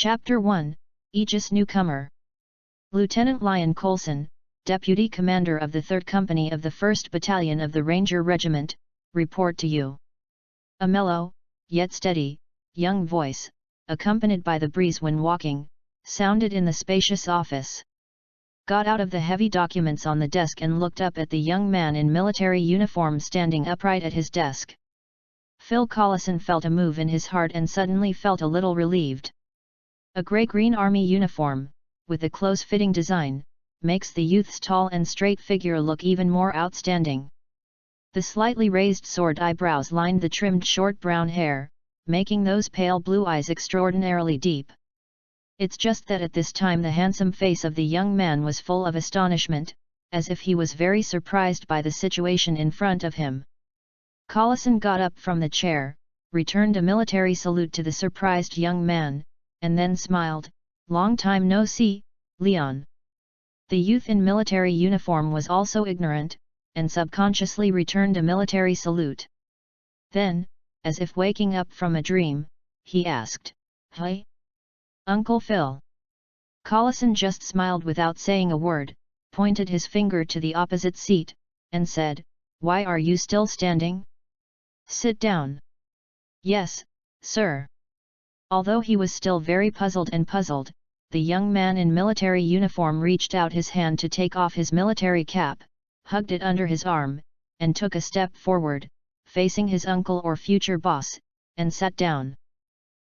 Chapter 1, Aegis Newcomer. Lieutenant Lyon Coulson, Deputy Commander of the 3rd Company of the 1st Battalion of the Ranger Regiment, report to you. A mellow, yet steady, young voice, accompanied by the breeze when walking, sounded in the spacious office. Got out of the heavy documents on the desk and looked up at the young man in military uniform standing upright at his desk. Phil Collison felt a move in his heart and suddenly felt a little relieved. A grey-green army uniform, with a close-fitting design, makes the youth's tall and straight figure look even more outstanding. The slightly raised sword eyebrows lined the trimmed short brown hair, making those pale blue eyes extraordinarily deep. It's just that at this time the handsome face of the young man was full of astonishment, as if he was very surprised by the situation in front of him. Collison got up from the chair, returned a military salute to the surprised young man, and then smiled. "Long time no see, Leon." The youth in military uniform was also ignorant, and subconsciously returned a military salute. Then, as if waking up from a dream, he asked, "Hi, Uncle Phil?" Collison just smiled without saying a word, pointed his finger to the opposite seat, and said, "Why are you still standing? Sit down." "Yes, sir." Although he was still very puzzled, the young man in military uniform reached out his hand to take off his military cap, hugged it under his arm, and took a step forward, facing his uncle or future boss, and sat down.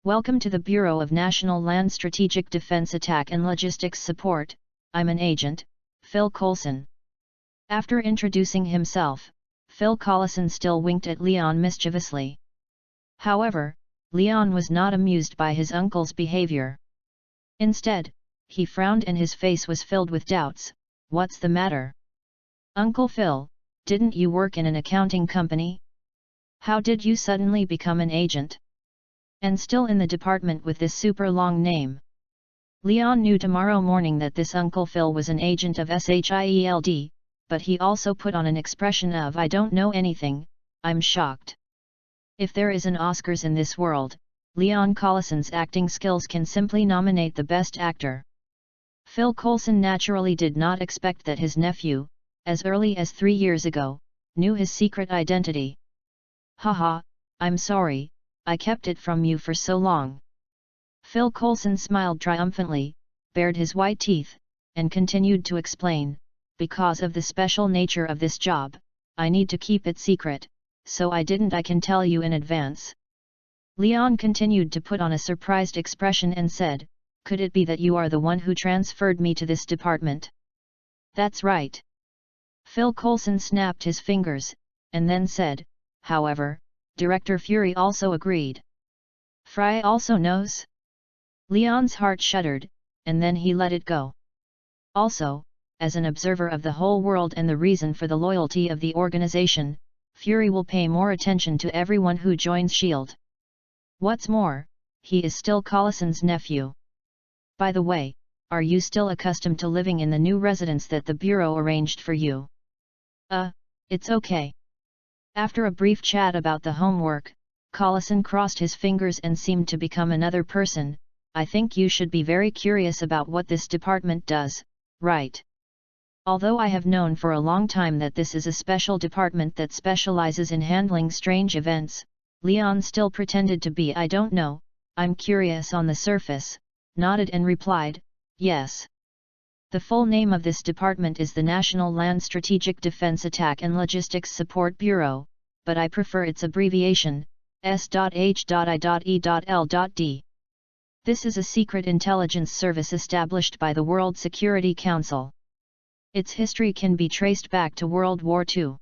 "Welcome to the Bureau of National Land Strategic Defense Attack and Logistics Support. I'm an agent, Phil Coulson." After introducing himself, Phil Collison still winked at Leon mischievously. However, Leon was not amused by his uncle's behavior. Instead, he frowned and his face was filled with doubts. "What's the matter? Uncle Phil, didn't you work in an accounting company? How did you suddenly become an agent? And still in the department with this super long name?" Leon knew tomorrow morning that this Uncle Phil was an agent of SHIELD, but he also put on an expression of "I don't know anything, I'm shocked." If there is an Oscars in this world, Leon Collison's acting skills can simply nominate the best actor. Phil Coulson naturally did not expect that his nephew, as early as 3 years ago, knew his secret identity. "Haha, I'm sorry, I kept it from you for so long." Phil Coulson smiled triumphantly, bared his white teeth, and continued to explain, "Because of the special nature of this job, I need to keep it secret, so I can tell you in advance." Leon continued to put on a surprised expression and said, "Could it be that you are the one who transferred me to this department?" "That's right." Phil Coulson snapped his fingers, and then said, "However, Director Fury also agreed." "Fry also knows?" Leon's heart shuddered, and then he let it go. "Also, as an observer of the whole world and the reason for the loyalty of the organization, Fury will pay more attention to everyone who joins S.H.I.E.L.D. What's more, he is still Collison's nephew. By the way, are you still accustomed to living in the new residence that the Bureau arranged for you?" It's okay." After a brief chat about the homework, Collison crossed his fingers and seemed to become another person. "I think you should be very curious about what this department does, right? Although I have known for a long time that this is a special department that specializes in handling strange events," Leon still pretended to be "I don't know, I'm curious on the surface," nodded and replied, "Yes. The full name of this department is the National Land Strategic Defense Attack and Logistics Support Bureau, but I prefer its abbreviation, S.H.I.E.L.D. This is a secret intelligence service established by the World Security Council. Its history can be traced back to World War II.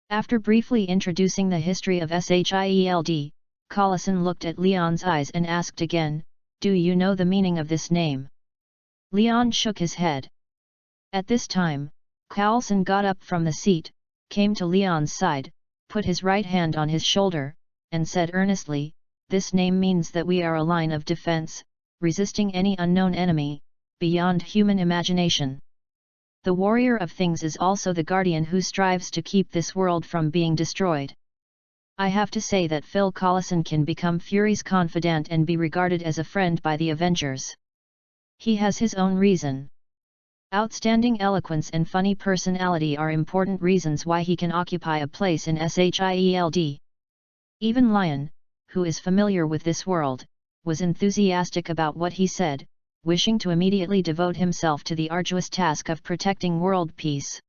After briefly introducing the history of SHIELD, Collison looked at Leon's eyes and asked again, "Do you know the meaning of this name?" Leon shook his head. At this time, Coulson got up from the seat, came to Leon's side, put his right hand on his shoulder, and said earnestly, "This name means that we are a line of defense, resisting any unknown enemy, beyond human imagination. The warrior of things is also the guardian who strives to keep this world from being destroyed." I have to say that Phil Collison can become Fury's confidant and be regarded as a friend by the Avengers. He has his own reason. Outstanding eloquence and funny personality are important reasons why he can occupy a place in SHIELD. Even Lion, who is familiar with this world, was enthusiastic about what he said, wishing to immediately devote himself to the arduous task of protecting world peace.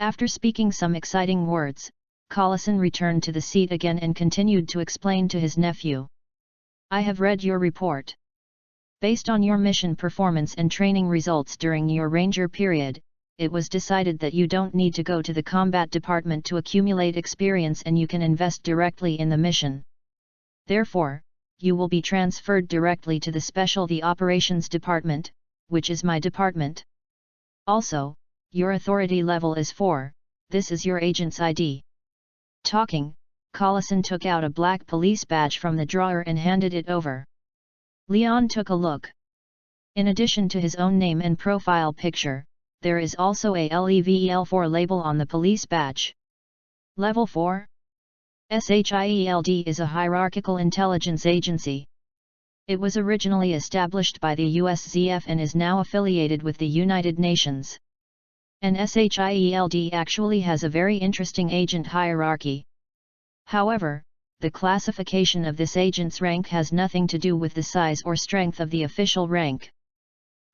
After speaking some exciting words, Collison returned to the seat again and continued to explain to his nephew. I have read your report. Based on your mission performance and training results during your Ranger period, it was decided that you don't need to go to the combat department to accumulate experience and you can invest directly in the mission. Therefore, you will be transferred directly to the Operations Department, which is my department. Also, your authority level is 4, this is your agent's ID. Talking, Collison took out a black police badge from the drawer and handed it over. Leon took a look. In addition to his own name and profile picture, there is also a LEVEL4 label on the police badge. Level 4? SHIELD is a hierarchical intelligence agency. It was originally established by the USZF and is now affiliated with the United Nations. And SHIELD actually has a very interesting agent hierarchy. However, the classification of this agent's rank has nothing to do with the size or strength of the official rank.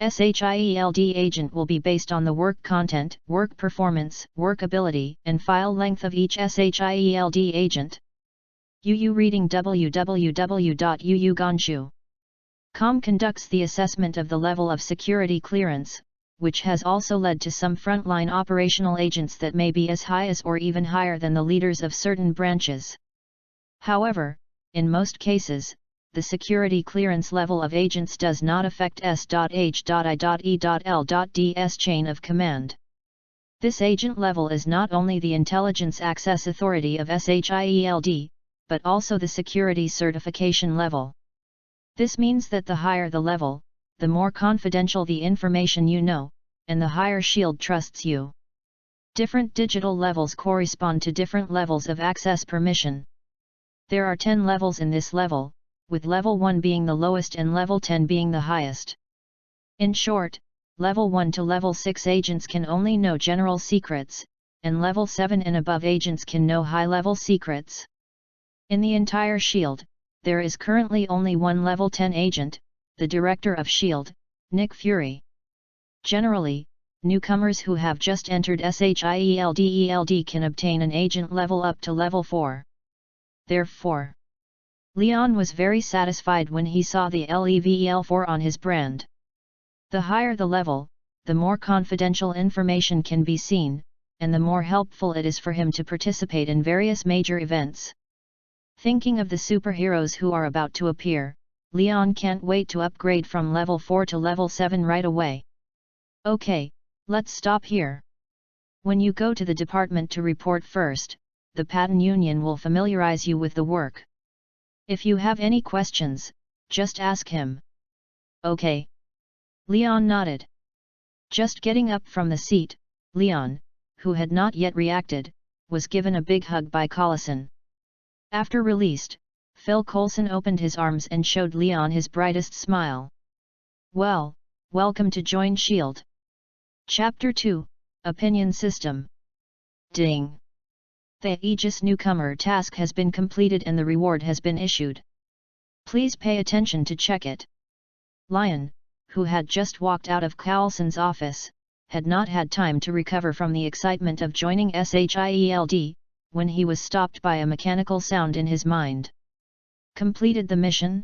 SHIELD agent will be based on the work content, work performance, work ability, and file length of each SHIELD agent. UU reading www.uuganshu.com conducts the assessment of the level of security clearance, which has also led to some frontline operational agents that may be as high as or even higher than the leaders of certain branches. However, in most cases, the security clearance level of agents does not affect S.H.I.E.L.D's chain of command. This agent level is not only the intelligence access authority of SHIELD, but also the security certification level. This means that the higher the level, the more confidential the information you know, and the higher SHIELD trusts you. Different digital levels correspond to different levels of access permission. There are 10 levels in this level, with level 1 being the lowest and level 10 being the highest. In short, level 1 to level 6 agents can only know general secrets, and level 7 and above agents can know high-level secrets. In the entire SHIELD, there is currently only one level 10 agent, the Director of SHIELD, Nick Fury. Generally, newcomers who have just entered SHIELD can obtain an agent level up to level 4. Therefore, Leon was very satisfied when he saw the LEVEL4 on his brand. The higher the level, the more confidential information can be seen, and the more helpful it is for him to participate in various major events. Thinking of the superheroes who are about to appear, Leon can't wait to upgrade from level 4 to level 7 right away. Okay, let's stop here. When you go to the department to report first, the Patton Union will familiarize you with the work. If you have any questions, just ask him. Okay. Leon nodded. Just getting up from the seat, Leon, who had not yet reacted, was given a big hug by Collison. After released, Phil Coulson opened his arms and showed Leon his brightest smile. Well, welcome to join SHIELD. Chapter 2, Opinion System. Ding! The Aegis Newcomer task has been completed and the reward has been issued. Please pay attention to check it. Lion, who had just walked out of Coulson's office, had not had time to recover from the excitement of joining SHIELD, when he was stopped by a mechanical sound in his mind. Completed the mission?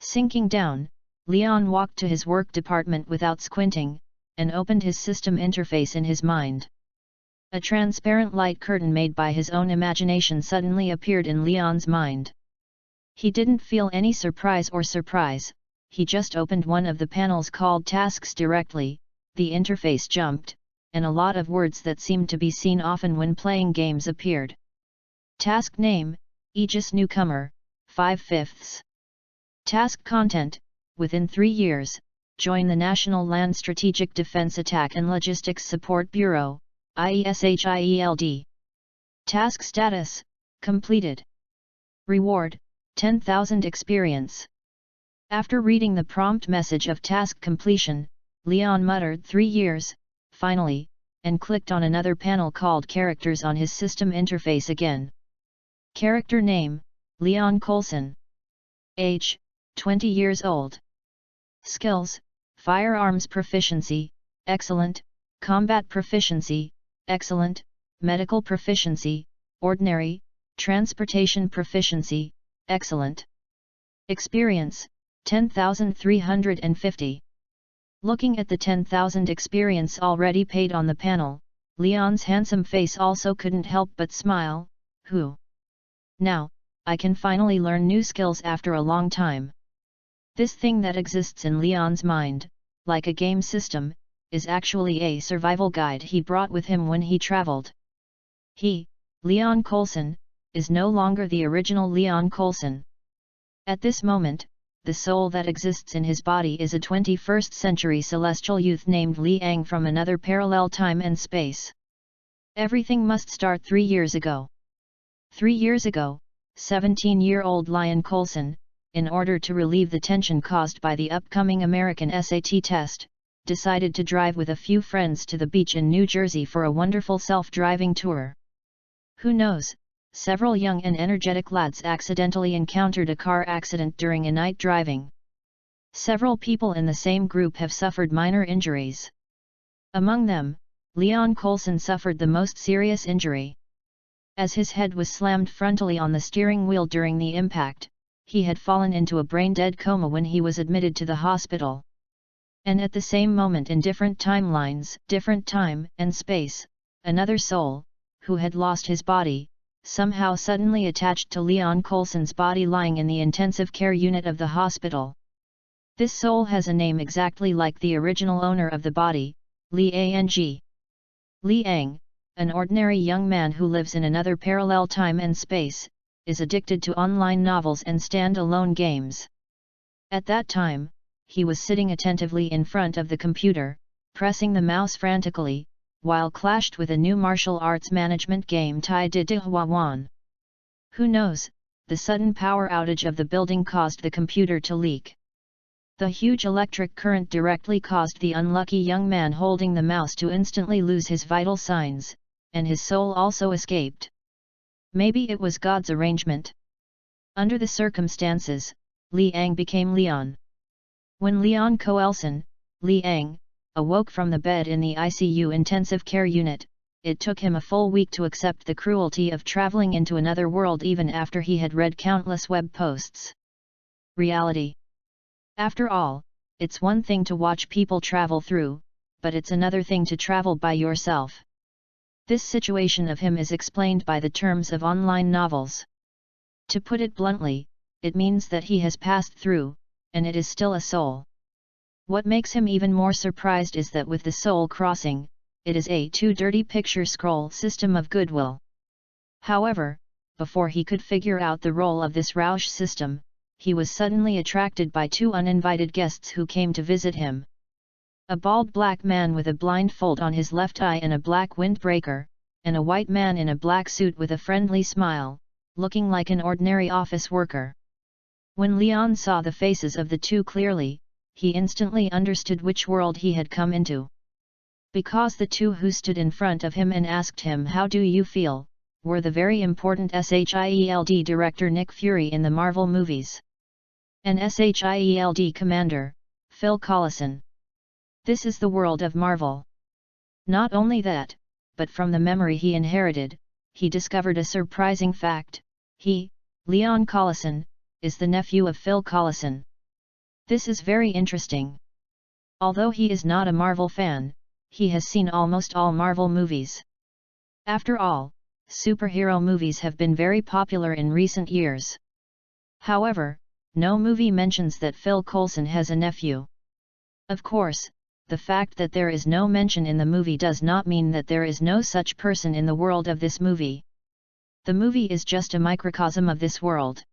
Sinking down, Leon walked to his work department without squinting, and opened his system interface in his mind. A transparent light curtain made by his own imagination suddenly appeared in Leon's mind. He didn't feel any surprise, he just opened one of the panels called Tasks directly, the interface jumped, and a lot of words that seemed to be seen often when playing games appeared. Task name, Aegis Newcomer, 5/5. Task content, within 3 years, join the National Land Strategic Defense Attack and Logistics Support Bureau, IESHIELD. Task status, Completed. Reward, 10,000 experience. After reading the prompt message of task completion, Leon muttered 3 years, finally, and clicked on another panel called Characters on his system interface again. Character name, Leon Coulson. Age, 20 years old. Skills, Firearms proficiency, excellent, Combat proficiency, excellent, Medical proficiency, ordinary, Transportation proficiency, excellent. Experience, 10,350. Looking at the 10,000 experience already paid on the panel, Leon's handsome face also couldn't help but smile. Now, I can finally learn new skills after a long time. This thing that exists in Leon's mind, like a game system, is actually a survival guide he brought with him when he traveled. He, Leon Coulson, is no longer the original Leon Coulson. At this moment, the soul that exists in his body is a 21st century celestial youth named Li Ang from another parallel time and space. Everything must start 3 years ago. 3 years ago, 17-year-old Leon Coulson, in order to relieve the tension caused by the upcoming American SAT test, decided to drive with a few friends to the beach in New Jersey for a wonderful self-driving tour. Who knows, several young and energetic lads accidentally encountered a car accident during a night driving. Several people in the same group have suffered minor injuries. Among them, Leon Coulson suffered the most serious injury. As his head was slammed frontally on the steering wheel during the impact, he had fallen into a brain-dead coma when he was admitted to the hospital. And at the same moment in different timelines, different time and space, another soul, who had lost his body, somehow suddenly attached to Leon Coulson's body lying in the intensive care unit of the hospital. This soul has a name exactly like the original owner of the body, Li Ang. Li Ang, an ordinary young man who lives in another parallel time and space, is addicted to online novels and stand-alone games. At that time, he was sitting attentively in front of the computer, pressing the mouse frantically, while clashed with a new martial arts management game Tai De Hua Wan. Who knows, the sudden power outage of the building caused the computer to leak. The huge electric current directly caused the unlucky young man holding the mouse to instantly lose his vital signs, and his soul also escaped. Maybe it was God's arrangement. Under the circumstances, Li Ang became Leon. When Leon Coulson, Li Ang, awoke from the bed in the ICU intensive care unit, it took him a full week to accept the cruelty of traveling into another world even after he had read countless web posts. Reality. After all, it's one thing to watch people travel through, but it's another thing to travel by yourself. This situation of him is explained by the terms of online novels. To put it bluntly, it means that he has passed through, and it is still a soul. What makes him even more surprised is that with the soul crossing, it is a too dirty picture scroll system of goodwill. However, before he could figure out the role of this Roush system, he was suddenly attracted by 2 uninvited guests who came to visit him. A bald black man with a blindfold on his left eye and a black windbreaker, and a white man in a black suit with a friendly smile, looking like an ordinary office worker. When Leon saw the faces of the 2 clearly, he instantly understood which world he had come into. Because the 2 who stood in front of him and asked him "How do you feel?" were the very important SHIELD director Nick Fury in the Marvel movies. And SHIELD commander, Phil Coulson. This is the world of Marvel. Not only that, but from the memory he inherited, he discovered a surprising fact: he, Leon Coulson, is the nephew of Phil Coulson. This is very interesting. Although he is not a Marvel fan, he has seen almost all Marvel movies. After all, superhero movies have been very popular in recent years. However, no movie mentions that Phil Coulson has a nephew. Of course, the fact that there is no mention in the movie does not mean that there is no such person in the world of this movie. The movie is just a microcosm of this world.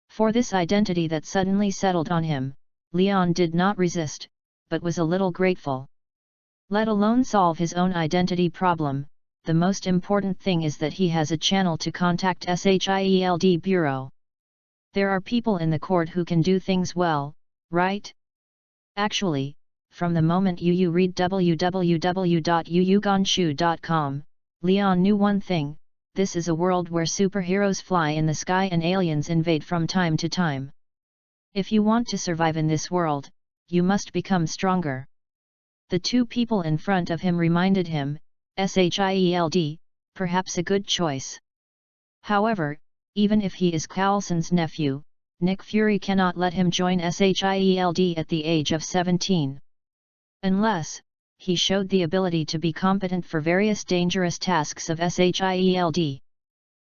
For this identity that suddenly settled on him, Leon did not resist, but was a little grateful. Let alone solve his own identity problem, the most important thing is that he has a channel to contact SHIELD Bureau. There are people in the court who can do things well, right? Actually, from the moment you read www.yuyuganshu.com, Leon knew one thing: this is a world where superheroes fly in the sky and aliens invade from time to time. If you want to survive in this world, you must become stronger. The two people in front of him reminded him, SHIELD, perhaps a good choice. However, even if he is Coulson's nephew, Nick Fury cannot let him join SHIELD at the age of 17. Unless he showed the ability to be competent for various dangerous tasks of SHIELD.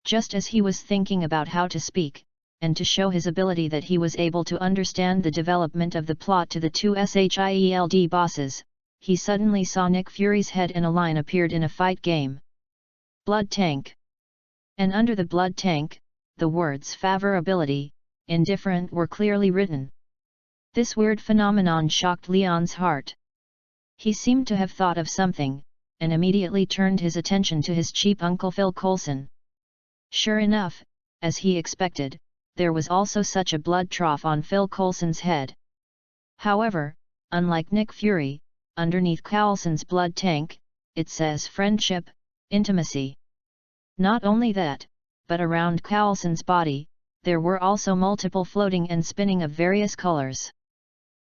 Just as he was thinking about how to speak, and to show his ability that he was able to understand the development of the plot to the two SHIELD bosses, he suddenly saw Nick Fury's head and a line appeared in a fight game. Blood tank. And under the blood tank, the words favorability, indifferent were clearly written. This weird phenomenon shocked Leon's heart. He seemed to have thought of something, and immediately turned his attention to his cheap uncle Phil Coulson. Sure enough, as he expected, there was also such a blood trough on Phil Coulson's head. However, unlike Nick Fury, underneath Coulson's blood tank, it says friendship, intimacy. Not only that, but around Coulson's body, there were also multiple floating and spinning of various colors.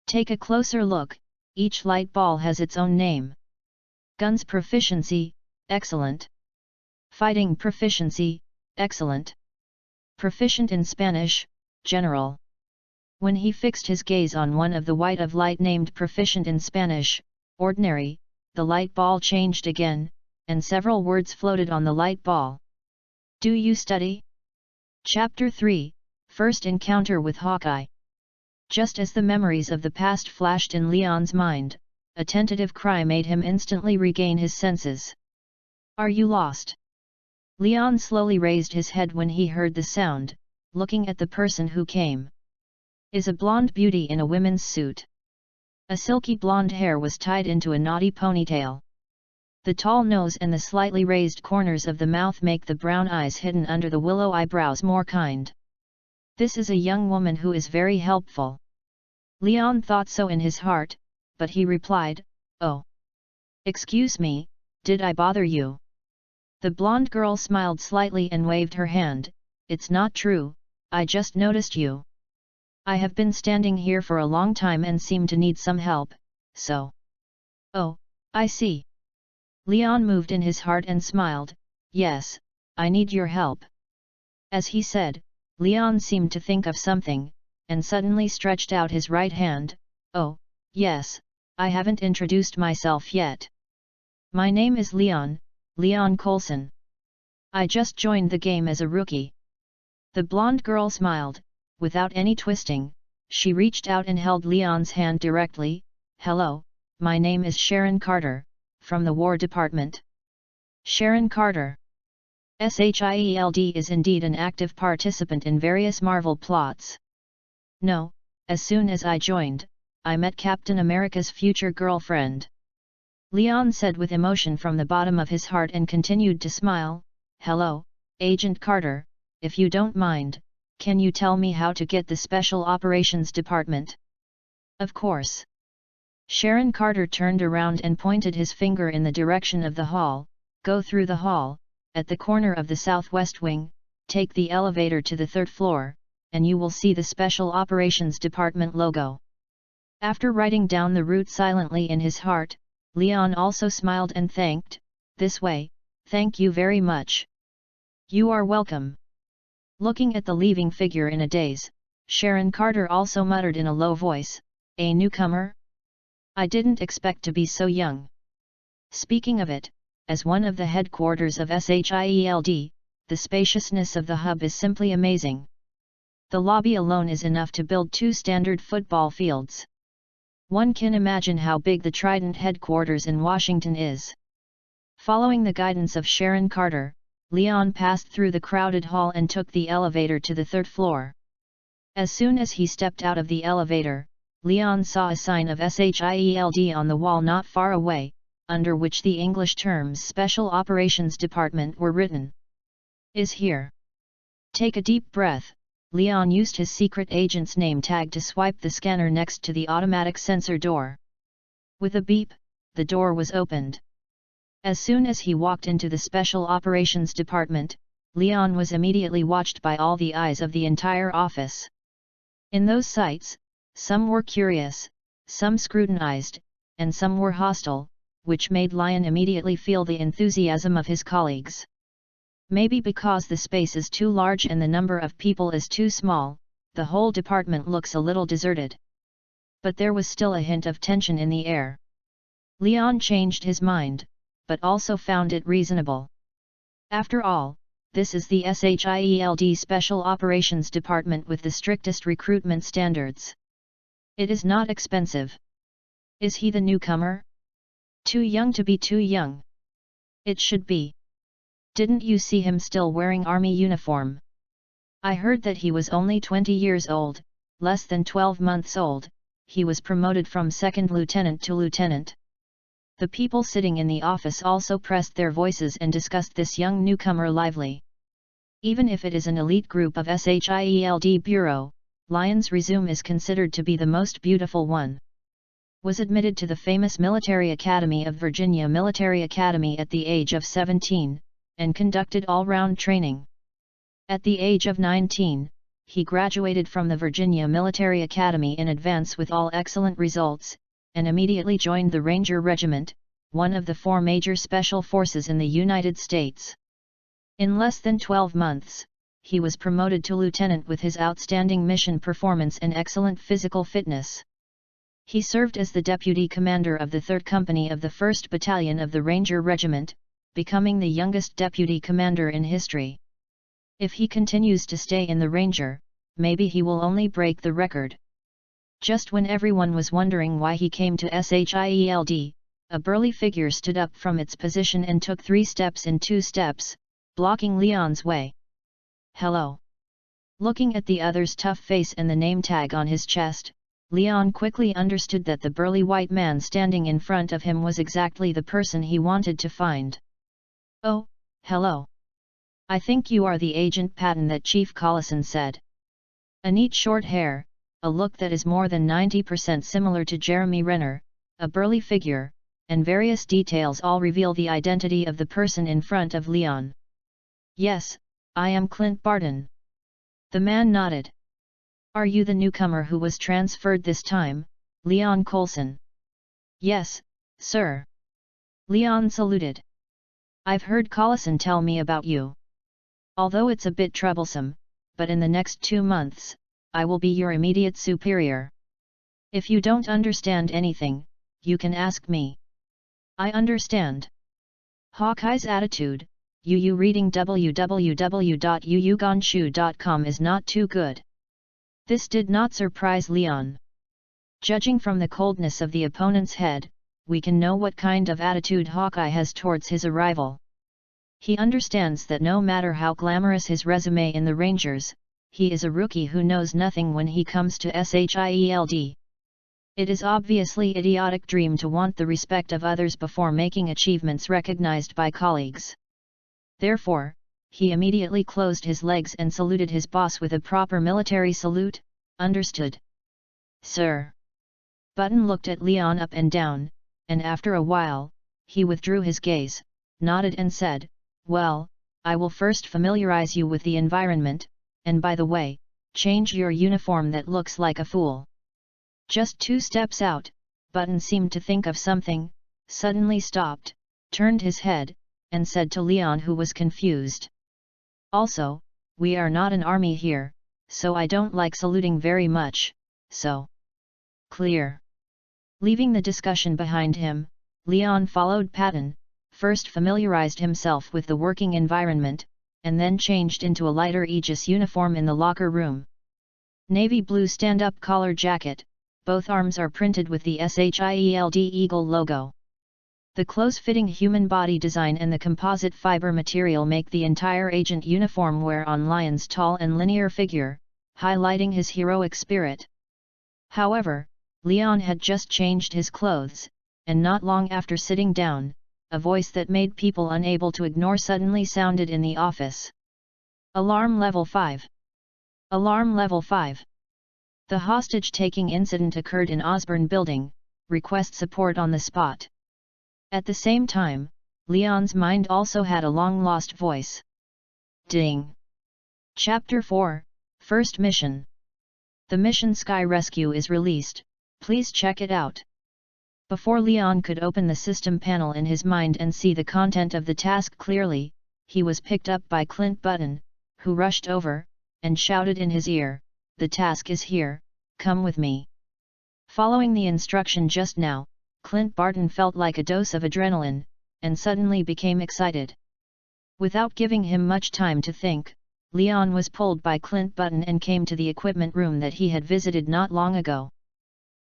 Take a closer look. Each light ball has its own name. Guns proficiency, excellent. Fighting proficiency, excellent. Proficient in Spanish, general. When he fixed his gaze on one of the white of light named proficient in Spanish, ordinary, the light ball changed again, and several words floated on the light ball. Do you study? Chapter 3, First Encounter with Hawkeye. Just as the memories of the past flashed in Leon's mind, a tentative cry made him instantly regain his senses. Are you lost? Leon slowly raised his head when he heard the sound, looking at the person who came. Is a blonde beauty in a women's suit. A silky blonde hair was tied into a naughty ponytail. The tall nose and the slightly raised corners of the mouth make the brown eyes hidden under the willow eyebrows more kind. This is a young woman who is very helpful. Leon thought so in his heart, but he replied, Oh. Excuse me, did I bother you? The blonde girl smiled slightly and waved her hand. It's not true, I just noticed you. I have been standing here for a long time and seem to need some help, so. Oh, I see. Leon moved in his heart and smiled, Yes, I need your help. As he said, Leon seemed to think of something, and suddenly stretched out his right hand. Oh, yes, I haven't introduced myself yet. My name is Leon Coulson. I just joined the game as a rookie. The blonde girl smiled, without any twisting. She reached out and held Leon's hand directly. Hello, my name is Sharon Carter, from the War Department. Sharon Carter. SHIELD is indeed an active participant in various Marvel plots. No, as soon as I joined, I met Captain America's future girlfriend. Leon said with emotion from the bottom of his heart and continued to smile. Hello, Agent Carter, if you don't mind, can you tell me how to get the Special Operations Department? Of course. Sharon Carter turned around and pointed his finger in the direction of the hall. Go through the hall, at the corner of the southwest wing, take the elevator to the third floor, and you will see the Special Operations Department logo. After writing down the route silently in his heart, Leon also smiled and thanked. This way, thank you very much. You are welcome. Looking at the leaving figure in a daze, Sharon Carter also muttered in a low voice, A newcomer? I didn't expect to be so young. Speaking of it, as one of the headquarters of SHIELD, the spaciousness of the hub is simply amazing. The lobby alone is enough to build 2 standard football fields. One can imagine how big the Trident headquarters in Washington is. Following the guidance of Sharon Carter, Leon passed through the crowded hall and took the elevator to the 3rd floor. As soon as he stepped out of the elevator, Leon saw a sign of SHIELD on the wall not far away. under which the English terms Special Operations Department were written. Is here. Take a deep breath. Leon used his secret agent's name tag to swipe the scanner next to the automatic sensor door. With a beep, the door was opened. As soon as he walked into the Special Operations Department, Leon was immediately watched by all the eyes of the entire office. In those sights, some were curious, some scrutinized, and some were hostile, which made Leon immediately feel the enthusiasm of his colleagues. Maybe because the space is too large and the number of people is too small, the whole department looks a little deserted. But there was still a hint of tension in the air. Leon changed his mind, but also found it reasonable. After all, this is the SHIELD Special Operations Department with the strictest recruitment standards. It is not expensive. Is he the newcomer? Too young to be too young. It should be. Didn't you see him still wearing army uniform? I heard that he was only 20 years old, less than 12 months old. He was promoted from second lieutenant to lieutenant. The people sitting in the office also pressed their voices and discussed this young newcomer lively. Even if it is an elite group of SHIELD Bureau, Leon's resume is considered to be the most beautiful one. Was admitted to the famous Military Academy of Virginia Military Academy at the age of 17, and conducted all-round training. At the age of 19, he graduated from the Virginia Military Academy in advance with all excellent results, and immediately joined the Ranger Regiment, one of the 4 major special forces in the United States. In less than 12 months, he was promoted to lieutenant with his outstanding mission performance and excellent physical fitness. He served as the deputy commander of the 3rd Company of the 1st Battalion of the Ranger Regiment, becoming the youngest deputy commander in history. If he continues to stay in the Ranger, maybe he will only break the record. Just when everyone was wondering why he came to SHIELD, a burly figure stood up from its position and took 3 steps in 2 steps, blocking Leon's way. Hello. Looking at the other's tough face and the name tag on his chest, Leon quickly understood that the burly white man standing in front of him was exactly the person he wanted to find. Oh, hello. I think you are the Agent Patton that Chief Collison said. A neat short hair, a look that is more than 90% similar to Jeremy Renner, a burly figure, and various details all reveal the identity of the person in front of Leon. Yes, I am Clint Barton. The man nodded. Are you the newcomer who was transferred this time, Leon Coulson? Yes, sir. Leon saluted. I've heard Collison tell me about you. Although it's a bit troublesome, but in the next 2 months, I will be your immediate superior. If you don't understand anything, you can ask me. I understand. Hawkeye's attitude, you reading www.yuyugonshu.com is not too good. This did not surprise Leon. Judging from the coldness of the opponent's head, we can know what kind of attitude Hawkeye has towards his arrival. He understands that no matter how glamorous his resume in the Rangers, he is a rookie who knows nothing when he comes to SHIELD. It is obviously idiotic dream to want the respect of others before making achievements recognized by colleagues. Therefore, he immediately closed his legs and saluted his boss with a proper military salute. Understood. Sir. Button looked at Leon up and down, and after a while, he withdrew his gaze, nodded and said, well, I will first familiarize you with the environment, and by the way, change your uniform that looks like a fool. Just 2 steps out, Button seemed to think of something, suddenly stopped, turned his head, and said to Leon, who was confused. Also, we are not an army here, so I don't like saluting very much, so. Clear. Leaving the discussion behind him, Leon followed Patton, first familiarized himself with the working environment, and then changed into a lighter Aegis uniform in the locker room. Navy blue stand-up collar jacket, both arms are printed with the SHIELD Eagle logo. The close-fitting human body design and the composite fiber material make the entire agent uniform wear on Leon's tall and linear figure, highlighting his heroic spirit. However, Leon had just changed his clothes, and not long after sitting down, a voice that made people unable to ignore suddenly sounded in the office. Alarm level 5. Alarm level 5. The hostage-taking incident occurred in Osborne Building, request support on the spot. At the same time, Leon's mind also had a long-lost voice. Ding! Chapter 4, First Mission. The mission Sky Rescue is released, please check it out. Before Leon could open the system panel in his mind and see the content of the task clearly, he was picked up by Clint Button, who rushed over, and shouted in his ear, "The task is here, come with me." Following the instruction just now, Clint Barton felt like a dose of adrenaline, and suddenly became excited. Without giving him much time to think, Leon was pulled by Clint Button and came to the equipment room that he had visited not long ago.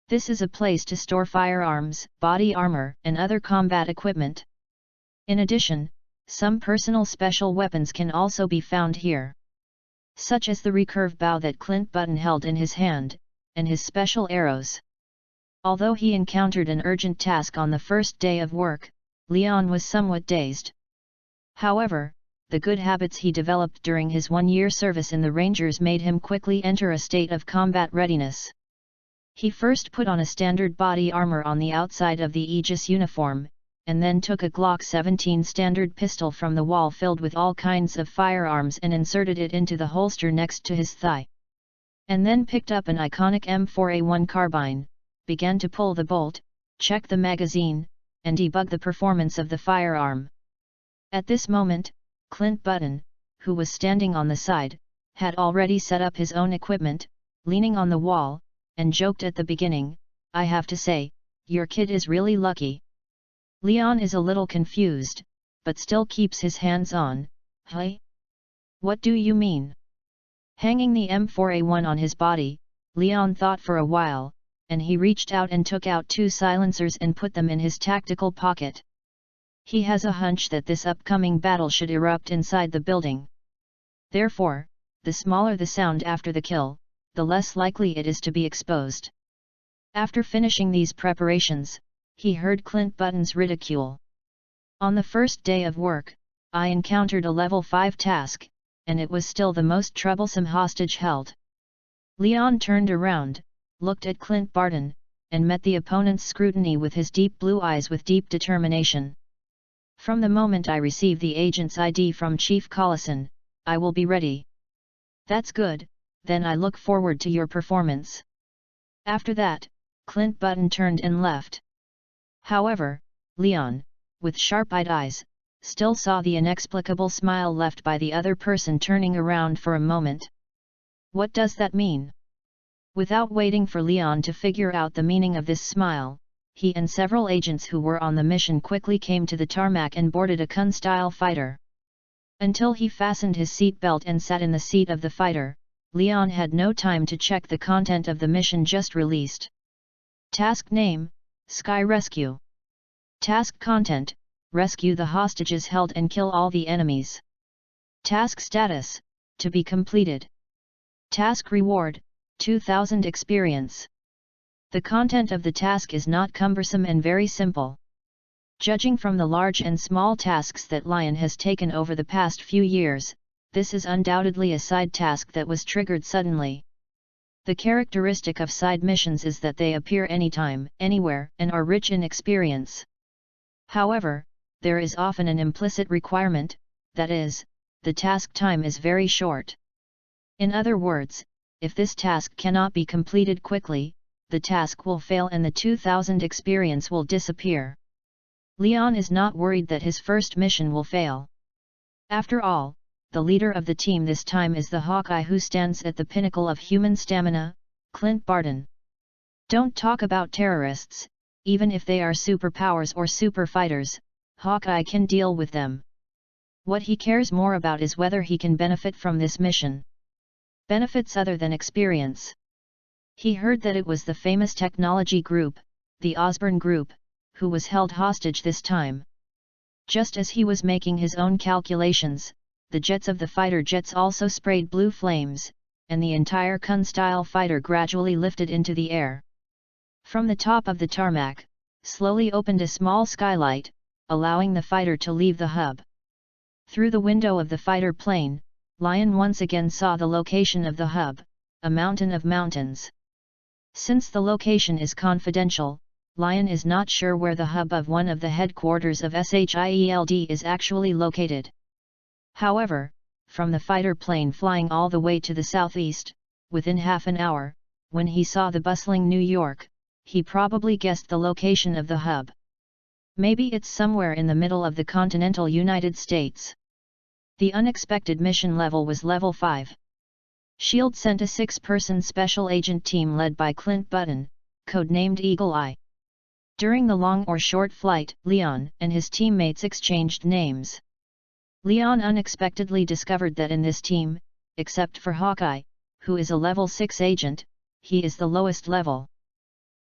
This is a place to store firearms, body armor, and other combat equipment. In addition, some personal special weapons can also be found here, such as the recurve bow that Clint Button held in his hand, and his special arrows. Although he encountered an urgent task on the first day of work, Leon was somewhat dazed. However, the good habits he developed during his one-year service in the Rangers made him quickly enter a state of combat readiness. He first put on a standard body armor on the outside of the Aegis uniform, and then took a Glock 17 standard pistol from the wall filled with all kinds of firearms and inserted it into the holster next to his thigh. And then picked up an iconic M4A1 carbine, began to pull the bolt, check the magazine, and debug the performance of the firearm. At this moment, Clint Button, who was standing on the side, had already set up his own equipment, leaning on the wall, and joked at the beginning, "I have to say, your kid is really lucky." Leon is a little confused, but still keeps his hands on. "Hey? What do you mean?" Hanging the M4A1 on his body, Leon thought for a while, and he reached out and took out 2 silencers and put them in his tactical pocket. He has a hunch that this upcoming battle should erupt inside the building. Therefore, the smaller the sound after the kill, the less likely it is to be exposed. After finishing these preparations, he heard Clint Button's ridicule. "On the first day of work, I encountered a level 5 task, and it was still the most troublesome hostage held." Leon turned around, looked at Clint Barton, and met the opponent's scrutiny with his deep blue eyes with deep determination. "From the moment I receive the agent's ID from Chief Collison, I will be ready." "That's good, then I look forward to your performance." After that, Clint Button turned and left. However, Leon, with sharp-eyed eyes, still saw the inexplicable smile left by the other person turning around for a moment. What does that mean? Without waiting for Leon to figure out the meaning of this smile, he and several agents who were on the mission quickly came to the tarmac and boarded a Kun-style fighter. Until he fastened his seat belt and sat in the seat of the fighter, Leon had no time to check the content of the mission just released. Task name, Sky Rescue. Task content, rescue the hostages held and kill all the enemies. Task status, to be completed. Task reward, 2000 experience. The content of the task is not cumbersome and very simple. Judging from the large and small tasks that Lion has taken over the past few years, this is undoubtedly a side task that was triggered suddenly. The characteristic of side missions is that they appear anytime, anywhere, and are rich in experience. However, there is often an implicit requirement, that is, the task time is very short. In other words, if this task cannot be completed quickly, the task will fail and the 2000 experience will disappear. Leon is not worried that his first mission will fail. After all, the leader of the team this time is the Hawkeye who stands at the pinnacle of human stamina, Clint Barton. Don't talk about terrorists, even if they are superpowers or super fighters, Hawkeye can deal with them. What he cares more about is whether he can benefit from this mission. Benefits other than experience. He heard that it was the famous technology group, the Osborne Group, who was held hostage this time. Just as he was making his own calculations, the jets of the fighter jets also sprayed blue flames, and the entire Kun-style fighter gradually lifted into the air. From the top of the tarmac, slowly opened a small skylight, allowing the fighter to leave the hub. Through the window of the fighter plane, Lion once again saw the location of the hub, a mountain of mountains. Since the location is confidential, Lion is not sure where the hub of one of the headquarters of SHIELD is actually located. However, from the fighter plane flying all the way to the southeast, within half an hour, when he saw the bustling New York, he probably guessed the location of the hub. Maybe it's somewhere in the middle of the continental United States. The unexpected mission level was level 5. SHIELD sent a 6-person special agent team led by Clint Button, codenamed Eagle Eye. During the long or short flight, Leon and his teammates exchanged names. Leon unexpectedly discovered that in this team, except for Hawkeye, who is a level 6 agent, he is the lowest level.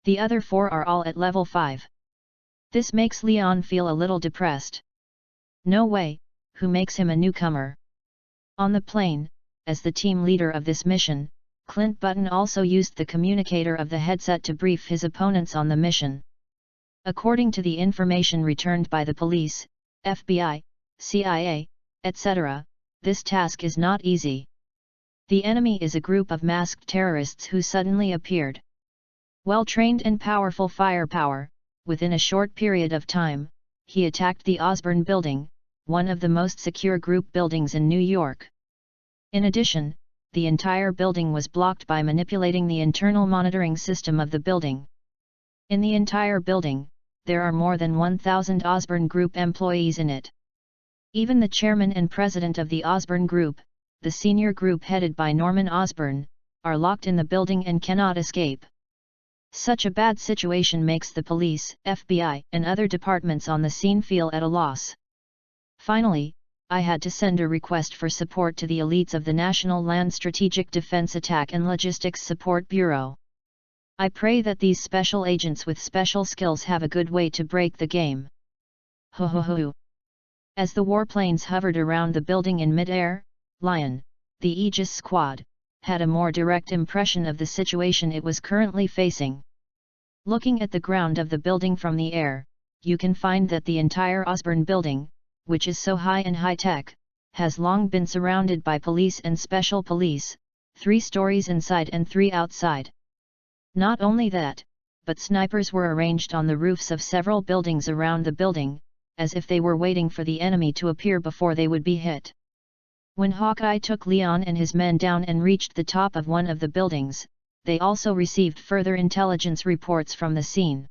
The other 4 are all at level 5. This makes Leon feel a little depressed. No way, who makes him a newcomer? On the plane, as the team leader of this mission, Clint Button also used the communicator of the headset to brief his opponents on the mission. According to the information returned by the police, FBI, CIA, etc., this task is not easy. The enemy is a group of masked terrorists who suddenly appeared. Well-trained and powerful firepower, within a short period of time, he attacked the Osborne Building, one of the most secure group buildings in New York. In addition, the entire building was blocked by manipulating the internal monitoring system of the building. In the entire building, there are more than 1,000 Osborne Group employees in it. Even the chairman and president of the Osborne Group, the senior group headed by Norman Osborne, are locked in the building and cannot escape. Such a bad situation makes the police, FBI, and other departments on the scene feel at a loss. Finally, I had to send a request for support to the elites of the National Land Strategic Defense Attack and Logistics Support Bureau. I pray that these special agents with special skills have a good way to break the game. Ho ho ho. As the warplanes hovered around the building in mid-air, Lion, the Aegis Squad, had a more direct impression of the situation it was currently facing. Looking at the ground of the building from the air, you can find that the entire Osborne Building, which is so high and high-tech, has long been surrounded by police and special police, 3 stories inside and 3 outside. Not only that, but snipers were arranged on the roofs of several buildings around the building, as if they were waiting for the enemy to appear before they would be hit. When Hawkeye took Leon and his men down and reached the top of one of the buildings, they also received further intelligence reports from the scene.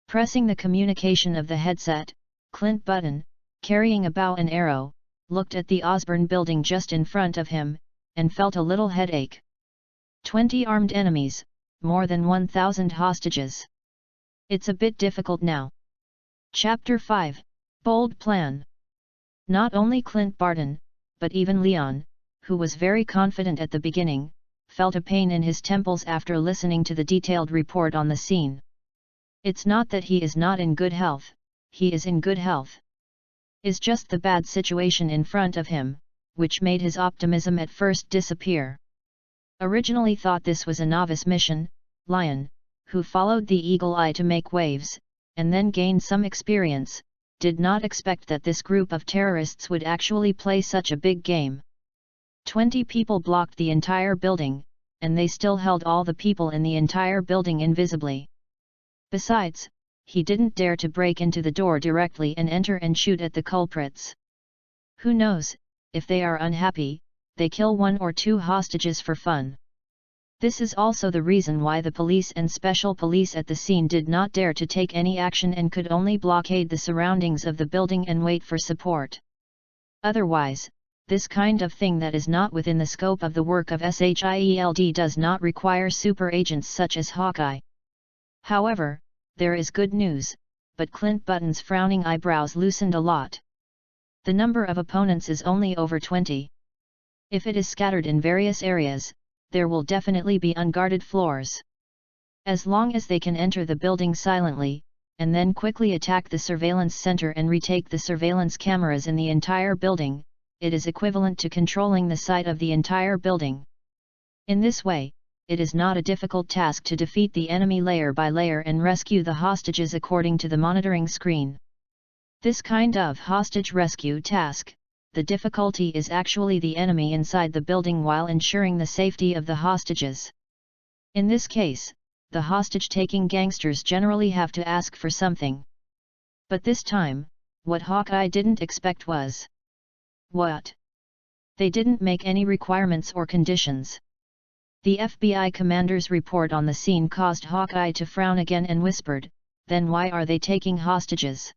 Pressing the communication of the headset, Clint Button, carrying a bow and arrow, looked at the Osborne Building just in front of him, and felt a little headache. 20 armed enemies, more than 1,000 hostages. It's a bit difficult now. Chapter 5, Bold Plan. Not only Clint Barton, but even Leon, who was very confident at the beginning, felt a pain in his temples after listening to the detailed report on the scene. It's not that he is not in good health, he is in good health. It's just the bad situation in front of him, which made his optimism at first disappear. Originally thought this was a novice mission, Lion, who followed the Eagle Eye to make waves, and then gained some experience, did not expect that this group of terrorists would actually play such a big game. 20 people blocked the entire building, and they still held all the people in the entire building invisibly. Besides, he didn't dare to break into the door directly and enter and shoot at the culprits. Who knows, if they are unhappy, they kill 1 or 2 hostages for fun. This is also the reason why the police and special police at the scene did not dare to take any action and could only blockade the surroundings of the building and wait for support. Otherwise, this kind of thing that is not within the scope of the work of SHIELD does not require super agents such as Hawkeye. However, there is good news, but Clint Button's frowning eyebrows loosened a lot. The number of opponents is only over 20. If it is scattered in various areas, there will definitely be unguarded floors. As long as they can enter the building silently, and then quickly attack the surveillance center and retake the surveillance cameras in the entire building, it is equivalent to controlling the site of the entire building. In this way, it is not a difficult task to defeat the enemy layer by layer and rescue the hostages according to the monitoring screen. This kind of hostage rescue task, the difficulty is actually the enemy inside the building while ensuring the safety of the hostages. In this case, the hostage-taking gangsters generally have to ask for something. But this time, what Hawkeye didn't expect was... what? They didn't make any requirements or conditions. The FBI commander's report on the scene caused Hawkeye to frown again and whispered, "Then why are they taking hostages?"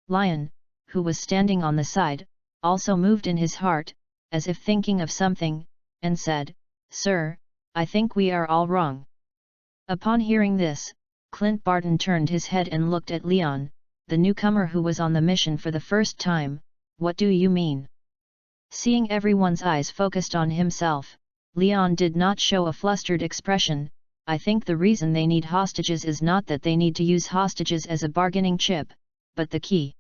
Lion, who was standing on the side, also moved in his heart, as if thinking of something, and said, "Sir, I think we are all wrong." Upon hearing this, Clint Barton turned his head and looked at Leon, the newcomer who was on the mission for the first time. "What do you mean?" Seeing everyone's eyes focused on himself, Leon did not show a flustered expression. "I think the reason they need hostages is not that they need to use hostages as a bargaining chip, but the key."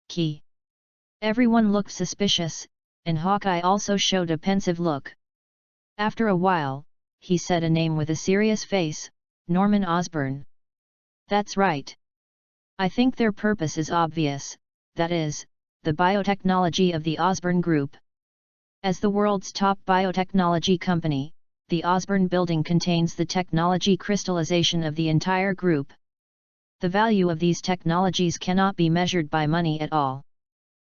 Key. Everyone looked suspicious, and Hawkeye also showed a pensive look. After a while, he said a name with a serious face, "Norman Osborn." "That's right. I think their purpose is obvious, that is, the biotechnology of the Osborn Group. As the world's top biotechnology company, the Osborn building contains the technology crystallization of the entire group. The value of these technologies cannot be measured by money at all.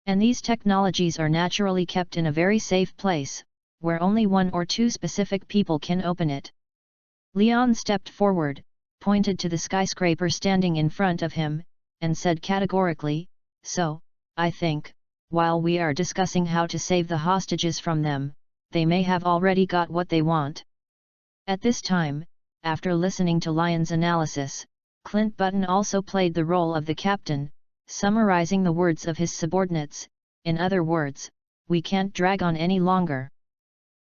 And these technologies are naturally kept in a very safe place, where only one or two specific people can open it." Leon stepped forward, pointed to the skyscraper standing in front of him, and said categorically, "So, I think, while we are discussing how to save the hostages from them, they may have already got what they want." At this time, after listening to Lion's analysis, Clint Barton also played the role of the captain, summarizing the words of his subordinates. "In other words, we can't drag on any longer."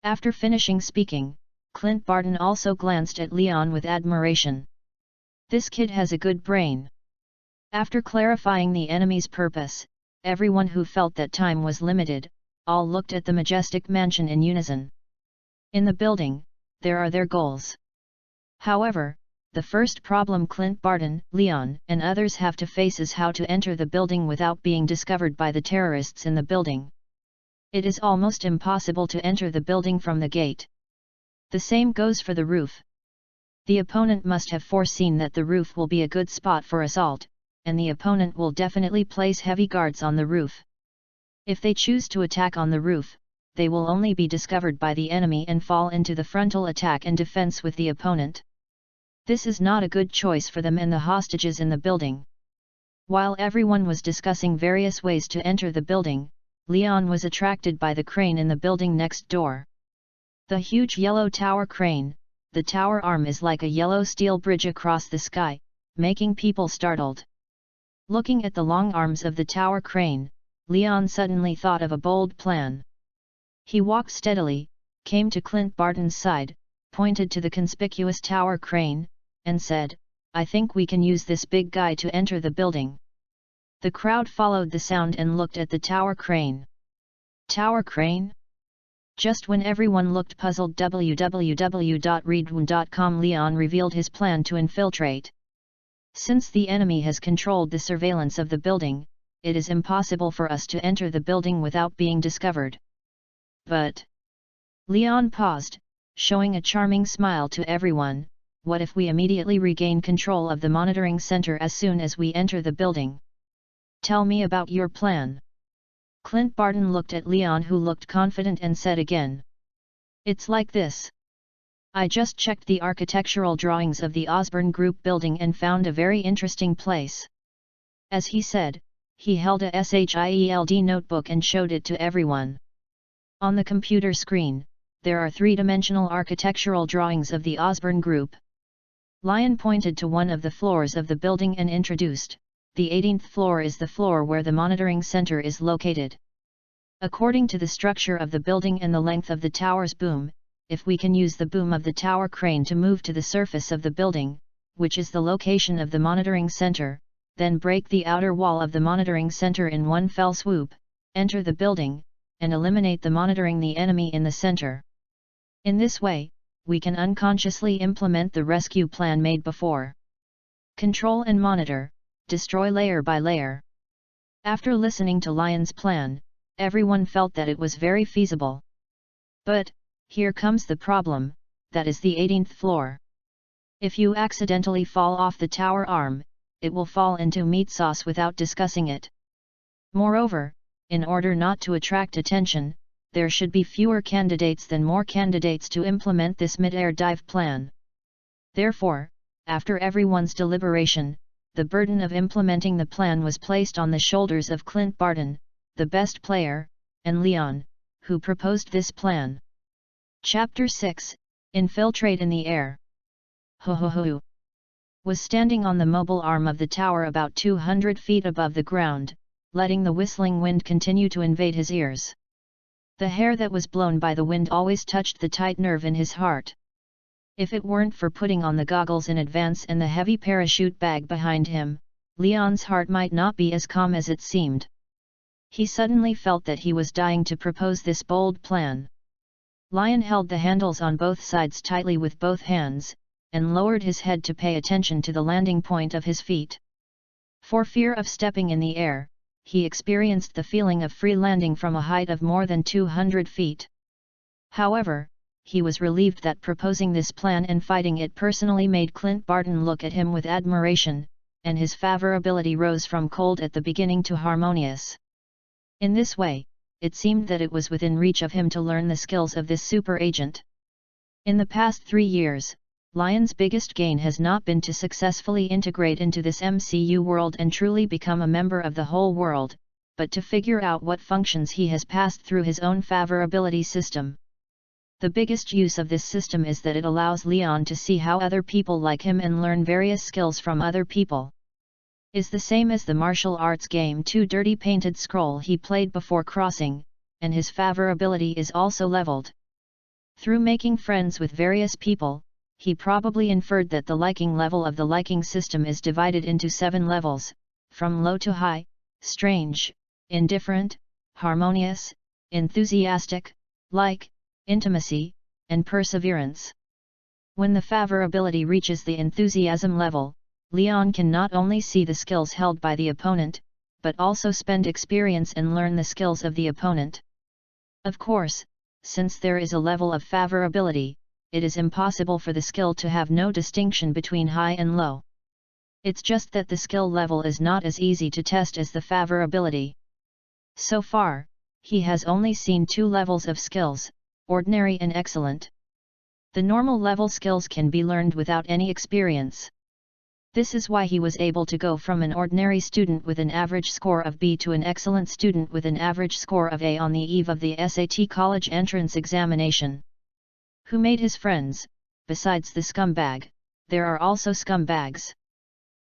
After finishing speaking, Clint Barton also glanced at Leon with admiration. "This kid has a good brain." After clarifying the enemy's purpose, everyone who felt that time was limited, all looked at the majestic mansion in unison. In the building, there are their goals. However, the first problem Clint Barton, Leon, and others have to face is how to enter the building without being discovered by the terrorists in the building. It is almost impossible to enter the building from the gate. The same goes for the roof. The opponent must have foreseen that the roof will be a good spot for assault, and the opponent will definitely place heavy guards on the roof. If they choose to attack on the roof, they will only be discovered by the enemy and fall into the frontal attack and defense with the opponent. This is not a good choice for them and the hostages in the building. While everyone was discussing various ways to enter the building, Leon was attracted by the crane in the building next door. The huge yellow tower crane, the tower arm is like a yellow steel bridge across the sky, making people startled. Looking at the long arms of the tower crane, Leon suddenly thought of a bold plan. He walked steadily, came to Clint Barton's side, pointed to the conspicuous tower crane, and said, "I think we can use this big guy to enter the building." The crowd followed the sound and looked at the tower crane. Tower crane? Just when everyone looked puzzled, www.readaloud.com, Leon revealed his plan to infiltrate. Since the enemy has controlled the surveillance of the building, it is impossible for us to enter the building without being discovered. But... Leon paused, showing a charming smile to everyone. "What if we immediately regain control of the monitoring center as soon as we enter the building? Tell me about your plan." Clint Barton looked at Leon, who looked confident, and said again, "It's like this. I just checked the architectural drawings of the Osborn Group building and found a very interesting place." As he said, he held a SHIELD notebook and showed it to everyone. On the computer screen, there are three-dimensional architectural drawings of the Osborn Group. Lion pointed to one of the floors of the building and introduced, "The 18th floor is the floor where the monitoring center is located. According to the structure of the building and the length of the tower's boom, if we can use the boom of the tower crane to move to the surface of the building, which is the location of the monitoring center, then break the outer wall of the monitoring center in one fell swoop, enter the building, and eliminate the monitoring the enemy in the center. In this way, we can unconsciously implement the rescue plan made before. Control and monitor, destroy layer by layer. After listening to Lion's plan, everyone felt that it was very feasible. But, here comes the problem, that is the 18th floor. If you accidentally fall off the tower arm, it will fall into meat sauce without discussing it. Moreover, in order not to attract attention, there should be fewer candidates than more candidates to implement this mid-air dive plan. Therefore, after everyone's deliberation, the burden of implementing the plan was placed on the shoulders of Clint Barton, the best player, and Leon, who proposed this plan. Chapter 6, Infiltrate in the Air. Ho was standing on the mobile arm of the tower about 200 feet above the ground, letting the whistling wind continue to invade his ears. The hair that was blown by the wind always touched the tight nerve in his heart. If it weren't for putting on the goggles in advance and the heavy parachute bag behind him, Leon's heart might not be as calm as it seemed. He suddenly felt that he was dying to propose this bold plan. Lion held the handles on both sides tightly with both hands, and lowered his head to pay attention to the landing point of his feet. For fear of stepping in the air, he experienced the feeling of free landing from a height of more than 200 feet. However, he was relieved that proposing this plan and fighting it personally made Clint Barton look at him with admiration, and his favorability rose from cold at the beginning to harmonious. In this way, it seemed that it was within reach of him to learn the skills of this super agent. In the past 3 years, Lion's biggest gain has not been to successfully integrate into this MCU world and truly become a member of the whole world, but to figure out what functions he has passed through his own favorability system. The biggest use of this system is that it allows Leon to see how other people like him and learn various skills from other people. Is the same as the martial arts game Two Dirty Painted Scroll he played before crossing, and his favorability is also leveled. Through making friends with various people, he probably inferred that the liking level of the liking system is divided into 7 levels, from low to high, strange, indifferent, harmonious, enthusiastic, like, intimacy, and perseverance. When the favorability reaches the enthusiasm level, Leon can not only see the skills held by the opponent, but also spend experience and learn the skills of the opponent. Of course, since there is a level of favorability, it is impossible for the skill to have no distinction between high and low. It's just that the skill level is not as easy to test as the favorability. So far, he has only seen 2 levels of skills, ordinary and excellent. The normal level skills can be learned without any experience. This is why he was able to go from an ordinary student with an average score of B to an excellent student with an average score of A on the eve of the SAT college entrance examination. Who made his friends? Besides the scumbag, there are also scumbags.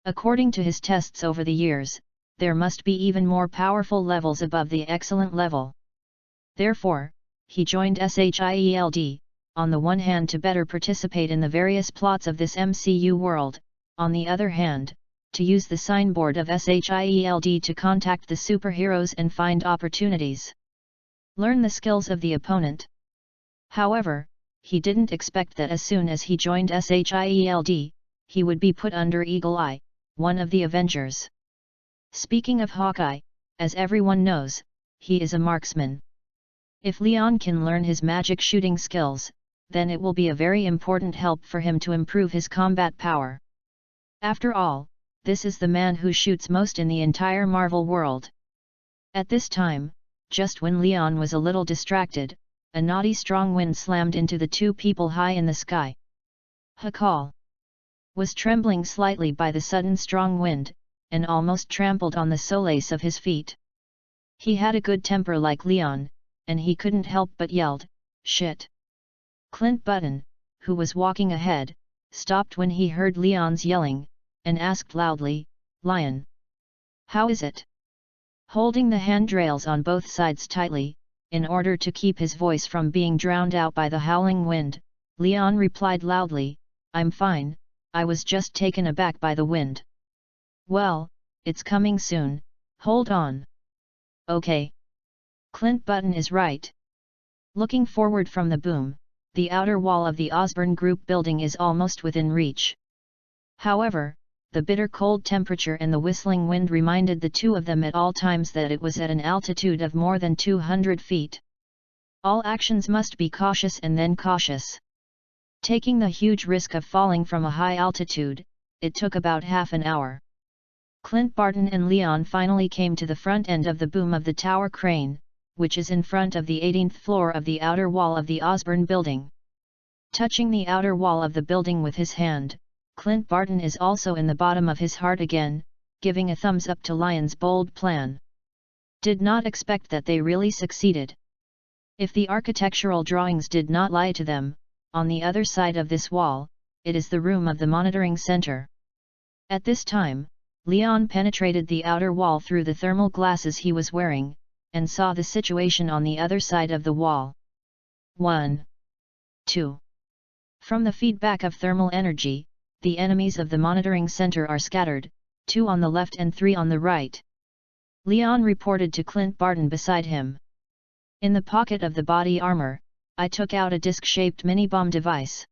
According to his tests over the years, there must be even more powerful levels above the excellent level. Therefore, he joined SHIELD, on the one hand to better participate in the various plots of this MCU world, on the other hand, to use the signboard of SHIELD to contact the superheroes and find opportunities. Learn the skills of the opponent. However, he didn't expect that as soon as he joined SHIELD, he would be put under Eagle Eye, one of the Avengers. Speaking of Hawkeye, as everyone knows, he is a marksman. If Leon can learn his magic shooting skills, then it will be a very important help for him to improve his combat power. After all, this is the man who shoots most in the entire Marvel world. At this time, just when Leon was a little distracted, a naughty strong wind slammed into the 2 people high in the sky. Hakal was trembling slightly by the sudden strong wind, and almost trampled on the solace of his feet. He had a good temper like Leon, and he couldn't help but yelled, "Shit!" Clint Barton, who was walking ahead, stopped when he heard Leon's yelling, and asked loudly, "Lion, how is it?" Holding the handrails on both sides tightly, in order to keep his voice from being drowned out by the howling wind, Leon replied loudly, "I'm fine, I was just taken aback by the wind." "Well, it's coming soon, hold on." "Okay. Clint Barton is right." Looking forward from the boom, the outer wall of the Osborne Group building is almost within reach. However, the bitter cold temperature and the whistling wind reminded the two of them at all times that it was at an altitude of more than 200 feet. All actions must be cautious and then cautious. Taking the huge risk of falling from a high altitude, it took about half an hour. Clint Barton and Leon finally came to the front end of the boom of the tower crane, which is in front of the 18th floor of the outer wall of the Osborne building. Touching the outer wall of the building with his hand, Clint Barton is also in the bottom of his heart again, giving a thumbs up to Lyon's bold plan. Did not expect that they really succeeded. If the architectural drawings did not lie to them, on the other side of this wall, it is the room of the monitoring center. At this time, Leon penetrated the outer wall through the thermal glasses he was wearing, and saw the situation on the other side of the wall. 1. 2. From the feedback of thermal energy, the enemies of the monitoring center are scattered, 2 on the left and 3 on the right. Leon reported to Clint Barton beside him. In the pocket of the body armor, I took out a disc-shaped mini-bomb device.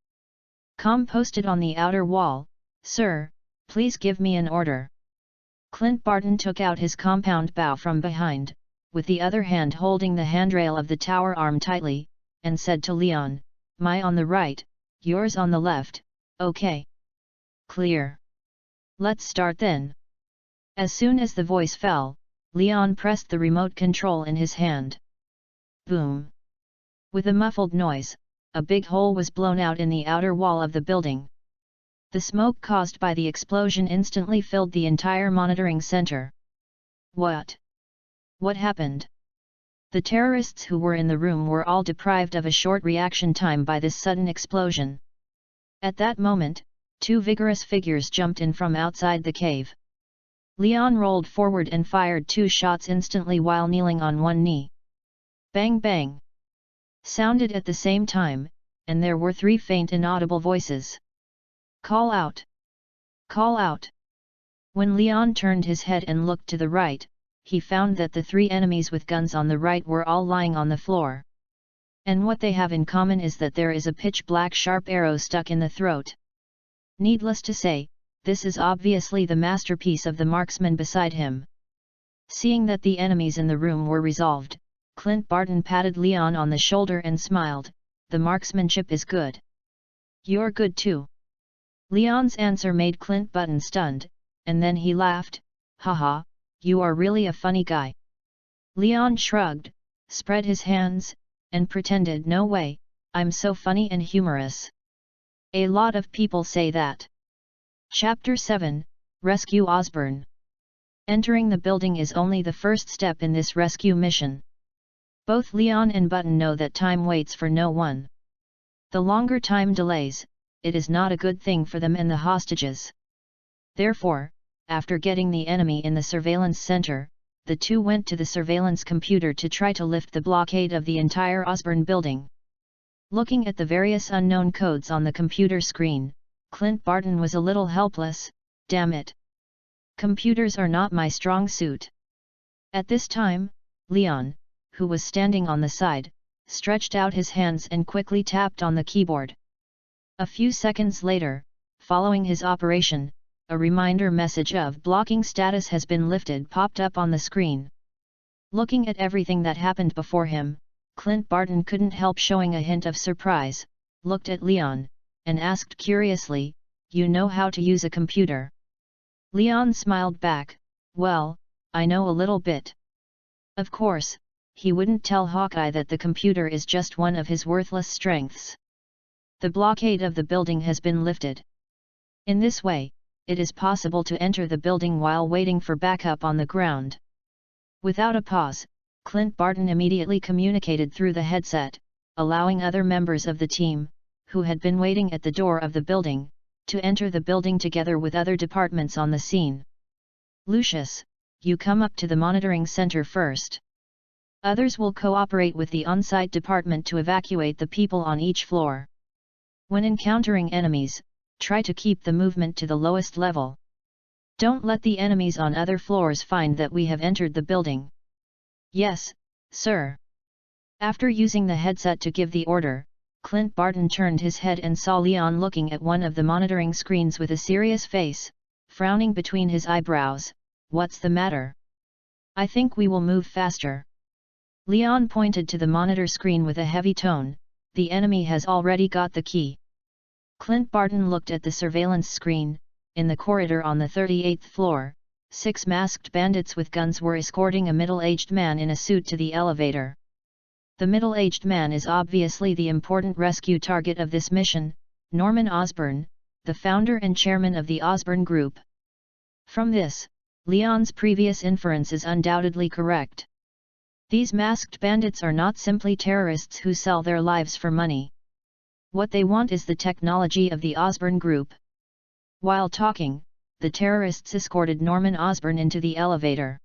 Posted on the outer wall, sir, please give me an order. Clint Barton took out his compound bow from behind, with the other hand holding the handrail of the tower arm tightly, and said to Leon, "My on the right, yours on the left, okay. Clear. Let's start then." As soon as the voice fell, Leon pressed the remote control in his hand. Boom! With a muffled noise, a big hole was blown out in the outer wall of the building. The smoke caused by the explosion instantly filled the entire monitoring center. What happened? The terrorists who were in the room were all deprived of a short reaction time by this sudden explosion. At that moment, 2 vigorous figures jumped in from outside the cave. Leon rolled forward and fired 2 shots instantly while kneeling on one knee. Bang bang! Sounded at the same time, and there were 3 faint inaudible voices. Call out! Call out! When Leon turned his head and looked to the right, he found that the 3 enemies with guns on the right were all lying on the floor. And what they have in common is that there is a pitch-black sharp arrow stuck in the throat. Needless to say, this is obviously the masterpiece of the marksman beside him. Seeing that the enemies in the room were resolved, Clint Barton patted Leon on the shoulder and smiled, "The marksmanship is good. You're good too." Leon's answer made Clint Barton stunned, and then he laughed, "Haha, you are really a funny guy." Leon shrugged, spread his hands, and pretended, "No way, I'm so funny and humorous. A lot of people say that." Chapter 7, Rescue Osborne. Entering the building is only the first step in this rescue mission. Both Leon and Button know that time waits for no one. The longer time delays, it is not a good thing for them and the hostages. Therefore, after getting the enemy in the surveillance center, the two went to the surveillance computer to try to lift the blockade of the entire Osborne building. Looking at the various unknown codes on the computer screen, Clint Barton was a little helpless. Damn it! Computers are not my strong suit. At this time, Leon, who was standing on the side, stretched out his hands and quickly tapped on the keyboard. A few seconds later, following his operation, a reminder message of blocking status has been lifted popped up on the screen. Looking at everything that happened before him, Clint Barton couldn't help showing a hint of surprise, looked at Leon, and asked curiously, "You know how to use a computer?" Leon smiled back, "Well, I know a little bit." Of course, he wouldn't tell Hawkeye that the computer is just one of his worthless strengths. The blockade of the building has been lifted. In this way, it is possible to enter the building while waiting for backup on the ground. Without a pause, Clint Barton immediately communicated through the headset, allowing other members of the team, who had been waiting at the door of the building, to enter the building together with other departments on the scene. "Lucius, you come up to the monitoring center first. Others will cooperate with the on-site department to evacuate the people on each floor. When encountering enemies, try to keep the movement to the lowest level. Don't let the enemies on other floors find that we have entered the building." "Yes, sir." After using the headset to give the order, Clint Barton turned his head and saw Leon looking at one of the monitoring screens with a serious face, frowning between his eyebrows. "What's the matter? I think we will move faster." Leon pointed to the monitor screen with a heavy tone. "The enemy has already got the key." Clint Barton looked at the surveillance screen. In the corridor on the 38th floor, 6 masked bandits with guns were escorting a middle-aged man in a suit to the elevator. The middle-aged man is obviously the important rescue target of this mission, Norman Osborn, the founder and chairman of the Osborn Group. From this, Leon's previous inference is undoubtedly correct. These masked bandits are not simply terrorists who sell their lives for money. What they want is the technology of the Osborn Group. While talking, the terrorists escorted Norman Osborn into the elevator.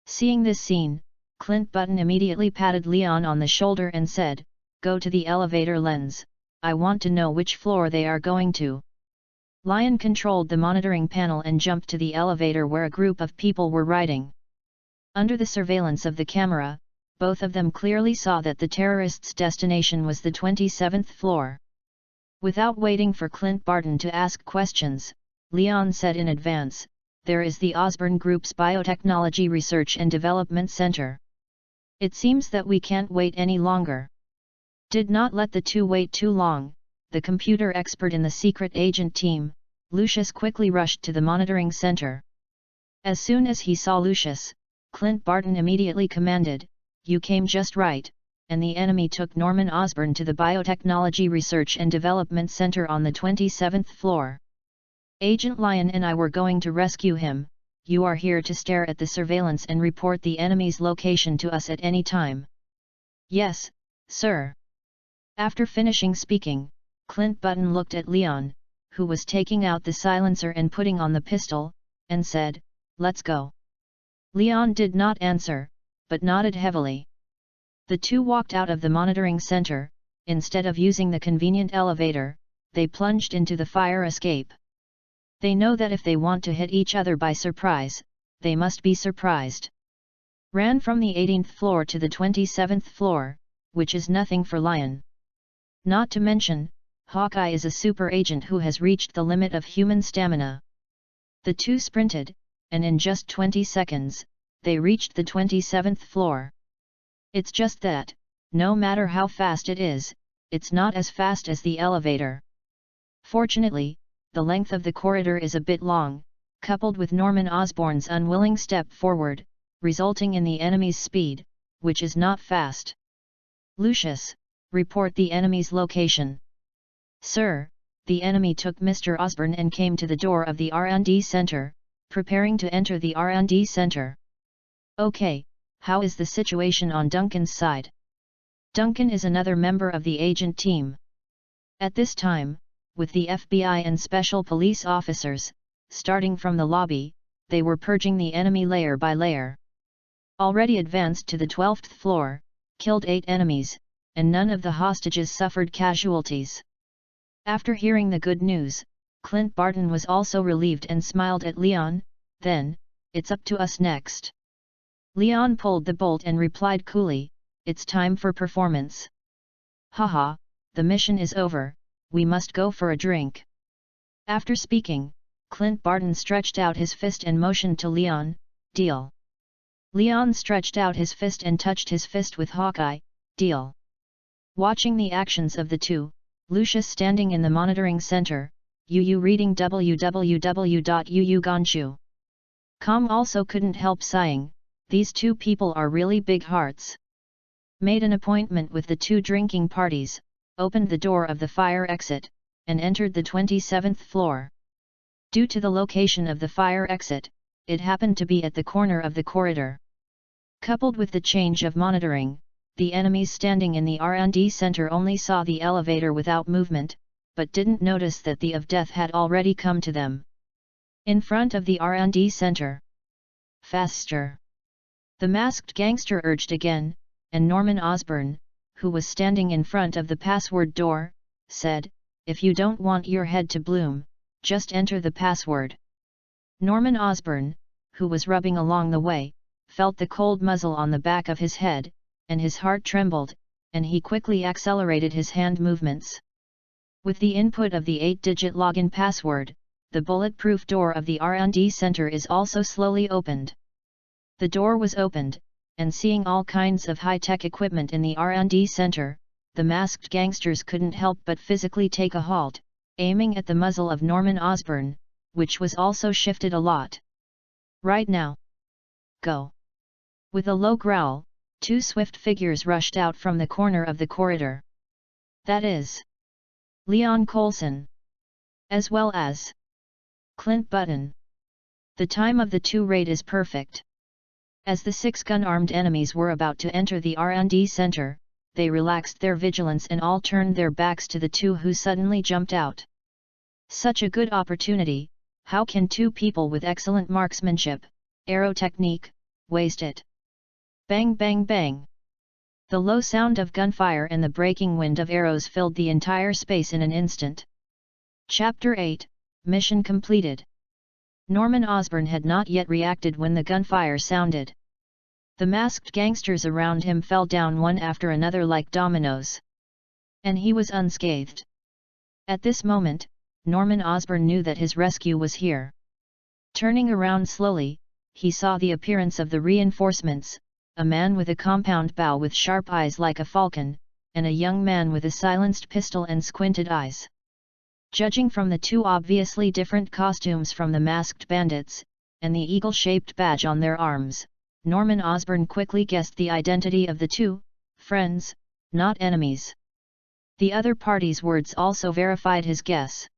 Seeing this scene, Clint Barton immediately patted Leon on the shoulder and said, "Go to the elevator lens, I want to know which floor they are going to." Leon controlled the monitoring panel and jumped to the elevator where a group of people were riding. Under the surveillance of the camera, both of them clearly saw that the terrorists' destination was the 27th floor. Without waiting for Clint Barton to ask questions, Leon said in advance, "There is the Osborn Group's Biotechnology Research and Development Center. It seems that we can't wait any longer." Did not let the two wait too long. The computer expert in the secret agent team, Lucius, quickly rushed to the monitoring center. As soon as he saw Lucius, Clint Barton immediately commanded, "You came just right," and the enemy took Norman Osborn to the Biotechnology Research and Development Center on the 27th floor. "Agent Lyon and I were going to rescue him. You are here to stare at the surveillance and report the enemy's location to us at any time." "Yes, sir." After finishing speaking, Clint Barton looked at Leon, who was taking out the silencer and putting on the pistol, and said, "Let's go." Leon did not answer, but nodded heavily. The two walked out of the monitoring center. Instead of using the convenient elevator, they plunged into the fire escape. They know that if they want to hit each other by surprise, they must be surprised. Ran from the 18th floor to the 27th floor, which is nothing for Lion. Not to mention, Hawkeye is a super agent who has reached the limit of human stamina. The two sprinted, and in just 20 seconds, they reached the 27th floor. It's just that, no matter how fast it is, it's not as fast as the elevator. Fortunately, the length of the corridor is a bit long, coupled with Norman Osborn's unwilling step forward, resulting in the enemy's speed, which is not fast. "Lucius, report the enemy's location." "Sir, the enemy took Mr. Osborn and came to the door of the R&D center, preparing to enter the R&D center." "Okay, how is the situation on Duncan's side?" Duncan is another member of the agent team. At this time, with the FBI and special police officers, starting from the lobby, they were purging the enemy layer by layer. Already advanced to the 12th floor, killed 8 enemies, and none of the hostages suffered casualties. After hearing the good news, Clint Barton was also relieved and smiled at Leon. "Then, it's up to us next." Leon pulled the bolt and replied coolly, "It's time for performance." "Haha, the mission is over, we must go for a drink." After speaking, Clint Barton stretched out his fist and motioned to Leon, "Deal." Leon stretched out his fist and touched his fist with Hawkeye, "Deal." Watching the actions of the two, Lucius standing in the monitoring center, Yu reading www.yuuganshu.com also couldn't help sighing, these two people are really big hearts. Made an appointment with the two drinking parties, opened the door of the fire exit, and entered the 27th floor. Due to the location of the fire exit, it happened to be at the corner of the corridor. Coupled with the change of monitoring, the enemies standing in the R&D center only saw the elevator without movement, but didn't notice that the of death had already come to them. In front of the R&D center. "Faster!" the masked gangster urged again, and Norman Osborn, who was standing in front of the password door, said, "If you don't want your head to bloom, just enter the password." Norman Osborn, who was rubbing along the way, felt the cold muzzle on the back of his head, and his heart trembled, and he quickly accelerated his hand movements. With the input of the 8-digit login password, the bulletproof door of the R&D center is also slowly opened. The door was opened, and seeing all kinds of high-tech equipment in the R&D center, the masked gangsters couldn't help but physically take a halt, aiming at the muzzle of Norman Osborn, which was also shifted a lot. Right now. Go. With a low growl, 2 swift figures rushed out from the corner of the corridor. That is Leon Coulson, as well as Clint Button. The time of the 2 raid is perfect. As the 6 gun-armed enemies were about to enter the R&D center, they relaxed their vigilance and all turned their backs to the 2 who suddenly jumped out. Such a good opportunity, how can 2 people with excellent marksmanship, arrow technique, waste it? Bang bang bang! The low sound of gunfire and the breaking wind of arrows filled the entire space in an instant. Chapter 8, Mission completed. Norman Osborn had not yet reacted when the gunfire sounded. The masked gangsters around him fell down one after another like dominoes. And he was unscathed. At this moment, Norman Osborn knew that his rescue was here. Turning around slowly, he saw the appearance of the reinforcements, a man with a compound bow with sharp eyes like a falcon, and a young man with a silenced pistol and squinted eyes. Judging from the 2 obviously different costumes from the masked bandits, and the eagle-shaped badge on their arms, Norman Osborn quickly guessed the identity of the 2, friends, not enemies. The other party's words also verified his guess.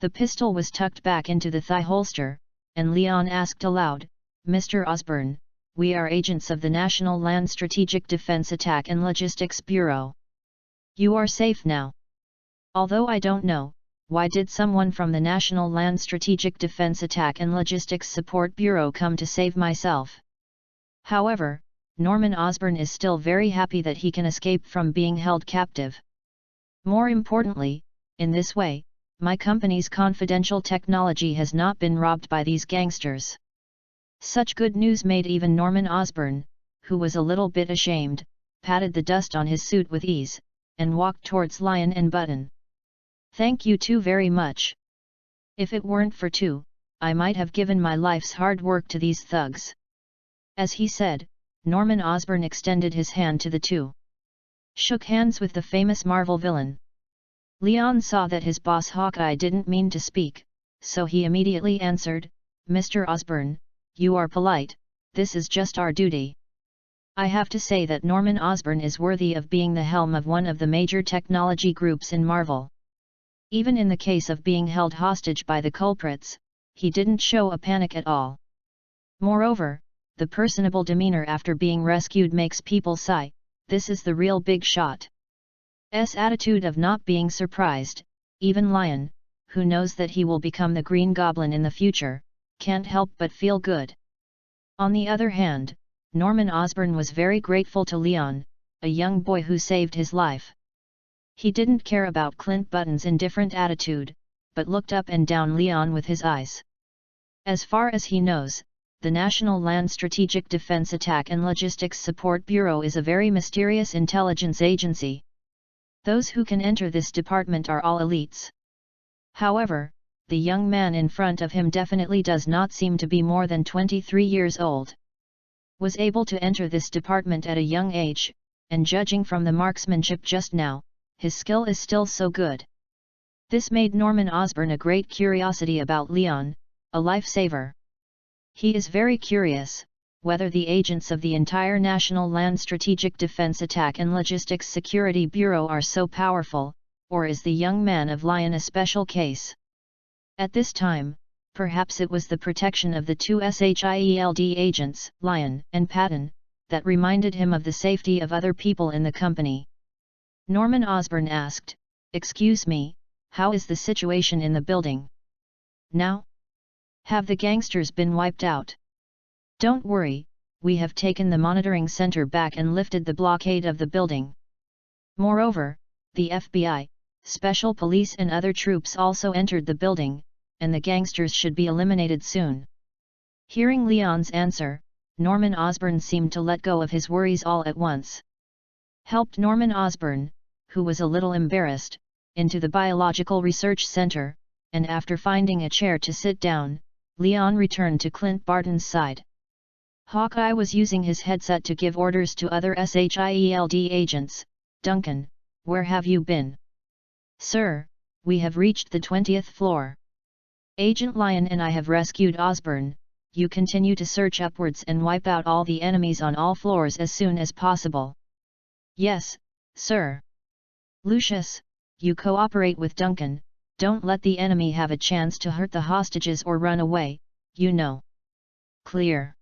The pistol was tucked back into the thigh holster, and Leon asked aloud, "Mr. Osborn, we are agents of the National Land Strategic Defense Attack and Logistics Bureau. You are safe now. Although I don't know, why did someone from the National Land Strategic Defense Attack and Logistics Support Bureau come to save myself?" However, Norman Osborn is still very happy that he can escape from being held captive. More importantly, in this way, my company's confidential technology has not been robbed by these gangsters. Such good news made even Norman Osborn, who was a little bit ashamed, patted the dust on his suit with ease, and walked towards Lion and Button. "Thank you 2 very much. If it weren't for 2, I might have given my life's hard work to these thugs." As he said, Norman Osborn extended his hand to the 2. Shook hands with the famous Marvel villain. Leon saw that his boss Hawkeye didn't mean to speak, so he immediately answered, "Mr. Osborn, you are polite, this is just our duty." I have to say that Norman Osborn is worthy of being the helm of one of the major technology groups in Marvel. Even in the case of being held hostage by the culprits, he didn't show a panic at all. Moreover, the personable demeanor after being rescued makes people sigh, this is the real big shot's attitude of not being surprised. Even Lion, who knows that he will become the Green Goblin in the future, can't help but feel good. On the other hand, Norman Osborn was very grateful to Leon, a young boy who saved his life. He didn't care about Clint Button's indifferent attitude, but looked up and down Leon with his eyes. As far as he knows, the National Land Strategic Defense Attack and Logistics Support Bureau is a very mysterious intelligence agency. Those who can enter this department are all elites. However, the young man in front of him definitely does not seem to be more than 23 years old. Was able to enter this department at a young age, and judging from the marksmanship just now, his skill is still so good. This made Norman Osborn a great curiosity about Leon, a lifesaver. He is very curious, whether the agents of the entire National Land Strategic Defense Attack and Logistics Security Bureau are so powerful, or is the young man of Lion a special case? At this time, perhaps it was the protection of the 2 SHIELD agents, Lion and Patton, that reminded him of the safety of other people in the company. Norman Osborn asked, "Excuse me, how is the situation in the building now? Have the gangsters been wiped out?" "Don't worry, we have taken the monitoring center back and lifted the blockade of the building. Moreover, the FBI, special police and other troops also entered the building, and the gangsters should be eliminated soon." Hearing Leon's answer, Norman Osborn seemed to let go of his worries all at once. helped Norman Osborn, who was a little embarrassed, into the Biological Research Center, and after finding a chair to sit down, Leon returned to Clint Barton's side. Hawkeye was using his headset to give orders to other SHIELD agents. Duncan, where have you been? Sir, we have reached the 20th floor. Agent Lyon and I have rescued Osborn. You continue to search upwards and wipe out all the enemies on all floors as soon as possible. Yes, sir. Lucius, you cooperate with Duncan, don't let the enemy have a chance to hurt the hostages or run away, you know. Clear.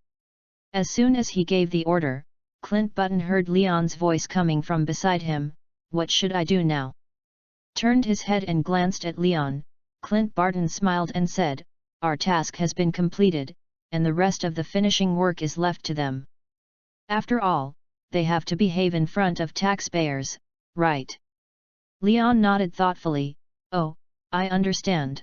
As soon as he gave the order, Clint Button heard Leon's voice coming from beside him. What should I do now? Turned his head and glanced at Leon. Clint Barton smiled and said, our task has been completed, and the rest of the finishing work is left to them. After all, they have to behave in front of taxpayers, right? Leon nodded thoughtfully. Oh, I understand.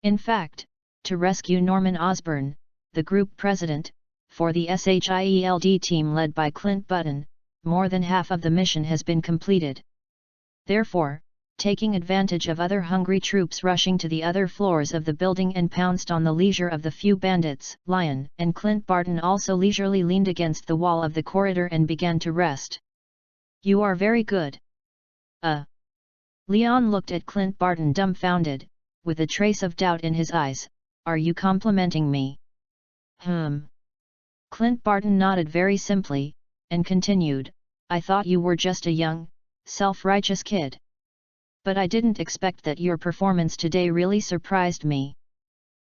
In fact, to rescue Norman Osborn, the group president, for the SHIELD team led by Clint Button, more than half of the mission has been completed. Therefore, taking advantage of other hungry troops rushing to the other floors of the building and pounced on the leisure of the few bandits, Lyon and Clint Barton also leisurely leaned against the wall of the corridor and began to rest. You are very good. Leon looked at Clint Barton dumbfounded, with a trace of doubt in his eyes. Are you complimenting me? Clint Barton nodded very simply, and continued, I thought you were just a young, self-righteous kid. But I didn't expect that your performance today really surprised me.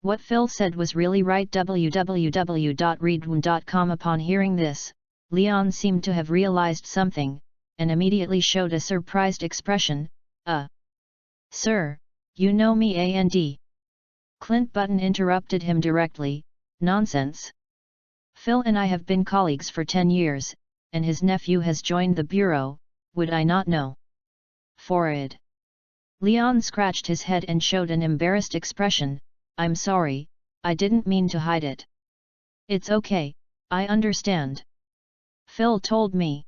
What Phil said was really right. www.readaloud.com. Upon hearing this, Leon seemed to have realized something, and immediately showed a surprised expression. Sir, you know me and Clint Button interrupted him directly. Nonsense. Phil and I have been colleagues for 10 years, and his nephew has joined the bureau, would I not know? Forward. Leon scratched his head and showed an embarrassed expression. I'm sorry, I didn't mean to hide it. It's okay, I understand. Phil told me.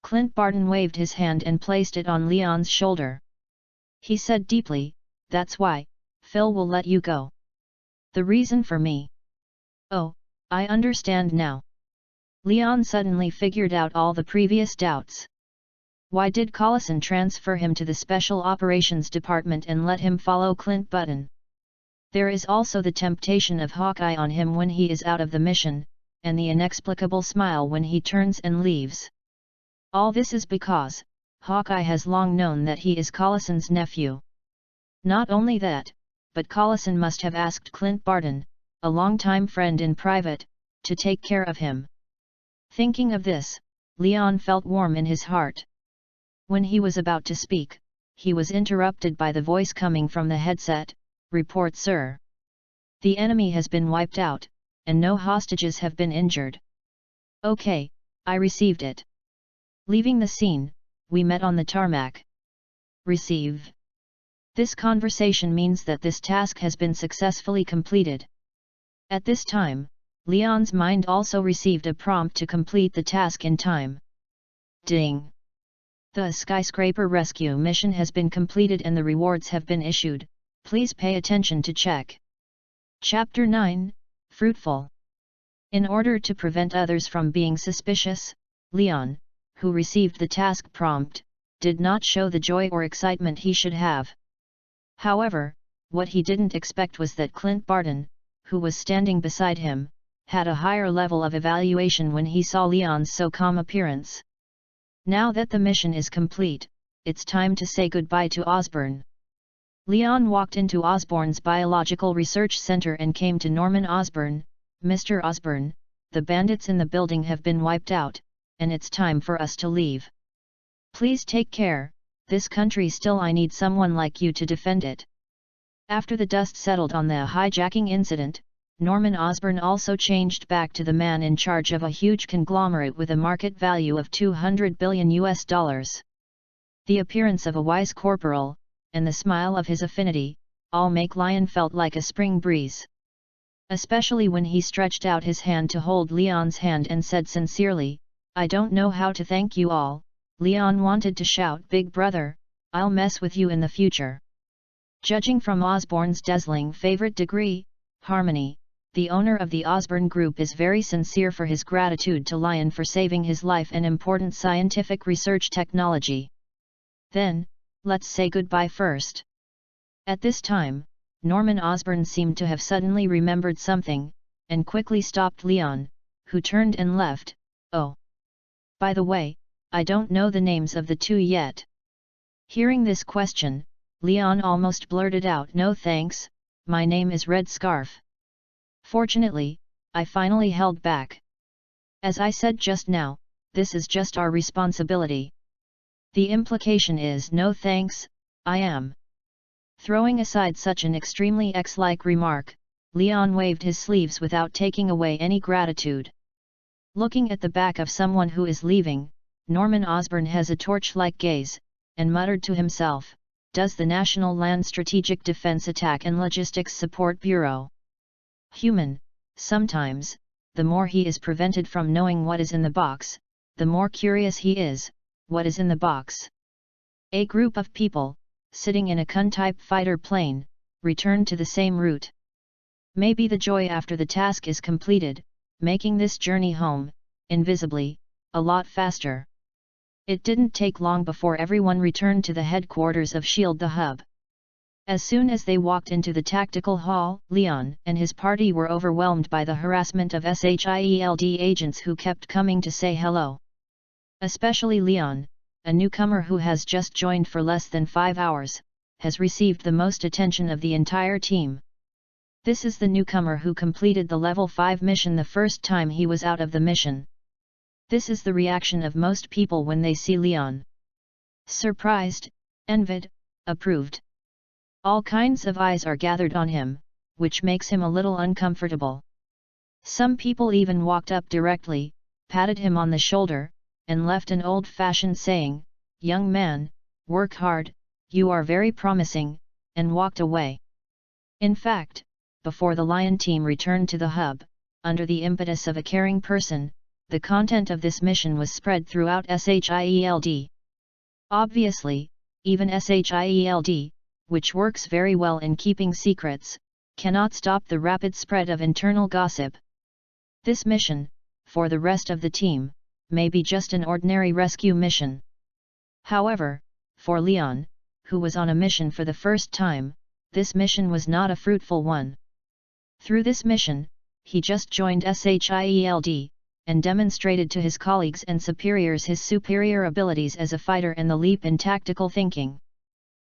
Clint Barton waved his hand and placed it on Leon's shoulder. He said deeply, that's why, Phil will let you go. The reason for me. Oh, I understand now. Leon suddenly figured out all the previous doubts. Why did Collison transfer him to the Special Operations Department and let him follow Clint Button? There is also the temptation of Hawkeye on him when he is out of the mission, and the inexplicable smile when he turns and leaves. All this is because Hawkeye has long known that he is Collison's nephew. Not only that, but Collison must have asked Clint Barton, a longtime friend in private, to take care of him. Thinking of this, Leon felt warm in his heart. When he was about to speak, he was interrupted by the voice coming from the headset. Report, sir. The enemy has been wiped out, and no hostages have been injured. Okay, I received it. Leaving the scene, we met on the tarmac. Receive. This conversation means that this task has been successfully completed. At this time, Leon's mind also received a prompt to complete the task in time. Ding! The skyscraper rescue mission has been completed and the rewards have been issued. Please pay attention to check. Chapter 9, Fruitful. In order to prevent others from being suspicious, Leon, who received the task prompt, did not show the joy or excitement he should have. However, what he didn't expect was that Clint Barton, who was standing beside him, had a higher level of evaluation when he saw Leon's so calm appearance. Now that the mission is complete, it's time to say goodbye to Osborn. Leon walked into Osborn's Biological Research Center and came to Norman Osborn. Mr. Osborn, the bandits in the building have been wiped out, and it's time for us to leave. Please take care, this country still I need someone like you to defend it. After the dust settled on the hijacking incident, Norman Osborn also changed back to the man in charge of a huge conglomerate with a market value of $200 billion. The appearance of a wise corporal, and the smile of his affinity, all make Lion felt like a spring breeze. Especially when he stretched out his hand to hold Leon's hand and said sincerely, I don't know how to thank you all, Leon wanted to shout, "Big brother, I'll mess with you in the future." Judging from Osborne's dazzling favorite degree, harmony, the owner of the Osborne Group is very sincere for his gratitude to Lion for saving his life and important scientific research technology. Then, let's say goodbye first. At this time, Norman Osborne seemed to have suddenly remembered something, and quickly stopped Leon, who turned and left. "Oh. By the way, I don't know the names of the two yet." Hearing this question, Leon almost blurted out, "No thanks, my name is Red Scarf." Fortunately, I finally held back. "As I said just now, this is just our responsibility." The implication is, "No thanks, I am." Throwing aside such an extremely X-like remark, Leon waved his sleeves without taking away any gratitude. Looking at the back of someone who is leaving, Norman Osborne has a torch-like gaze, and muttered to himself, "Does the National Land Strategic Defense Attack and Logistics Support Bureau?" Human, sometimes, the more he is prevented from knowing what is in the box, the more curious he is, what is in the box. A group of people, sitting in a Kun-type fighter plane, return to the same route. Maybe the joy after the task is completed, making this journey home, invisibly, a lot faster. It didn't take long before everyone returned to the headquarters of SHIELD, the hub. As soon as they walked into the tactical hall, Leon and his party were overwhelmed by the harassment of SHIELD agents who kept coming to say hello. Especially Leon, a newcomer who has just joined for less than 5 hours, has received the most attention of the entire team. This is the newcomer who completed the level 5 mission the first time he was out of the mission. This is the reaction of most people when they see Leon. Surprised, envied, approved. All kinds of eyes are gathered on him, which makes him a little uncomfortable. Some people even walked up directly, patted him on the shoulder, and left an old-fashioned saying, "Young man, work hard, you are very promising," and walked away. In fact, before the Lion team returned to the hub, under the impetus of a caring person, the content of this mission was spread throughout SHIELD. Obviously, even SHIELD, which works very well in keeping secrets, cannot stop the rapid spread of internal gossip. This mission, for the rest of the team, may be just an ordinary rescue mission. However, for Leon, who was on a mission for the first time, this mission was not a fruitful one. Through this mission, he just joined SHIELD, and demonstrated to his colleagues and superiors his superior abilities as a fighter and the leap in tactical thinking.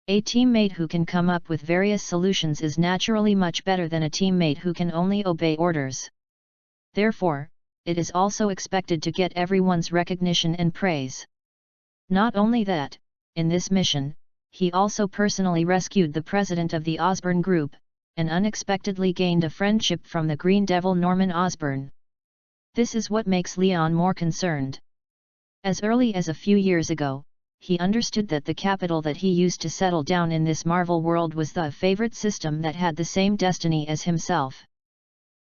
A teammate who can come up with various solutions is naturally much better than a teammate who can only obey orders. Therefore, it is also expected to get everyone's recognition and praise. Not only that, in this mission, he also personally rescued the president of the Osborne Group, and unexpectedly gained a friendship from the Green Devil Norman Osborne. This is what makes Leon more concerned. As early as a few years ago, he understood that the capital that he used to settle down in this Marvel world was the favorite system that had the same destiny as himself.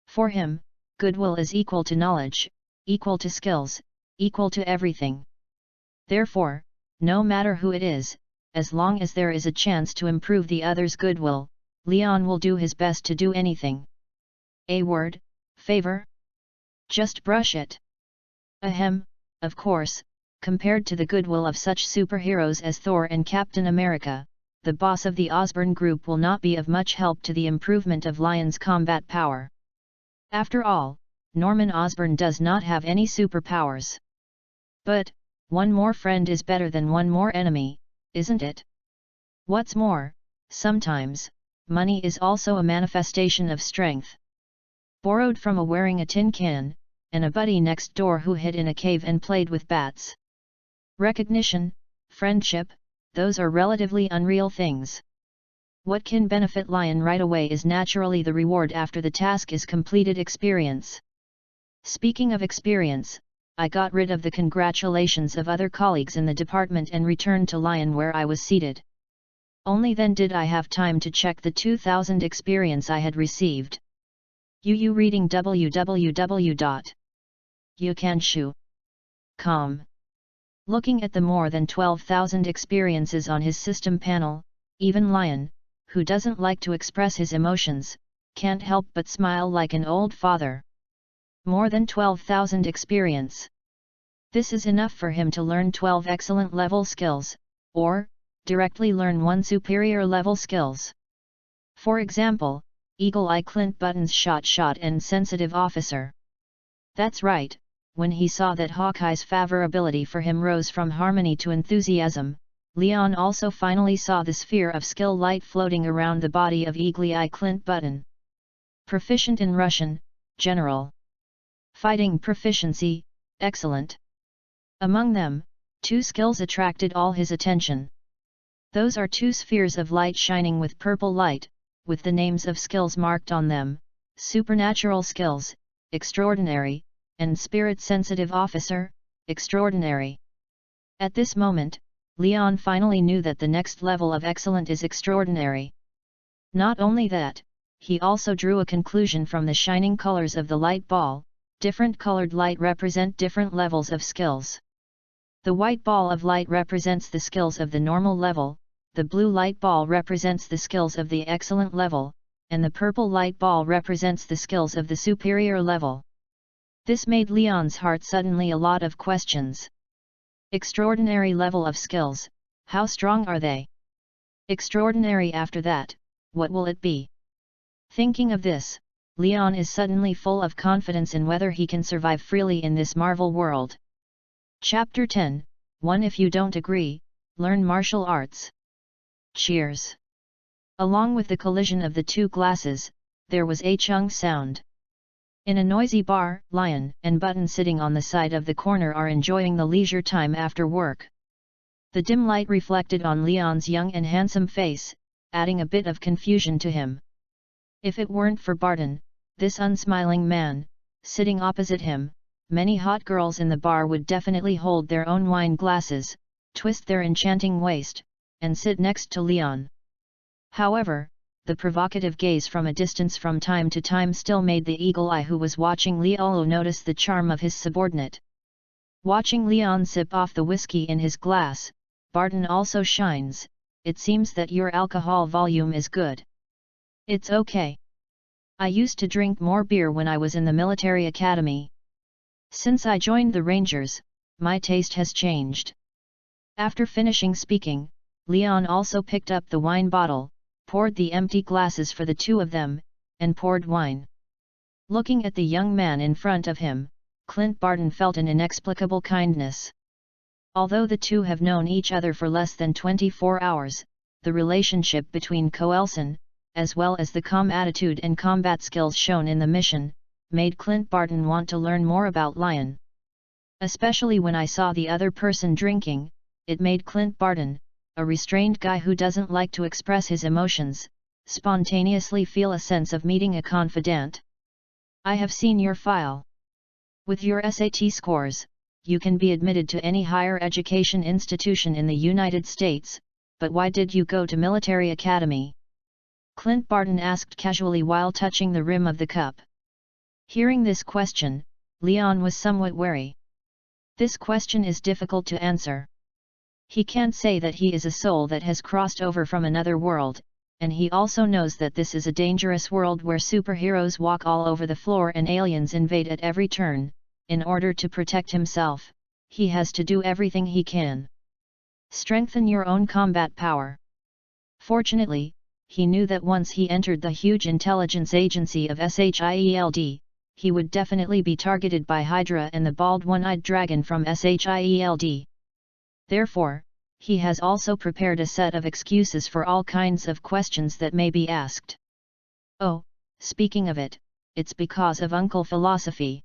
For him, goodwill is equal to knowledge, equal to skills, equal to everything. Therefore, no matter who it is, as long as there is a chance to improve the other's goodwill, Leon will do his best to do anything. A word, favor? Just brush it. Ahem, of course, compared to the goodwill of such superheroes as Thor and Captain America, the boss of the Osborne Group will not be of much help to the improvement of Lion's combat power. After all, Norman Osborne does not have any superpowers. But, one more friend is better than one more enemy, isn't it? What's more, sometimes, money is also a manifestation of strength. Borrowed from a wearing a tin can, and a buddy next door who hid in a cave and played with bats. Recognition, friendship, those are relatively unreal things. What can benefit Lion right away is naturally the reward after the task is completed experience. Speaking of experience, I got rid of the congratulations of other colleagues in the department and returned to Lion where I was seated. Only then did I have time to check the 2000 experience I had received. Reading www.youcanshu.com Looking at the more than 12,000 experiences on his system panel, even Lion, who doesn't like to express his emotions, can't help but smile like an old father. More than 12,000 experience. This is enough for him to learn 12 excellent level skills, or, directly learn 1 superior level skills. For example, Eagle Eye Clint Button's Shot and Sensitive Officer. That's right, when he saw that Hawkeye's favorability for him rose from harmony to enthusiasm, Leon also finally saw the sphere of skill light floating around the body of Eagle Eye Clint Button. Proficient in Russian, General. Fighting proficiency, excellent. Among them, 2 skills attracted all his attention. Those are 2 spheres of light shining with purple light, with the names of skills marked on them: Supernatural Skills, Extraordinary, and Spirit Sensitive Officer, Extraordinary. At this moment, Leon finally knew that the next level of excellent is extraordinary. Not only that, he also drew a conclusion from the shining colors of the light ball. Different colored light represent different levels of skills. The white ball of light represents the skills of the normal level, the blue light ball represents the skills of the excellent level, and the purple light ball represents the skills of the superior level. This made Leon's heart suddenly a lot of questions. Extraordinary level of skills, how strong are they? Extraordinary after that, what will it be? Thinking of this, Leon is suddenly full of confidence in whether he can survive freely in this Marvel world. Chapter 10, 1 If you don't agree, learn martial arts. Cheers! Along with the collision of the 2 glasses, there was a chung sound. In a noisy bar, Lion and Button sitting on the side of the corner are enjoying the leisure time after work. The dim light reflected on Leon's young and handsome face, adding a bit of confusion to him. If it weren't for Barton, this unsmiling man, sitting opposite him, many hot girls in the bar would definitely hold their own wine glasses, twist their enchanting waist, and sit next to Leon. However, the provocative gaze from a distance from time to time still made the eagle eye who was watching Leon notice the charm of his subordinate. Watching Leon sip off the whiskey in his glass, Barton also shines. It seems that your alcohol volume is good. It's okay. I used to drink more beer when I was in the military academy. Since I joined the Rangers, my taste has changed. After finishing speaking, Leon also picked up the wine bottle, poured the empty glasses for the 2 of them, and poured wine. Looking at the young man in front of him, Clint Barton felt an inexplicable kindness. Although the 2 have known each other for less than 24 hours, the relationship between Coulson, as well as the calm attitude and combat skills shown in the mission, made Clint Barton want to learn more about Lion. Especially when I saw the other person drinking, it made Clint Barton, a restrained guy who doesn't like to express his emotions, spontaneously feel a sense of meeting a confidant. I have seen your file. With your SAT scores, you can be admitted to any higher education institution in the United States, but why did you go to military academy? Clint Barton asked casually while touching the rim of the cup. Hearing this question, Leon was somewhat wary. This question is difficult to answer. He can't say that he is a soul that has crossed over from another world, and he also knows that this is a dangerous world where superheroes walk all over the floor and aliens invade at every turn. In order to protect himself, he has to do everything he can. Strengthen your own combat power. Fortunately, he knew that once he entered the huge intelligence agency of SHIELD, he would definitely be targeted by Hydra and the bald one-eyed dragon from SHIELD. Therefore, he has also prepared a set of excuses for all kinds of questions that may be asked. Oh, speaking of it, it's because of Uncle Philosophy.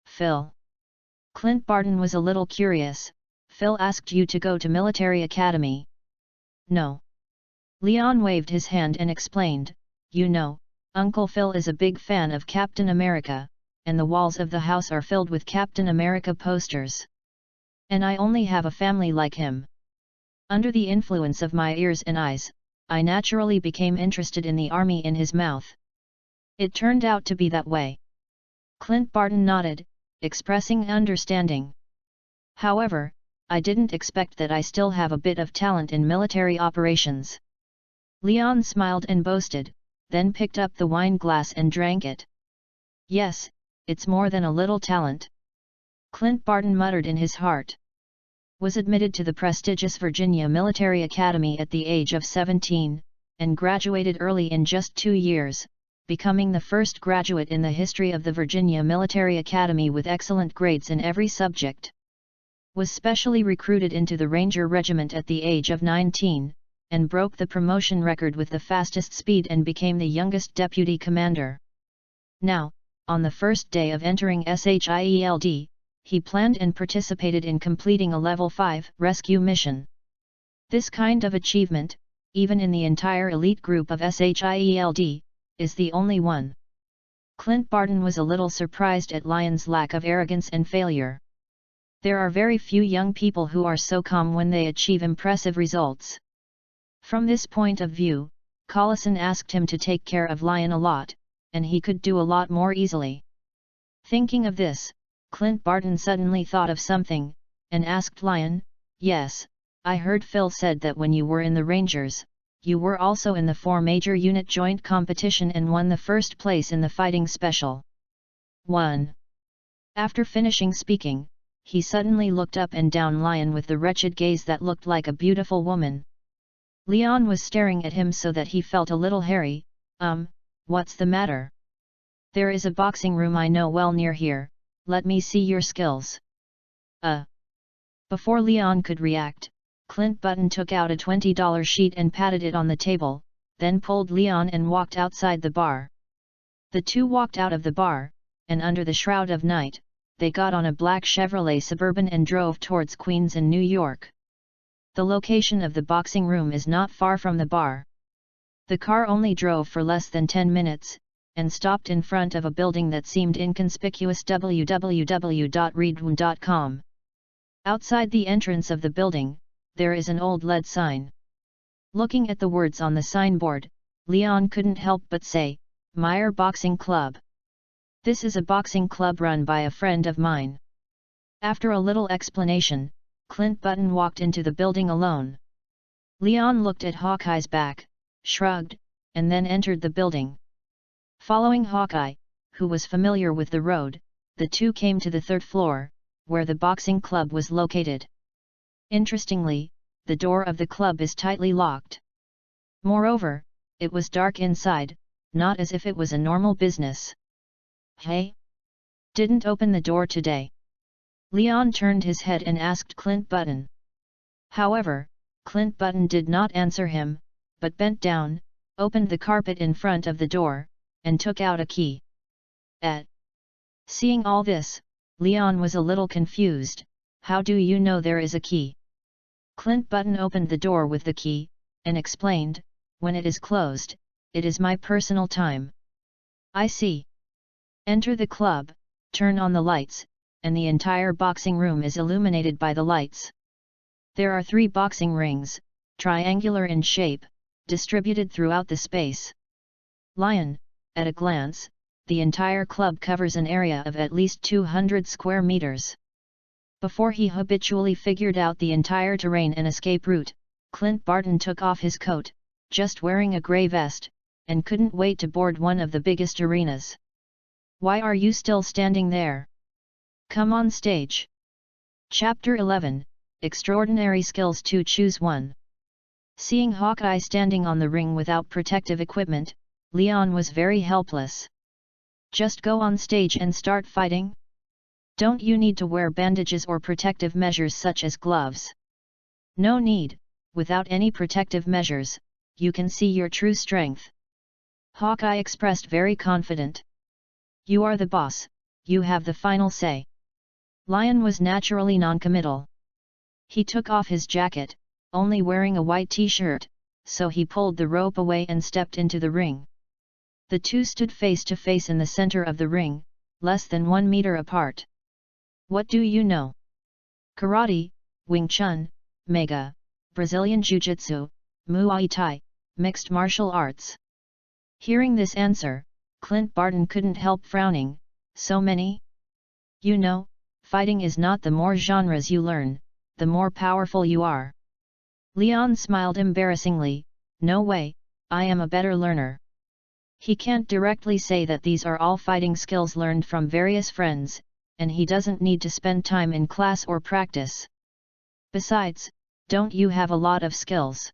Phil. Clint Barton was a little curious. Phil asked you to go to military academy? No. Leon waved his hand and explained, you know, Uncle Phil is a big fan of Captain America, and the walls of the house are filled with Captain America posters. And I only have a family like him. Under the influence of my ears and eyes, I naturally became interested in the army in his mouth. It turned out to be that way. Clint Barton nodded, expressing understanding. However, I didn't expect that I still have a bit of talent in military operations." Leon smiled and boasted, then picked up the wine glass and drank it. "Yes, it's more than a little talent," Clint Barton muttered in his heart. Was admitted to the prestigious Virginia Military Academy at the age of 17, and graduated early in just 2 years, becoming the first graduate in the history of the Virginia Military Academy with excellent grades in every subject. Was specially recruited into the Ranger Regiment at the age of 19, and broke the promotion record with the fastest speed and became the youngest deputy commander. Now, on the first day of entering SHIELD, he planned and participated in completing a Level 5 rescue mission. This kind of achievement, even in the entire elite group of SHIELD, is the only one. Clint Barton was a little surprised at Lyon's lack of arrogance and failure. There are very few young people who are so calm when they achieve impressive results. From this point of view, Collison asked him to take care of Lyon a lot, and he could do a lot more easily. Thinking of this, Clint Barton suddenly thought of something, and asked Lyon, "Yes, I heard Phil said that when you were in the Rangers, you were also in the 4 Major Unit Joint Competition and won the first place in the Fighting Special 1. After finishing speaking, he suddenly looked up and down Lyon with the wretched gaze that looked like a beautiful woman. Leon was staring at him so that he felt a little hairy. What's the matter? There is a boxing room I know well near here, let me see your skills." Before Leon could react, Clint Barton took out a $20 sheet and patted it on the table, then pulled Leon and walked outside the bar. The two walked out of the bar, and under the shroud of night, they got on a black Chevrolet Suburban and drove towards Queens in New York. The location of the boxing room is not far from the bar. The car only drove for less than 10 minutes, and stopped in front of a building that seemed inconspicuous. www.readaloud.com. Outside the entrance of the building, there is an old lead sign. Looking at the words on the signboard, Leon couldn't help but say, "Meyer Boxing Club. This is a boxing club run by a friend of mine." After a little explanation, Clint Barton walked into the building alone. Leon looked at Hawkeye's back, shrugged, and then entered the building. Following Hawkeye, who was familiar with the road, the two came to the 3rd floor, where the boxing club was located. Interestingly, the door of the club is tightly locked. Moreover, it was dark inside, not as if it was a normal business. "Hey? Didn't open the door today?" Leon turned his head and asked Clint Barton. However, Clint Barton did not answer him, but bent down, opened the carpet in front of the door, and took out a key. Seeing all this, Leon was a little confused. "How do you know there is a key?" Clint Barton opened the door with the key, and explained, "When it is closed, it is my personal time." "I see. Enter the club, turn on the lights, and the entire boxing room is illuminated by the lights. There are 3 boxing rings, triangular in shape, distributed throughout the space. Lyon, at a glance, the entire club covers an area of at least 200 square meters." Before he habitually figured out the entire terrain and escape route, Clint Barton took off his coat, just wearing a grey vest, and couldn't wait to board one of the biggest arenas. "Why are you still standing there? Come on stage." Chapter 11, Extraordinary Skills to Choose One. Seeing Hawkeye standing on the ring without protective equipment, Leon was very helpless. "Just go on stage and start fighting? Don't you need to wear bandages or protective measures such as gloves?" "No need, without any protective measures, you can see your true strength," Hawkeye expressed very confident. "You are the boss, you have the final say." Lyon was naturally non-committal. He took off his jacket, only wearing a white t-shirt, so he pulled the rope away and stepped into the ring. The two stood face to face in the center of the ring, less than 1 meter apart. "What do you know? Karate, Wing Chun, Mega, Brazilian Jiu-Jitsu, Muay Thai, mixed martial arts." Hearing this answer, Clint Barton couldn't help frowning. "So many? You know, fighting is not the more genres you learn, the more powerful you are. Leon smiled embarrassingly, no way, I am a better learner. He can't directly say that these are all fighting skills learned from various friends, and he doesn't need to spend time in class or practice. Besides, don't you have a lot of skills?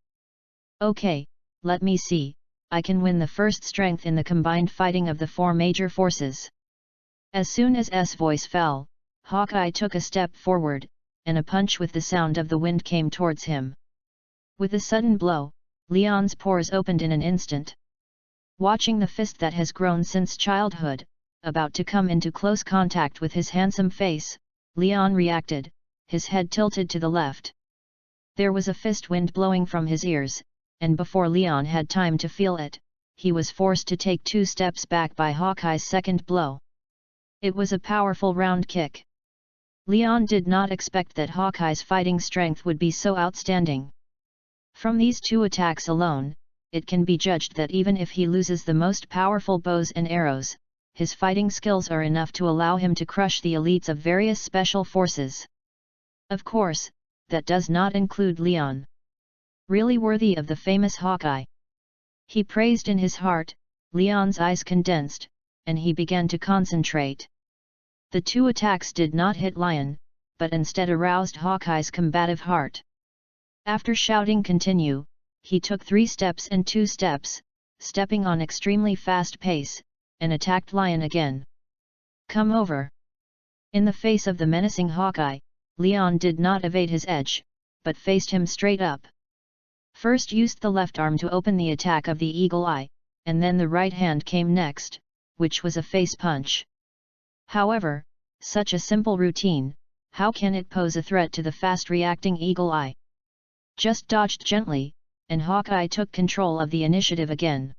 Okay, let me see, I can win the first strength in the combined fighting of the four major forces. As soon as S voice fell, Hawkeye took a step forward, and a punch with the sound of the wind came towards him. With a sudden blow, Leon's pores opened in an instant. Watching the fist that has grown since childhood, about to come into close contact with his handsome face, Leon reacted, his head tilted to the left. There was a fist wind blowing from his ears, and before Leon had time to feel it, he was forced to take 2 steps back by Hawkeye's second blow. It was a powerful round kick. Leon did not expect that Hawkeye's fighting strength would be so outstanding. From these 2 attacks alone, it can be judged that even if he loses the most powerful bows and arrows, his fighting skills are enough to allow him to crush the elites of various special forces. Of course, that does not include Leon. Really worthy of the famous Hawkeye. He praised in his heart, Leon's eyes condensed, and he began to concentrate. The 2 attacks did not hit Lion, but instead aroused Hawkeye's combative heart. After shouting continue, he took 3 steps and 2 steps, stepping on extremely fast pace, and attacked Lion again. Come over. In the face of the menacing Hawkeye, Leon did not evade his edge, but faced him straight up. First used the left arm to open the attack of the eagle eye, and then the right hand came next, which was a face punch. However, such a simple routine, how can it pose a threat to the fast-reacting eagle eye? Just dodged gently, and Hawkeye took control of the initiative again.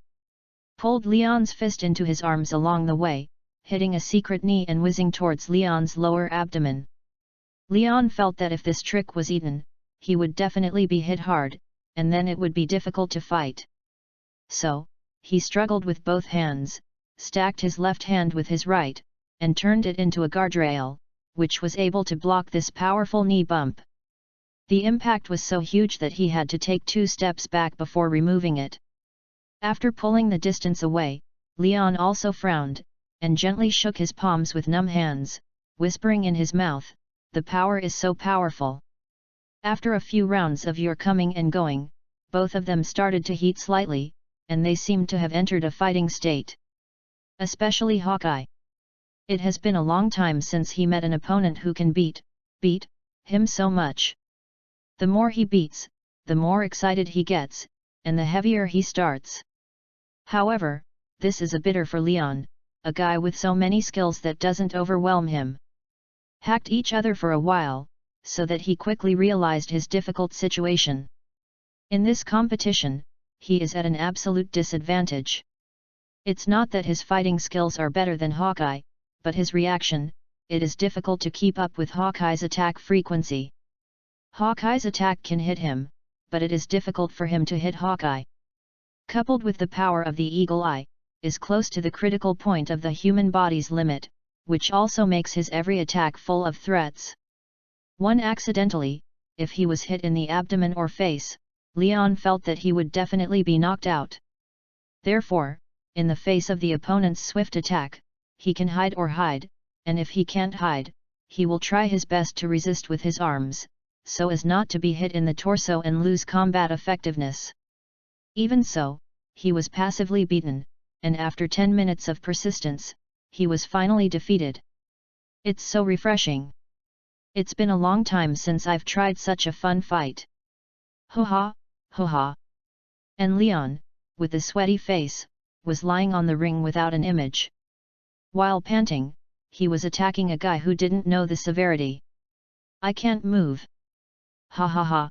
Pulled Leon's fist into his arms along the way, hitting a secret knee and whizzing towards Leon's lower abdomen. Leon felt that if this trick was eaten, he would definitely be hit hard, and then it would be difficult to fight. So, he struggled with both hands, stacked his left hand with his right, and turned it into a guardrail, which was able to block this powerful knee bump. The impact was so huge that he had to take 2 steps back before removing it. After pulling the distance away, Leon also frowned, and gently shook his palms with numb hands, whispering in his mouth, "The power is so powerful." After a few rounds of your coming and going, both of them started to heat slightly, and they seemed to have entered a fighting state. Especially Hawkeye. It has been a long time since he met an opponent who can beat him so much. The more he beats, the more excited he gets, and the heavier he starts. However, this is a bitter for Leon, a guy with so many skills that doesn't overwhelm him. Hacked each other for a while, so that he quickly realized his difficult situation. In this competition, he is at an absolute disadvantage. It's not that his fighting skills are better than Hawkeye, but his reaction, it is difficult to keep up with Hawkeye's attack frequency. Hawkeye's attack can hit him, but it is difficult for him to hit Hawkeye. Coupled with the power of the eagle eye, is close to the critical point of the human body's limit, which also makes his every attack full of threats. One accidentally, if he was hit in the abdomen or face, Leon felt that he would definitely be knocked out. Therefore, in the face of the opponent's swift attack, he can hide or hide, and if he can't hide, he will try his best to resist with his arms, so as not to be hit in the torso and lose combat effectiveness. Even so, he was passively beaten, and after 10 minutes of persistence, he was finally defeated. It's so refreshing. It's been a long time since I've tried such a fun fight. Ho ha, ho ha. And Leon, with a sweaty face, was lying on the ring without an image. While panting, he was attacking a guy who didn't know the severity. I can't move. Ha ha ha.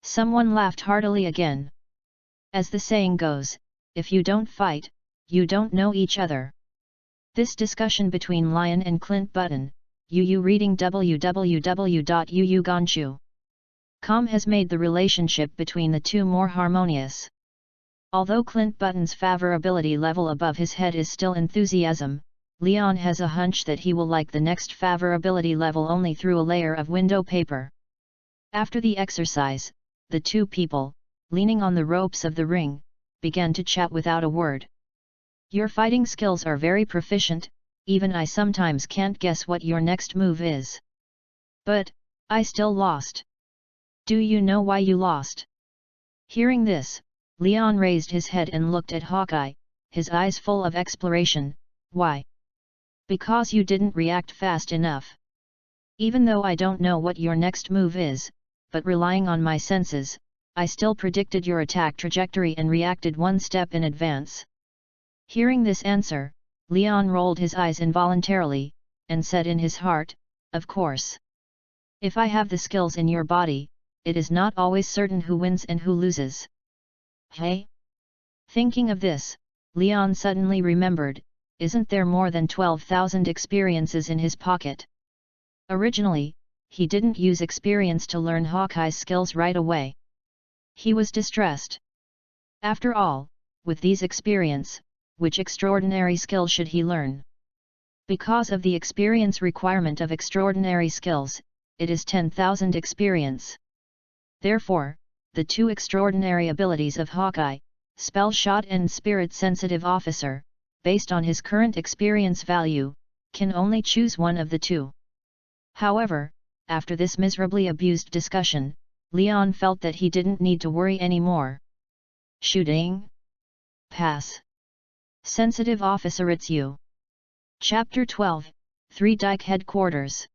Someone laughed heartily again. As the saying goes, if you don't fight, you don't know each other. This discussion between Lion and Clint Button, UU reading www.uuganshu.com has made the relationship between the two more harmonious. Although Clint Button's favorability level above his head is still enthusiasm, Leon has a hunch that he will like the next favorability level only through a layer of window paper. After the exercise, the two people, leaning on the ropes of the ring, began to chat without a word. Your fighting skills are very proficient, even I sometimes can't guess what your next move is. But, I still lost. Do you know why you lost? Hearing this, Leon raised his head and looked at Hawkeye, his eyes full of exploration. Why? Because you didn't react fast enough. Even though I don't know what your next move is, but relying on my senses, I still predicted your attack trajectory and reacted one step in advance. Hearing this answer, Leon rolled his eyes involuntarily, and said in his heart, of course. If I have the skills in your body, it is not always certain who wins and who loses. Hey? Thinking of this, Leon suddenly remembered, isn't there more than 12,000 experiences in his pocket? Originally, he didn't use experience to learn Hawkeye's skills right away. He was distressed. After all, with these experience, which extraordinary skill should he learn? Because of the experience requirement of extraordinary skills, it is 10,000 experience. Therefore, the two extraordinary abilities of Hawkeye, Spell Shot and Spirit Sensitive Officer, based on his current experience value, can only choose one of the two. However, after this miserably abused discussion, Leon felt that he didn't need to worry anymore. Shooting? Pass. Sensitive Officer, it's you. Chapter 12, 3 Dyke Headquarters.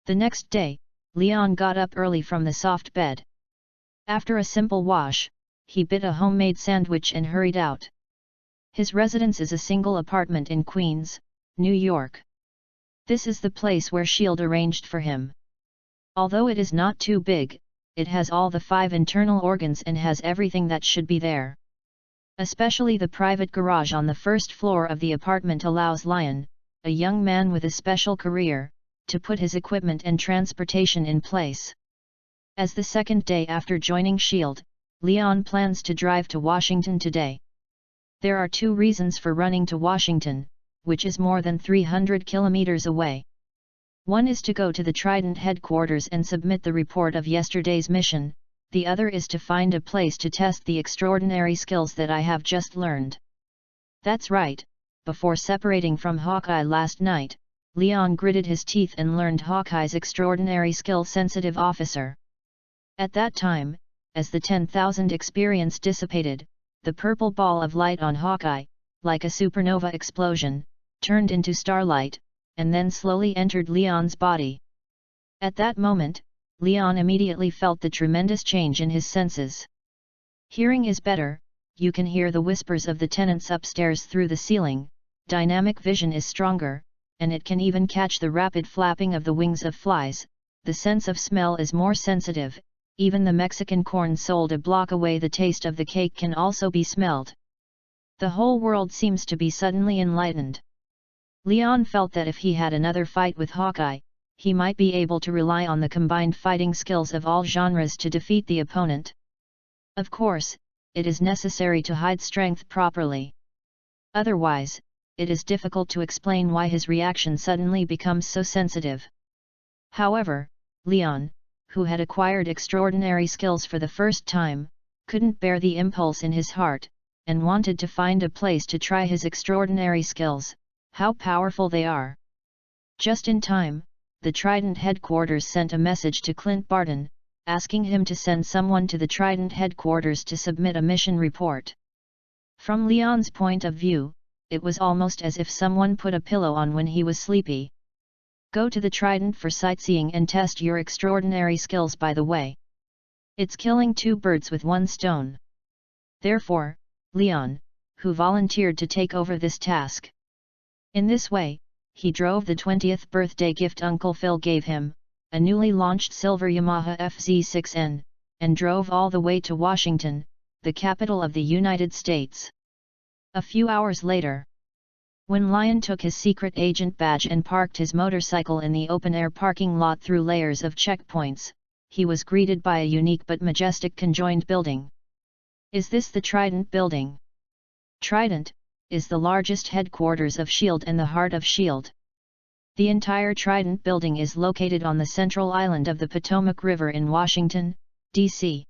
The next day, Leon got up early from the soft bed. After a simple wash, he bit a homemade sandwich and hurried out. His residence is a single apartment in Queens, New York. This is the place where S.H.I.E.L.D. arranged for him. Although it is not too big, it has all the 5 internal organs and has everything that should be there. Especially the private garage on the first floor of the apartment allows Lion, a young man with a special career, to put his equipment and transportation in place. As the second day after joining S.H.I.E.L.D., Leon plans to drive to Washington today. There are 2 reasons for running to Washington, which is more than 300 kilometers away. One is to go to the Trident headquarters and submit the report of yesterday's mission, the other is to find a place to test the extraordinary skills that I have just learned. That's right, before separating from Hawkeye last night, Leon gritted his teeth and learned Hawkeye's extraordinary skill Sensitive Officer. At that time, as the 10,000 experience dissipated, the purple ball of light on Hawkeye, like a supernova explosion, turned into starlight, and then slowly entered Leon's body. At that moment, Leon immediately felt the tremendous change in his senses. Hearing is better, you can hear the whispers of the tenants upstairs through the ceiling, dynamic vision is stronger, and it can even catch the rapid flapping of the wings of flies, the sense of smell is more sensitive, even the Mexican corn sold a block away, the taste of the cake can also be smelled. The whole world seems to be suddenly enlightened. Leon felt that if he had another fight with Hawkeye, he might be able to rely on the combined fighting skills of all genres to defeat the opponent. Of course, it is necessary to hide strength properly. Otherwise, it is difficult to explain why his reaction suddenly becomes so sensitive. However, Leon, who had acquired extraordinary skills for the first time, couldn't bear the impulse in his heart, and wanted to find a place to try his extraordinary skills, how powerful they are. Just in time, the Trident headquarters sent a message to Clint Barton, asking him to send someone to the Trident headquarters to submit a mission report. From Leon's point of view, it was almost as if someone put a pillow on when he was sleepy. Go to the Trident for sightseeing and test your extraordinary skills, by the way. It's killing 2 birds with 1 stone. Therefore, Leon, who volunteered to take over this task. In this way, he drove the 20th birthday gift Uncle Phil gave him, a newly launched silver Yamaha FZ6N, and drove all the way to Washington, the capital of the United States. A few hours later, when Lion took his secret agent badge and parked his motorcycle in the open-air parking lot through layers of checkpoints, he was greeted by a unique but majestic conjoined building. Is this the Trident building? Trident is the largest headquarters of S.H.I.E.L.D. and the heart of S.H.I.E.L.D. The entire Trident building is located on the central island of the Potomac River in Washington, D.C.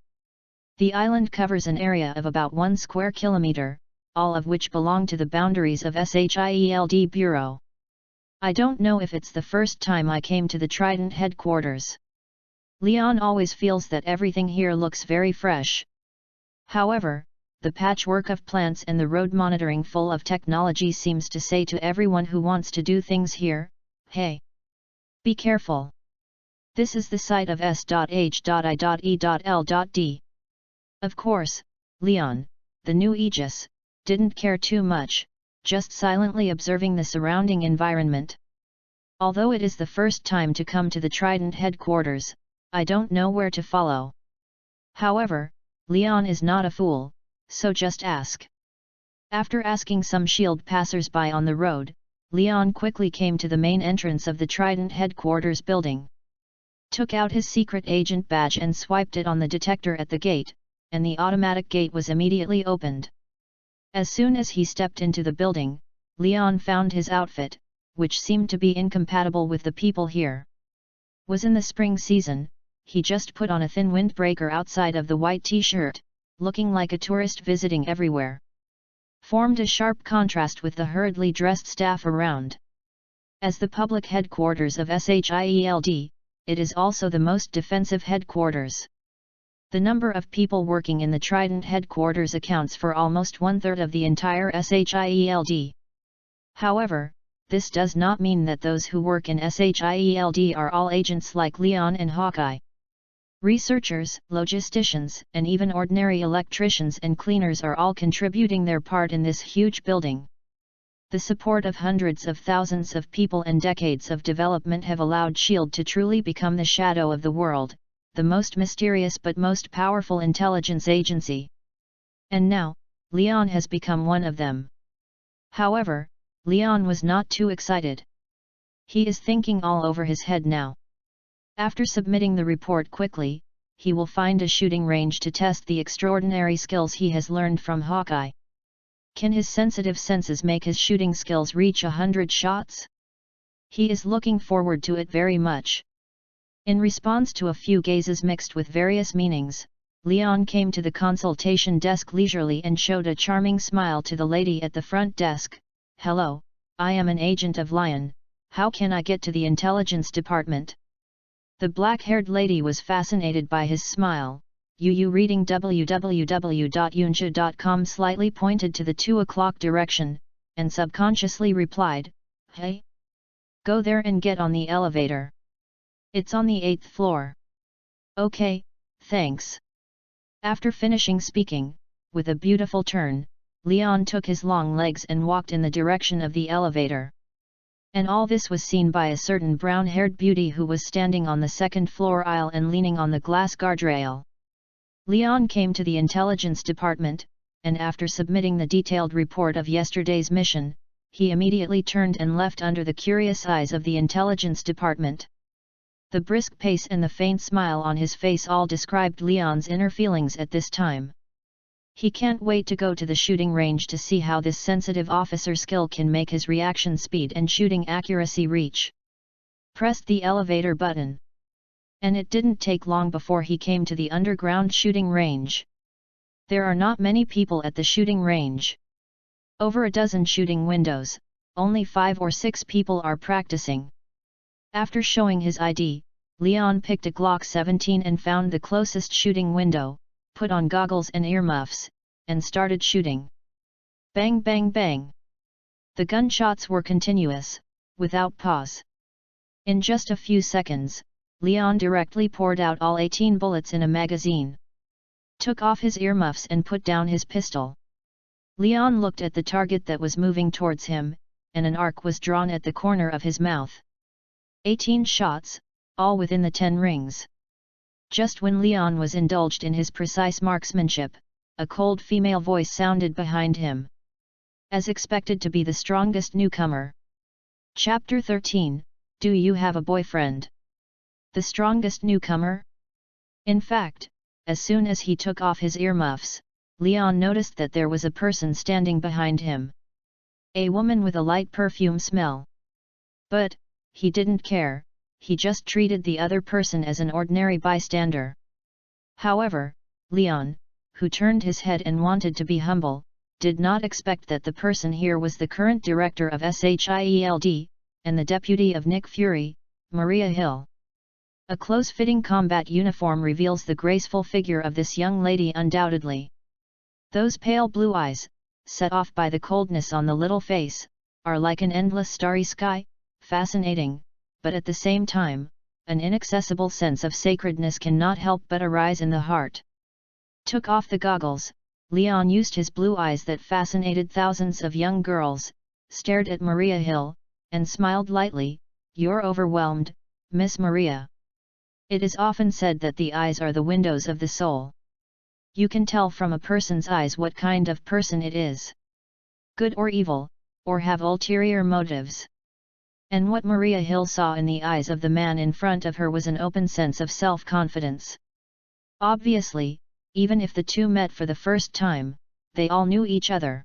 The island covers an area of about 1 square kilometer, all of which belong to the boundaries of SHIELD Bureau. I don't know if it's the first time I came to the Trident headquarters. Leon always feels that everything here looks very fresh. However, the patchwork of plants and the road monitoring full of technology seems to say to everyone who wants to do things here, hey! Be careful! This is the site of S.H.I.E.L.D. Of course, Leon, the new Aegis, didn't care too much, just silently observing the surrounding environment. Although it is the first time to come to the Trident headquarters, I don't know where to follow. However, Leon is not a fool, so just ask. After asking some shield passers-by on the road, Leon quickly came to the main entrance of the Trident headquarters building. Took out his secret agent badge and swiped it on the detector at the gate, and the automatic gate was immediately opened. As soon as he stepped into the building, Leon found his outfit, which seemed to be incompatible with the people here. Was in the spring season, he just put on a thin windbreaker outside of the white t-shirt, looking like a tourist visiting everywhere. Formed a sharp contrast with the hurriedly dressed staff around. As the public headquarters of SHIELD, it is also the most defensive headquarters. The number of people working in the Trident headquarters accounts for almost 1/3 of the entire SHIELD. However, this does not mean that those who work in SHIELD are all agents like Leon and Hawkeye. Researchers, logisticians, and even ordinary electricians and cleaners are all contributing their part in this huge building. The support of hundreds of thousands of people and decades of development have allowed SHIELD to truly become the shadow of the world, the most mysterious but most powerful intelligence agency. And now, Leon has become one of them. However, Leon was not too excited. He is thinking all over his head now. After submitting the report quickly, he will find a shooting range to test the extraordinary skills he has learned from Hawkeye. Can his sensitive senses make his shooting skills reach 100 shots? He is looking forward to it very much. In response to a few gazes mixed with various meanings, Leon came to the consultation desk leisurely and showed a charming smile to the lady at the front desk. "Hello, I am an agent of Lion, how can I get to the intelligence department?" The black-haired lady was fascinated by his smile. Reading www.yunsha.com slightly pointed to the 2 o'clock direction, and subconsciously replied, "Hey? Go there and get on the elevator. It's on the 8th floor." "Okay, thanks." After finishing speaking, with a beautiful turn, Leon took his long legs and walked in the direction of the elevator. And all this was seen by a certain brown-haired beauty who was standing on the second-floor aisle and leaning on the glass guardrail. Leon came to the intelligence department, and after submitting the detailed report of yesterday's mission, he immediately turned and left under the curious eyes of the intelligence department. The brisk pace and the faint smile on his face all described Leon's inner feelings at this time. He can't wait to go to the shooting range to see how this sensitive officer skill can make his reaction speed and shooting accuracy reach. Pressed the elevator button. And it didn't take long before he came to the underground shooting range. There are not many people at the shooting range. Over a dozen shooting windows, only 5 or 6 people are practicing. After showing his ID, Leon picked a Glock 17 and found the closest shooting window, put on goggles and earmuffs, and started shooting. Bang bang bang! The gunshots were continuous, without pause. In just a few seconds, Leon directly poured out all 18 bullets in a magazine. Took off his earmuffs and put down his pistol. Leon looked at the target that was moving towards him, and an arc was drawn at the corner of his mouth. 18 shots, all within the 10 rings. Just when Leon was indulged in his precise marksmanship, a cold female voice sounded behind him. As expected to be the strongest newcomer. Chapter 13, Do You Have a Boyfriend? The strongest newcomer? In fact, as soon as he took off his earmuffs, Leon noticed that there was a person standing behind him. A woman with a light perfume smell. But, he didn't care, he just treated the other person as an ordinary bystander. However, Leon, who turned his head and wanted to be humble, did not expect that the person here was the current director of SHIELD, and the deputy of Nick Fury, Maria Hill. A close-fitting combat uniform reveals the graceful figure of this young lady undoubtedly. Those pale blue eyes, set off by the coldness on the little face, are like an endless starry sky, fascinating, but at the same time, an inaccessible sense of sacredness cannot help but arise in the heart. Took off the goggles, Leon used his blue eyes that fascinated thousands of young girls, stared at Maria Hill, and smiled lightly. "You're overwhelmed, Miss Maria. It is often said that the eyes are the windows of the soul. You can tell from a person's eyes what kind of person it is. Good or evil, or have ulterior motives." And what Maria Hill saw in the eyes of the man in front of her was an open sense of self-confidence. Obviously, even if the two met for the first time, they all knew each other.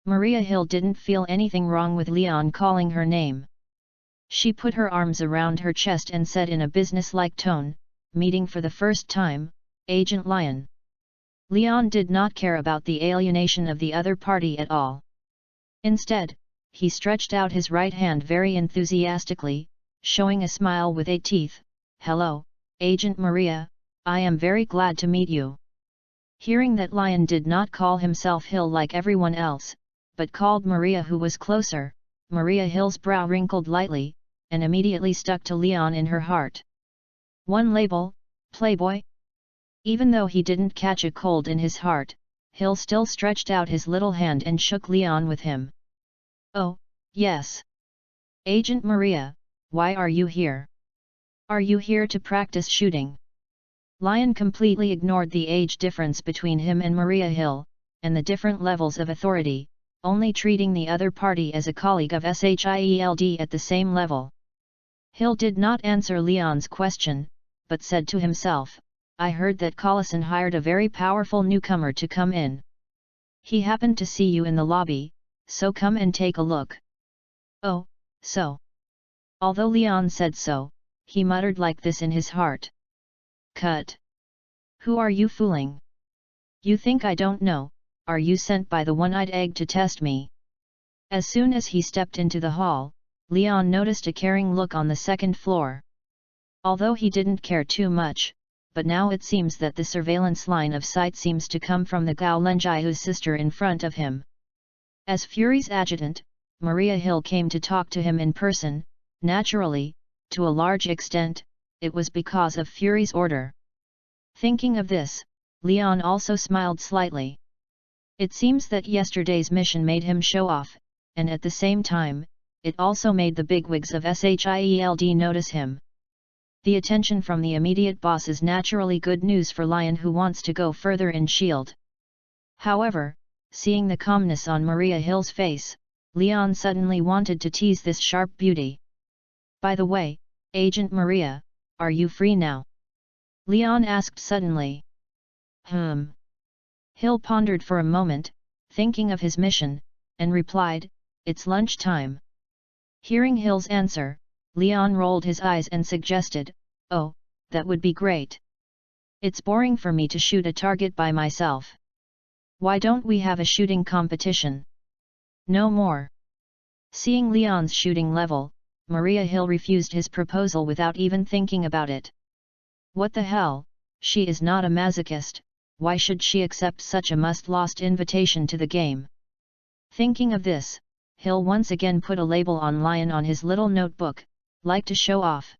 Maria Hill didn't feel anything wrong with Leon calling her name. She put her arms around her chest and said in a business-like tone, "Meeting for the first time, Agent Lyon." Leon did not care about the alienation of the other party at all. Instead, he stretched out his right hand very enthusiastically, showing a smile with 8 teeth. "Hello, Agent Maria, I am very glad to meet you." Hearing that Lyon did not call himself Hill like everyone else, but called Maria, who was closer, Maria Hill's brow wrinkled lightly, and immediately stuck to Leon in her heart. One label, Playboy? Even though he didn't catch a cold in his heart, Hill still stretched out his little hand and shook Leon with him. "Oh, yes. Agent Maria, why are you here? Are you here to practice shooting?" Lyon completely ignored the age difference between him and Maria Hill, and the different levels of authority, only treating the other party as a colleague of SHIELD at the same level. Hill did not answer Leon's question, but said to himself, "I heard that Collison hired a very powerful newcomer to come in. He happened to see you in the lobby, so come and take a look." "Oh, so." Although Leon said so, he muttered like this in his heart. "Cut. Who are you fooling? You think I don't know? Are you sent by the one-eyed egg to test me?" As soon as he stepped into the hall, Leon noticed a caring look on the second floor. Although he didn't care too much, but now it seems that the surveillance line of sight seems to come from the Gao Lenjia's sister in front of him. As Fury's adjutant, Maria Hill came to talk to him in person. Naturally, to a large extent, it was because of Fury's order. Thinking of this, Leon also smiled slightly. It seems that yesterday's mission made him show off, and at the same time, it also made the bigwigs of SHIELD notice him. The attention from the immediate boss is naturally good news for Lyon, who wants to go further in S.H.I.E.L.D. However, seeing the calmness on Maria Hill's face, Leon suddenly wanted to tease this sharp beauty. "By the way, Agent Maria, are you free now?" Leon asked suddenly. Hill pondered for a moment, thinking of his mission, and replied, "It's lunchtime." Hearing Hill's answer, Leon rolled his eyes and suggested, "Oh, that would be great. It's boring for me to shoot a target by myself. Why don't we have a shooting competition?" "No more." Seeing Leon's shooting level, Maria Hill refused his proposal without even thinking about it. What the hell, she is not a masochist, why should she accept such a must-lost invitation to the game? Thinking of this, Hill once again put a label on Lyon on his little notebook, like to show off.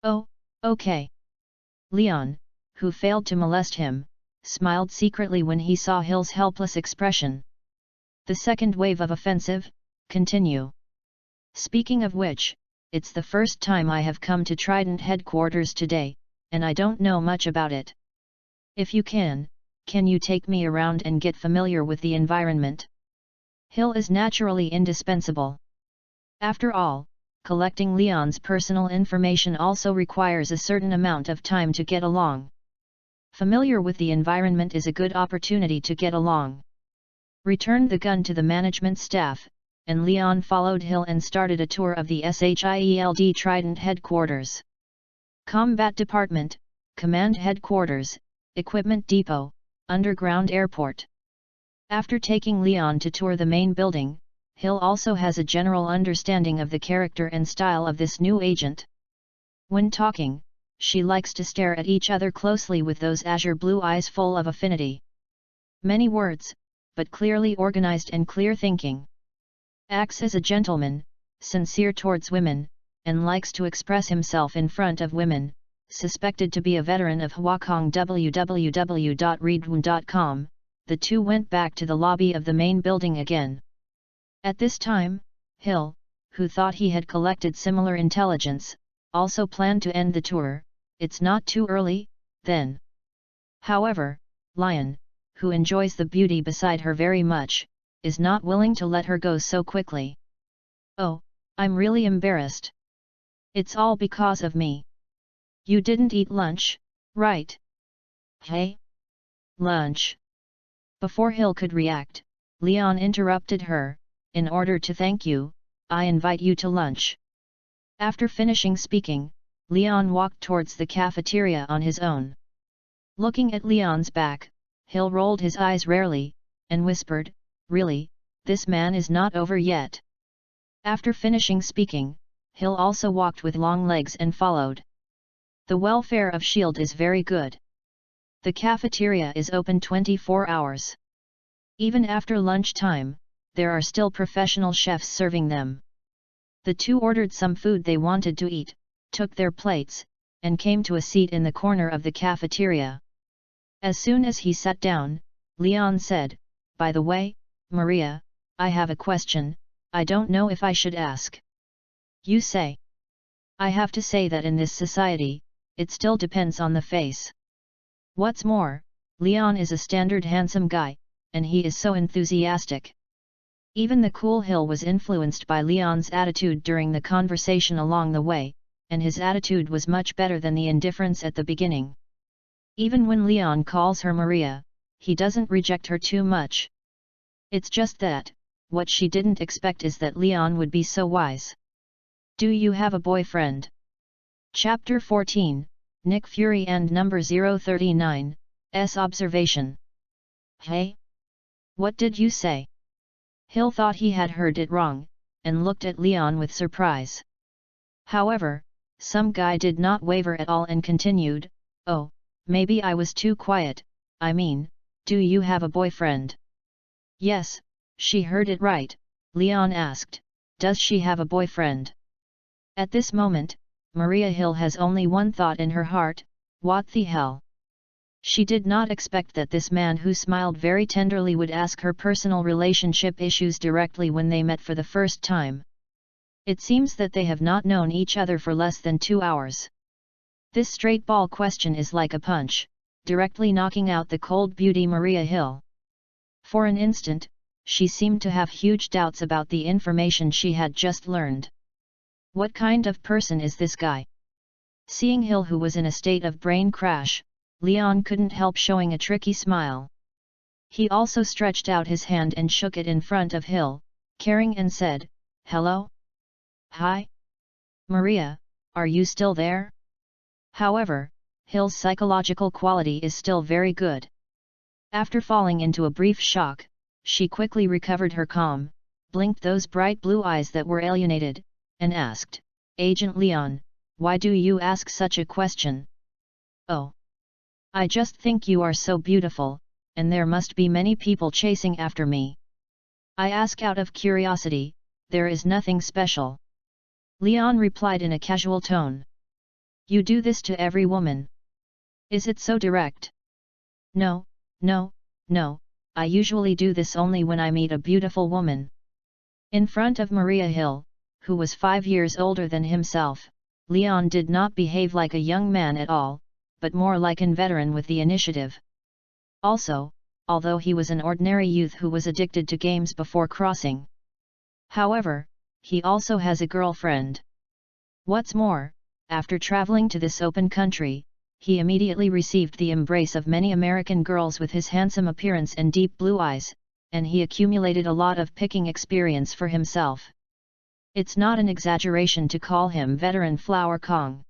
"Oh, okay." Leon, who failed to molest him, smiled secretly when he saw Hill's helpless expression. "The second wave of offensive, continue. Speaking of which, it's the first time I have come to Trident headquarters today, and I don't know much about it. If you can you take me around and get familiar with the environment?" Hill is naturally indispensable. After all, collecting Leon's personal information also requires a certain amount of time to get along. Familiar with the environment is a good opportunity to get along. Returned the gun to the management staff, and Leon followed Hill and started a tour of the SHIELD Trident Headquarters. Combat Department, Command Headquarters, Equipment Depot, Underground Airport. After taking Leon to tour the main building, Hill also has a general understanding of the character and style of this new agent. When talking, she likes to stare at each other closely with those azure blue eyes full of affinity. Many words, but clearly organized and clear thinking. Acts as a gentleman, sincere towards women, and likes to express himself in front of women. Suspected to be a veteran of Huakong www.readaloud.com, the two went back to the lobby of the main building again. At this time, Hill, who thought he had collected similar intelligence, also planned to end the tour. It's not too early, then. However, Lion, who enjoys the beauty beside her very much, is not willing to let her go so quickly. Oh, I'm really embarrassed. It's all because of me. You didn't eat lunch, right? Hey? Lunch. Before Hill could react, Leon interrupted her. In order to thank you, I invite you to lunch. After finishing speaking, Leon walked towards the cafeteria on his own. Looking at Leon's back, Hill rolled his eyes rarely, and whispered, "Really, this man is not over yet." After finishing speaking, Hill also walked with long legs and followed. The welfare of S.H.I.E.L.D. is very good. The cafeteria is open 24 hours. Even after lunchtime, there are still professional chefs serving them. The two ordered some food they wanted to eat, took their plates, and came to a seat in the corner of the cafeteria. As soon as he sat down, Leon said, "By the way, Maria, I have a question, I don't know if I should ask." "You say." "I have to say that in this society, it still depends on the face. What's more, Leon is a standard handsome guy, and he is so enthusiastic." Even the cool Hill was influenced by Leon's attitude during the conversation along the way, and his attitude was much better than the indifference at the beginning. Even when Leon calls her Maria, he doesn't reject her too much. It's just that, what she didn't expect is that Leon would be so wise. "Do you have a boyfriend?" Chapter 14, Nick Fury and number 039, S observation. "Hey? What did you say?" Hill thought he had heard it wrong, and looked at Leon with surprise. However, some guy did not waver at all and continued, "Oh, maybe I was too quiet, I mean, do you have a boyfriend?" "Yes, she heard it right," Leon asked, "does she have a boyfriend?" At this moment, Maria Hill has only one thought in her heart, what the hell? She did not expect that this man who smiled very tenderly would ask her personal relationship issues directly when they met for the first time. It seems that they have not known each other for less than 2 hours. This straight ball question is like a punch, directly knocking out the cold beauty Maria Hill. For an instant, she seemed to have huge doubts about the information she had just learned. What kind of person is this guy? Seeing Hill, who was in a state of brain crash, Leon couldn't help showing a tricky smile. He also stretched out his hand and shook it in front of Hill, caring, and said, "Hello? Hi? Maria, are you still there?" However, Hill's psychological quality is still very good. After falling into a brief shock, she quickly recovered her calm, blinked those bright blue eyes that were alienated, and asked, "Agent Leon, why do you ask such a question?" "Oh. I just think you are so beautiful, and there must be many people chasing after me. I ask out of curiosity, there is nothing special." Leon replied in a casual tone. "You do this to every woman. Is it so direct?" No, I usually do this only when I meet a beautiful woman." In front of Maria Hill, who was 5 years older than himself, Leon did not behave like a young man at all, but more like an veteran with the initiative. Also, although he was an ordinary youth who was addicted to games before crossing. However, he also has a girlfriend. What's more, after traveling to this open country, he immediately received the embrace of many American girls with his handsome appearance and deep blue eyes, and he accumulated a lot of picking experience for himself. It's not an exaggeration to call him veteran Flower Kong.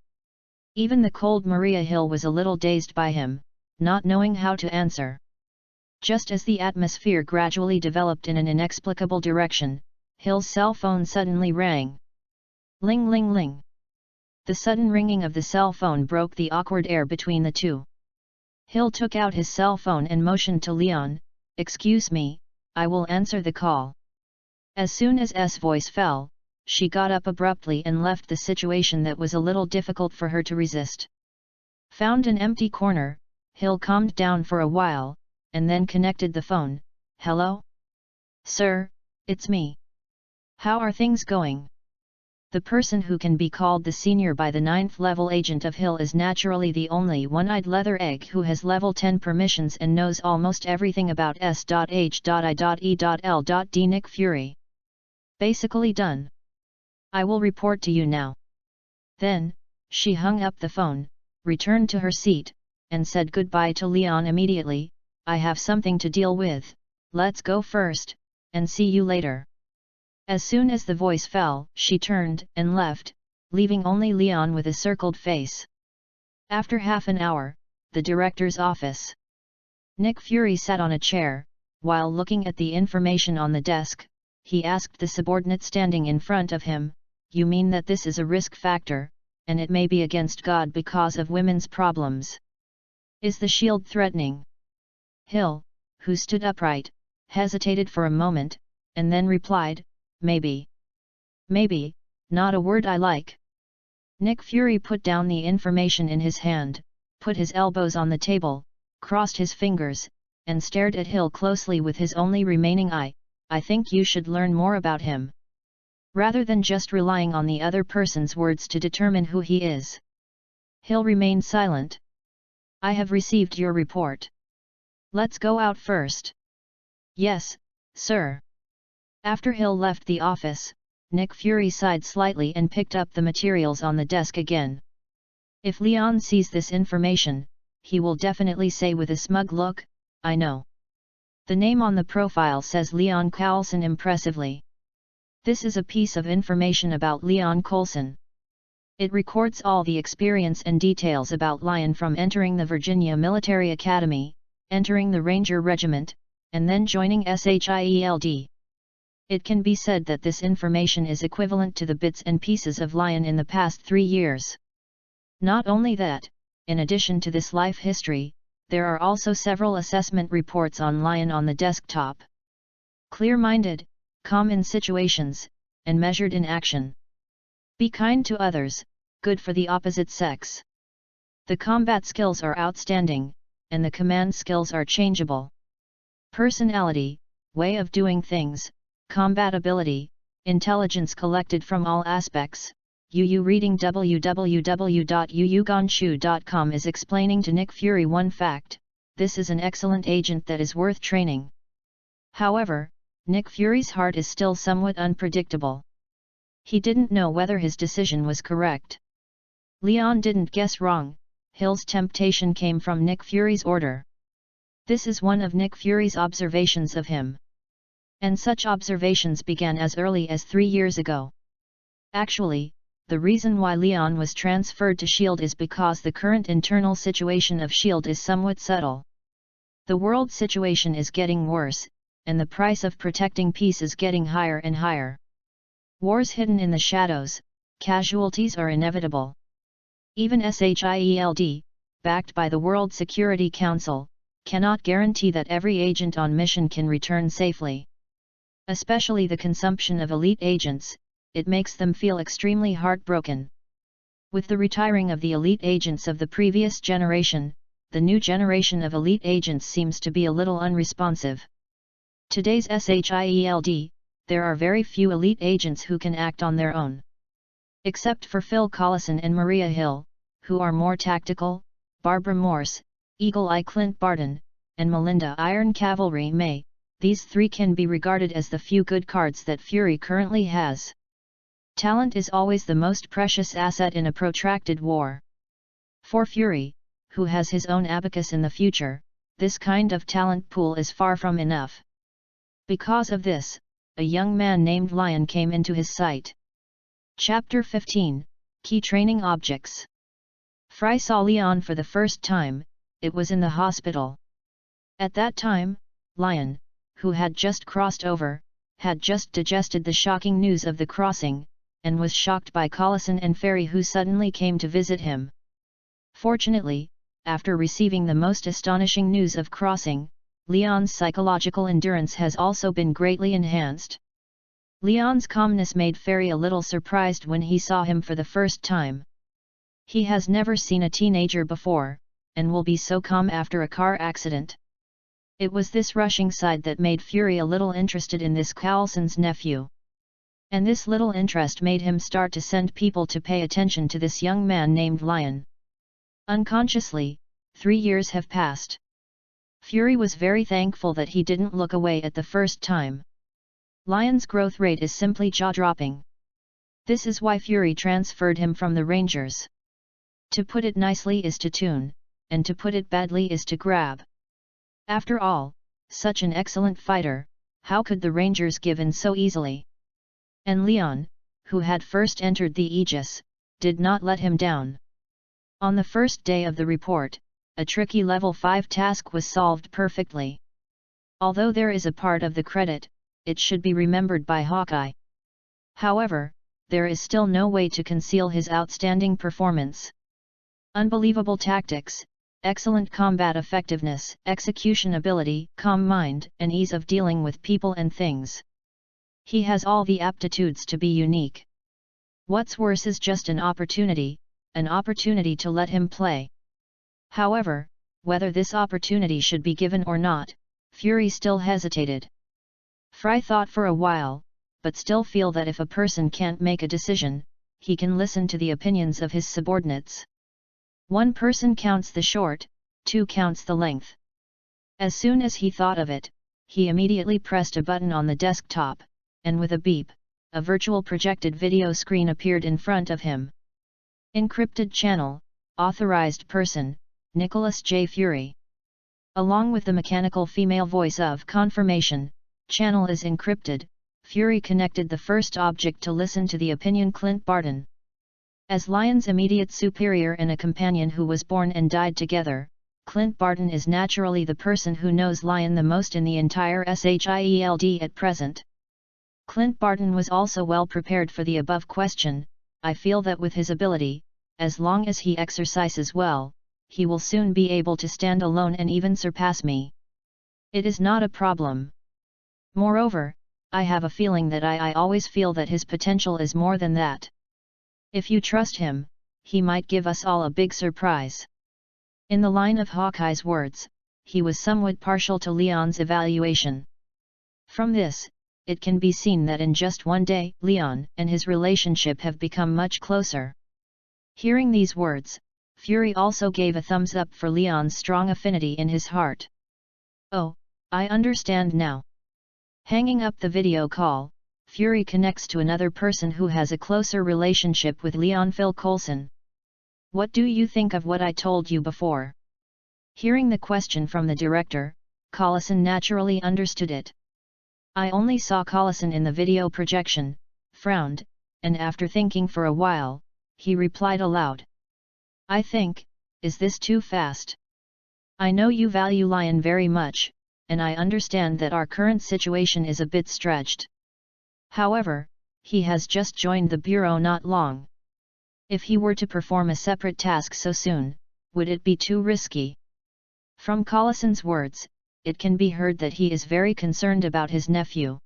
Even the cold Maria Hill was a little dazed by him, not knowing how to answer. Just as the atmosphere gradually developed in an inexplicable direction, Hill's cell phone suddenly rang. Ling ling ling. The sudden ringing of the cell phone broke the awkward air between the two. Hill took out his cell phone and motioned to Leon, "Excuse me, I will answer the call." As soon as S voice fell, she got up abruptly and left the situation that was a little difficult for her to resist. Found an empty corner, Hill calmed down for a while, and then connected the phone. "Hello? Sir, it's me. How are things going?" The person who can be called the senior by the 9th level agent of Hill is naturally the only one-eyed leather egg who has level 10 permissions and knows almost everything about S.H.I.E.L.D. Nick Fury. Basically done. I will report to you now. Then, she hung up the phone, returned to her seat, and said goodbye to Leon immediately. "I have something to deal with, let's go first, and see you later." As soon as the voice fell, she turned and left, leaving only Leon with a circled face. After half an hour, the director's office. Nick Fury sat on a chair, while looking at the information on the desk. He asked the subordinate standing in front of him, "You mean that this is a risk factor, and it may be against God because of women's problems? Is the shield threatening?" Hill, who stood upright, hesitated for a moment, and then replied, "Maybe. Maybe, not a word I like." Nick Fury put down the information in his hand, put his elbows on the table, crossed his fingers, and stared at Hill closely with his only remaining eye. "I think you should learn more about him. Rather than just relying on the other person's words to determine who he is." Hill remained silent. "I have received your report. Let's go out first." "Yes, sir." After Hill left the office, Nick Fury sighed slightly and picked up the materials on the desk again. If Leon sees this information, he will definitely say with a smug look, "I know." The name on the profile says Leon Coulson impressively. This is a piece of information about Leon Coulson. It records all the experience and details about Lion from entering the Virginia Military Academy, entering the Ranger Regiment, and then joining SHIELD. It can be said that this information is equivalent to the bits and pieces of Lion in the past 3 years. Not only that, in addition to this life history, there are also several assessment reports on Lion on the desktop. Clear-minded, calm in situations, and measured in action. Be kind to others, good for the opposite sex. The combat skills are outstanding, and the command skills are changeable. Personality, way of doing things, combat ability, intelligence collected from all aspects. UU reading www.uuganshu.com is explaining to Nick Fury one fact: this is an excellent agent that is worth training. However, Nick Fury's heart is still somewhat unpredictable. He didn't know whether his decision was correct. Leon didn't guess wrong. Hill's temptation came from Nick Fury's order. This is one of Nick Fury's observations of him. And such observations began as early as 3 years ago. Actually, the reason why Leon was transferred to S.H.I.E.L.D. is because the current internal situation of S.H.I.E.L.D. is somewhat subtle. The world situation is getting worse, and the price of protecting peace is getting higher and higher. Wars hidden in the shadows, casualties are inevitable. Even SHIELD, backed by the World Security Council, cannot guarantee that every agent on mission can return safely. Especially the consumption of elite agents, it makes them feel extremely heartbroken. With the retiring of the elite agents of the previous generation, the new generation of elite agents seems to be a little unresponsive. Today's SHIELD, there are very few elite agents who can act on their own. Except for Phil Collison and Maria Hill, who are more tactical, Barbara Morse, Eagle Eye Clint Barton, and Melinda Iron Cavalry May, these 3 can be regarded as the few good cards that Fury currently has. Talent is always the most precious asset in a protracted war. For Fury, who has his own abacus in the future, this kind of talent pool is far from enough. Because of this, a young man named Lion came into his sight. Chapter 15, Key Training Objects. Fry saw Lion for the first time. It was in the hospital. At that time, Lion, who had just crossed over, had just digested the shocking news of the crossing, and was shocked by Collison and Fairy who suddenly came to visit him. Fortunately, after receiving the most astonishing news of crossing, Leon's psychological endurance has also been greatly enhanced. Leon's calmness made Fairy a little surprised when he saw him for the first time. He has never seen a teenager before, and will be so calm after a car accident. It was this rushing side that made Fury a little interested in this Collison's nephew. And this little interest made him start to send people to pay attention to this young man named Lion. Unconsciously, 3 years have passed. Fury was very thankful that he didn't look away at the first time. Lion's growth rate is simply jaw-dropping. This is why Fury transferred him from the Rangers. To put it nicely is to tune, and to put it badly is to grab. After all, such an excellent fighter, how could the Rangers give in so easily? And Leon, who had first entered the Aegis, did not let him down. On the first day of the report, a tricky level 5 task was solved perfectly. Although there is a part of the credit, it should be remembered by Hawkeye. However, there is still no way to conceal his outstanding performance. Unbelievable tactics, excellent combat effectiveness, execution ability, calm mind, and ease of dealing with people and things. He has all the aptitudes to be unique. What's worse is just an opportunity to let him play. However, whether this opportunity should be given or not, Fury still hesitated. Fry thought for a while, but still feel that if a person can't make a decision, he can listen to the opinions of his subordinates. One person counts the short, 2 counts the length. As soon as he thought of it, he immediately pressed a button on the desktop, and with a beep, a virtual projected video screen appeared in front of him. Encrypted channel, authorized person, Nicholas J. Fury. Along with the mechanical female voice of confirmation, channel is encrypted, Fury connected the first object to listen to the opinion Clint Barton. As Lion's immediate superior and a companion who was born and died together, Clint Barton is naturally the person who knows Lion the most in the entire SHIELD at present. Clint Barton was also well prepared for the above question. I feel that with his ability, as long as he exercises well, he will soon be able to stand alone and even surpass me. It is not a problem. Moreover, I have a feeling that I always feel that his potential is more than that. If you trust him, he might give us all a big surprise. In the line of Hawkeye's words, he was somewhat partial to Leon's evaluation. From this, it can be seen that in just one day, Leon and his relationship have become much closer. Hearing these words, Fury also gave a thumbs up for Leon's strong affinity in his heart. Oh, I understand now. Hanging up the video call, Fury connects to another person who has a closer relationship with Leon, Phil Coulson. What do you think of what I told you before? Hearing the question from the director, Collison naturally understood it. I only saw Collison in the video projection, frowned, and after thinking for a while, he replied aloud. I think, is this too fast? I know you value Lion very much, and I understand that our current situation is a bit stretched. However, he has just joined the bureau not long. If he were to perform a separate task so soon, would it be too risky? From Collison's words, it can be heard that he is very concerned about his nephew.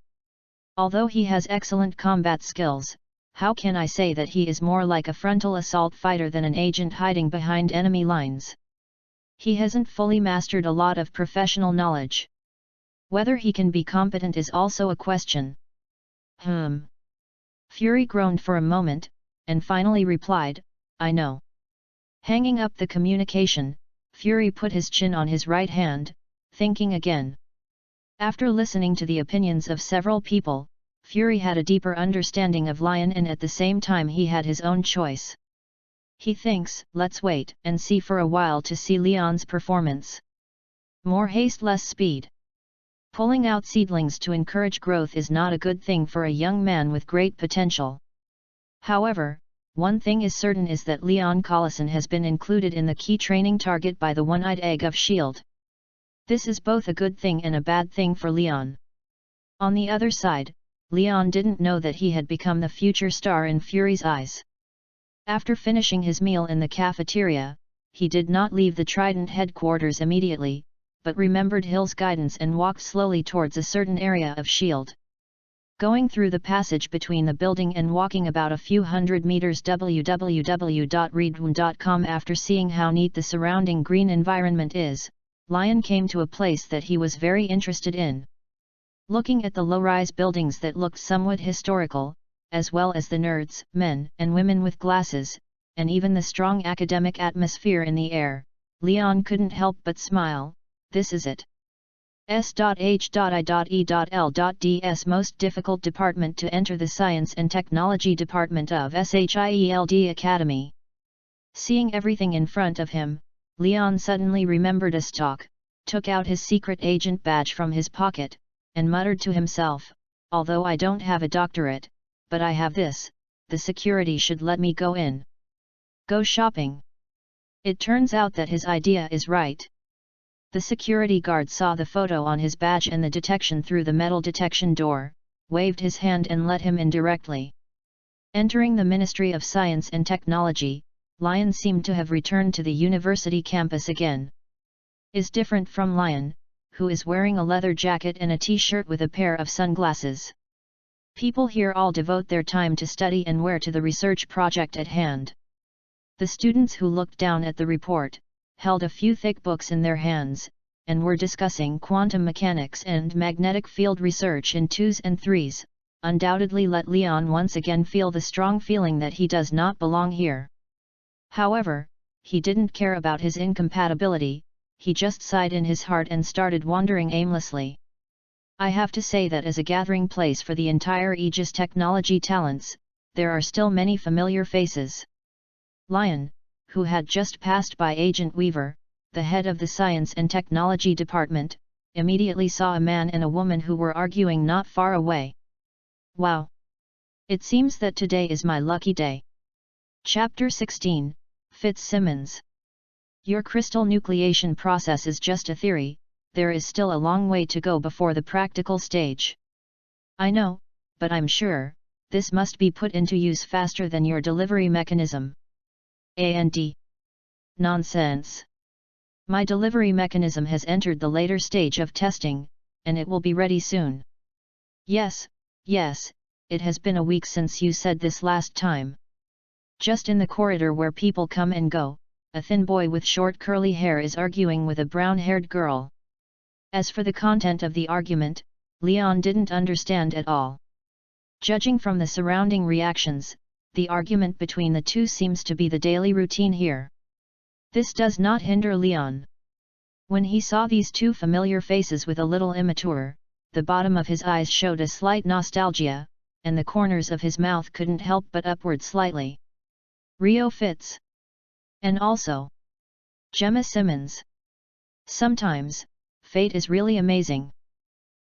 Although he has excellent combat skills, how can I say that he is more like a frontal assault fighter than an agent hiding behind enemy lines? He hasn't fully mastered a lot of professional knowledge. Whether he can be competent is also a question. Fury groaned for a moment, and finally replied, I know. Hanging up the communication, Fury put his chin on his right hand, thinking again. After listening to the opinions of several people, Fury had a deeper understanding of Lion and at the same time he had his own choice. He thinks, let's wait and see for a while to see Leon's performance. More haste, less speed. Pulling out seedlings to encourage growth is not a good thing for a young man with great potential. However, one thing is certain is that Leon Collison has been included in the key training target by the one-eyed egg of S.H.I.E.L.D. This is both a good thing and a bad thing for Leon. On the other side, Leon didn't know that he had become the future star in Fury's eyes. After finishing his meal in the cafeteria, he did not leave the Trident headquarters immediately, but remembered Hill's guidance and walked slowly towards a certain area of S.H.I.E.L.D. Going through the passage between the building and walking about a few hundred meters www.readaloud.com. After seeing how neat the surrounding green environment is, Lion came to a place that he was very interested in. Looking at the low-rise buildings that looked somewhat historical, as well as the nerds, men and women with glasses, and even the strong academic atmosphere in the air, Leon couldn't help but smile. This is it. S.H.I.E.L.D's most difficult department to enter, the Science and Technology Department of SHIELD Academy. Seeing everything in front of him, Leon suddenly remembered a stock, took out his secret agent badge from his pocket, and muttered to himself, "Although I don't have a doctorate, but I have this, the security should let me go in. Go shopping." It turns out that his idea is right. The security guard saw the photo on his badge and the detection through the metal detection door, waved his hand and let him in directly. Entering the Ministry of Science and Technology, Lion seemed to have returned to the university campus again. Is different from Lion, who is wearing a leather jacket and a t-shirt with a pair of sunglasses. People here all devote their time to study and work to the research project at hand. The students who looked down at the report, held a few thick books in their hands, and were discussing quantum mechanics and magnetic field research in 2s and 3s, undoubtedly let Leon once again feel the strong feeling that he does not belong here. However, he didn't care about his incompatibility, he just sighed in his heart and started wandering aimlessly. I have to say that as a gathering place for the entire Aegis technology talents, there are still many familiar faces. Lion, who had just passed by Agent Weaver, the head of the Science and Technology Department, immediately saw a man and a woman who were arguing not far away. Wow! It seems that today is my lucky day. Chapter 16, Fitzsimmons. Your crystal nucleation process is just a theory, there is still a long way to go before the practical stage. I know, but I'm sure, this must be put into use faster than your delivery mechanism. A&D. Nonsense. My delivery mechanism has entered the later stage of testing, and it will be ready soon. Yes, it has been a week since you said this last time. Just in the corridor where people come and go, a thin boy with short curly hair is arguing with a brown-haired girl. As for the content of the argument, Leon didn't understand at all. Judging from the surrounding reactions, the argument between the two seems to be the daily routine here. This does not hinder Leon. When he saw these two familiar faces with a little immature, the bottom of his eyes showed a slight nostalgia, and the corners of his mouth couldn't help but upward slightly. Rio Fitz. And also Gemma Simmons. Sometimes, fate is really amazing.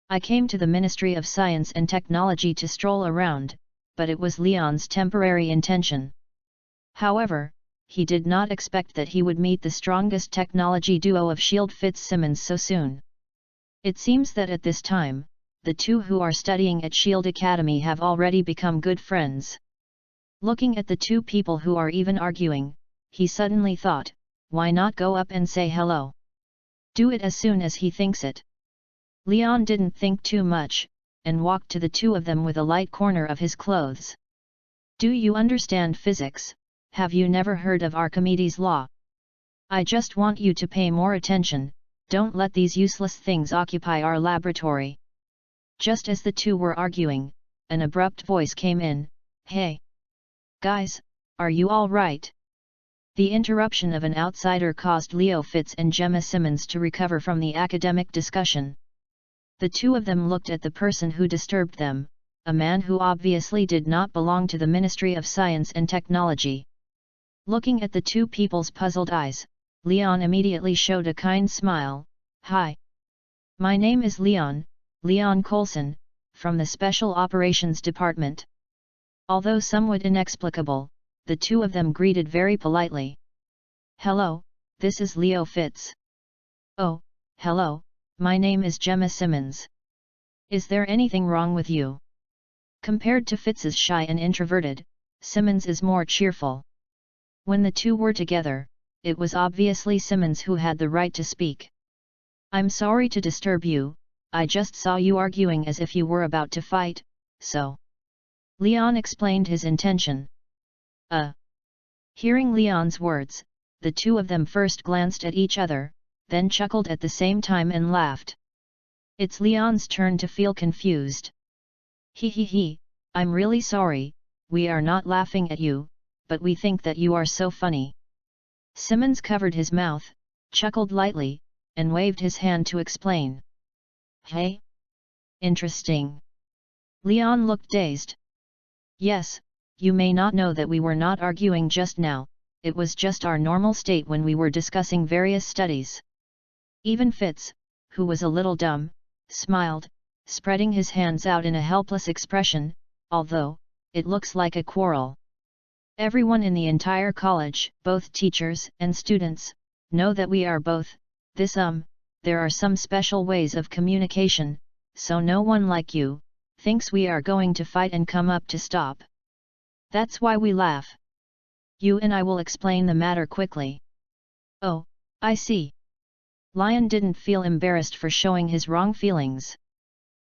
I came to the Ministry of Science and Technology to stroll around, but it was Leon's temporary intention. However, he did not expect that he would meet the strongest technology duo of S.H.I.E.L.D. Fitzsimmons so soon. It seems that at this time, the two who are studying at S.H.I.E.L.D. Academy have already become good friends. Looking at the two people who are even arguing, he suddenly thought, why not go up and say hello? Do it as soon as he thinks it. Leon didn't think too much, and walked to the two of them with a light corner of his clothes. Do you understand physics? Have you never heard of Archimedes' law? I just want you to pay more attention, don't let these useless things occupy our laboratory. Just as the two were arguing, an abrupt voice came in, Hey! Guys, are you all right? The interruption of an outsider caused Leo Fitz and Gemma Simmons to recover from the academic discussion. The two of them looked at the person who disturbed them, a man who obviously did not belong to the Ministry of Science and Technology. Looking at the two people's puzzled eyes, Leon immediately showed a kind smile. Hi! My name is Leon, Leon Coulson, from the Special Operations Department. Although somewhat inexplicable, the two of them greeted very politely. "Hello, this is Leo Fitz." "Oh, hello, my name is Gemma Simmons. Is there anything wrong with you?" Compared to Fitz's shy and introverted, Simmons is more cheerful. When the two were together, it was obviously Simmons who had the right to speak. "I'm sorry to disturb you, I just saw you arguing as if you were about to fight, so..." Leon explained his intention. Hearing Leon's words, the two of them first glanced at each other, then chuckled at the same time and laughed. It's Leon's turn to feel confused. "He, I'm really sorry, we are not laughing at you, but we think that you are so funny." Simmons covered his mouth, chuckled lightly, and waved his hand to explain. "Hey? Interesting." Leon looked dazed. "Yes, you may not know that we were not arguing just now, it was just our normal state when we were discussing various studies." Even Fitz, who was a little dumb, smiled, spreading his hands out in a helpless expression, although, it looks like a quarrel. Everyone in the entire college, both teachers and students, know that we are both, this there are some special ways of communication, so no one like you, thinks we are going to fight and come up to stop. That's why we laugh. You and I will explain the matter quickly." "Oh, I see." Lion didn't feel embarrassed for showing his wrong feelings.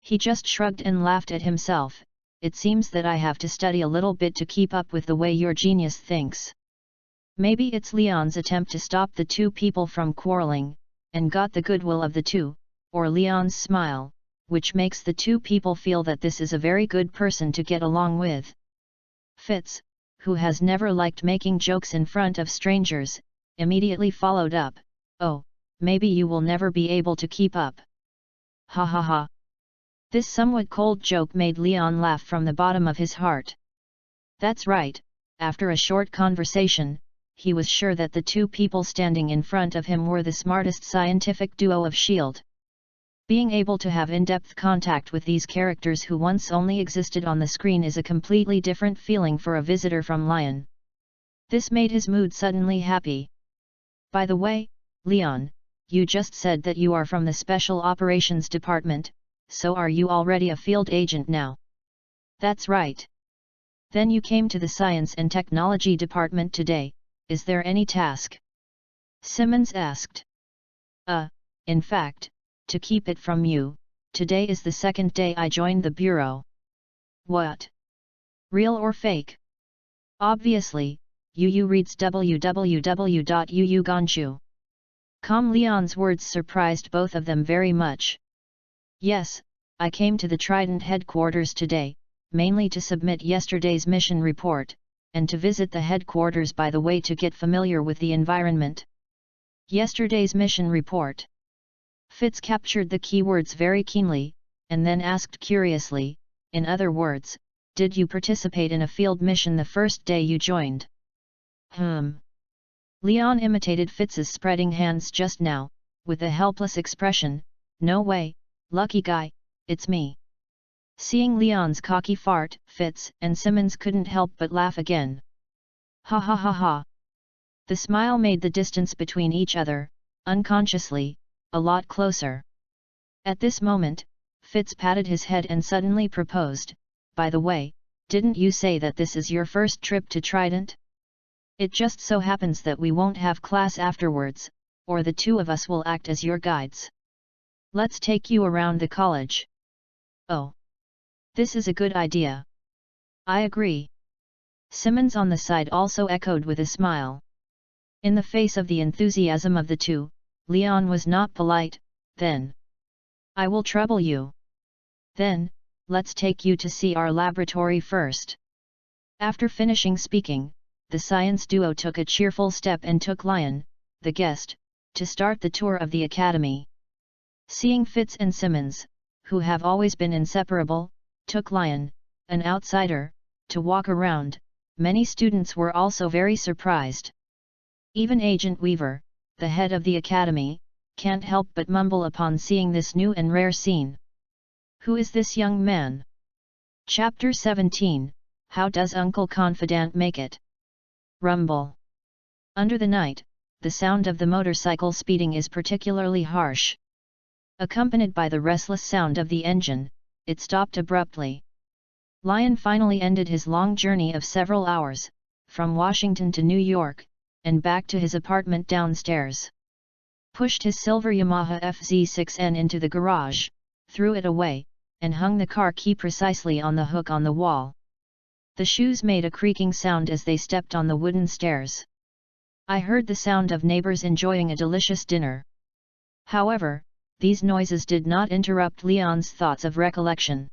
He just shrugged and laughed at himself. "It seems that I have to study a little bit to keep up with the way your genius thinks." Maybe it's Leon's attempt to stop the two people from quarreling, and got the goodwill of the two, or Leon's smile, which makes the two people feel that this is a very good person to get along with. Fitz, who has never liked making jokes in front of strangers, immediately followed up, "Oh, maybe you will never be able to keep up." Ha ha ha. This somewhat cold joke made Leon laugh from the bottom of his heart. That's right, after a short conversation, he was sure that the two people standing in front of him were the smartest scientific duo of S.H.I.E.L.D. Being able to have in-depth contact with these characters who once only existed on the screen is a completely different feeling for a visitor from Lion. This made his mood suddenly happy. "By the way, Leon, you just said that you are from the Special Operations Department, so are you already a field agent now?" "That's right." "Then you came to the Science and Technology Department today, is there any task?" Simmons asked. In fact, to keep it from you, today is the second day I joined the bureau." "What? Real or fake?" "Obviously, Yu reads www.uuganshu.com." Leon's words surprised both of them very much. "Yes, I came to the Trident headquarters today, mainly to submit yesterday's mission report, and to visit the headquarters by the way to get familiar with the environment." Yesterday's mission report. Fitz captured the keywords very keenly, and then asked curiously, "In other words, did you participate in a field mission the first day you joined?" Leon imitated Fitz's spreading hands just now, with a helpless expression, "No way, lucky guy, it's me." Seeing Leon's cocky fart, Fitz and Simmons couldn't help but laugh again. Ha ha ha ha. The smile made the distance between each other, unconsciously, a lot closer. At this moment, Fitz patted his head and suddenly proposed, "By the way, didn't you say that this is your first trip to Trident? It just so happens that we won't have class afterwards, or the two of us will act as your guides. Let's take you around the college." "Oh, this is a good idea." "I agree." Simmons on the side also echoed with a smile. In the face of the enthusiasm of the two, Leon was not polite. "Then I will trouble you. Then, let's take you to see our laboratory first." After finishing speaking, the science duo took a cheerful step and took Lion, the guest, to start the tour of the academy. Seeing Fitz and Simmons, who have always been inseparable, took Lion, an outsider, to walk around, many students were also very surprised. Even Agent Weaver, the head of the academy, can't help but mumble upon seeing this new and rare scene. Who is this young man? Chapter 17, How does Uncle Confidant make it? Rumble. Under the night, the sound of the motorcycle speeding is particularly harsh. Accompanied by the restless sound of the engine, it stopped abruptly. Lion finally ended his long journey of several hours, from Washington to New York, and back to his apartment downstairs. Pushed his silver Yamaha FZ6N into the garage, threw it away, and hung the car key precisely on the hook on the wall. The shoes made a creaking sound as they stepped on the wooden stairs. I heard the sound of neighbors enjoying a delicious dinner. However, these noises did not interrupt Leon's thoughts of recollection.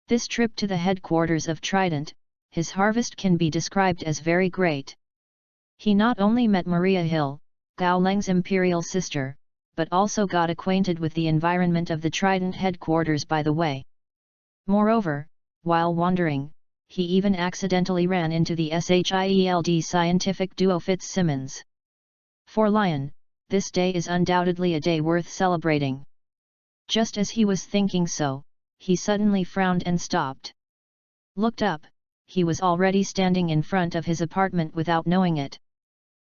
This trip to the headquarters of Trident, his harvest can be described as very great. He not only met Maria Hill, Gao Leng's imperial sister, but also got acquainted with the environment of the Trident headquarters by the way. Moreover, while wandering, he even accidentally ran into the SHIELD scientific duo Fitzsimmons. For Lion, this day is undoubtedly a day worth celebrating. Just as he was thinking so, he suddenly frowned and stopped. Looked up, he was already standing in front of his apartment without knowing it.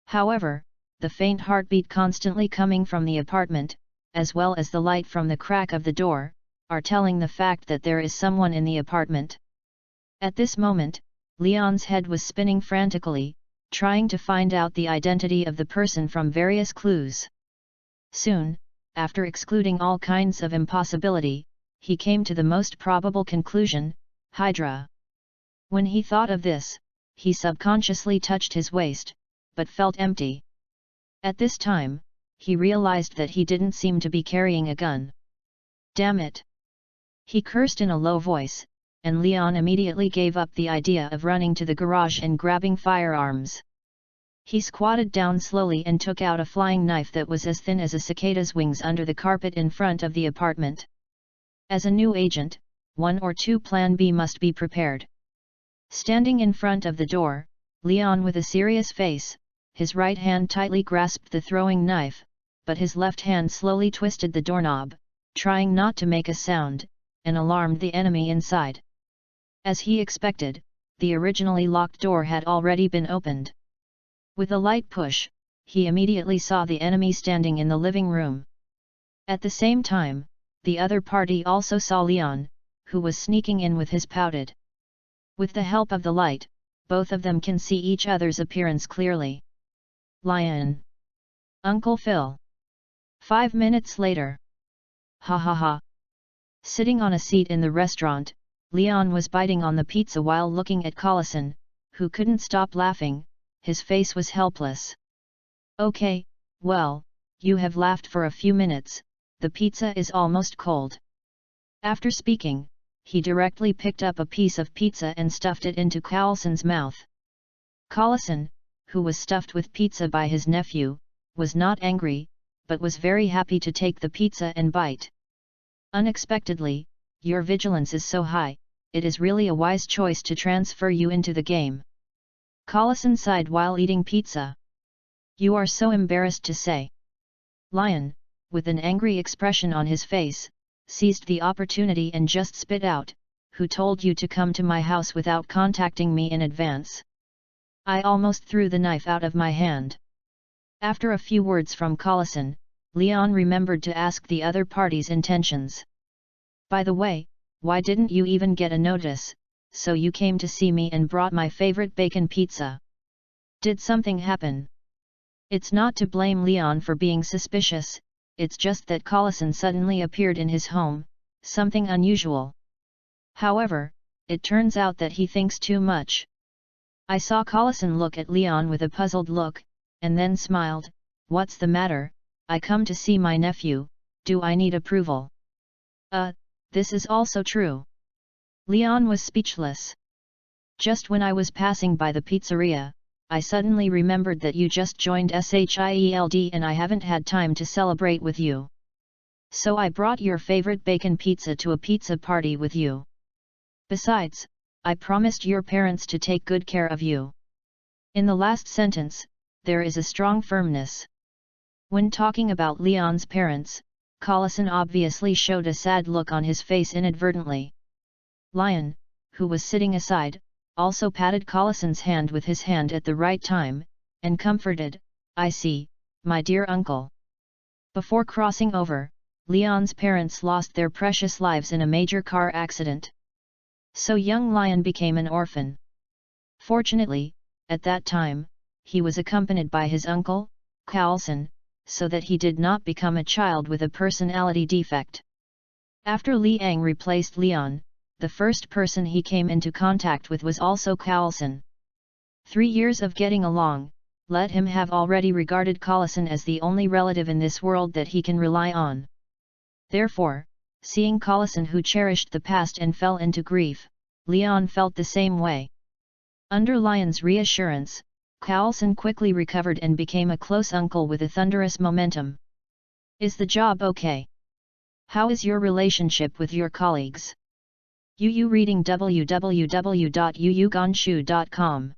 However, the faint heartbeat constantly coming from the apartment, as well as the light from the crack of the door, are telling the fact that there is someone in the apartment. At this moment, Leon's head was spinning frantically, trying to find out the identity of the person from various clues. Soon, after excluding all kinds of impossibility, he came to the most probable conclusion: Hydra. When he thought of this, he subconsciously touched his waist, but felt empty. At this time, he realized that he didn't seem to be carrying a gun. Damn it! He cursed in a low voice, and Leon immediately gave up the idea of running to the garage and grabbing firearms. He squatted down slowly and took out a flying knife that was as thin as a cicada's wings under the carpet in front of the apartment. As a new agent, 1 or 2 Plan B must be prepared. Standing in front of the door, Leon with a serious face, his right hand tightly grasped the throwing knife, but his left hand slowly twisted the doorknob, trying not to make a sound, and alarmed the enemy inside. As he expected, the originally locked door had already been opened. With a light push, he immediately saw the enemy standing in the living room. At the same time, the other party also saw Leon, who was sneaking in with his pouted. With the help of the light, both of them can see each other's appearance clearly. Lion. Uncle Phil. 5 minutes later. Ha ha ha. Sitting on a seat in the restaurant, Leon was biting on the pizza while looking at Collison, who couldn't stop laughing. His face was helpless. Okay, well, you have laughed for a few minutes, the pizza is almost cold. After speaking, he directly picked up a piece of pizza and stuffed it into Collison's mouth. Collison, who was stuffed with pizza by his nephew, was not angry, but was very happy to take the pizza and bite. Unexpectedly, your vigilance is so high, it is really a wise choice to transfer you into the game. Collison sighed while eating pizza. You are so embarrassed to say. Lion, with an angry expression on his face, seized the opportunity and just spit out, "Who told you to come to my house without contacting me in advance?" I almost threw the knife out of my hand. After a few words from Collison, Leon remembered to ask the other party's intentions. By the way, why didn't you even get a notice, so you came to see me and brought my favorite bacon pizza? Did something happen? It's not to blame Leon for being suspicious, it's just that Collison suddenly appeared in his home, something unusual. However, it turns out that he thinks too much. I saw Collison look at Leon with a puzzled look, and then smiled. What's the matter? I come to see my nephew, do I need approval? This is also true. Leon was speechless. Just when I was passing by the pizzeria, I suddenly remembered that you just joined SHIELD and I haven't had time to celebrate with you. So I brought your favorite bacon pizza to a pizza party with you. Besides, I promised your parents to take good care of you. In the last sentence, there is a strong firmness. When talking about Leon's parents, Collison obviously showed a sad look on his face inadvertently. Lion, who was sitting aside, also patted Collison's hand with his hand at the right time, and comforted, "I see, my dear uncle." Before crossing over, Leon's parents lost their precious lives in a major car accident. So young Lion became an orphan. Fortunately, at that time, he was accompanied by his uncle, Collison, so that he did not become a child with a personality defect. After Liang replaced Leon, the first person he came into contact with was also Collison. 3 years of getting along let him have already regarded Collison as the only relative in this world that he can rely on. Therefore, seeing Collison who cherished the past and fell into grief, Leon felt the same way. Under Lion's reassurance, Collison quickly recovered and became a close uncle with a thunderous momentum. "Is the job okay? How is your relationship with your colleagues?" Yu reading www.yuyugonshu.com.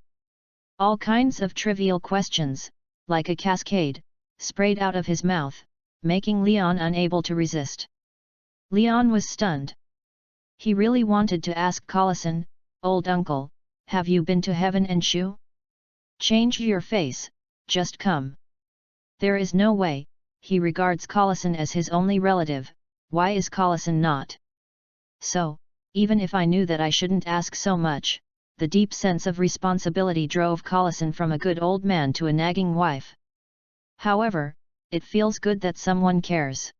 All kinds of trivial questions, like a cascade, sprayed out of his mouth, making Leon unable to resist. Leon was stunned. He really wanted to ask Collison, "Old uncle, have you been to heaven and Shu? Change your face, just come." There is no way. He regards Collison as his only relative. Why is Collison not? So, even if I knew that I shouldn't ask so much, the deep sense of responsibility drove Collison from a good old man to a nagging wife. However, it feels good that someone cares.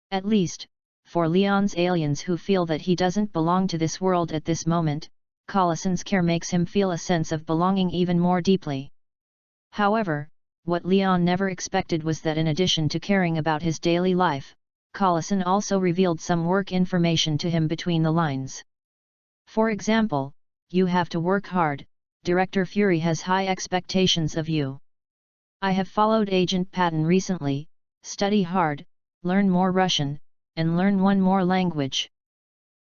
At least, for Leon's aliens who feel that he doesn't belong to this world at this moment, Collison's care makes him feel a sense of belonging even more deeply. However, what Leon never expected was that in addition to caring about his daily life, Collison also revealed some work information to him between the lines. For example, "You have to work hard, Director Fury has high expectations of you. I have followed Agent Patton recently, study hard, learn more Russian, and learn one more language.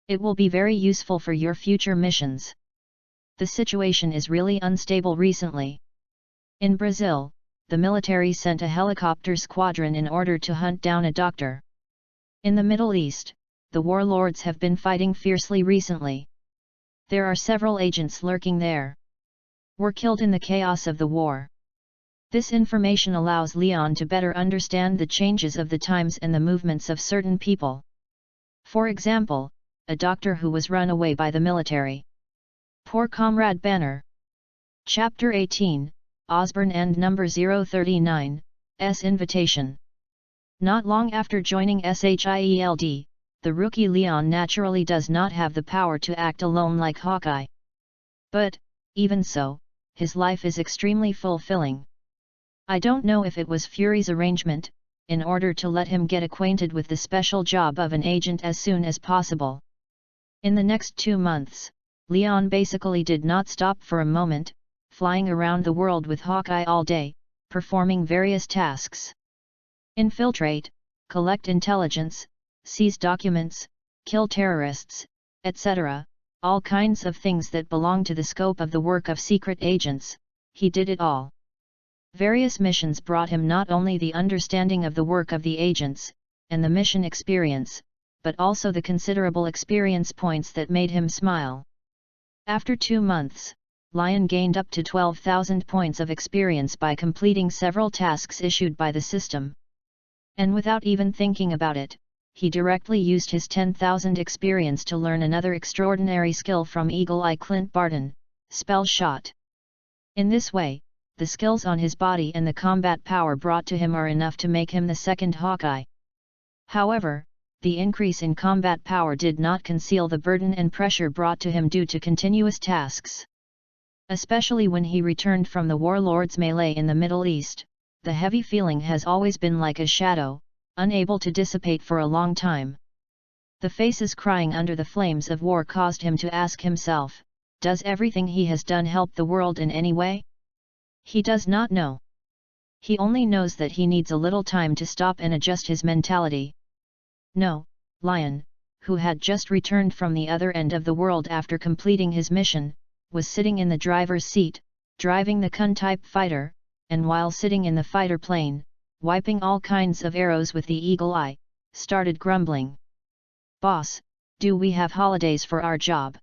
It will be very useful for your future missions. The situation is really unstable recently. In Brazil, the military sent a helicopter squadron in order to hunt down a doctor. In the Middle East, the warlords have been fighting fiercely recently. There are several agents lurking there. Were killed in the chaos of the war." This information allows Leon to better understand the changes of the times and the movements of certain people. For example, a doctor who was run away by the military. Poor Comrade Banner. Chapter 18, Osborne and Number 039, S Invitation. Not long after joining SHIELD, the rookie Leon naturally does not have the power to act alone like Hawkeye. But, even so, his life is extremely fulfilling. I don't know if it was Fury's arrangement, in order to let him get acquainted with the special job of an agent as soon as possible. In the next 2 months, Leon basically did not stop for a moment, flying around the world with Hawkeye all day, performing various tasks. Infiltrate, collect intelligence, seize documents, kill terrorists, etc., all kinds of things that belong to the scope of the work of secret agents, he did it all. Various missions brought him not only the understanding of the work of the agents, and the mission experience, but also the considerable experience points that made him smile. After 2 months, Lion gained up to 12,000 points of experience by completing several tasks issued by the system. And without even thinking about it, he directly used his 10,000 experience to learn another extraordinary skill from Eagle Eye Clint Barton, Spell Shot. In this way, the skills on his body and the combat power brought to him are enough to make him the second Hawkeye. However, the increase in combat power did not conceal the burden and pressure brought to him due to continuous tasks. Especially when he returned from the warlords' melee in the Middle East, the heavy feeling has always been like a shadow, unable to dissipate for a long time. The faces crying under the flames of war caused him to ask himself, does everything he has done help the world in any way? He does not know. He only knows that he needs a little time to stop and adjust his mentality. No, Lion, who had just returned from the other end of the world after completing his mission, was sitting in the driver's seat, driving the Kun-type fighter, and while sitting in the fighter plane, wiping all kinds of arrows with the Eagle Eye, started grumbling. "Boss, do we have holidays for our job?"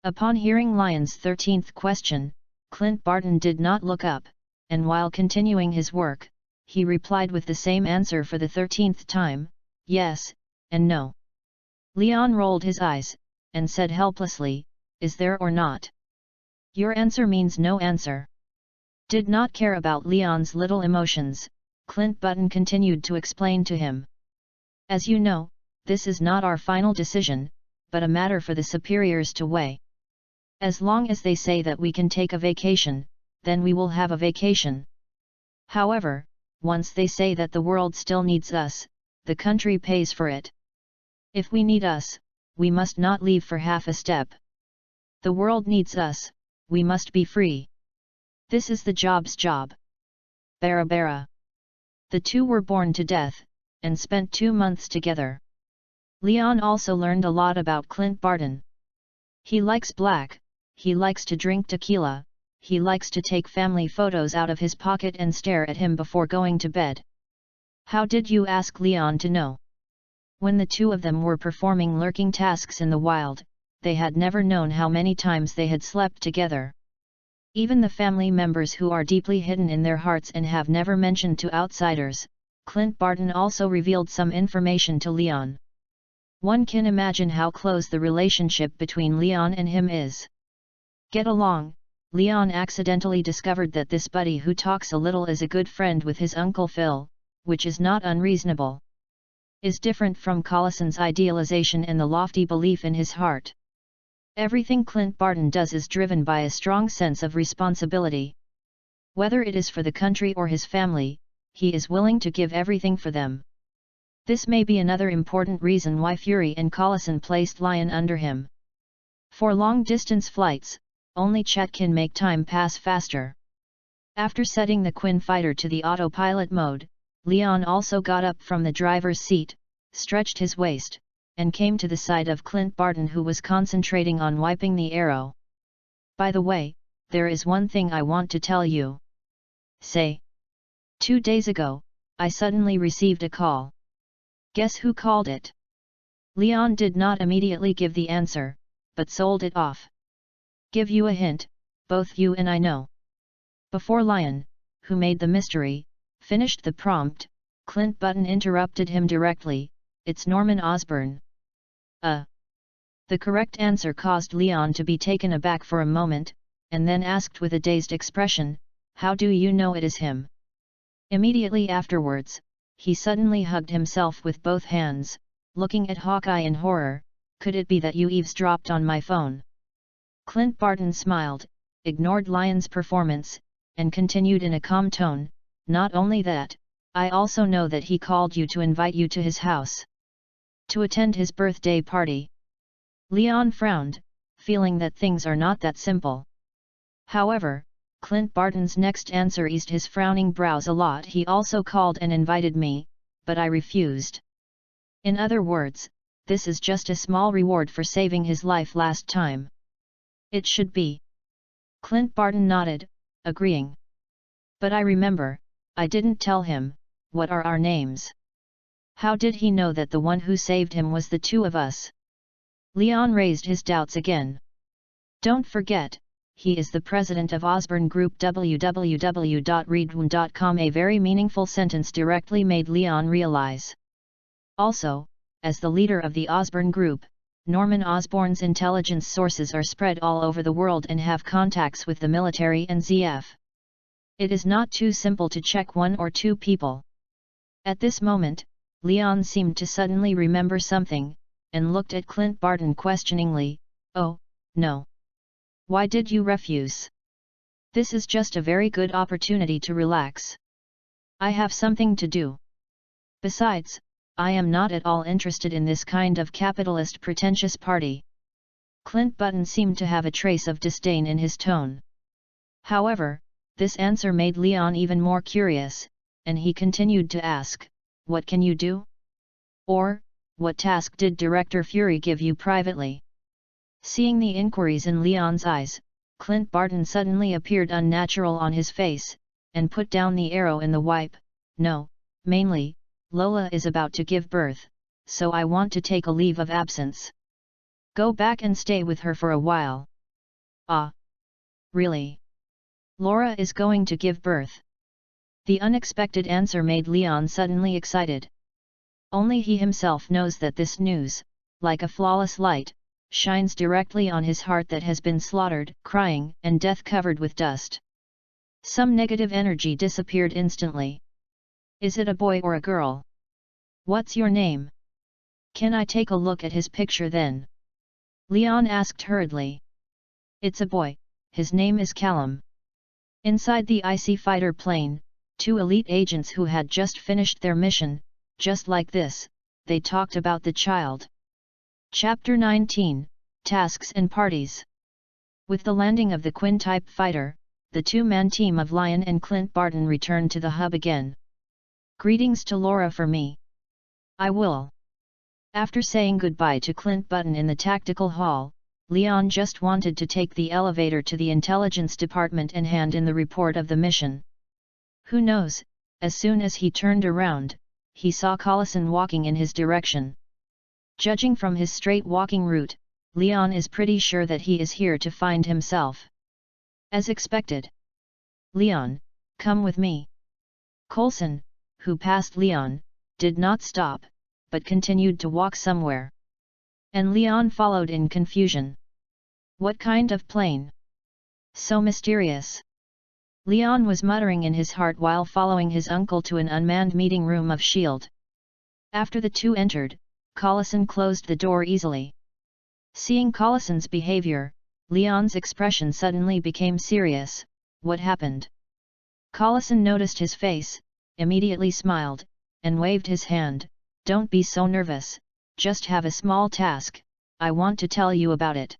Upon hearing Lion's 13th question, Clint Barton did not look up, and while continuing his work, he replied with the same answer for the 13th time, "Yes, and no." Leon rolled his eyes, and said helplessly, "Is there or not? Your answer means no answer." Did not care about Leon's little emotions, Clint Barton continued to explain to him. "As you know, this is not our final decision, but a matter for the superiors to weigh. As long as they say that we can take a vacation, then we will have a vacation. However, once they say that the world still needs us, the country pays for it. If we need us, we must not leave for half a step. The world needs us, we must be free. This is the job's job." Bara bara. The two were born to death, and spent 2 months together. Leon also learned a lot about Clint Barton. He likes black, he likes to drink tequila, he likes to take family photos out of his pocket and stare at him before going to bed. How did you ask Leon to know? When the two of them were performing lurking tasks in the wild, they had never known how many times they had slept together. Even the family members who are deeply hidden in their hearts and have never mentioned to outsiders, Clint Barton also revealed some information to Leon. One can imagine how close the relationship between Leon and him is. Get along, Leon accidentally discovered that this buddy who talks a little is a good friend with his Uncle Phil, which is not unreasonable. Is different from Collison's idealization and the lofty belief in his heart. Everything Clint Barton does is driven by a strong sense of responsibility. Whether it is for the country or his family, he is willing to give everything for them. This may be another important reason why Fury and Collison placed Lion under him. For long-distance flights, only chat can make time pass faster. After setting the Quinn fighter to the autopilot mode, Leon also got up from the driver's seat, stretched his waist, and came to the side of Clint Barton, who was concentrating on wiping the arrow. "By the way, there is one thing I want to tell you." "Say." 2 days ago, I suddenly received a call. Guess who called it? Leon did not immediately give the answer, but sold it off. Give you a hint, both you and I know. Before Lion, who made the mystery, finished the prompt, Clint Barton interrupted him directly, "It's Norman Osborn." The correct answer caused Leon to be taken aback for a moment, and then asked with a dazed expression, "How do you know it is him?" Immediately afterwards, he suddenly hugged himself with both hands, looking at Hawkeye in horror. "Could it be that you eavesdropped on my phone?" Clint Barton smiled, ignored Lion's performance, and continued in a calm tone, "Not only that, I also know that he called you to invite you to his house. To attend his birthday party." Leon frowned, feeling that things are not that simple. However, Clint Barton's next answer eased his frowning brows a lot. "He also called and invited me, but I refused. In other words, this is just a small reward for saving his life last time." "It should be." Clint Barton nodded, agreeing. "But I remember, I didn't tell him, what are our names? How did he know that the one who saved him was the two of us?" Leon raised his doubts again. "Don't forget, he is the president of Osborn Group www.readaloud.com." A very meaningful sentence directly made Leon realize. Also, as the leader of the Osborn Group, Norman Osborn's intelligence sources are spread all over the world and have contacts with the military and ZF. It is not too simple to check one or two people. At this moment, Leon seemed to suddenly remember something, and looked at Clint Barton questioningly. "Oh, no. Why did you refuse? This is just a very good opportunity to relax. I have something to do. Besides, I am not at all interested in this kind of capitalist pretentious party." Clint Barton seemed to have a trace of disdain in his tone. However, this answer made Leon even more curious, and he continued to ask, "What can you do? Or, what task did Director Fury give you privately?" Seeing the inquiries in Leon's eyes, Clint Barton suddenly appeared unnatural on his face, and put down the arrow in the wipe. "No, mainly, Lola is about to give birth, so I want to take a leave of absence. Go back and stay with her for a while. Ah! Really? Laura is going to give birth? The unexpected answer made Leon suddenly excited. Only he himself knows that this news, like a flawless light, shines directly on his heart that has been slaughtered, crying, and death covered with dust. Some negative energy disappeared instantly. Is it a boy or a girl? What's your name? Can I take a look at his picture then? Leon asked hurriedly. It's a boy, his name is Callum. Inside the icy fighter plane, two elite agents who had just finished their mission, just like this, they talked about the child. Chapter 19, Tasks and Parties. With the landing of the Quinn-type fighter, the two-man team of Lion and Clint Barton returned to the hub again. Greetings to Laura for me. I will. After saying goodbye to Clint Barton in the tactical hall, Leon just wanted to take the elevator to the intelligence department and hand in the report of the mission. Who knows, as soon as he turned around, he saw Collison walking in his direction. Judging from his straight walking route, Leon is pretty sure that he is here to find himself. As expected. Leon, come with me. Coulson, who passed Leon, did not stop, but continued to walk somewhere. And Leon followed in confusion. What kind of plane? So mysterious. Leon was muttering in his heart while following his uncle to an unmanned meeting room of S.H.I.E.L.D. After the two entered, Collison closed the door easily. Seeing Collison's behavior, Leon's expression suddenly became serious. What happened? Collison noticed his face, immediately smiled, and waved his hand. Don't be so nervous, just have a small task, I want to tell you about it.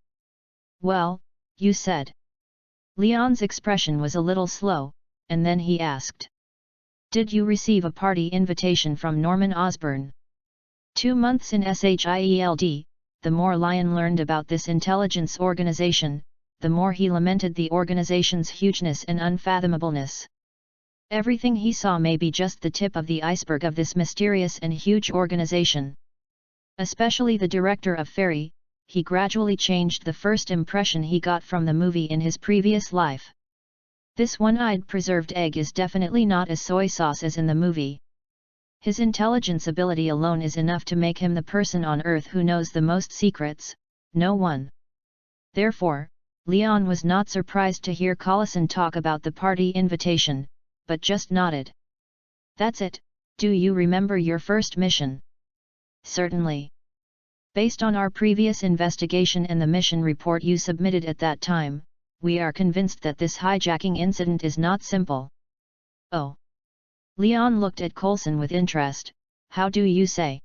Well, you said. Leon's expression was a little slow, and then he asked. Did you receive a party invitation from Norman Osborn? 2 months in S.H.I.E.L.D., the more Lion learned about this intelligence organization, the more he lamented the organization's hugeness and unfathomableness. Everything he saw may be just the tip of the iceberg of this mysterious and huge organization. Especially the director of Fairy, he gradually changed the first impression he got from the movie in his previous life. This one-eyed preserved egg is definitely not as soy sauce as in the movie. His intelligence ability alone is enough to make him the person on Earth who knows the most secrets, no one. Therefore, Leon was not surprised to hear Collison talk about the party invitation, but just nodded. That's it, do you remember your first mission? Certainly. Based on our previous investigation and the mission report you submitted at that time, we are convinced that this hijacking incident is not simple. Oh. Leon looked at Coulson with interest. How do you say?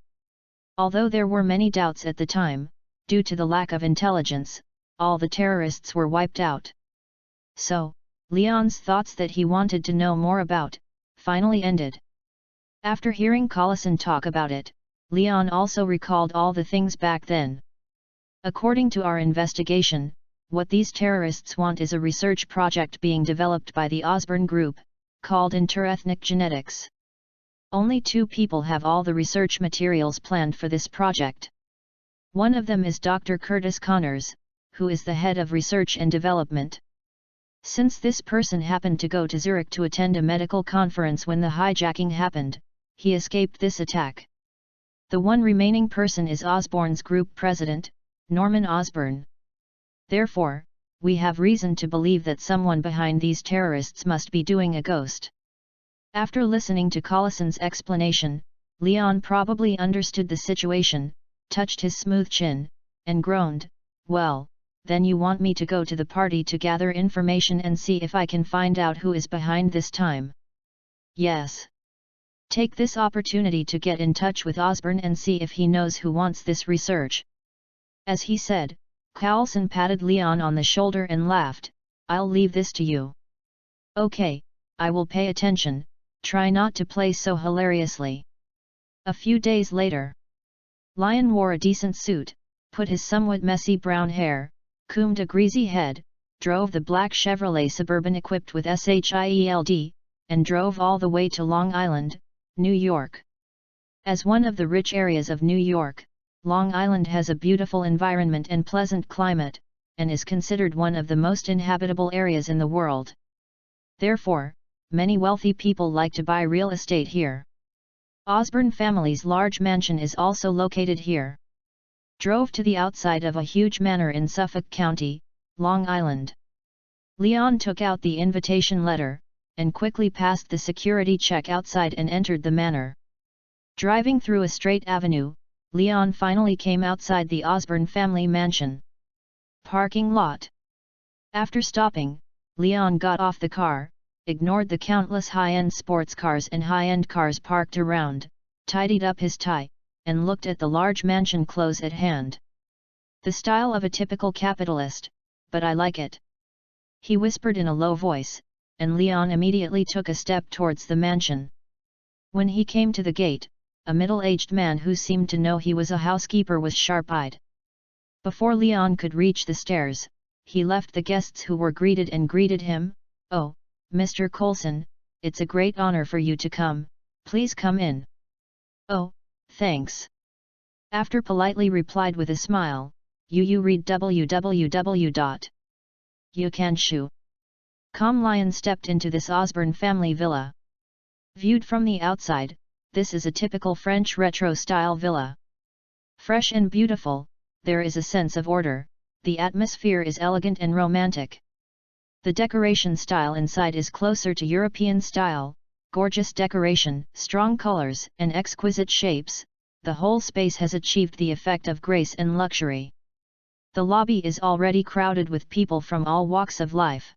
Although there were many doubts at the time, due to the lack of intelligence, all the terrorists were wiped out. So, Leon's thoughts that he wanted to know more about, finally ended. After hearing Collison talk about it, Leon also recalled all the things back then. According to our investigation, what these terrorists want is a research project being developed by the Osborn Group, called interethnic genetics. Only 2 people have all the research materials planned for this project. One of them is Dr. Curtis Connors, who is the head of research and development. Since this person happened to go to Zurich to attend a medical conference when the hijacking happened, he escaped this attack. The one remaining person is Osborn's group president, Norman Osborn. Therefore, we have reason to believe that someone behind these terrorists must be doing a ghost. After listening to Collison's explanation, Leon probably understood the situation, touched his smooth chin, and groaned, well, then you want me to go to the party to gather information and see if I can find out who is behind this time? Yes. Take this opportunity to get in touch with Osborn and see if he knows who wants this research. As he said, Coulson patted Leon on the shoulder and laughed, I'll leave this to you. Okay, I will pay attention, try not to play so hilariously. A few days later, Lion wore a decent suit, put his somewhat messy brown hair, combed a greasy head, drove the black Chevrolet Suburban equipped with SHIELD, and drove all the way to Long Island, New York. As one of the rich areas of New York, Long Island has a beautiful environment and pleasant climate, and is considered one of the most inhabitable areas in the world. Therefore, many wealthy people like to buy real estate here. Osborne family's large mansion is also located here. Drove to the outside of a huge manor in Suffolk County, Long Island. Leon took out the invitation letter, and quickly passed the security check outside and entered the manor. Driving through a straight avenue, Leon finally came outside the Osborne family mansion. Parking lot. After stopping, Leon got off the car, ignored the countless high-end sports cars and high-end cars parked around, tidied up his tie, and looked at the large mansion close at hand. The style of a typical capitalist, but I like it. He whispered in a low voice, and Leon immediately took a step towards the mansion. When he came to the gate, a middle-aged man who seemed to know he was a housekeeper was sharp-eyed. Before Leon could reach the stairs, he left the guests who were greeted him. "Oh, Mr. Coulson, it's a great honor for you to come, please come in." "Oh, thanks." After politely replied with a smile, "You read www.youcanshoe.com." Lion stepped into this Osborne family villa. Viewed from the outside, this is a typical French retro-style villa. Fresh and beautiful, there is a sense of order, the atmosphere is elegant and romantic. The decoration style inside is closer to European style, gorgeous decoration, strong colors, and exquisite shapes. The whole space has achieved the effect of grace and luxury. The lobby is already crowded with people from all walks of life.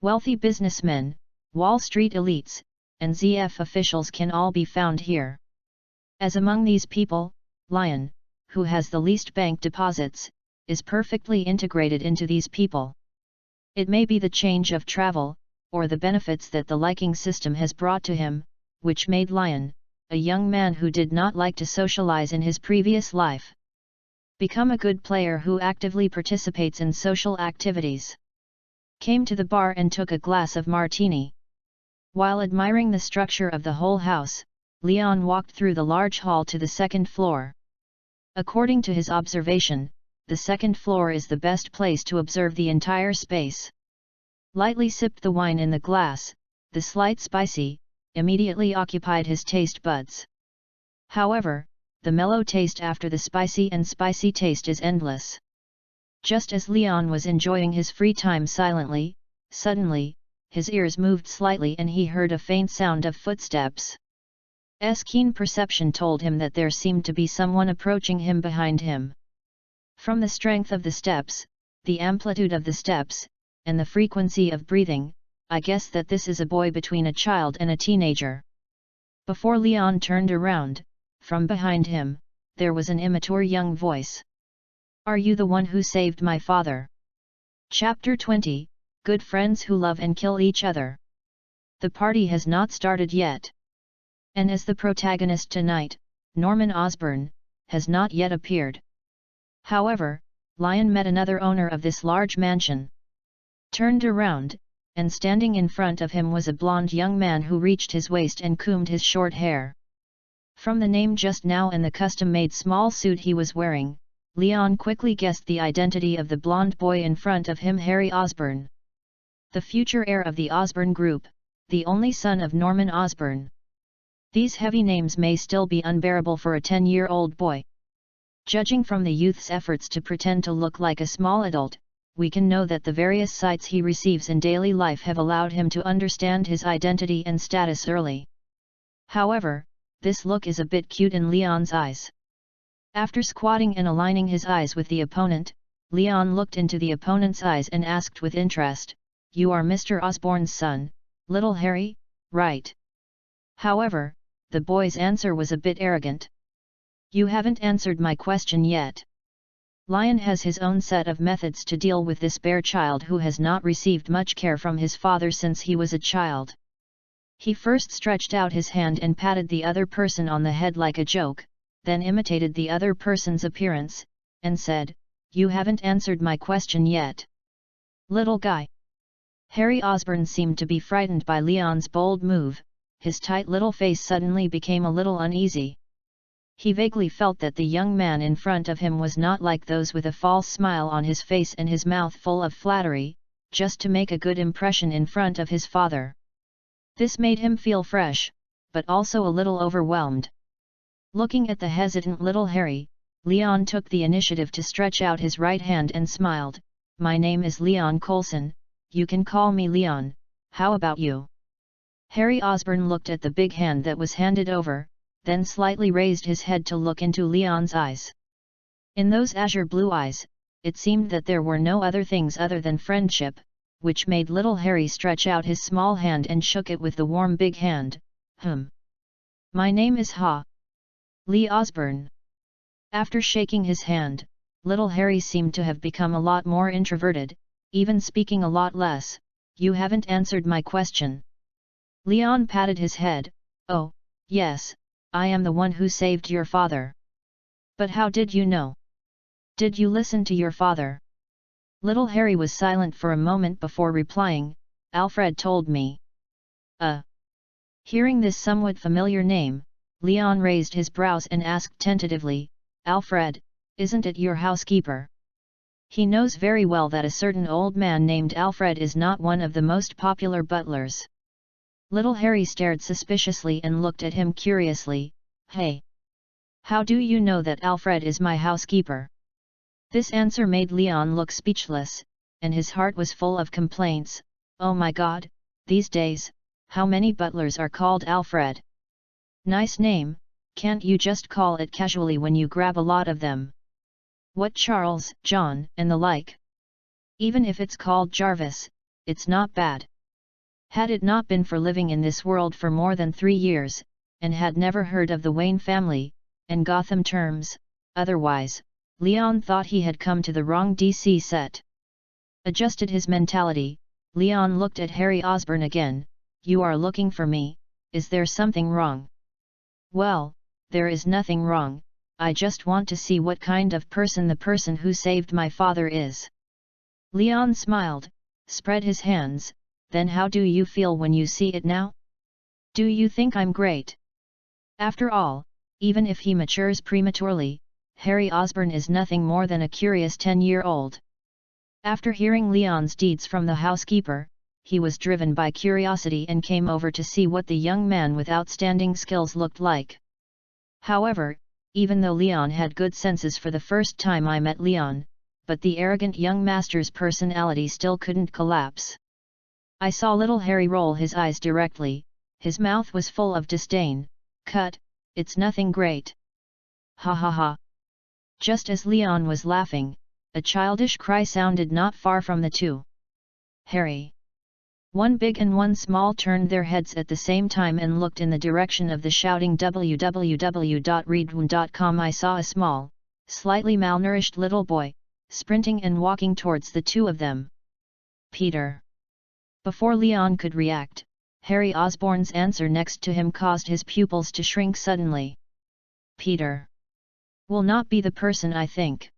Wealthy businessmen, Wall Street elites, and ZF officials can all be found here. As among these people, Lion, who has the least bank deposits, is perfectly integrated into these people. It may be the change of travel, or the benefits that the liking system has brought to him, which made Lion, a young man who did not like to socialize in his previous life, become a good player who actively participates in social activities. Came to the bar and took a glass of martini. While admiring the structure of the whole house, Leon walked through the large hall to the second floor. According to his observation, the second floor is the best place to observe the entire space. Lightly sipped the wine in the glass, the slight spicy, immediately occupied his taste buds. However, the mellow taste after the spicy taste is endless. Just as Leon was enjoying his free time silently, suddenly, his ears moved slightly and he heard a faint sound of footsteps. Keen perception told him that there seemed to be someone approaching him behind him. From the strength of the steps, the amplitude of the steps, and the frequency of breathing, I guess that this is a boy between a child and a teenager. Before Leon turned around, from behind him, there was an immature young voice. "Are you the one who saved my father?" Chapter 20, Good Friends Who Love and Kill Each Other. The party has not started yet. And as the protagonist tonight, Norman Osborne, has not yet appeared. However, Lion met another owner of this large mansion. Turned around, and standing in front of him was a blond young man who reached his waist and combed his short hair. From the name just now and the custom-made small suit he was wearing, Leon quickly guessed the identity of the blond boy in front of him, Harry Osborne. The future heir of the Osborne Group, the only son of Norman Osborne. These heavy names may still be unbearable for a 10-year-old boy. Judging from the youth's efforts to pretend to look like a small adult, we can know that the various sights he receives in daily life have allowed him to understand his identity and status early. However, this look is a bit cute in Leon's eyes. After squatting and aligning his eyes with the opponent, Leon looked into the opponent's eyes and asked with interest, "You are Mr. Osborne's son, little Harry, right?" However, the boy's answer was a bit arrogant. "You haven't answered my question yet." Lion has his own set of methods to deal with this bare child who has not received much care from his father since he was a child. He first stretched out his hand and patted the other person on the head like a joke, then imitated the other person's appearance, and said, "You haven't answered my question yet, little guy." Harry Osborne seemed to be frightened by Leon's bold move, his tight little face suddenly became a little uneasy. He vaguely felt that the young man in front of him was not like those with a false smile on his face and his mouth full of flattery, just to make a good impression in front of his father. This made him feel fresh, but also a little overwhelmed. Looking at the hesitant little Harry, Leon took the initiative to stretch out his right hand and smiled. "My name is Leon Coulson, you can call me Leon, how about you?" Harry Osborn looked at the big hand that was handed over, then slightly raised his head to look into Leon's eyes. In those azure blue eyes, it seemed that there were no other things other than friendship, which made little Harry stretch out his small hand and shook it with the warm big hand. My name is Lee Osborn." After shaking his hand, little Harry seemed to have become a lot more introverted, even speaking a lot less. "You haven't answered my question." Leon patted his head. "Oh, yes, I am the one who saved your father." "But how did you know? Did you listen to your father?" Little Harry was silent for a moment before replying. "Alfred told me." Hearing this somewhat familiar name, Leon raised his brows and asked tentatively, "Alfred, isn't it your housekeeper?" He knows very well that a certain old man named Alfred is not one of the most popular butlers. Little Harry stared suspiciously and looked at him curiously. "Hey! How do you know that Alfred is my housekeeper?" This answer made Leon look speechless, and his heart was full of complaints. "Oh my God, these days, how many butlers are called Alfred? Nice name, can't you just call it casually when you grab a lot of them? What Charles, John, and the like? Even if it's called Jarvis, it's not bad." Had it not been for living in this world for more than 3 years, and had never heard of the Wayne family, and Gotham terms, otherwise, Leon thought he had come to the wrong DC set. Adjusted his mentality, Leon looked at Harry Osborn again. "You are looking for me, is there something wrong?" "Well, there is nothing wrong, I just want to see what kind of person the person who saved my father is." Leon smiled, spread his hands. "Then how do you feel when you see it now? Do you think I'm great?" After all, even if he matures prematurely, Harry Osborn is nothing more than a curious 10-year-old. After hearing Leon's deeds from the housekeeper, he was driven by curiosity and came over to see what the young man with outstanding skills looked like. However, even though Leon had good senses for the first time I met Leon, but the arrogant young master's personality still couldn't collapse. I saw little Harry roll his eyes directly, his mouth was full of disdain. "Cut, it's nothing great." "Ha ha ha." Just as Leon was laughing, a childish cry sounded not far from the two. "Harry!" One big and one small turned their heads at the same time and looked in the direction of the shouting www.readaloud.com. I saw a small, slightly malnourished little boy, sprinting and walking towards the two of them. "Peter!" Before Leon could react, Harry Osborn's answer next to him caused his pupils to shrink suddenly. "Peter will not be the person I think."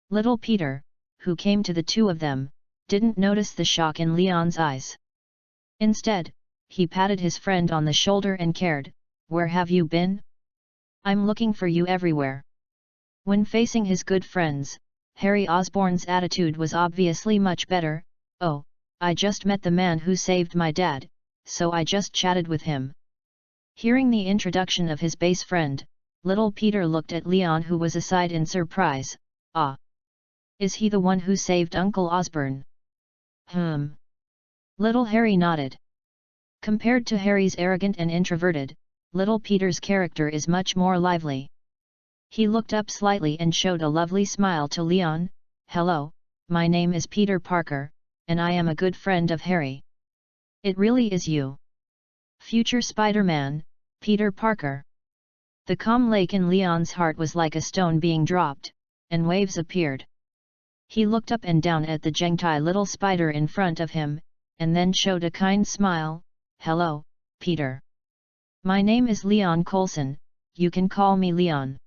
Little Peter, who came to the two of them, didn't notice the shock in Leon's eyes. Instead, he patted his friend on the shoulder and cared, "Where have you been? I'm looking for you everywhere." When facing his good friends, Harry Osborn's attitude was obviously much better. "Oh, I just met the man who saved my dad, so I just chatted with him." Hearing the introduction of his base friend, little Peter looked at Leon, who was aside in surprise. "Ah! Is he the one who saved Uncle Osborn?" Little Harry nodded. Compared to Harry's arrogant and introverted, little Peter's character is much more lively. He looked up slightly and showed a lovely smile to Leon. "Hello, my name is Peter Parker, and I am a good friend of Harry." "It really is you? Future Spider-Man, Peter Parker?" The calm lake in Leon's heart was like a stone being dropped, and waves appeared. He looked up and down at the gentle little spider in front of him, and then showed a kind smile. "Hello, Peter. My name is Leon Coulson, you can call me Leon."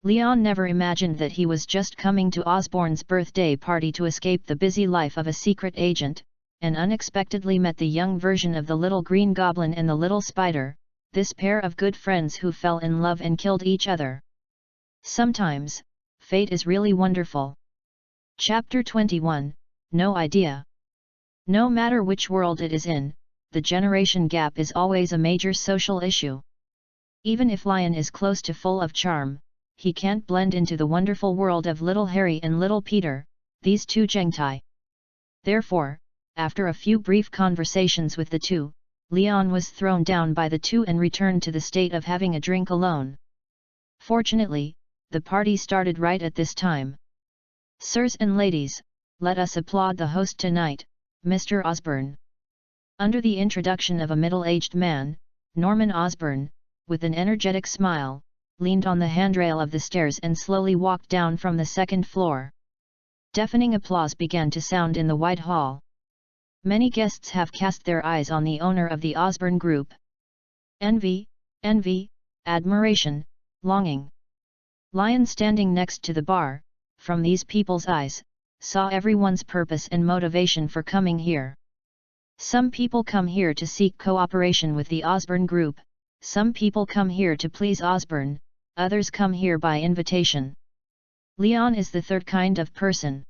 Leon never imagined that he was just coming to Osborn's birthday party to escape the busy life of a secret agent, and unexpectedly met the young version of the little green goblin and the little spider, this pair of good friends who fell in love and killed each other. Sometimes, fate is really wonderful. Chapter 21, No Idea. No matter which world it is in, the generation gap is always a major social issue. Even if Lion is close to full of charm, he can't blend into the wonderful world of little Harry and little Peter, these two gengtai. Therefore, after a few brief conversations with the two, Leon was thrown down by the two and returned to the state of having a drink alone. Fortunately, the party started right at this time. Sirs and ladies, let us applaud the host tonight, Mr. Osborne. Under the introduction of a middle-aged man, Norman Osborne, with an energetic smile, leaned on the handrail of the stairs and slowly walked down from the second floor. Deafening applause began to sound in the wide hall. Many guests have cast their eyes on the owner of the Osborne Group. Envy, admiration, longing. Lion, standing next to the bar, from these people's eyes, saw everyone's purpose and motivation for coming here. Some people come here to seek cooperation with the Osborne Group, some people come here to please Osborne, others come here by invitation. Leon is the third kind of person.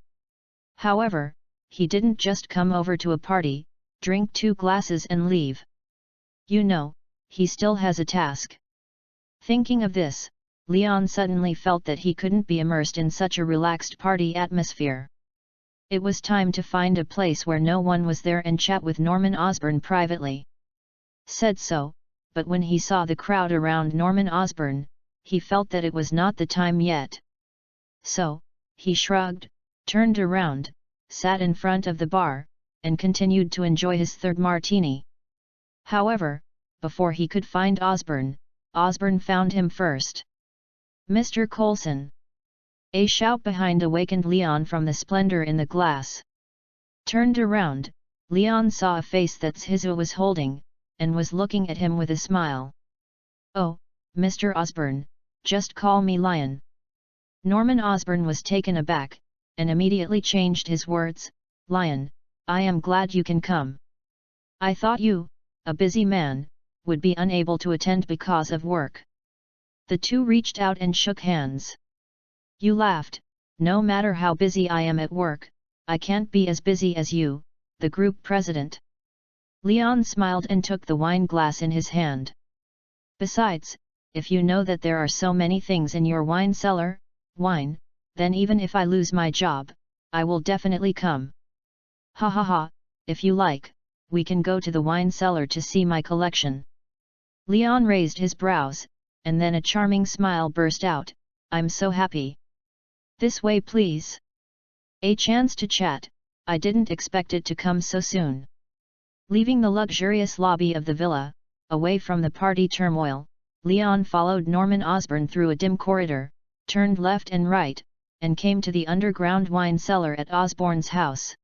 However, he didn't just come over to a party, drink 2 glasses and leave. You know, he still has a task. Thinking of this, Leon suddenly felt that he couldn't be immersed in such a relaxed party atmosphere. It was time to find a place where no one was there and chat with Norman Osborne privately. Said so, but when he saw the crowd around Norman Osborne, he felt that it was not the time yet. So, he shrugged, turned around, sat in front of the bar, and continued to enjoy his third martini. However, before he could find Osborne, Osborne found him first. Mr. Coulson! A shout behind awakened Leon from the splendor in the glass. Turned around, Leon saw a face that Shizu was holding, and was looking at him with a smile. Oh, Mr. Osborne, just call me Lion. Norman Osborne was taken aback, and immediately changed his words, Lion, I am glad you can come. I thought you, a busy man, would be unable to attend because of work. The two reached out and shook hands. You laughed, no matter how busy I am at work, I can't be as busy as you, the group president. Leon smiled and took the wine glass in his hand. Besides, if you know that there are so many things in your wine cellar, wine, then even if I lose my job, I will definitely come. Ha ha ha, if you like, we can go to the wine cellar to see my collection. Leon raised his brows, and then a charming smile burst out, I'm so happy. This way please. A chance to chat, I didn't expect it to come so soon. Leaving the luxurious lobby of the villa, away from the party turmoil, Leon followed Norman Osborne through a dim corridor, turned left and right, and came to the underground wine cellar at Osborne's house.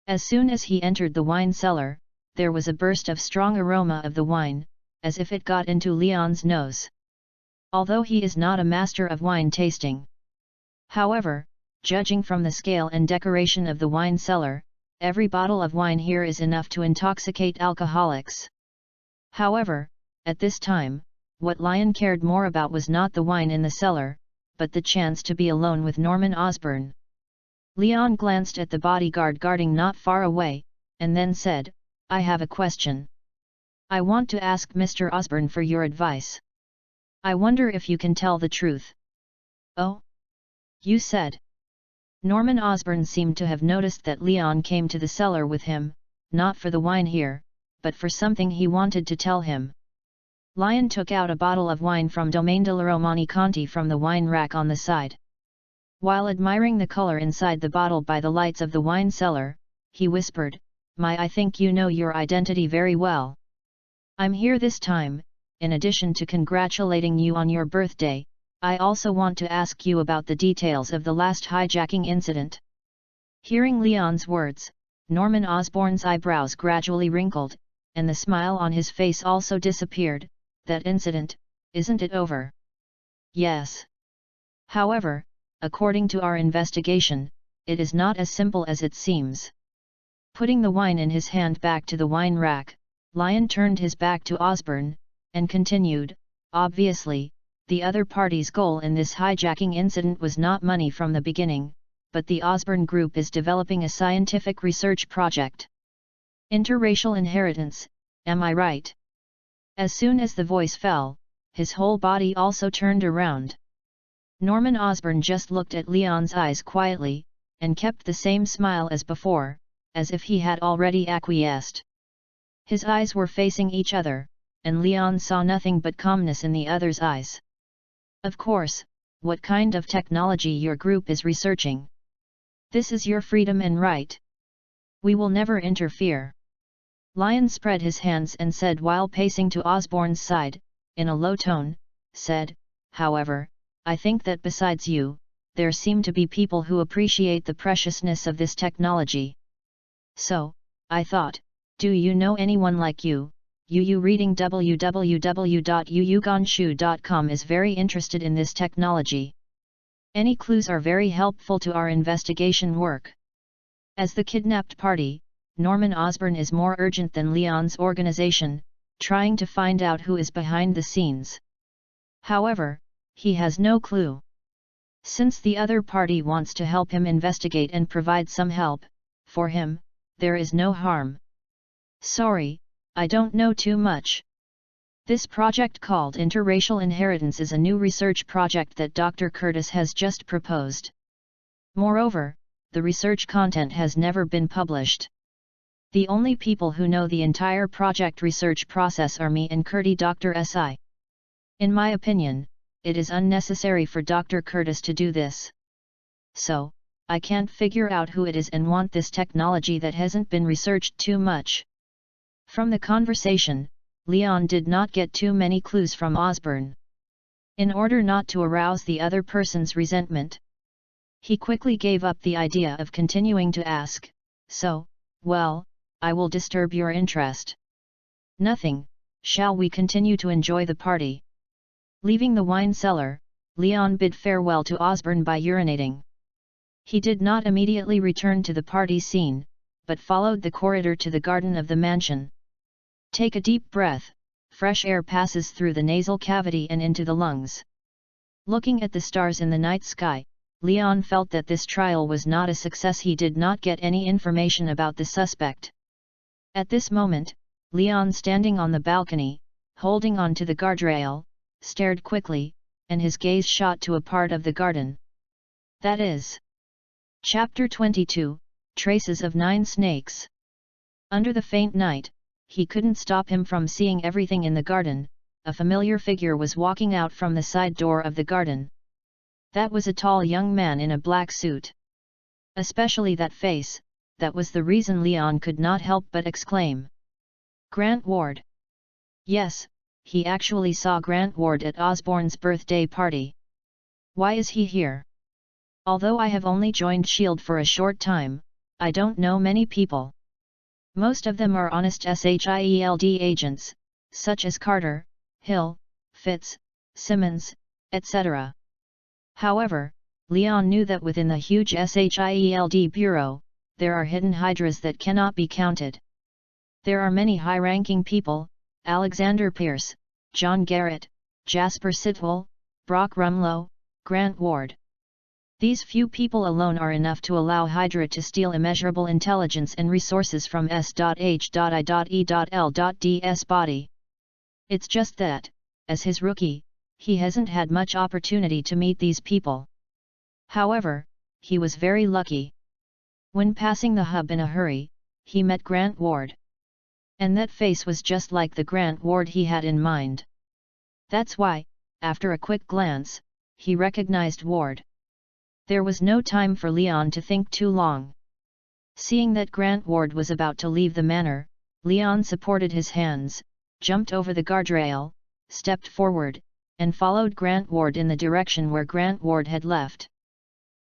As soon as he entered the wine cellar, there was a burst of strong aroma of the wine, as if it got into Leon's nose. Although he is not a master of wine tasting. However, judging from the scale and decoration of the wine cellar, every bottle of wine here is enough to intoxicate alcoholics. However, at this time, what Lion cared more about was not the wine in the cellar, but the chance to be alone with Norman Osborne. Leon glanced at the bodyguard guarding not far away, and then said, I have a question. I want to ask Mr. Osborne for your advice. I wonder if you can tell the truth. Oh? You said. Norman Osborne seemed to have noticed that Leon came to the cellar with him, not for the wine here, but for something he wanted to tell him. Lion took out a bottle of wine from Domaine de la Romani Conti from the wine rack on the side. While admiring the color inside the bottle by the lights of the wine cellar, he whispered, I think you know your identity very well. I'm here this time, in addition to congratulating you on your birthday, I also want to ask you about the details of the last hijacking incident. Hearing Leon's words, Norman Osborne's eyebrows gradually wrinkled, and the smile on his face also disappeared. That incident, isn't it over? Yes. However, according to our investigation, it is not as simple as it seems. Putting the wine in his hand back to the wine rack, Lion turned his back to Osborne, and continued, obviously, the other party's goal in this hijacking incident was not money from the beginning, but the Osborne Group is developing a scientific research project. Interracial inheritance, am I right? As soon as the voice fell, his whole body also turned around. Norman Osborne just looked at Leon's eyes quietly, and kept the same smile as before, as if he had already acquiesced. His eyes were facing each other, and Leon saw nothing but calmness in the other's eyes. Of course, what kind of technology your group is researching? This is your freedom and right. We will never interfere. Lion spread his hands and said while pacing to Osborne's side, in a low tone, said, however, I think that besides you, there seem to be people who appreciate the preciousness of this technology. So, I thought, do you know anyone like you? Yu reading www.yuyugonshu.com is very interested in this technology. Any clues are very helpful to our investigation work. As the kidnapped party, Norman Osborne is more urgent than Leon's organization, trying to find out who is behind the scenes. However, he has no clue. Since the other party wants to help him investigate and provide some help, for him, there is no harm. Sorry, I don't know too much. This project called Interracial Inheritance is a new research project that Dr. Curtis has just proposed. Moreover, the research content has never been published. The only people who know the entire project research process are me and Curti Dr. Si. In my opinion, it is unnecessary for Dr. Curtis to do this. So, I can't figure out who it is and want this technology that hasn't been researched too much. From the conversation, Leon did not get too many clues from Osborne. In order not to arouse the other person's resentment, he quickly gave up the idea of continuing to ask, so, well, I will disturb your interest. Nothing, shall we continue to enjoy the party? Leaving the wine cellar, Leon bid farewell to Osborne by urinating. He did not immediately return to the party scene, but followed the corridor to the garden of the mansion. Take a deep breath, fresh air passes through the nasal cavity and into the lungs. Looking at the stars in the night sky, Leon felt that this trial was not a success. He did not get any information about the suspect. At this moment, Leon, standing on the balcony, holding on to the guardrail, stared quickly, and his gaze shot to a part of the garden. That is Chapter 22, Traces of 9 Snakes. Under the faint night, he couldn't stop him from seeing everything in the garden. A familiar figure was walking out from the side door of the garden. That was a tall young man in a black suit. Especially that face, that was the reason Leon could not help but exclaim. Grant Ward. Yes, he actually saw Grant Ward at Osborne's birthday party. Why is he here? Although I have only joined S.H.I.E.L.D. for a short time, I don't know many people. Most of them are honest S.H.I.E.L.D. agents, such as Carter, Hill, Fitz, Simmons, etc. However, Leon knew that within the huge S.H.I.E.L.D. bureau, there are hidden hydras that cannot be counted. There are many high-ranking people: Alexander Pierce, John Garrett, Jasper Sitwell, Brock Rumlow, Grant Ward. These few people alone are enough to allow Hydra to steal immeasurable intelligence and resources from S.H.I.E.L.D's body. It's just that, as his rookie, he hasn't had much opportunity to meet these people. However, he was very lucky. When passing the hub in a hurry, he met Grant Ward. And that face was just like the Grant Ward he had in mind. That's why, after a quick glance, he recognized Ward. There was no time for Leon to think too long. Seeing that Grant Ward was about to leave the manor, Leon supported his hands, jumped over the guardrail, stepped forward, and followed Grant Ward in the direction where Grant Ward had left.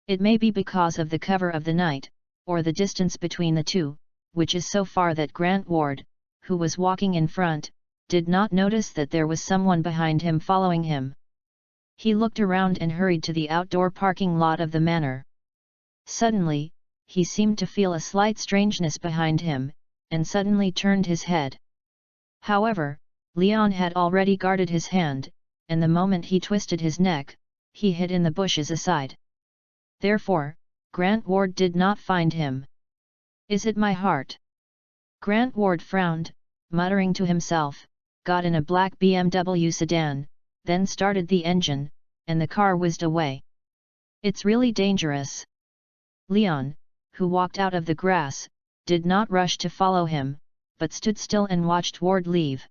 It may be because of the cover of the night, or the distance between the two, which is so far that Grant Ward, who was walking in front, did not notice that there was someone behind him following him. He looked around and hurried to the outdoor parking lot of the manor. Suddenly, he seemed to feel a slight strangeness behind him, and suddenly turned his head. However, Leon had already guarded his hand, and the moment he twisted his neck, he hid in the bushes aside. Therefore, Grant Ward did not find him. "Is it my heart?" Grant Ward frowned, muttering to himself, got in a black BMW sedan, then started the engine, and the car whizzed away. "It's really dangerous." Leon, who walked out of the grass, did not rush to follow him, but stood still and watched Ward leave.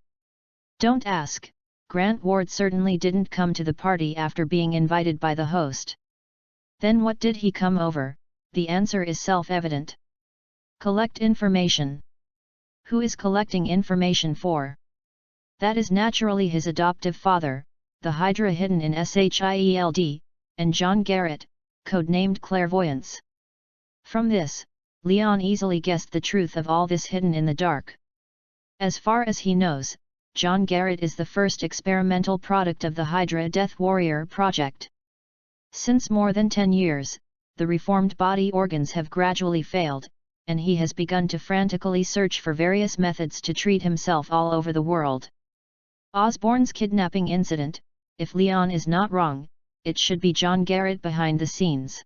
Don't ask, Grant Ward certainly didn't come to the party after being invited by the host. Then what did he come over? The answer is self-evident. Collect information. Who is collecting information for? That is naturally his adoptive father, the Hydra hidden in SHIELD, and John Garrett, codenamed Clairvoyance. From this, Leon easily guessed the truth of all this hidden in the dark. As far as he knows, John Garrett is the first experimental product of the Hydra Death Warrior project. Since more than 10 years, the reformed body organs have gradually failed, and he has begun to frantically search for various methods to treat himself all over the world. Osborne's kidnapping incident, if Leon is not wrong, it should be John Garrett behind the scenes.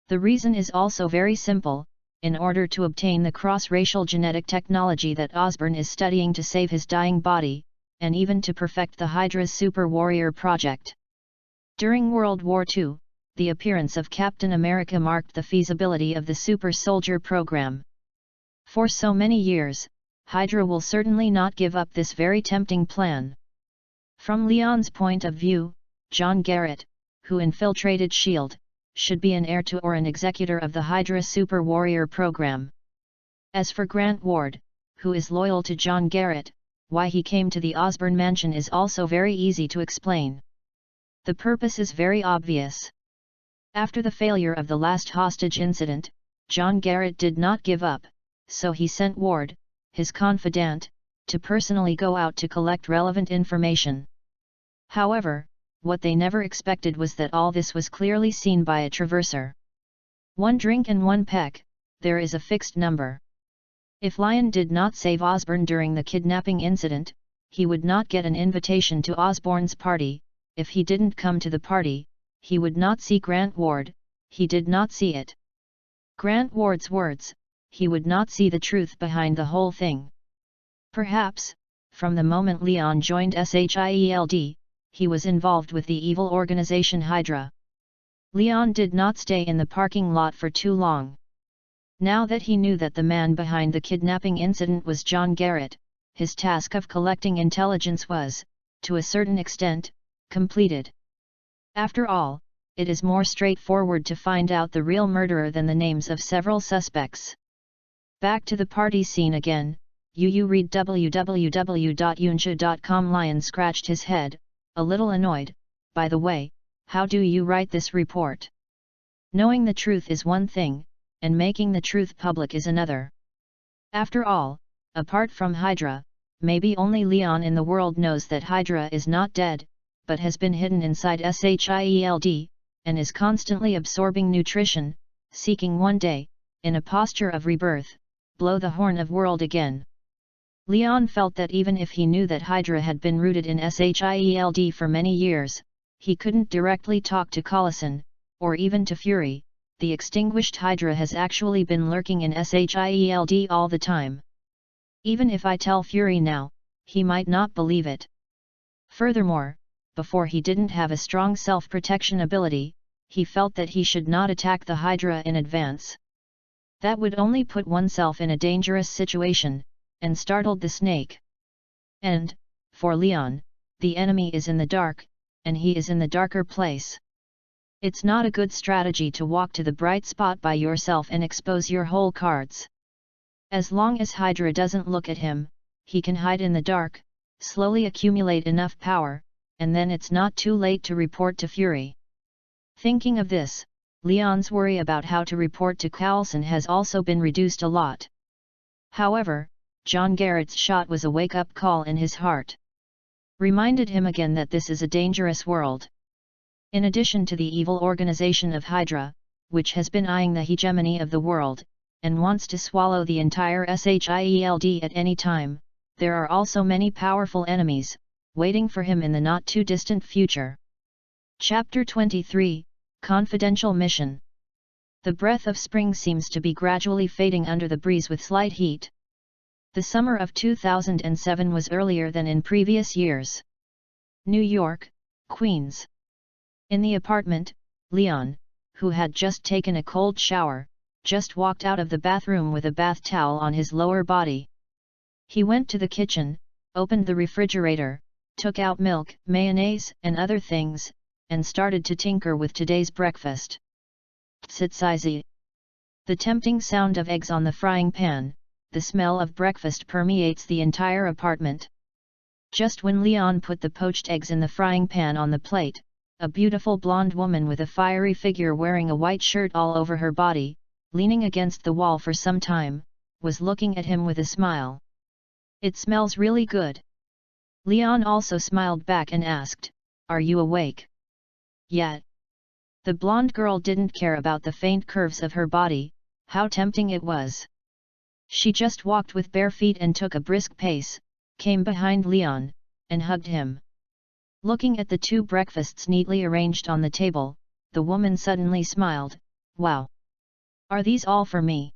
The reason is also very simple: in order to obtain the cross-racial genetic technology that Osborne is studying to save his dying body, and even to perfect the Hydra's Super Warrior project. During World War II, the appearance of Captain America marked the feasibility of the Super Soldier program. For so many years, Hydra will certainly not give up this very tempting plan. From Leon's point of view, John Garrett, who infiltrated S.H.I.E.L.D., should be an heir to or an executor of the Hydra Super Warrior program. As for Grant Ward, who is loyal to John Garrett, why he came to the Osborne mansion is also very easy to explain. The purpose is very obvious. After the failure of the last hostage incident, John Garrett did not give up, so he sent Ward, his confidant, to personally go out to collect relevant information. However, what they never expected was that all this was clearly seen by a traverser. One drink and one peck, there is a fixed number. If Lion did not save Osborne during the kidnapping incident, he would not get an invitation to Osborne's party. If he didn't come to the party, he would not see Grant Ward. He did not see it. Grant Ward's words, he would not see the truth behind the whole thing. Perhaps, from the moment Leon joined SHIELD, he was involved with the evil organization Hydra. Leon did not stay in the parking lot for too long. Now that he knew that the man behind the kidnapping incident was John Garrett, his task of collecting intelligence was, to a certain extent, completed. After all, it is more straightforward to find out the real murderer than the names of several suspects. Back to the party scene again. Read www.yunsha.com. Lion scratched his head, a little annoyed. By the way, how do you write this report? Knowing the truth is one thing, and making the truth public is another. After all, apart from Hydra, maybe only Leon in the world knows that Hydra is not dead, but has been hidden inside SHIELD, and is constantly absorbing nutrition, seeking one day, in a posture of rebirth, blow the horn of world again. Leon felt that even if he knew that Hydra had been rooted in SHIELD for many years, he couldn't directly talk to Collison, or even to Fury. The extinguished Hydra has actually been lurking in SHIELD all the time. Even if I tell Fury now, he might not believe it. Furthermore, before he didn't have a strong self-protection ability, he felt that he should not attack the Hydra in advance. That would only put oneself in a dangerous situation, and startled the snake. And, for Leon, the enemy is in the dark, and he is in the darker place. It's not a good strategy to walk to the bright spot by yourself and expose your whole cards. As long as Hydra doesn't look at him, he can hide in the dark, slowly accumulate enough power, and then it's not too late to report to Fury. Thinking of this, Leon's worry about how to report to Coulson has also been reduced a lot. However, John Garrett's shot was a wake-up call in his heart. Reminded him again that this is a dangerous world. In addition to the evil organization of Hydra, which has been eyeing the hegemony of the world, and wants to swallow the entire SHIELD at any time, there are also many powerful enemies, waiting for him in the not-too-distant future. Chapter 23, Confidential Mission. The breath of spring seems to be gradually fading under the breeze with slight heat. The summer of 2007 was earlier than in previous years. New York, Queens. In the apartment, Leon, who had just taken a cold shower, just walked out of the bathroom with a bath towel on his lower body. He went to the kitchen, opened the refrigerator, took out milk, mayonnaise, and other things, and started to tinker with today's breakfast. Tsitsizi. The tempting sound of eggs on the frying pan, the smell of breakfast permeates the entire apartment. Just when Leon put the poached eggs in the frying pan on the plate, a beautiful blonde woman with a fiery figure wearing a white shirt all over her body, leaning against the wall for some time, was looking at him with a smile. "It smells really good." Leon also smiled back and asked, "Are you awake yet?" The blonde girl didn't care about the faint curves of her body, how tempting it was. She just walked with bare feet and took a brisk pace, came behind Leon, and hugged him. Looking at the two breakfasts neatly arranged on the table, the woman suddenly smiled, "Wow! Are these all for me?"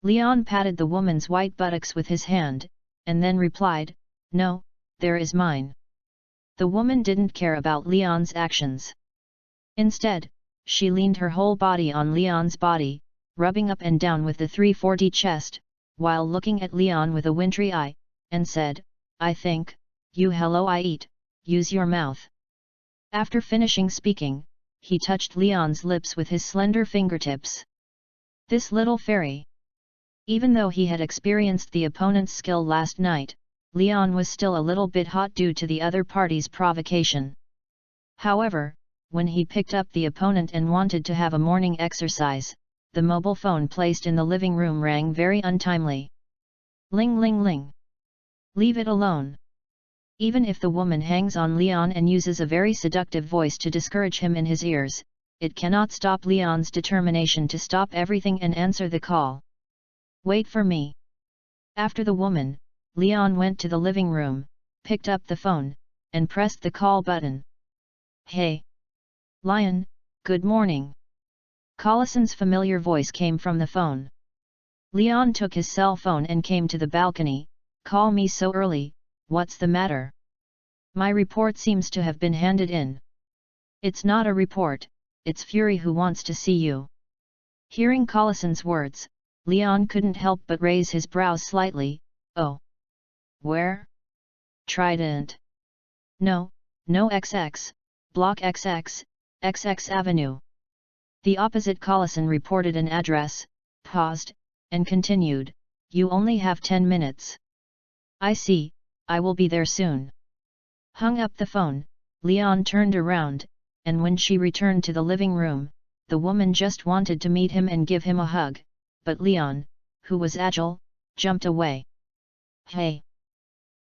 Leon patted the woman's white buttocks with his hand, and then replied, "No, there is mine." The woman didn't care about Leon's actions. Instead, she leaned her whole body on Leon's body, rubbing up and down with the 340 chest, while looking at Leon with a wintry eye, and said, "I think, you hello I eat, use your mouth." After finishing speaking, he touched Leon's lips with his slender fingertips. This little fairy. Even though he had experienced the opponent's skill last night, Leon was still a little bit hot due to the other party's provocation. However, when he picked up the opponent and wanted to have a morning exercise, the mobile phone placed in the living room rang very untimely. Ling ling ling. Leave it alone. Even if the woman hangs on Leon and uses a very seductive voice to discourage him in his ears, it cannot stop Leon's determination to stop everything and answer the call. "Wait for me." After the woman, Leon went to the living room, picked up the phone, and pressed the call button. "Hey! Lion, good morning." Collison's familiar voice came from the phone. Leon took his cell phone and came to the balcony. "Call me so early, what's the matter?" "My report seems to have been handed in." "It's not a report, it's Fury who wants to see you." Hearing Collison's words, Leon couldn't help but raise his brows slightly. "Oh. Where?" "Trident." No XX, Block XX, XX Avenue." The opposite Collison reported an address, paused, and continued, "You only have 10 minutes. "I see, I will be there soon." Hung up the phone, Leon turned around, and when she returned to the living room, the woman just wanted to meet him and give him a hug, but Leon, who was agile, jumped away. "Hey!"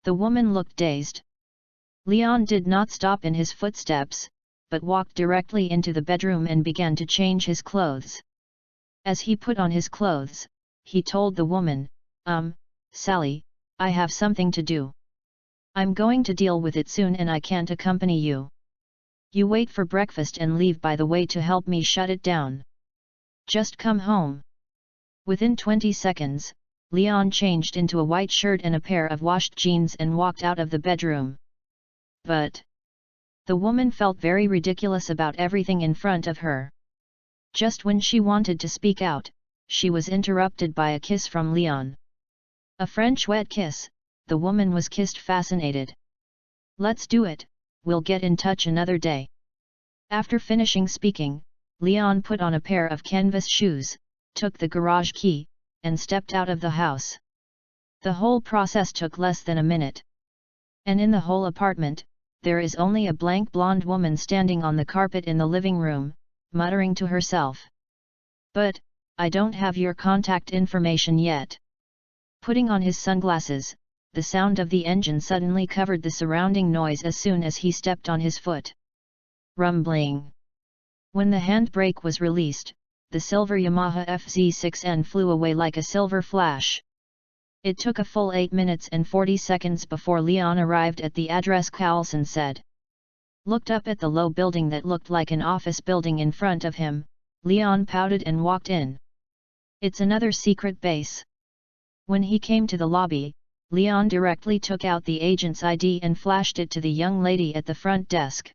The woman looked dazed. Leon did not stop in his footsteps, but walked directly into the bedroom and began to change his clothes. As he put on his clothes, he told the woman, Sally, I have something to do. I'm going to deal with it soon and I can't accompany you. You wait for breakfast and leave by the way to help me shut it down. Just come home." Within 20 seconds, Leon changed into a white shirt and a pair of washed jeans and walked out of the bedroom. But the woman felt very ridiculous about everything in front of her. Just when she wanted to speak out, she was interrupted by a kiss from Leon. A French wet kiss, the woman was kissed fascinated. "Let's do it, we'll get in touch another day." After finishing speaking, Leon put on a pair of canvas shoes, took the garage key, and stepped out of the house. The whole process took less than a minute. And in the whole apartment, there is only a blank blonde woman standing on the carpet in the living room, muttering to herself. "But, I don't have your contact information yet." Putting on his sunglasses, the sound of the engine suddenly covered the surrounding noise as soon as he stepped on his foot. Rumbling. When the handbrake was released, the silver Yamaha FZ6N flew away like a silver flash. It took a full 8 minutes and 40 seconds before Leon arrived at the address Carlson said. Looked up at the low building that looked like an office building in front of him, Leon pouted and walked in. It's another secret base. When he came to the lobby, Leon directly took out the agent's ID and flashed it to the young lady at the front desk.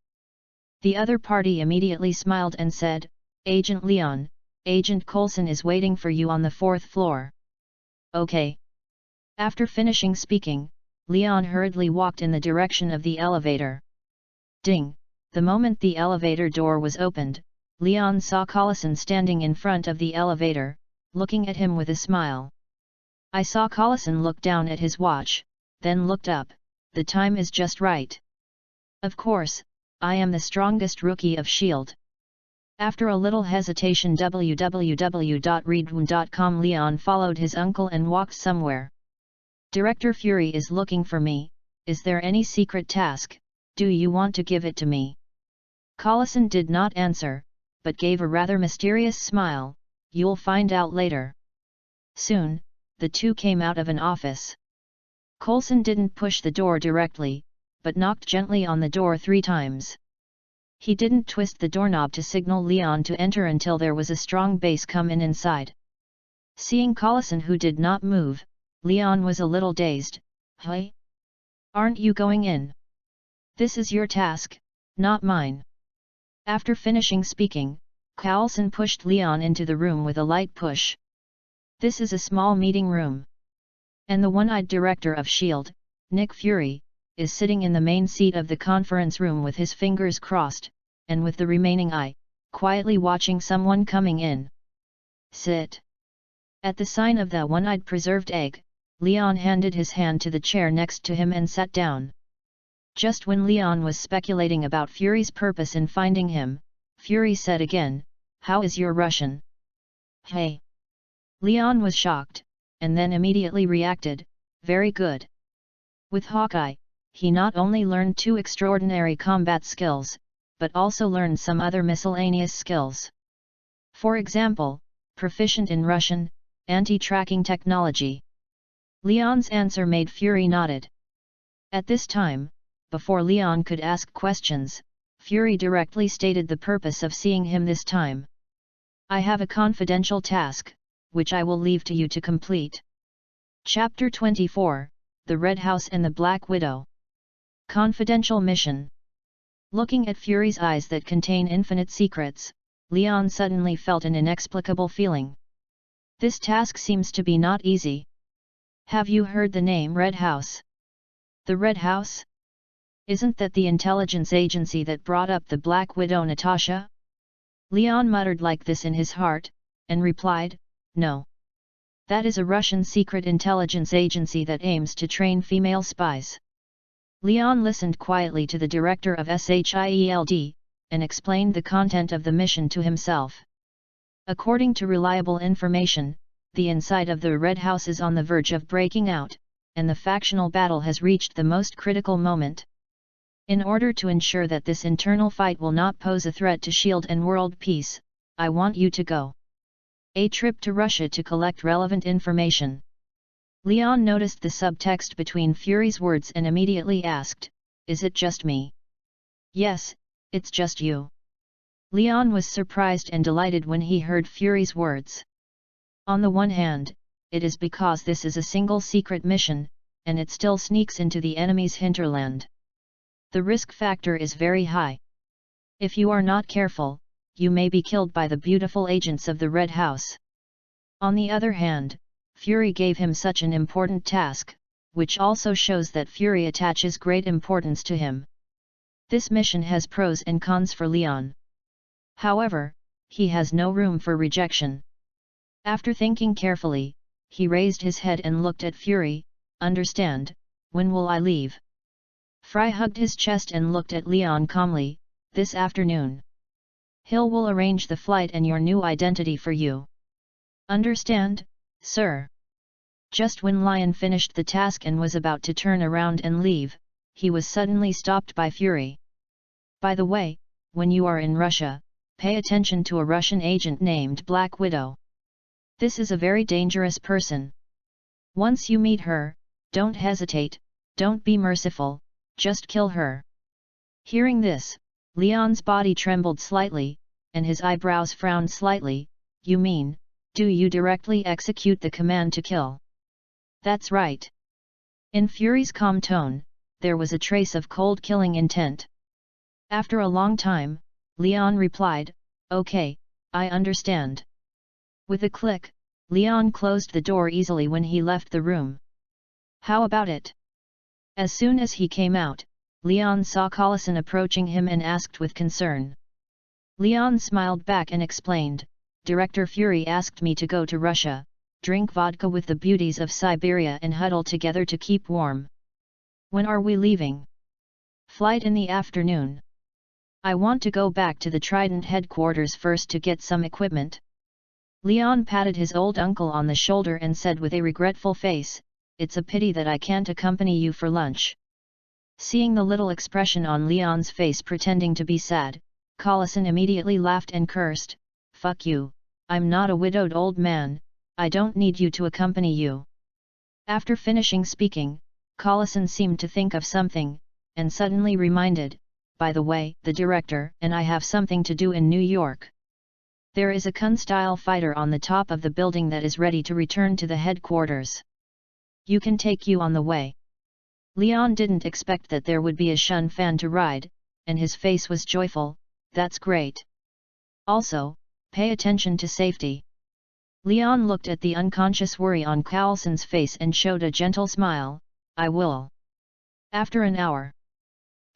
The other party immediately smiled and said, "Agent Leon, Agent Coulson is waiting for you on the 4th floor." "Okay." After finishing speaking, Leon hurriedly walked in the direction of the elevator. Ding! The moment the elevator door was opened, Leon saw Coulson standing in front of the elevator, looking at him with a smile. I saw Coulson look down at his watch, then looked up. "The time is just right. Of course, I am the strongest rookie of S.H.I.E.L.D. After a little hesitation www.readaloud.com Leon followed his uncle and walked somewhere. "Director Fury is looking for me. Is there any secret task? Do you want to give it to me?" Coulson did not answer, but gave a rather mysterious smile. "You'll find out later." Soon, the two came out of an office. Coulson didn't push the door directly, but knocked gently on the door 3 times. He didn't twist the doorknob to signal Leon to enter until there was a strong bass come in inside. Seeing Coulson who did not move, Leon was a little dazed. "Hey? Aren't you going in? This is your task, not mine." After finishing speaking, Coulson pushed Leon into the room with a light push. "This is a small meeting room. And the one-eyed director of S.H.I.E.L.D., Nick Fury, is sitting in the main seat of the conference room with his fingers crossed, and with the remaining eye, quietly watching someone coming in. Sit." At the sign of the one-eyed preserved egg, Leon handed his hand to the chair next to him and sat down. Just when Leon was speculating about Fury's purpose in finding him, Fury said again, "How is your Russian?" "Hey." Leon was shocked, and then immediately reacted, "Very good." With Hawkeye, he not only learned 2 extraordinary combat skills, but also learned some other miscellaneous skills. For example, proficient in Russian, anti-tracking technology. Leon's answer made Fury nodded. At this time, before Leon could ask questions, Fury directly stated the purpose of seeing him this time. "I have a confidential task, which I will leave to you to complete." Chapter 24, The Red House and the Black Widow. Confidential mission. Looking at Fury's eyes that contain infinite secrets, Leon suddenly felt an inexplicable feeling. This task seems to be not easy. "Have you heard the name Red House?" "The Red House? Isn't that the intelligence agency that brought up the Black Widow Natasha?" Leon muttered like this in his heart, and replied, "No. That is a Russian secret intelligence agency that aims to train female spies." Leon listened quietly to the director of S.H.I.E.L.D., and explained the content of the mission to himself. According to reliable information, the inside of the Red House is on the verge of breaking out, and the factional battle has reached the most critical moment. In order to ensure that this internal fight will not pose a threat to S.H.I.E.L.D. and world peace, I want you to go a trip to Russia to collect relevant information. Leon noticed the subtext between Fury's words and immediately asked, "Is it just me?" "Yes, it's just you." Leon was surprised and delighted when he heard Fury's words. On the one hand, it is because this is a single secret mission, and it still sneaks into the enemy's hinterland. The risk factor is very high. If you are not careful, you may be killed by the beautiful agents of the Red House. On the other hand, Fury gave him such an important task, which also shows that Fury attaches great importance to him. This mission has pros and cons for Leon. However, he has no room for rejection. After thinking carefully, he raised his head and looked at Fury. "Understand, when will I leave?" Fry hugged his chest and looked at Leon calmly. "This afternoon. Hill will arrange the flight and your new identity for you." "Understand, sir." Just when Lion finished the task and was about to turn around and leave, he was suddenly stopped by Fury. "By the way, when you are in Russia, pay attention to a Russian agent named Black Widow. This is a very dangerous person. Once you meet her, don't hesitate, don't be merciful, just kill her. Hearing this, Leon's body trembled slightly, and his eyebrows frowned slightly. You mean, do you directly execute the command to kill? That's right. In Fury's calm tone, there was a trace of cold killing intent. After a long time, Leon replied, Okay, I understand. With a click, Leon closed the door easily when he left the room. How about it? As soon as he came out, Leon saw Collison approaching him and asked with concern. Leon smiled back and explained, Director Fury asked me to go to Russia, drink vodka with the beauties of Siberia and huddle together to keep warm. When are we leaving? Flight in the afternoon. I want to go back to the Trident headquarters first to get some equipment. Leon patted his old uncle on the shoulder and said with a regretful face, It's a pity that I can't accompany you for lunch. Seeing the little expression on Leon's face pretending to be sad, Collison immediately laughed and cursed, Fuck you, I'm not a widowed old man, I don't need you to accompany you. After finishing speaking, Collison seemed to think of something, and suddenly reminded, By the way, the director and I have something to do in New York. There is a Kun-style fighter on the top of the building that is ready to return to the headquarters. You can take you on the way. Leon didn't expect that there would be a Shun fan to ride, and his face was joyful, That's great. Also, pay attention to safety. Leon looked at the unconscious worry on Collison's face and showed a gentle smile, I will. After an hour.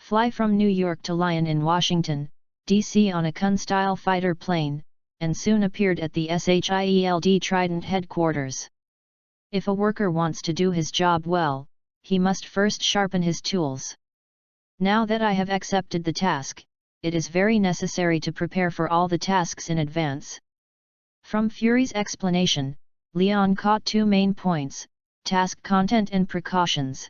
Fly from New York to Lyon in Washington, D.C. on a Kun-style fighter plane, and soon appeared at the SHIELD Trident headquarters. If a worker wants to do his job well, he must first sharpen his tools. Now that I have accepted the task, it is very necessary to prepare for all the tasks in advance. From Fury's explanation, Leon caught two main points, task content and precautions.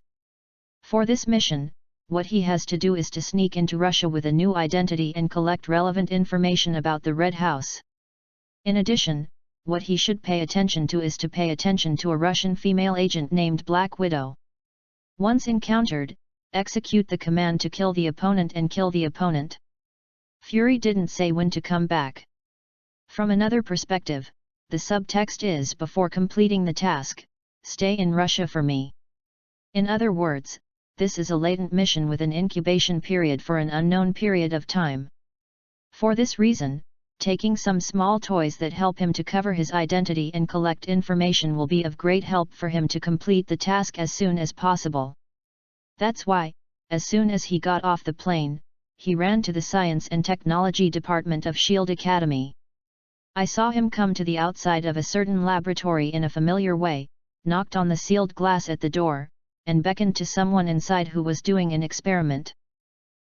For this mission, what he has to do is to sneak into Russia with a new identity and collect relevant information about the Red House. In addition, what he should pay attention to is to pay attention to a Russian female agent named Black Widow. Once encountered, execute the command to kill the opponent and kill the opponent. Fury didn't say when to come back. From another perspective, the subtext is before completing the task, stay in Russia for me. In other words, this is a latent mission with an incubation period for an unknown period of time. For this reason, taking some small toys that help him to cover his identity and collect information will be of great help for him to complete the task as soon as possible. That's why, as soon as he got off the plane, he ran to the Science and Technology Department of S.H.I.E.L.D. Academy. I saw him come to the outside of a certain laboratory in a familiar way, knocked on the sealed glass at the door, and beckoned to someone inside who was doing an experiment.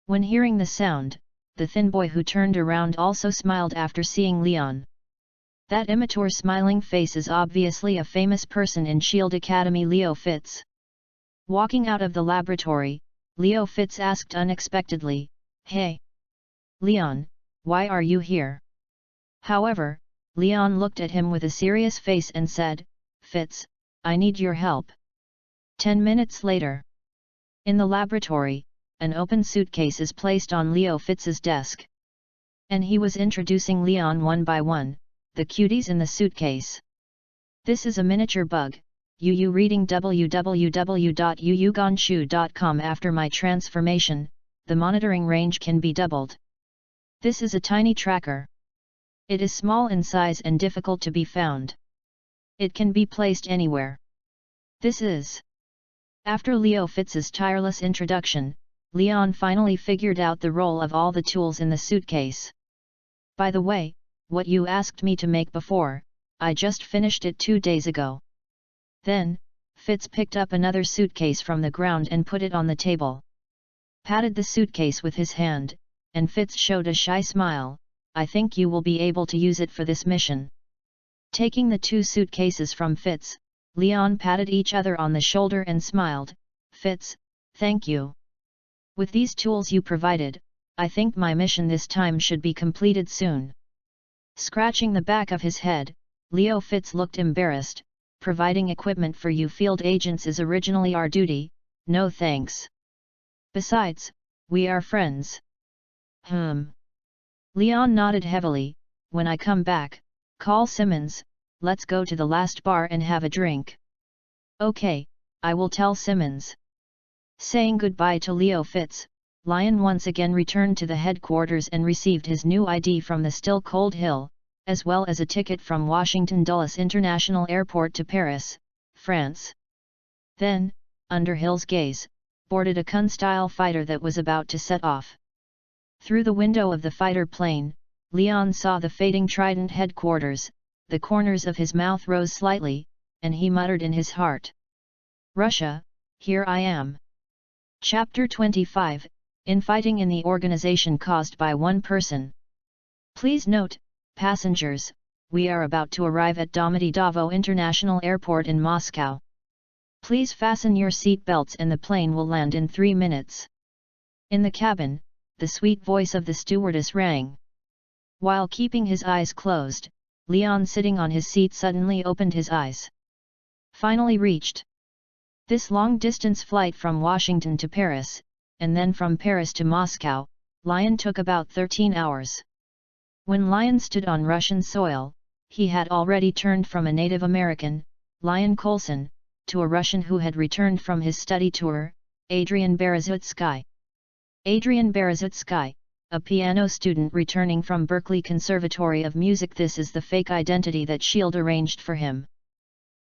When hearing the sound, the thin boy who turned around also smiled after seeing Leon. That immature smiling face is obviously a famous person in S.H.I.E.L.D. Academy, Leo Fitz. Walking out of the laboratory, Leo Fitz asked unexpectedly, Hey! Leon, why are you here? However, Leon looked at him with a serious face and said, Fitz, I need your help. 10 minutes later. In the laboratory, an open suitcase is placed on Leo Fitz's desk. And he was introducing Leon one by one, the cuties in the suitcase. This is a miniature bug, UU reading www.uugonshu.com. After my transformation, the monitoring range can be doubled. This is a tiny tracker. It is small in size and difficult to be found. It can be placed anywhere. This is. After Leo Fitz's tireless introduction, Leon finally figured out the role of all the tools in the suitcase. By the way, what you asked me to make before, I just finished it 2 days ago. Then, Fitz picked up another suitcase from the ground and put it on the table. Patted the suitcase with his hand, and Fitz showed a shy smile, I think you will be able to use it for this mission. Taking the 2 suitcases from Fitz, Leon patted each other on the shoulder and smiled, Fitz, thank you. With these tools you provided, I think my mission this time should be completed soon. Scratching the back of his head, Leo Fitz looked embarrassed, providing equipment for you field agents is originally our duty, no thanks. Besides, we are friends. Leon nodded heavily. When I come back, call Simmons, let's go to the last bar and have a drink. Okay, I will tell Simmons. Saying goodbye to Leo Fitz, Lion once again returned to the headquarters and received his new ID from the still cold Hill, as well as a ticket from Washington Dulles International Airport to Paris, France. Then, under Hill's gaze, boarded a Kun-style fighter that was about to set off. Through the window of the fighter plane, Leon saw the fading Trident headquarters. The corners of his mouth rose slightly, and he muttered in his heart. Russia, here I am. Chapter 25, Infighting in the Organization Caused by One Person. Please note, passengers, we are about to arrive at Domodedovo International Airport in Moscow. Please fasten your seat belts and the plane will land in 3 minutes. In the cabin, the sweet voice of the stewardess rang. While keeping his eyes closed, Leon sitting on his seat suddenly opened his eyes. Finally reached. This long-distance flight from Washington to Paris, and then from Paris to Moscow, Lion took about 13 hours. When Lion stood on Russian soil, he had already turned from a Native American, Lion Coulson, to a Russian who had returned from his study tour, Adrian Berezutsky. Adrian Berezutsky, a piano student returning from Berklee Conservatory of Music. This is the fake identity that S.H.I.E.L.D. arranged for him.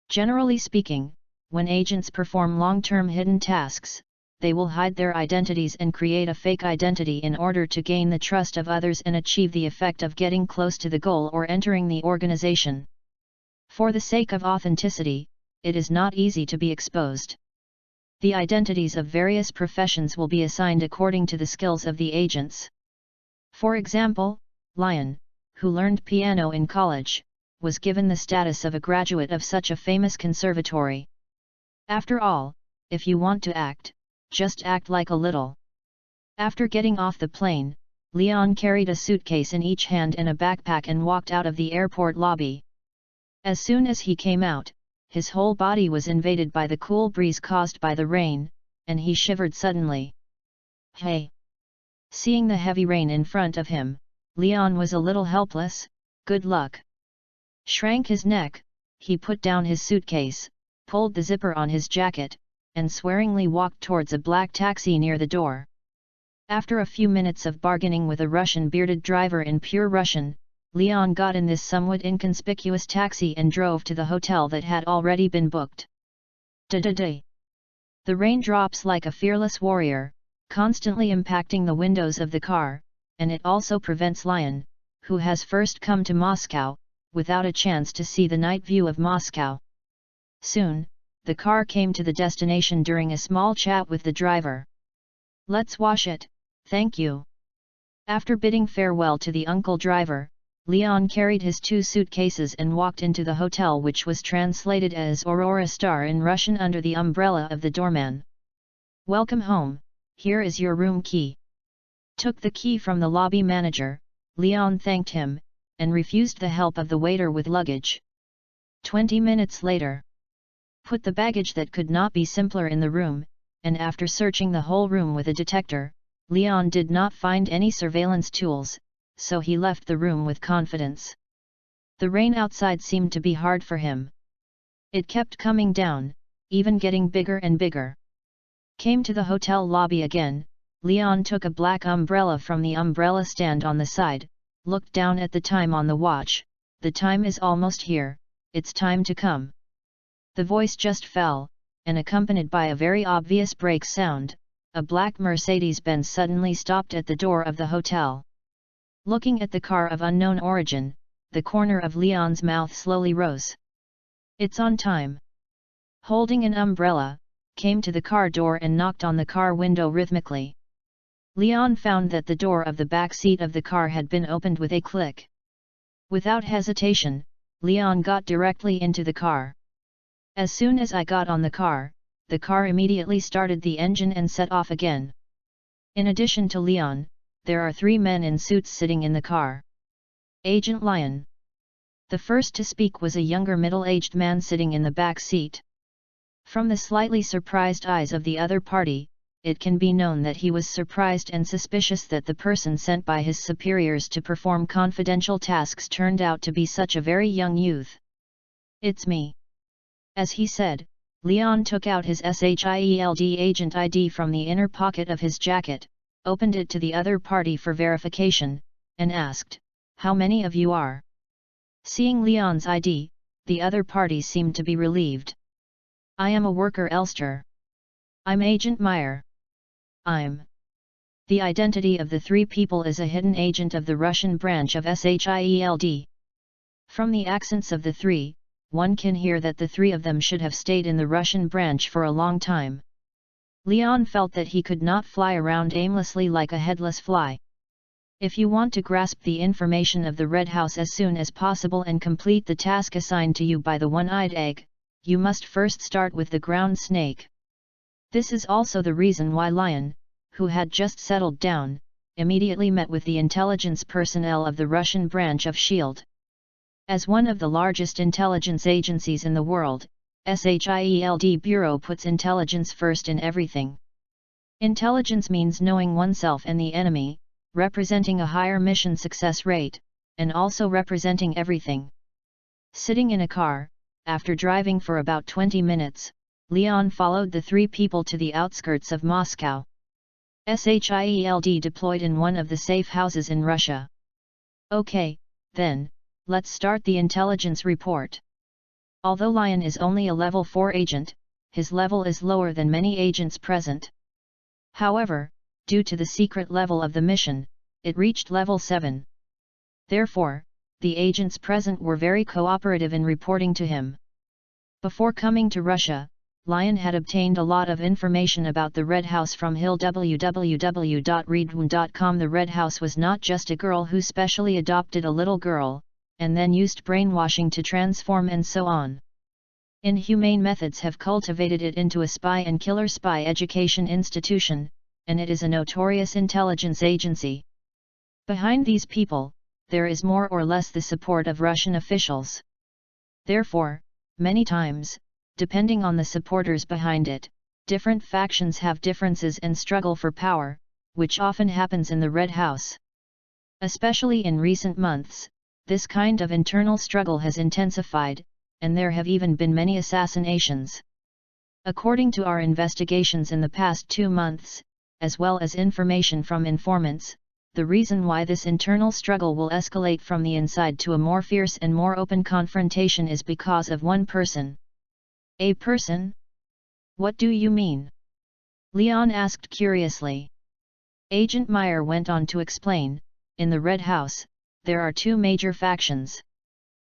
Generally speaking, when agents perform long-term hidden tasks, they will hide their identities and create a fake identity in order to gain the trust of others and achieve the effect of getting close to the goal or entering the organization. For the sake of authenticity, it is not easy to be exposed. The identities of various professions will be assigned according to the skills of the agents. For example, Lion, who learned piano in college, was given the status of a graduate of such a famous conservatory. After all, if you want to act, just act like a little. After getting off the plane, Leon carried a suitcase in each hand and a backpack and walked out of the airport lobby. As soon as he came out, his whole body was invaded by the cool breeze caused by the rain, and he shivered suddenly. Hey! Seeing the heavy rain in front of him, Leon was a little helpless. Good luck. Shrank his neck, he put down his suitcase, pulled the zipper on his jacket, and swearingly walked towards a black taxi near the door. After a few minutes of bargaining with a Russian bearded driver in pure Russian, Leon got in this somewhat inconspicuous taxi and drove to the hotel that had already been booked. Da-da-da. The rain drops like a fearless warrior, constantly impacting the windows of the car, and it also prevents Lion, who has first come to Moscow, without a chance to see the night view of Moscow. Soon, the car came to the destination during a small chat with the driver. Let's wash it, thank you. After bidding farewell to the uncle driver, Leon carried his 2 suitcases and walked into the hotel, which was translated as Aurora Star in Russian under the umbrella of the doorman. Welcome home, here is your room key. Took the key from the lobby manager, Leon thanked him, and refused the help of the waiter with luggage. 20 minutes later. Put the baggage that could not be simpler in the room, and after searching the whole room with a detector, Leon did not find any surveillance tools, so he left the room with confidence. The rain outside seemed to be hard for him. It kept coming down, even getting bigger and bigger. Came to the hotel lobby again, Leon took a black umbrella from the umbrella stand on the side, looked down at the time on the watch. The time is almost here, it's time to come. The voice just fell, and accompanied by a very obvious brake sound, a black Mercedes-Benz suddenly stopped at the door of the hotel. Looking at the car of unknown origin, the corner of Leon's mouth slowly rose. It's on time. Holding an umbrella, came to the car door and knocked on the car window rhythmically. Leon found that the door of the back seat of the car had been opened with a click. Without hesitation, Leon got directly into the car. As soon as I got on the car immediately started the engine and set off again. In addition to Leon, there are 3 men in suits sitting in the car. Agent Lion. The first to speak was a younger middle-aged man sitting in the back seat. From the slightly surprised eyes of the other party, it can be known that he was surprised and suspicious that the person sent by his superiors to perform confidential tasks turned out to be such a very young youth. "It's me." As he said, Leon took out his SHIELD agent ID from the inner pocket of his jacket, opened it to the other party for verification, and asked, "How many of you are?" Seeing Leon's ID, the other party seemed to be relieved. "I am a worker Elster." "I'm Agent Meyer." "I'm." The identity of the three people is a hidden agent of the Russian branch of SHIELD. From the accents of the three, one can hear that the three of them should have stayed in the Russian branch for a long time. Leon felt that he could not fly around aimlessly like a headless fly. If you want to grasp the information of the Red House as soon as possible and complete the task assigned to you by the one-eyed egg, you must first start with the ground snake. This is also the reason why Lion, who had just settled down, immediately met with the intelligence personnel of the Russian branch of SHIELD. As one of the largest intelligence agencies in the world, SHIELD Bureau puts intelligence first in everything. Intelligence means knowing oneself and the enemy, representing a higher mission success rate, and also representing everything. Sitting in a car, after driving for about 20 minutes, Leon followed the three people to the outskirts of Moscow. SHIELD deployed in one of the safe houses in Russia. "Okay, then, let's start the intelligence report." Although Lion is only a level 4 agent, his level is lower than many agents present. However, due to the secret level of the mission, it reached level 7. Therefore, the agents present were very cooperative in reporting to him. Before coming to Russia, Lion had obtained a lot of information about the Red House from Hill www.readaloud.com. The Red House was not just a girl who specially adopted a little girl, and then used brainwashing to transform and so on. Inhumane methods have cultivated it into a spy and killer spy education institution, and it is a notorious intelligence agency. Behind these people, there is more or less the support of Russian officials. Therefore, many times, depending on the supporters behind it, different factions have differences and struggle for power, which often happens in the Red House. Especially in recent months, this kind of internal struggle has intensified, and there have even been many assassinations. According to our investigations in the past 2 months, as well as information from informants, the reason why this internal struggle will escalate from the inside to a more fierce and more open confrontation is because of one person. "A person? What do you mean?" Leon asked curiously. Agent Meyer went on to explain, "In the Red House, there are 2 major factions.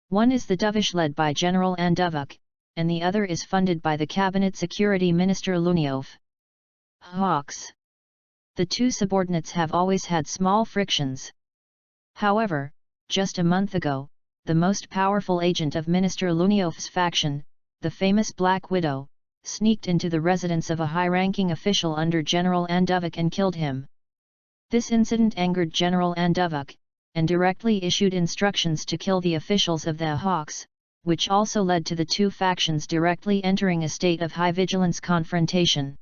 One is the Dovish led by General Anduvuk, and the other is funded by the Cabinet Security Minister Lunyov. Hawks. The 2 subordinates have always had small frictions. However, just a month ago, the most powerful agent of Minister Lunyov's faction, the famous Black Widow, sneaked into the residence of a high-ranking official under General Anduvuk and killed him. This incident angered General Anduvuk, and directly issued instructions to kill the officials of the Hawks, which also led to the 2 factions directly entering a state of high vigilance confrontation."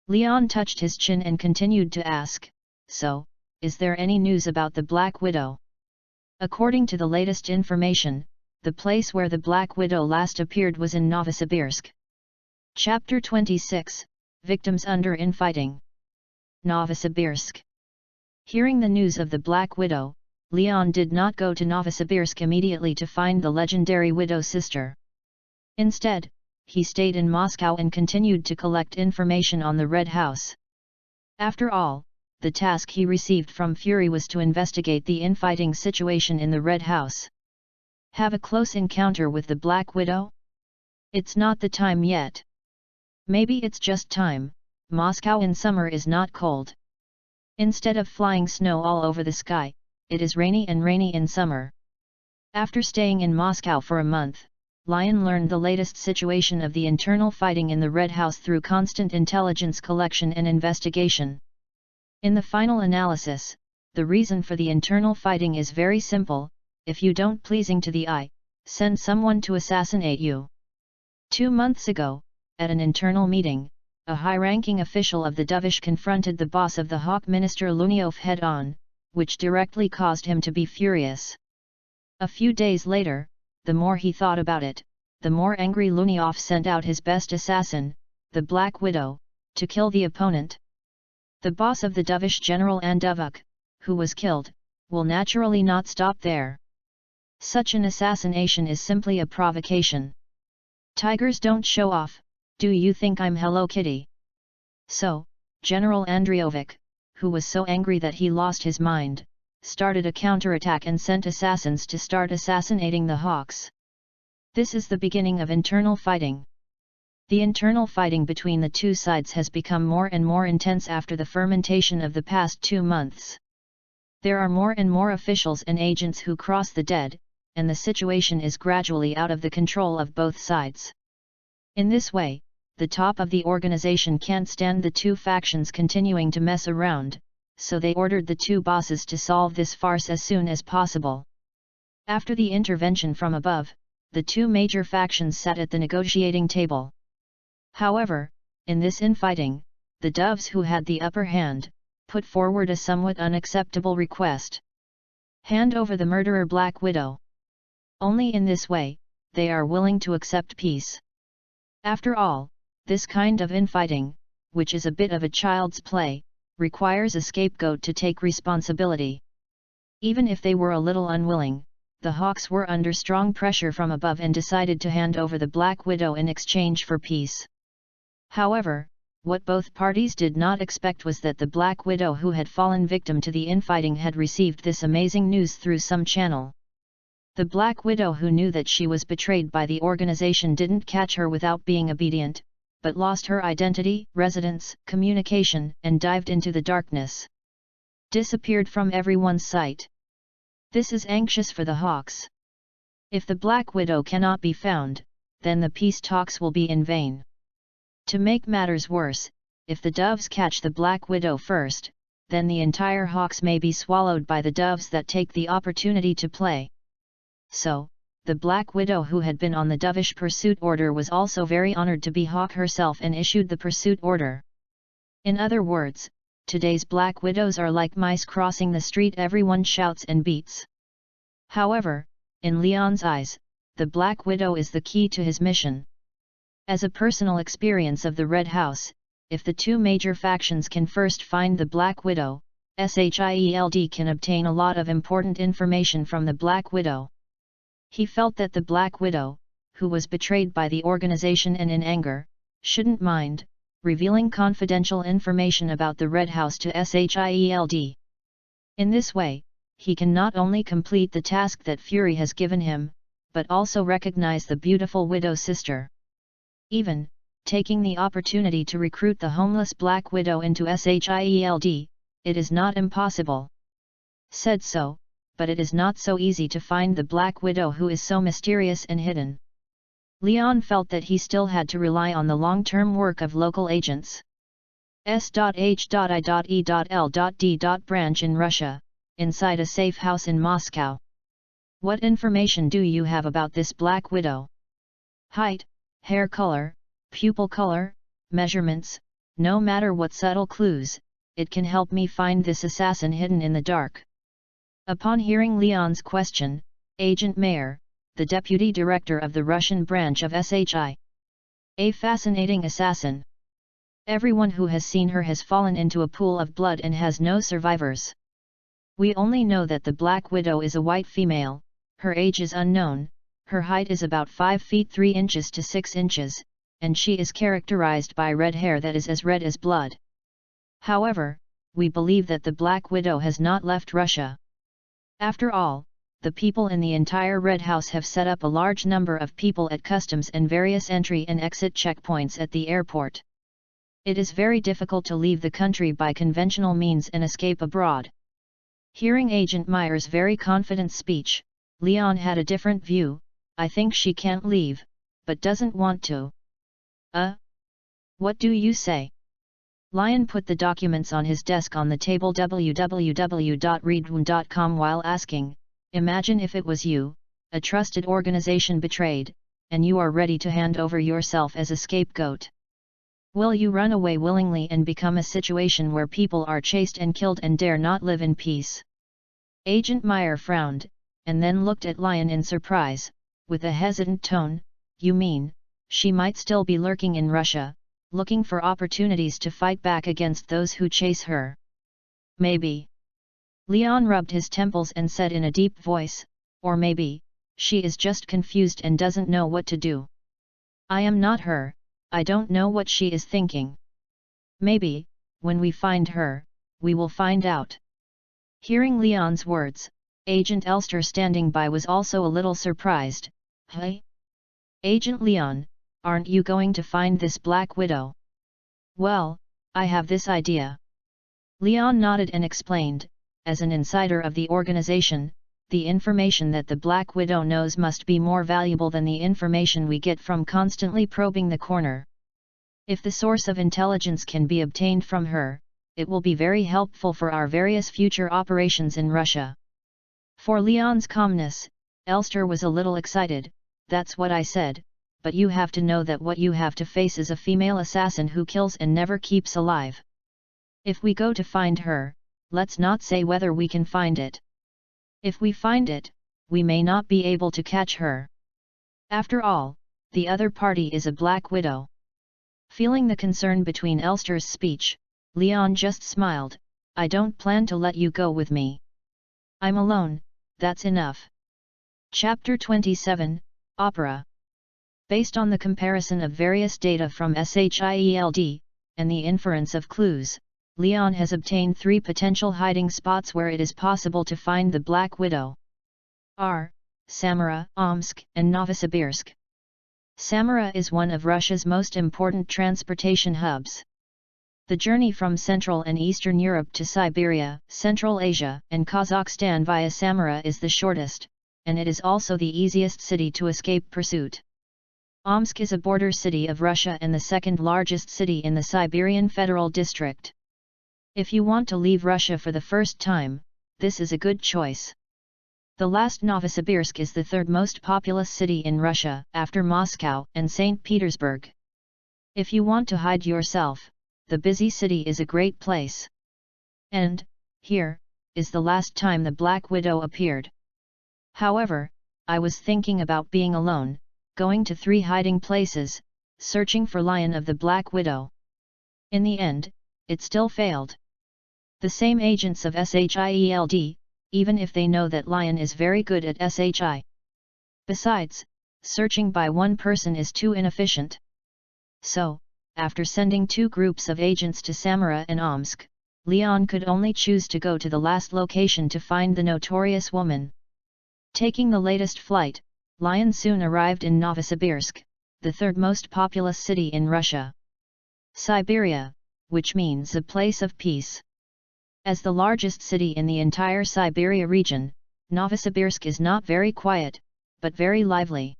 Leon touched his chin and continued to ask, "So, is there any news about the Black Widow?" According to the latest information, the place where the Black Widow last appeared was in Novosibirsk. Chapter 26, Victims under Infighting. Novosibirsk. Hearing the news of the Black Widow, Leon did not go to Novosibirsk immediately to find the legendary widow sister. Instead, he stayed in Moscow and continued to collect information on the Red House. After all, the task he received from Fury was to investigate the infighting situation in the Red House. Have a close encounter with the Black Widow? It's not the time yet. Maybe it's just time. Moscow in summer is not cold. Instead of flying snow all over the sky, it is rainy in summer. After staying in Moscow for a month, Lion learned the latest situation of the internal fighting in the Red House through constant intelligence collection and investigation. In the final analysis, the reason for the internal fighting is very simple: if you don't pleasing to the eye, send someone to assassinate you. 2 months ago, at an internal meeting, a high-ranking official of the Dovish confronted the boss of the Hawk Minister Luniov head-on, which directly caused him to be furious. A few days later, the more he thought about it, the more angry Luniov sent out his best assassin, the Black Widow, to kill the opponent. The boss of the Dovish General Anduvuk, who was killed, will naturally not stop there. Such an assassination is simply a provocation. Tigers don't show off, do you think I'm Hello Kitty? So, General Andreevich, who was so angry that he lost his mind, started a counterattack and sent assassins to start assassinating the Hawks. This is the beginning of internal fighting. The internal fighting between the two sides has become more and more intense after the fermentation of the past 2 months. There are more and more officials and agents who cross the dead, and the situation is gradually out of the control of both sides. In this way, the top of the organization can't stand the two factions continuing to mess around, so they ordered the two bosses to solve this farce as soon as possible. After the intervention from above, the two major factions sat at the negotiating table. However, in this infighting, the Doves who had the upper hand, put forward a somewhat unacceptable request. Hand over the murderer Black Widow. Only in this way, they are willing to accept peace. After all, this kind of infighting, which is a bit of a child's play, requires a scapegoat to take responsibility. Even if they were a little unwilling, the Hawks were under strong pressure from above and decided to hand over the Black Widow in exchange for peace. However, what both parties did not expect was that the Black Widow who had fallen victim to the infighting had received this amazing news through some channel. The Black Widow who knew that she was betrayed by the organization didn't catch her without being obedient, but lost her identity, residence, communication, and dived into the darkness. Disappeared from everyone's sight. This is anxious for the Hawks. If the Black Widow cannot be found, then the peace talks will be in vain. To make matters worse, if the Doves catch the Black Widow first, then the entire Hawks may be swallowed by the Doves that take the opportunity to play. So, the Black Widow who had been on the Dovish pursuit order was also very honored to be Hawk herself and issued the pursuit order. In other words, today's Black Widows are like mice crossing the street, everyone shouts and beats. However, in Leon's eyes, the Black Widow is the key to his mission. As a personal experience of the Red House, if the two major factions can first find the Black Widow, SHIELD can obtain a lot of important information from the Black Widow. He felt that the Black Widow, who was betrayed by the organization and in anger, shouldn't mind revealing confidential information about the Red House to SHIELD. In this way, he can not only complete the task that Fury has given him, but also recognize the beautiful Widow sister. Even, taking the opportunity to recruit the homeless Black Widow into SHIELD, it is not impossible. Said so, but it is not so easy to find the Black Widow who is so mysterious and hidden. Leon felt that he still had to rely on the long-term work of local agents. S.H.I.E.L.D. branch in Russia, inside a safe house in Moscow. What information do you have about this Black Widow? Height, hair color, pupil color, measurements, no matter what subtle clues, it can help me find this assassin hidden in the dark. Upon hearing Leon's question, Agent Mayer, the deputy director of the Russian branch of SHI. A fascinating assassin. Everyone who has seen her has fallen into a pool of blood and has no survivors. We only know that the Black Widow is a white female, her age is unknown, her height is about 5 feet 3 inches to 6 inches, and she is characterized by red hair that is as red as blood. However, we believe that the Black Widow has not left Russia. After all, the people in the entire Red House have set up a large number of people at customs and various entry and exit checkpoints at the airport. It is very difficult to leave the country by conventional means and escape abroad. Hearing Agent Meyer's very confident speech, Leon had a different view. I think she can't leave, but doesn't want to. What do you say? Lion put the documents on his desk on the table www.readaloud.com while asking, Imagine if it was you, a trusted organization betrayed, and you are ready to hand over yourself as a scapegoat. Will you run away willingly and become a situation where people are chased and killed and dare not live in peace? Agent Meyer frowned, and then looked at Lion in surprise, with a hesitant tone. You mean, she might still be lurking in Russia, looking for opportunities to fight back against those who chase her? Maybe. Leon rubbed his temples and said in a deep voice, or maybe, she is just confused and doesn't know what to do. I am not her, I don't know what she is thinking. Maybe, when we find her, we will find out. Hearing Leon's words, Agent Elster standing by was also a little surprised. Hey? Agent Leon, aren't you going to find this Black Widow? Well, I have this idea. Leon nodded and explained, as an insider of the organization, the information that the Black Widow knows must be more valuable than the information we get from constantly probing the corner. If the source of intelligence can be obtained from her, it will be very helpful for our various future operations in Russia. For Leon's calmness, Elster was a little excited. That's what I said, but you have to know that what you have to face is a female assassin who kills and never keeps alive. If we go to find her, let's not say whether we can find it. If we find it, we may not be able to catch her. After all, the other party is a Black Widow. Feeling the concern between Elster's speech, Leon just smiled. I don't plan to let you go with me. I'm alone, that's enough. Chapter 27, Opera. Based on the comparison of various data from SHIELD, and the inference of clues, Leon has obtained 3 potential hiding spots where it is possible to find the Black Widow. Samara, Omsk, and Novosibirsk. Samara is one of Russia's most important transportation hubs. The journey from Central and Eastern Europe to Siberia, Central Asia, and Kazakhstan via Samara is the shortest, and it is also the easiest city to escape pursuit. Omsk is a border city of Russia and the second largest city in the Siberian Federal District. If you want to leave Russia for the first time, this is a good choice. The last Novosibirsk is the third most populous city in Russia, after Moscow and St. Petersburg. If you want to hide yourself, the busy city is a great place. And, here, is the last time the Black Widow appeared. However, I was thinking about being alone, going to 3 hiding places, searching for Lion of the Black Widow. In the end, it still failed. The same agents of SHIELD, even if they know that Lion is very good at SHI. Besides, searching by one person is too inefficient. So, after sending 2 groups of agents to Samara and Omsk, Leon could only choose to go to the last location to find the notorious woman. Taking the latest flight, Lion soon arrived in Novosibirsk, the 3rd most populous city in Russia. Siberia, which means a place of peace. As the largest city in the entire Siberia region, Novosibirsk is not very quiet, but very lively.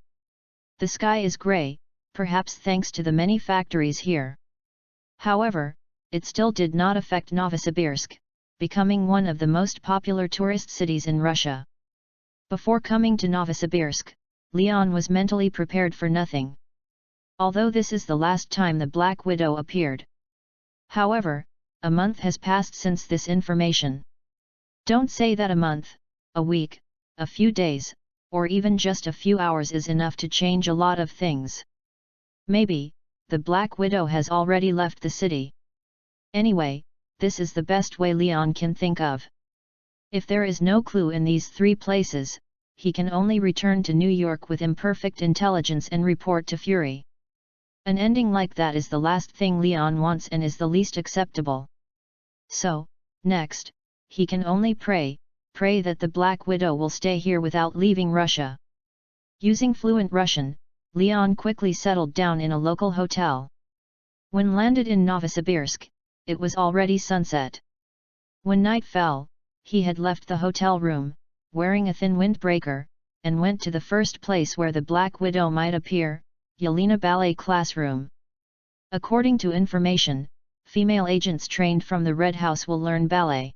The sky is grey, perhaps thanks to the many factories here. However, it still did not affect Novosibirsk, becoming one of the most popular tourist cities in Russia. Before coming to Novosibirsk, Leon was mentally prepared for nothing. Although this is the last time the Black Widow appeared. However, a month has passed since this information. Don't say that a month, a week, a few days, or even just a few hours is enough to change a lot of things. Maybe, the Black Widow has already left the city. Anyway, this is the best way Leon can think of. If there is no clue in these 3 places, he can only return to New York with imperfect intelligence and report to Fury. An ending like that is the last thing Leon wants and is the least acceptable. So, next, he can only pray that the Black Widow will stay here without leaving Russia. Using fluent Russian, Leon quickly settled down in a local hotel. When landed in Novosibirsk, it was already sunset. When night fell, he had left the hotel room, wearing a thin windbreaker, and went to the first place where the Black Widow might appear, Yelena Ballet Classroom. According to information, female agents trained from the Red House will learn ballet.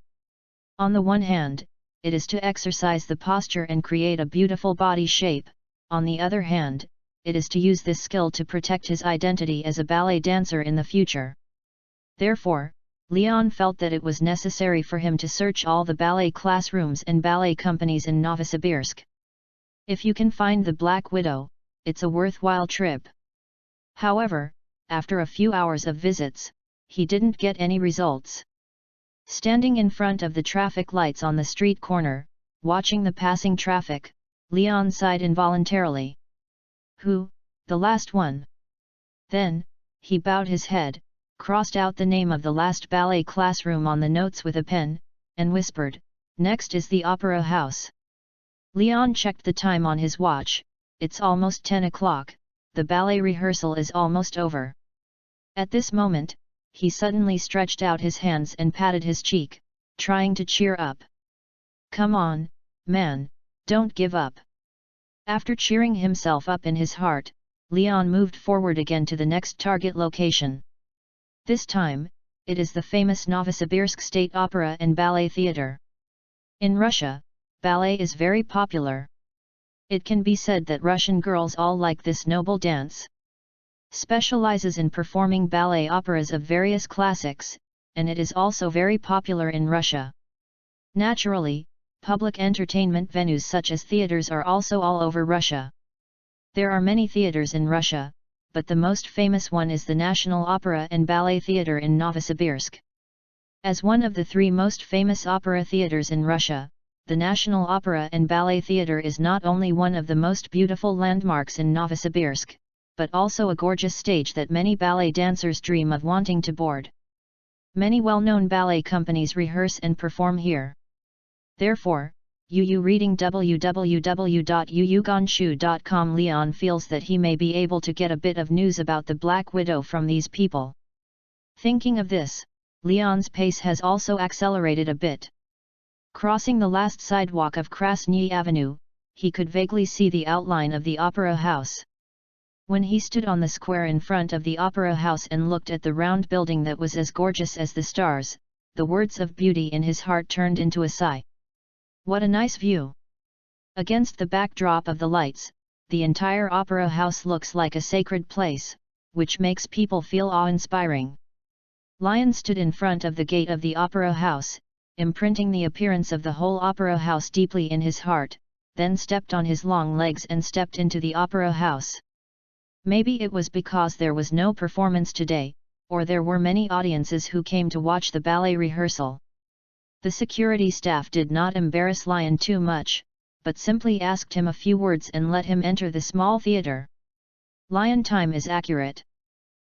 On the one hand, it is to exercise the posture and create a beautiful body shape. On the other hand, it is to use this skill to protect his identity as a ballet dancer in the future. Therefore, Leon felt that it was necessary for him to search all the ballet classrooms and ballet companies in Novosibirsk. If you can find the Black Widow, it's a worthwhile trip. However, after a few hours of visits, he didn't get any results. Standing in front of the traffic lights on the street corner, watching the passing traffic, Leon sighed involuntarily. Who, the last one? Then, he bowed his head, crossed out the name of the last ballet classroom on the notes with a pen, and whispered, "Next is the Opera House." Leon checked the time on his watch. It's almost 10 o'clock, the ballet rehearsal is almost over. At this moment, he suddenly stretched out his hands and patted his cheek, trying to cheer up. "Come on, man, don't give up." After cheering himself up in his heart, Leon moved forward again to the next target location. This time, it is the famous Novosibirsk State Opera and Ballet Theatre. In Russia, ballet is very popular. It can be said that Russian girls all like this noble dance. Specializes in performing ballet operas of various classics, and it is also very popular in Russia. Naturally, public entertainment venues such as theaters are also all over Russia. There are many theaters in Russia, but the most famous one is the National Opera and Ballet Theatre in Novosibirsk. As one of the three most famous opera theatres in Russia, the National Opera and Ballet Theatre is not only one of the most beautiful landmarks in Novosibirsk, but also a gorgeous stage that many ballet dancers dream of wanting to board. Many well-known ballet companies rehearse and perform here. Therefore, reading www.uyugonshu.com, Leon feels that he may be able to get a bit of news about the Black Widow from these people. Thinking of this, Leon's pace has also accelerated a bit. Crossing the last sidewalk of Krasny Avenue, he could vaguely see the outline of the Opera House. When he stood on the square in front of the Opera House and looked at the round building that was as gorgeous as the stars, the words of beauty in his heart turned into a sigh. What a nice view! Against the backdrop of the lights, the entire Opera House looks like a sacred place, which makes people feel awe-inspiring. Leon stood in front of the gate of the Opera House, imprinting the appearance of the whole Opera House deeply in his heart, then stepped on his long legs and stepped into the Opera House. Maybe it was because there was no performance today, or there were many audiences who came to watch the ballet rehearsal. The security staff did not embarrass Leon too much, but simply asked him a few words and let him enter the small theatre. Leon time is accurate.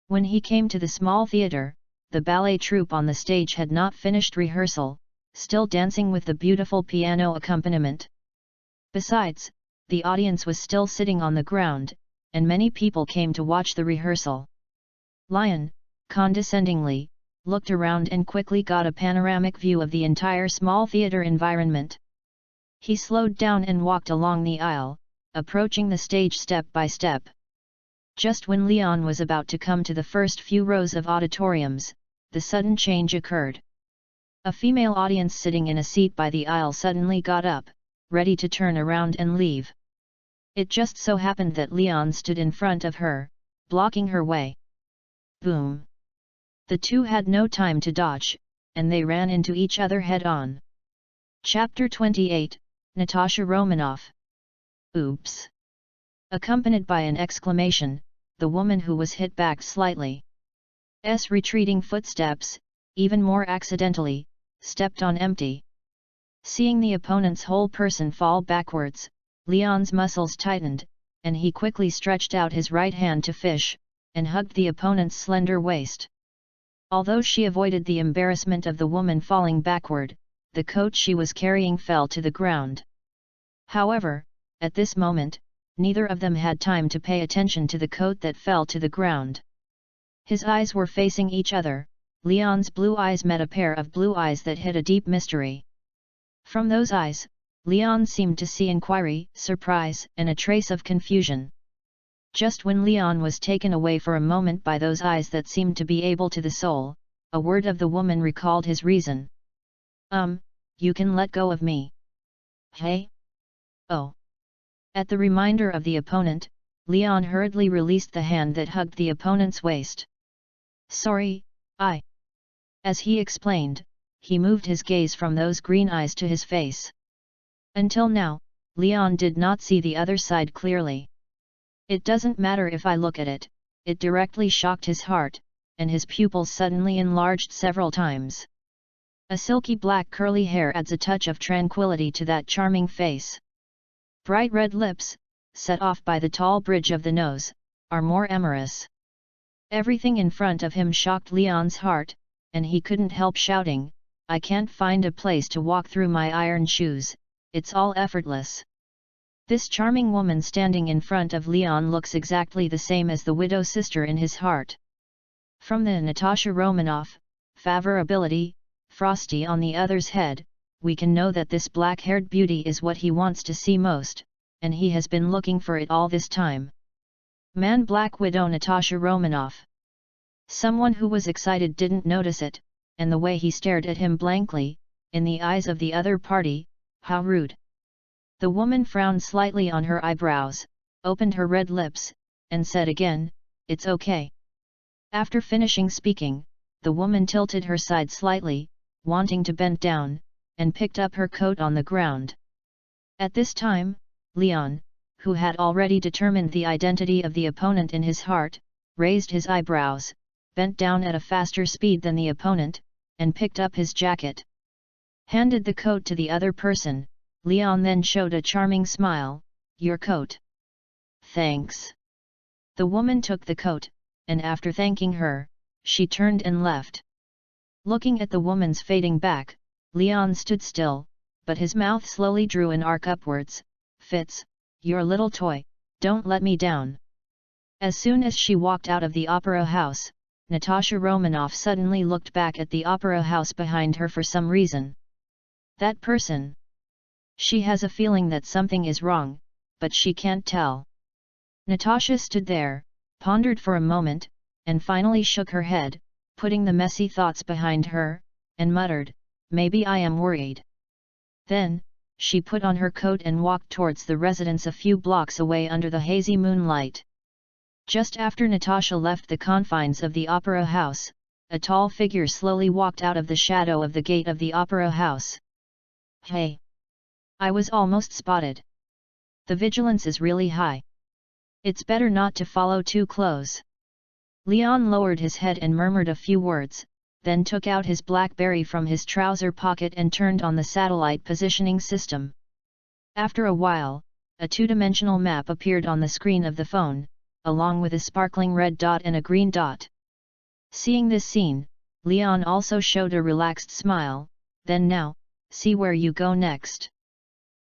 When he came to the small theatre, the ballet troupe on the stage had not finished rehearsal, still dancing with the beautiful piano accompaniment. Besides, the audience was still sitting on the ground, and many people came to watch the rehearsal. Leon, condescendingly, looked around and quickly got a panoramic view of the entire small theatre environment. He slowed down and walked along the aisle, approaching the stage step by step. Just when Leon was about to come to the first few rows of auditoriums, the sudden change occurred. A female audience sitting in a seat by the aisle suddenly got up, ready to turn around and leave. It just so happened that Leon stood in front of her, blocking her way. Boom! The two had no time to dodge, and they ran into each other head-on. Chapter 28, Natasha Romanoff. Oops! Accompanied by an exclamation, the woman who was hit backed slightly. Retreating footsteps, even more accidentally, stepped on empty. Seeing the opponent's whole person fall backwards, Leon's muscles tightened, and he quickly stretched out his right hand to fish, and hugged the opponent's slender waist. Although she avoided the embarrassment of the woman falling backward, the coat she was carrying fell to the ground. However, at this moment, neither of them had time to pay attention to the coat that fell to the ground. His eyes were facing each other. Leon's blue eyes met a pair of blue eyes that hid a deep mystery. From those eyes, Leon seemed to see inquiry, surprise, and a trace of confusion. Just when Leon was taken away for a moment by those eyes that seemed to be able to the soul, a word of the woman recalled his reason. You can let go of me. Hey? Oh. At the reminder of the opponent, Leon hurriedly released the hand that hugged the opponent's waist. Sorry, I. As he explained, he moved his gaze from those green eyes to his face. Until now, Leon did not see the other side clearly. It doesn't matter if I look at it, it directly shocked his heart, and his pupils suddenly enlarged several times. A silky black curly hair adds a touch of tranquility to that charming face. Bright red lips, set off by the tall bridge of the nose, are more amorous. Everything in front of him shocked Leon's heart, and he couldn't help shouting, I can't find a place to walk through my iron shoes, it's all effortless. This charming woman standing in front of Leon looks exactly the same as the widow sister in his heart. From the Natasha Romanoff, favorability, frosty on the other's head, we can know that this black-haired beauty is what he wants to see most, and he has been looking for it all this time. Man, Black Widow Natasha Romanoff. Someone who was excited didn't notice it, and the way he stared at him blankly, in the eyes of the other party, how rude. The woman frowned slightly on her eyebrows, opened her red lips, and said again, it's okay. After finishing speaking, the woman tilted her side slightly, wanting to bend down, and picked up her coat on the ground. At this time, Leon, who had already determined the identity of the opponent in his heart, raised his eyebrows, bent down at a faster speed than the opponent, and picked up his jacket. Handed the coat to the other person, Leon then showed a charming smile, your coat. Thanks. The woman took the coat, and after thanking her, she turned and left. Looking at the woman's fading back, Leon stood still, but his mouth slowly drew an arc upwards. Fitz, your little toy, don't let me down. As soon as she walked out of the opera house, Natasha Romanoff suddenly looked back at the opera house behind her for some reason. That person. She has a feeling that something is wrong, but she can't tell. Natasha stood there, pondered for a moment, and finally shook her head, putting the messy thoughts behind her, and muttered, maybe I am worried. Then, she put on her coat and walked towards the residence a few blocks away under the hazy moonlight. Just after Natasha left the confines of the opera house, a tall figure slowly walked out of the shadow of the gate of the opera house. Hey! I was almost spotted. The vigilance is really high. It's better not to follow too close. Leon lowered his head and murmured a few words, then took out his BlackBerry from his trouser pocket and turned on the satellite positioning system. After a while, a two-dimensional map appeared on the screen of the phone, along with a sparkling red dot and a green dot. Seeing this scene, Leon also showed a relaxed smile, then now, see where you go next.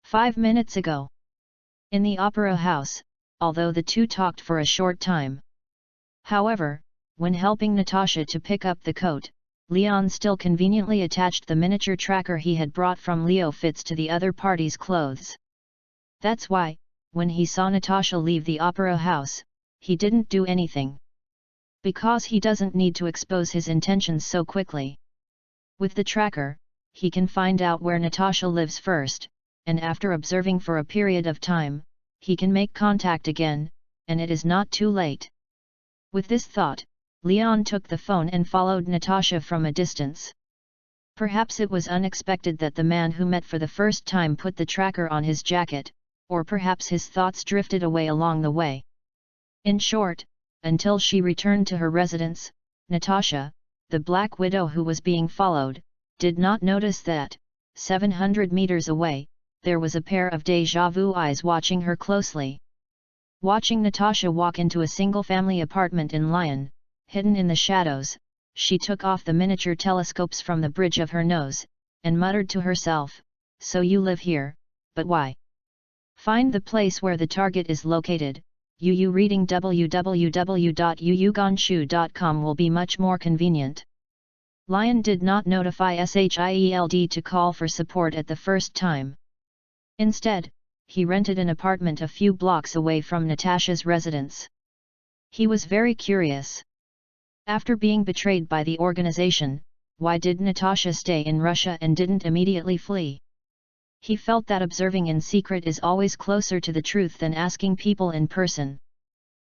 5 minutes ago. In the opera house, although the two talked for a short time. However, when helping Natasha to pick up the coat, Leon still conveniently attached the miniature tracker he had brought from Leo Fitz to the other party's clothes. That's why, when he saw Natasha leave the opera house, he didn't do anything. Because he doesn't need to expose his intentions so quickly. With the tracker, he can find out where Natasha lives first, and after observing for a period of time, he can make contact again, and it is not too late. With this thought, Leon took the phone and followed Natasha from a distance. Perhaps it was unexpected that the man who met for the first time put the tracker on his jacket, or perhaps his thoughts drifted away along the way. In short, until she returned to her residence, Natasha, the Black Widow who was being followed, did not notice that, 700 meters away, there was a pair of déjà vu eyes watching her closely. Watching Natasha walk into a single-family apartment in Lyon, hidden in the shadows, she took off the miniature telescopes from the bridge of her nose, and muttered to herself, so you live here, but why? Find the place where the target is located. Reading www.uyugonshu.com will be much more convenient. Lyon did not notify SHIELD to call for support at the first time. Instead, he rented an apartment a few blocks away from Natasha's residence. He was very curious. After being betrayed by the organization, why did Natasha stay in Russia and didn't immediately flee? He felt that observing in secret is always closer to the truth than asking people in person.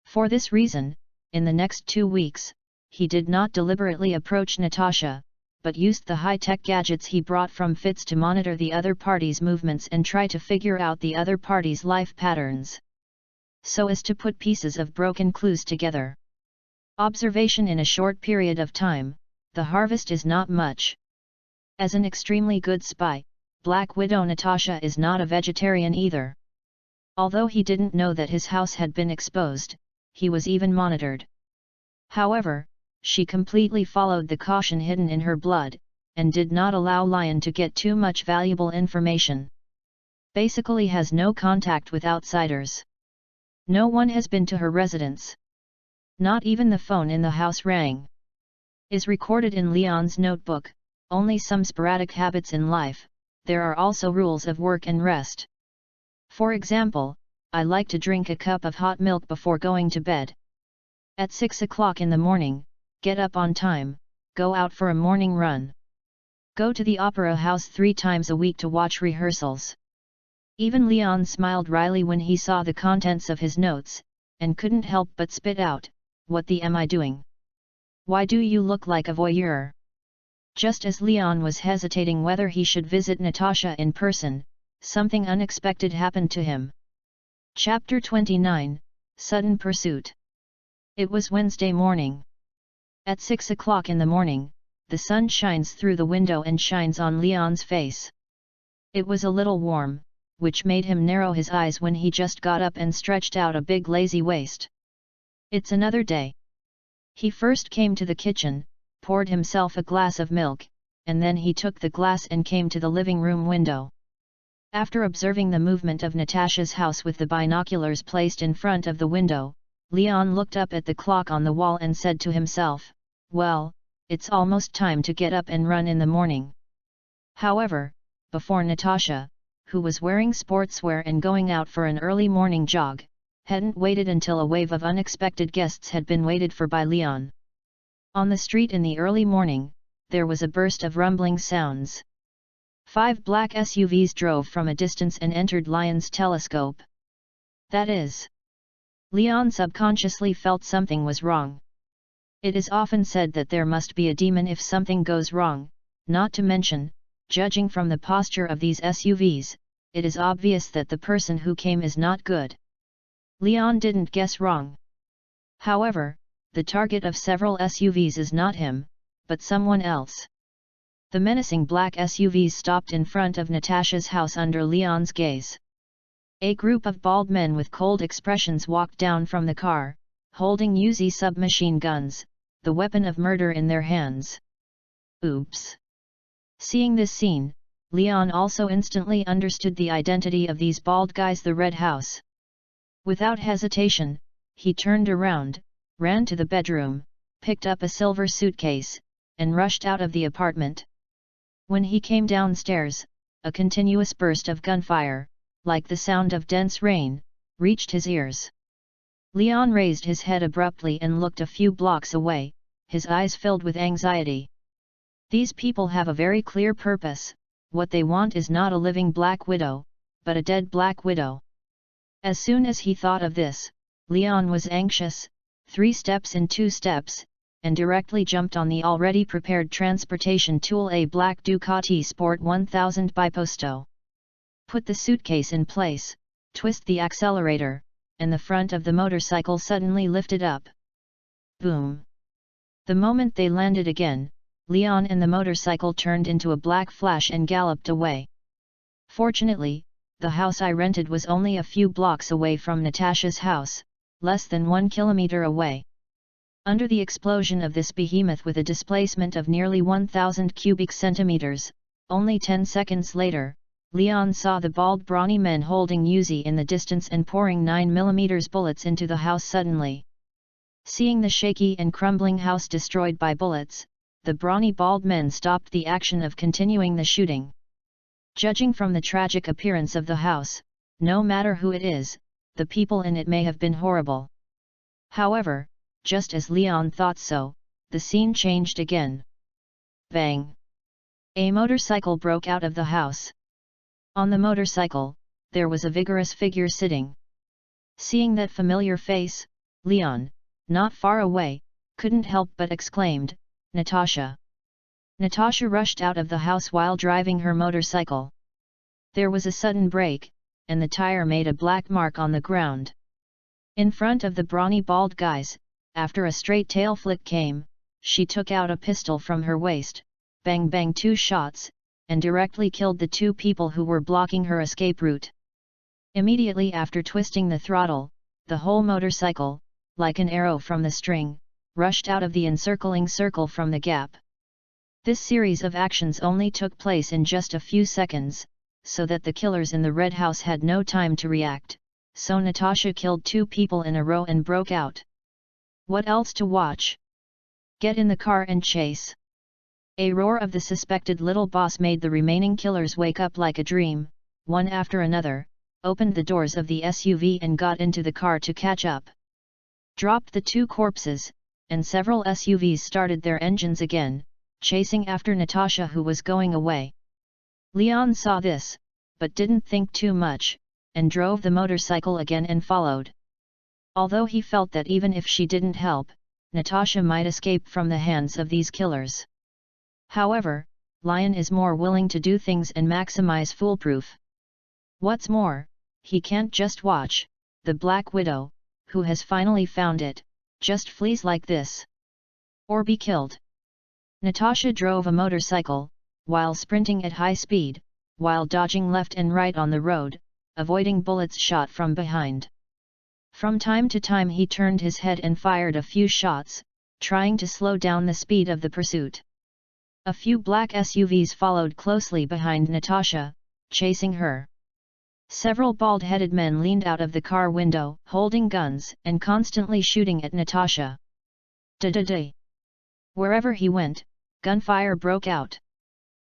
For this reason, in the next 2 weeks, he did not deliberately approach Natasha, but used the high-tech gadgets he brought from FITS to monitor the other party's movements and try to figure out the other party's life patterns, so as to put pieces of broken clues together. Observation in a short period of time, the harvest is not much. As an extremely good spy, Black Widow Natasha is not a vegetarian either. Although he didn't know that his house had been exposed, he was even monitored. However, she completely followed the caution hidden in her blood, and did not allow Lion to get too much valuable information. Basically has no contact with outsiders. No one has been to her residence. Not even the phone in the house rang. Is recorded in Leon's notebook, only some sporadic habits in life. There are also rules of work and rest. For example, I like to drink a cup of hot milk before going to bed. At 6 o'clock in the morning, get up on time, go out for a morning run. Go to the opera house 3 times a week to watch rehearsals. Even Leon smiled wryly when he saw the contents of his notes, and couldn't help but spit out, "What the am I doing? Why do you look like a voyeur?" Just as Leon was hesitating whether he should visit Natasha in person, something unexpected happened to him. Chapter 29, Sudden Pursuit. It was Wednesday morning. At 6 o'clock in the morning, the sun shines through the window and shines on Leon's face. It was a little warm, which made him narrow his eyes when he just got up and stretched out a big lazy waist. It's another day. He first came to the kitchen, poured himself a glass of milk, and then he took the glass and came to the living room window. After observing the movement of Natasha's house with the binoculars placed in front of the window, Leon looked up at the clock on the wall and said to himself, "Well, it's almost time to get up and run in the morning." However, before Natasha, who was wearing sportswear and going out for an early morning jog, hadn't waited until a wave of unexpected guests had been waited for by Leon. On the street in the early morning, there was a burst of rumbling sounds. 5 black SUVs drove from a distance and entered Leon's telescope. That is, Leon subconsciously felt something was wrong. It is often said that there must be a demon if something goes wrong, not to mention, judging from the posture of these SUVs, it is obvious that the person who came is not good. Leon didn't guess wrong. However, the target of several SUVs is not him, but someone else. The menacing black SUVs stopped in front of Natasha's house under Leon's gaze. A group of bald men with cold expressions walked down from the car, holding Uzi submachine guns, the weapon of murder in their hands. Oops! Seeing this scene, Leon also instantly understood the identity of these bald guys, the Red House. Without hesitation, he turned around, ran to the bedroom, picked up a silver suitcase, and rushed out of the apartment. When he came downstairs, a continuous burst of gunfire, like the sound of dense rain, reached his ears. Leon raised his head abruptly and looked a few blocks away, his eyes filled with anxiety. These people have a very clear purpose. What they want is not a living Black Widow, but a dead Black Widow. As soon as he thought of this, Leon was anxious, 3 steps in 2 steps, and directly jumped on the already prepared transportation tool, a black Ducati Sport 1000 Biposto. Put the suitcase in place, twist the accelerator, and the front of the motorcycle suddenly lifted up. Boom! The moment they landed again, Leon and the motorcycle turned into a black flash and galloped away. Fortunately, the house I rented was only a few blocks away from Natasha's house, less than 1 kilometer away. Under the explosion of this behemoth with a displacement of nearly 1,000 cubic centimeters, only 10 seconds later, Leon saw the bald brawny men holding Uzi in the distance and pouring 9mm bullets into the house suddenly. Seeing the shaky and crumbling house destroyed by bullets, the brawny bald men stopped the action of continuing the shooting. Judging from the tragic appearance of the house, no matter who it is, the people in it may have been horrible. However, just as Leon thought so, the scene changed again. Bang! A motorcycle broke out of the house. On the motorcycle, there was a vigorous figure sitting. Seeing that familiar face, Leon, not far away, couldn't help but exclaimed, "Natasha!" Natasha rushed out of the house while driving her motorcycle. There was a sudden break, and the tire made a black mark on the ground. In front of the brawny bald guys, after a straight tail flick came, she took out a pistol from her waist, bang bang 2 shots, and directly killed the 2 people who were blocking her escape route. Immediately after twisting the throttle, the whole motorcycle, like an arrow from the string, rushed out of the encircling circle from the gap. This series of actions only took place in just a few seconds, so that the killers in the red house had no time to react, so Natasha killed 2 people in a row and broke out. What else to watch? Get in the car and chase! A roar of the suspected little boss made the remaining killers wake up like a dream, one after another, opened the doors of the SUV and got into the car to catch up. Dropped the 2 corpses, and several SUVs started their engines again, chasing after Natasha who was going away. Leon saw this, but didn't think too much, and drove the motorcycle again and followed. Although he felt that even if she didn't help, Natasha might escape from the hands of these killers. However, Lion is more willing to do things and maximize foolproof. What's more, he can't just watch the Black Widow, who has finally found it, just flees like this. Or be killed. Natasha drove a motorcycle, while sprinting at high speed, while dodging left and right on the road, avoiding bullets shot from behind. From time to time he turned his head and fired a few shots, trying to slow down the speed of the pursuit. A few black SUVs followed closely behind Natasha, chasing her. Several bald-headed men leaned out of the car window, holding guns and constantly shooting at Natasha. Da-da-da! Wherever he went, gunfire broke out.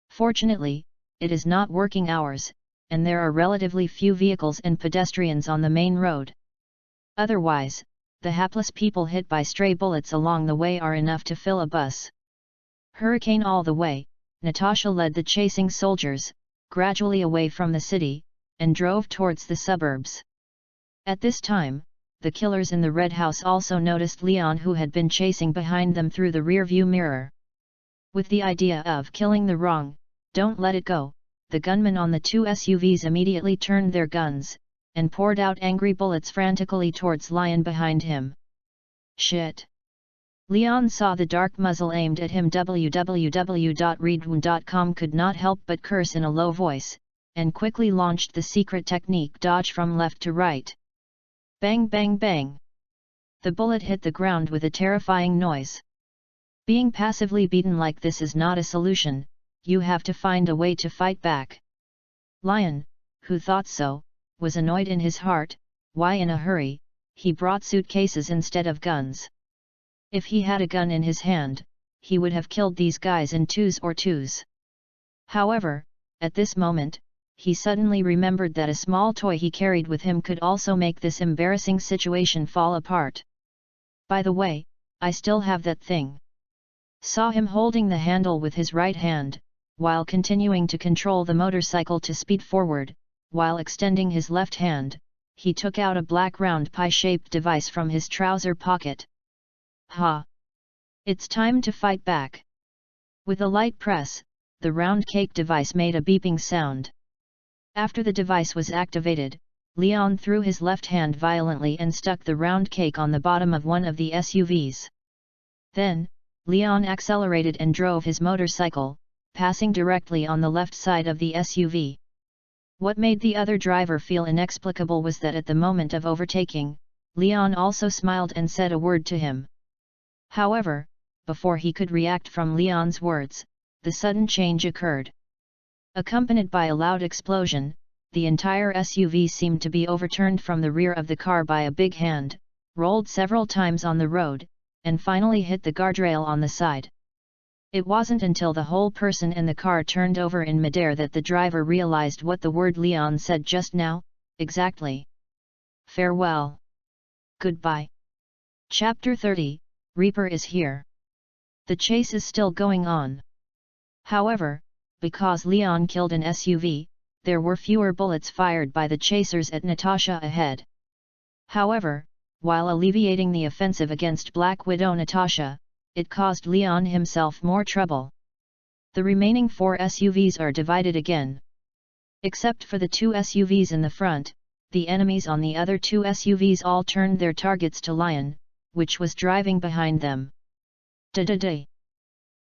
Fortunately, it is not working hours, and there are relatively few vehicles and pedestrians on the main road. Otherwise, the hapless people hit by stray bullets along the way are enough to fill a bus. Hurricane all the way, Natasha led the chasing soldiers, gradually away from the city, and drove towards the suburbs. At this time, the killers in the red house also noticed Leon, who had been chasing behind them through the rear-view mirror. With the idea of killing the wrong, don't let it go, the gunmen on the 2 SUVs immediately turned their guns, and poured out angry bullets frantically towards Lion behind him. Shit! Leon saw the dark muzzle aimed at him. www.readaloud.com could not help but curse in a low voice, and quickly launched the secret technique dodge from left to right. Bang bang bang! The bullet hit the ground with a terrifying noise. Being passively beaten like this is not a solution, you have to find a way to fight back. Lion, who thought so, was annoyed in his heart. Why in a hurry, he brought suitcases instead of guns. If he had a gun in his hand, he would have killed these guys in 2s or 2s. However, at this moment, he suddenly remembered that a small toy he carried with him could also make this embarrassing situation fall apart. By the way, I still have that thing. Saw him holding the handle with his right hand, while continuing to control the motorcycle to speed forward, while extending his left hand, he took out a black round pie-shaped device from his trouser pocket. Ha! It's time to fight back. With a light press, the round cake device made a beeping sound. After the device was activated, Leon threw his left hand violently and stuck the round cake on the bottom of one of the SUVs. Then, Leon accelerated and drove his motorcycle, passing directly on the left side of the SUV. What made the other driver feel inexplicable was that at the moment of overtaking, Leon also smiled and said a word to him. However, before he could react from Leon's words, the sudden change occurred. Accompanied by a loud explosion, the entire SUV seemed to be overturned from the rear of the car by a big hand, rolled several times on the road, and finally hit the guardrail on the side. It wasn't until the whole person in the car turned over in midair that the driver realized what the word Leon said just now, exactly. Farewell. Goodbye. Chapter 30, Reaper is here. The chase is still going on. However, because Leon killed an SUV, there were fewer bullets fired by the chasers at Natasha ahead. However, while alleviating the offensive against Black Widow Natasha, it caused Leon himself more trouble. The remaining 4 SUVs are divided again. Except for the 2 SUVs in the front, the enemies on the other 2 SUVs all turned their targets to Lion, which was driving behind them. Da-da-da.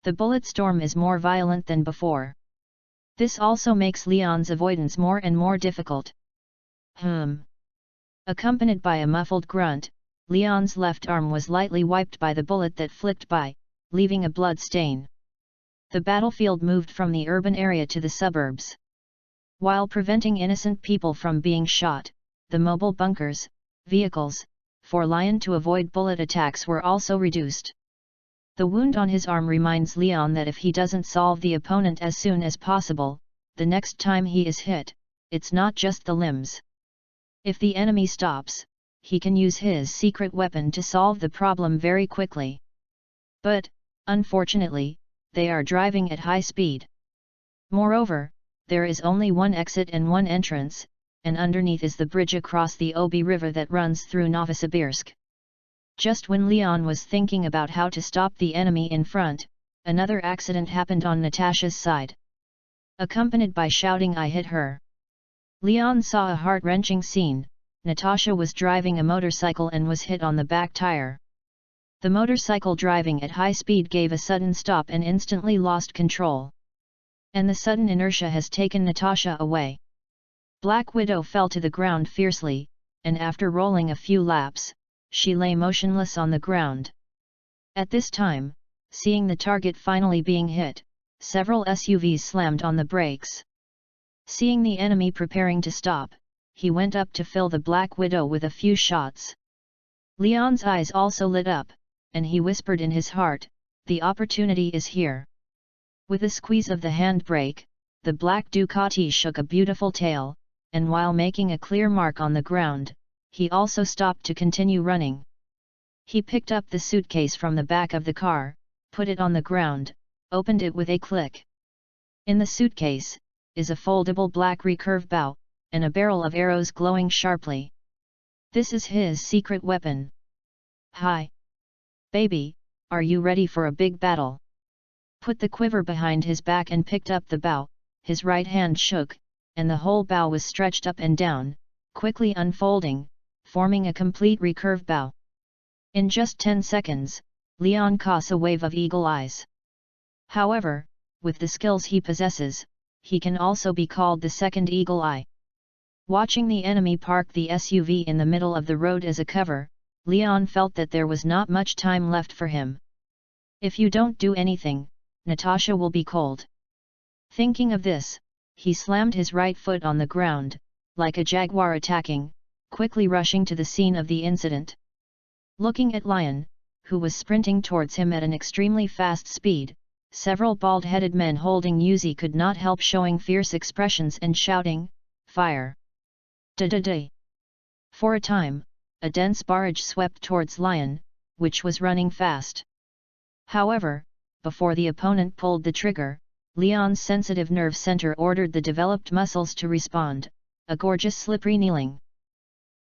The bullet storm is more violent than before. This also makes Leon's avoidance more and more difficult. Accompanied by a muffled grunt, Leon's left arm was lightly wiped by the bullet that flicked by, leaving a blood stain. The battlefield moved from the urban area to the suburbs. While preventing innocent people from being shot, the mobile bunkers, vehicles, for Lion to avoid bullet attacks were also reduced. The wound on his arm reminds Leon that if he doesn't solve the opponent as soon as possible, the next time he is hit, it's not just the limbs. If the enemy stops, he can use his secret weapon to solve the problem very quickly. But, unfortunately, they are driving at high speed. Moreover, there is only one exit and one entrance, and underneath is the bridge across the Obi River that runs through Novosibirsk. Just when Leon was thinking about how to stop the enemy in front, another accident happened on Natasha's side. Accompanied by shouting "I hit her!" Leon saw a heart-wrenching scene. Natasha was driving a motorcycle and was hit on the back tire. The motorcycle driving at high speed gave a sudden stop and instantly lost control. And the sudden inertia has taken Natasha away. Black Widow fell to the ground fiercely, and after rolling a few laps, she lay motionless on the ground. At this time, seeing the target finally being hit, several SUVs slammed on the brakes. Seeing the enemy preparing to stop, he went up to fill the Black Widow with a few shots. Leon's eyes also lit up, and he whispered in his heart, "The opportunity is here." With a squeeze of the handbrake, the black Ducati shook a beautiful tail, and while making a clear mark on the ground, he also stopped to continue running. He picked up the suitcase from the back of the car, put it on the ground, opened it with a click. In the suitcase, is a foldable black recurve bow, and a barrel of arrows glowing sharply. This is his secret weapon. "Hi! Baby, are you ready for a big battle?" Put the quiver behind his back and picked up the bow, his right hand shook, and the whole bow was stretched up and down, quickly unfolding, forming a complete recurve bow. In just 10 seconds, Leon caught a wave of eagle eyes. However, with the skills he possesses, he can also be called the second eagle eye. Watching the enemy park the SUV in the middle of the road as a cover, Leon felt that there was not much time left for him. If you don't do anything, Natasha will be cold. Thinking of this, he slammed his right foot on the ground, like a jaguar attacking, quickly rushing to the scene of the incident. Looking at Lion, who was sprinting towards him at an extremely fast speed, several bald-headed men holding Uzi could not help showing fierce expressions and shouting, "Fire! Da-da-da!" For a time, a dense barrage swept towards Lion, which was running fast. However, before the opponent pulled the trigger, Leon's sensitive nerve center ordered the developed muscles to respond, a gorgeous slippery kneeling.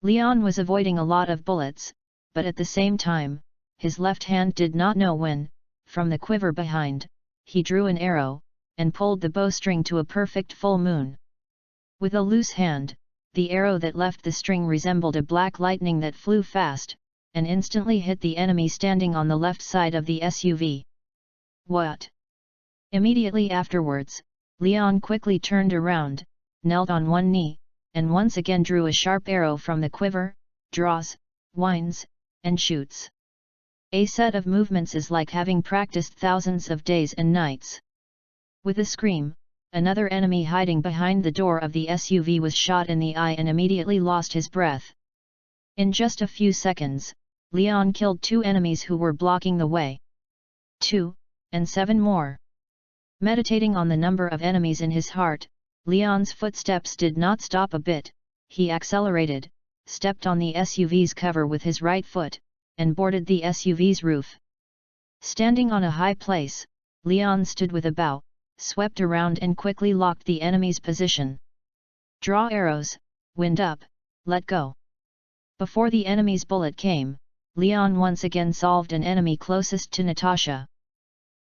Leon was avoiding a lot of bullets, but at the same time, his left hand did not know when, from the quiver behind, he drew an arrow, and pulled the bowstring to a perfect full moon. With a loose hand, the arrow that left the string resembled a black lightning that flew fast, and instantly hit the enemy standing on the left side of the SUV. "What?" Immediately afterwards, Leon quickly turned around, knelt on one knee, and once again drew a sharp arrow from the quiver, draws, winds, and shoots. A set of movements is like having practiced thousands of days and nights. With a scream, another enemy hiding behind the door of the SUV was shot in the eye and immediately lost his breath. In just a few seconds, Leon killed 2 enemies who were blocking the way. 2, and 7 more. Meditating on the number of enemies in his heart, Leon's footsteps did not stop a bit. He accelerated, stepped on the SUV's cover with his right foot, and boarded the SUV's roof. Standing on a high place, Leon stood with a bow, swept around and quickly locked the enemy's position. Draw arrows, wind up, let go. Before the enemy's bullet came, Leon once again solved an enemy closest to Natasha.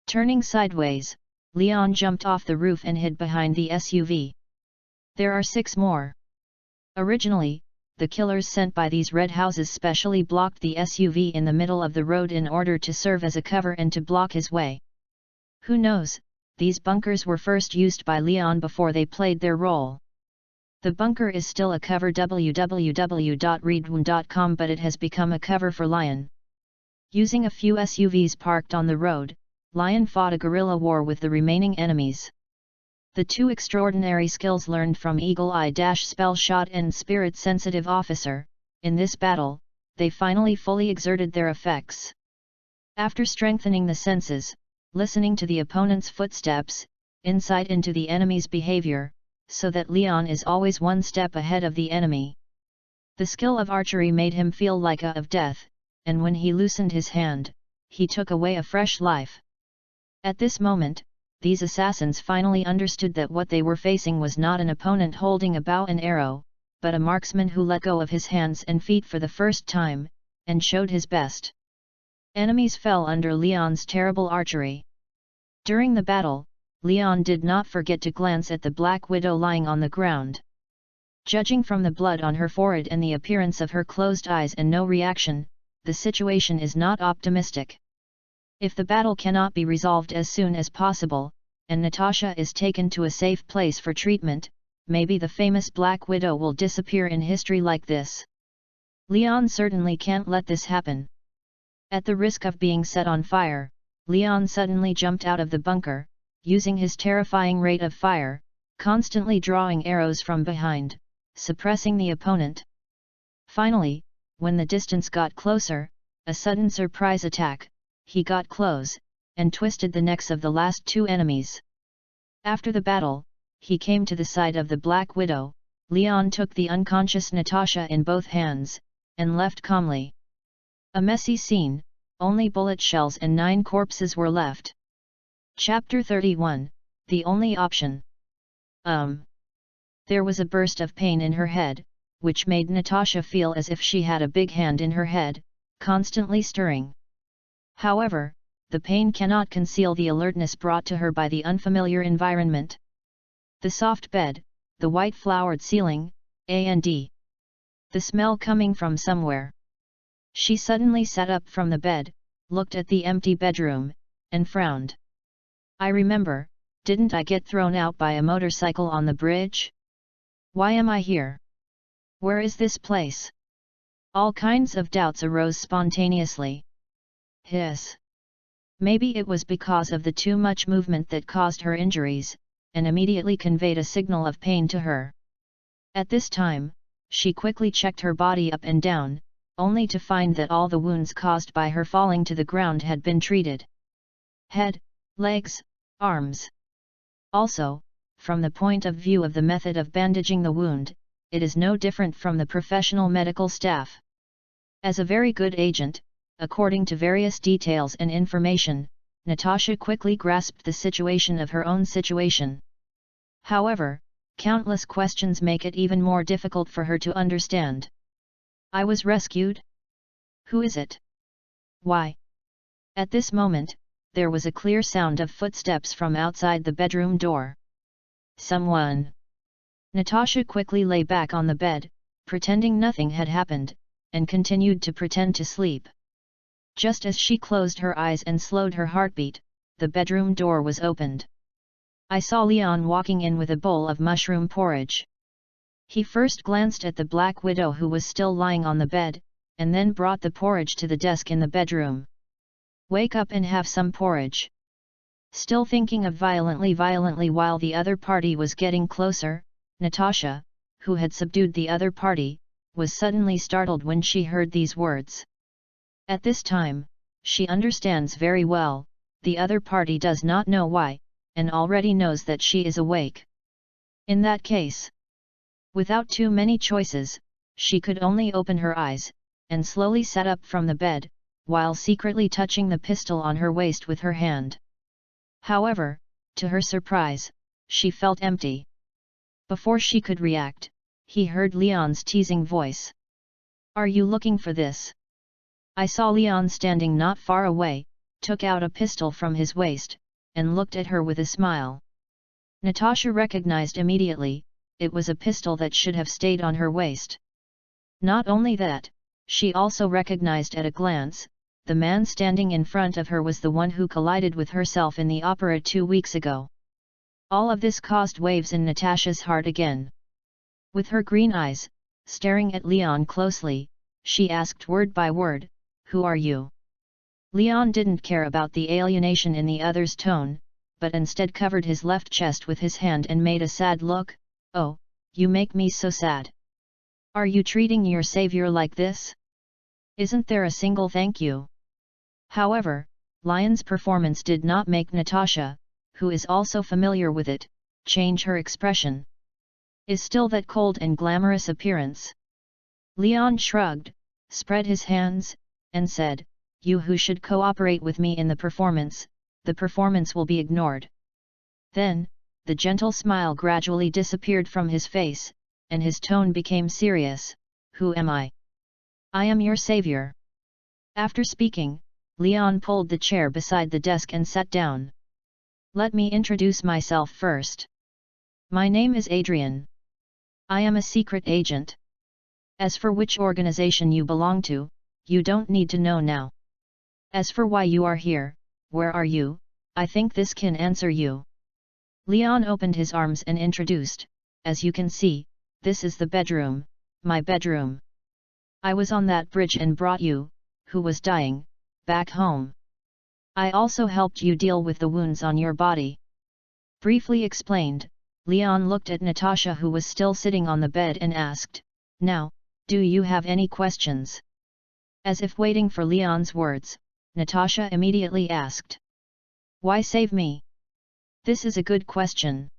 Turning sideways, Leon jumped off the roof and hid behind the SUV. There are 6 more. Originally, the killers sent by these red houses specially blocked the SUV in the middle of the road in order to serve as a cover and to block his way. Who knows, these bunkers were first used by Leon before they played their role. The bunker is still a cover www.readaloud.com, but it has become a cover for Lion. Using a few SUVs parked on the road, Lion fought a guerrilla war with the remaining enemies. The 2 extraordinary skills learned from Eagle Eye Spell Shot and Spirit Sensitive Officer, in this battle, they finally fully exerted their effects. After strengthening the senses, listening to the opponent's footsteps, insight into the enemy's behavior, so that Leon is always one step ahead of the enemy. The skill of archery made him feel like a of death, and when he loosened his hand, he took away a fresh life. At this moment, these assassins finally understood that what they were facing was not an opponent holding a bow and arrow, but a marksman who let go of his hands and feet for the first time, and showed his best. Enemies fell under Leon's terrible archery. During the battle, Leon did not forget to glance at the Black Widow lying on the ground. Judging from the blood on her forehead and the appearance of her closed eyes and no reaction, the situation is not optimistic. If the battle cannot be resolved as soon as possible, and Natasha is taken to a safe place for treatment, maybe the famous Black Widow will disappear in history like this. Leon certainly can't let this happen. At the risk of being set on fire, Leon suddenly jumped out of the bunker, using his terrifying rate of fire, constantly drawing arrows from behind, suppressing the opponent. Finally, when the distance got closer, a sudden surprise attack, he got close, and twisted the necks of the last 2 enemies. After the battle, he came to the side of the Black Widow. Leon took the unconscious Natasha in both hands, and left calmly. A messy scene, only bullet shells and 9 corpses were left. Chapter 31, The Only Option. There was a burst of pain in her head, which made Natasha feel as if she had a big hand in her head, constantly stirring. However, the pain cannot conceal the alertness brought to her by the unfamiliar environment. The soft bed, the white flowered ceiling, and the smell coming from somewhere. She suddenly sat up from the bed, looked at the empty bedroom, and frowned. I remember, didn't I get thrown out by a motorcycle on the bridge? Why am I here? Where is this place? All kinds of doubts arose spontaneously. Hiss. Maybe it was because of the too much movement that caused her injuries, and immediately conveyed a signal of pain to her. At this time, she quickly checked her body up and down, only to find that all the wounds caused by her falling to the ground had been treated. Head, legs, arms. Also, from the point of view of the method of bandaging the wound, it is no different from the professional medical staff. As a very good agent, according to various details and information, Natasha quickly grasped the situation of her own situation. However, countless questions make it even more difficult for her to understand. I was rescued? Who is it? Why? At this moment, there was a clear sound of footsteps from outside the bedroom door. Someone. Natasha quickly lay back on the bed, pretending nothing had happened, and continued to pretend to sleep. Just as she closed her eyes and slowed her heartbeat, the bedroom door was opened. I saw Leon walking in with a bowl of mushroom porridge. He first glanced at the Black Widow who was still lying on the bed, and then brought the porridge to the desk in the bedroom. Wake up and have some porridge. Still thinking of violently while the other party was getting closer, Natasha, who had subdued the other party, was suddenly startled when she heard these words. At this time, she understands very well, the other party does not know why, and already knows that she is awake. In that case, without too many choices, she could only open her eyes, and slowly sat up from the bed, while secretly touching the pistol on her waist with her hand. However, to her surprise, she felt empty. Before she could react, he heard Leon's teasing voice. "Are you looking for this?" I saw Leon standing not far away, took out a pistol from his waist, and looked at her with a smile. Natasha recognized immediately, it was a pistol that should have stayed on her waist. Not only that, she also recognized at a glance, the man standing in front of her was the one who collided with herself in the opera 2 weeks ago. All of this caused waves in Natasha's heart again. With her green eyes, staring at Leon closely, she asked word by word, "Who are you?" Leon didn't care about the alienation in the other's tone, but instead covered his left chest with his hand and made a sad look. "Oh, you make me so sad. Are you treating your savior like this? Isn't there a single thank you?" However, Lion's performance did not make Natasha, who is also familiar with it, change her expression. Is still that cold and glamorous appearance. Leon shrugged, spread his hands, and said, "You who should cooperate with me in the performance will be ignored." Then, the gentle smile gradually disappeared from his face, and his tone became serious. "Who am I? I am your savior." After speaking, Leon pulled the chair beside the desk and sat down. "Let me introduce myself first. My name is Adrian. I am a secret agent. As for which organization you belong to, you don't need to know now. As for why you are here, where are you, I think this can answer you." Leon opened his arms and introduced, "As you can see, this is the bedroom, my bedroom. I was on that bridge and brought you, who was dying, back home. I also helped you deal with the wounds on your body." Briefly explained, Leon looked at Natasha, who was still sitting on the bed, and asked, "Now, do you have any questions?" As if waiting for Leon's words, Natasha immediately asked, "Why save me? This is a good question."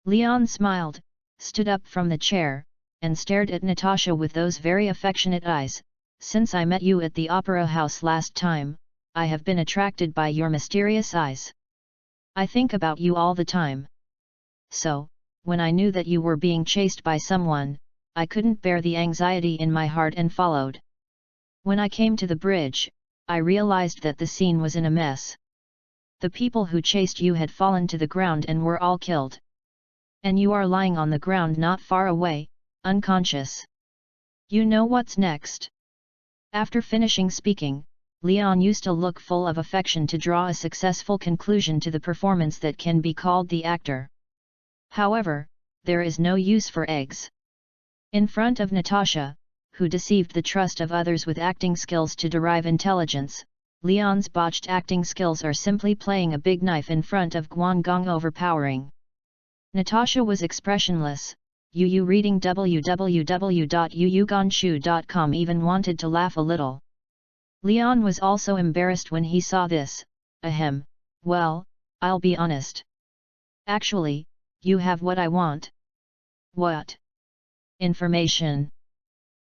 Leon smiled, stood up from the chair, and stared at Natasha with those very affectionate eyes. "Since I met you at the opera house last time, I have been attracted by your mysterious eyes. I think about you all the time. So, when I knew that you were being chased by someone, I couldn't bear the anxiety in my heart and followed. When I came to the bridge, I realized that the scene was in a mess. The people who chased you had fallen to the ground and were all killed. And you are lying on the ground not far away, unconscious. You know what's next?" After finishing speaking, Leon used a look full of affection to draw a successful conclusion to the performance that can be called the actor. However, there is no use for eggs. In front of Natasha, who deceived the trust of others with acting skills to derive intelligence, Leon's botched acting skills are simply playing a big knife in front of Guangong overpowering. Natasha was expressionless. Yu reading www.yuyuganshu.com even wanted to laugh a little. Leon was also embarrassed when he saw this. Ahem, well, I'll be honest. Actually, you have what I want. What? Information.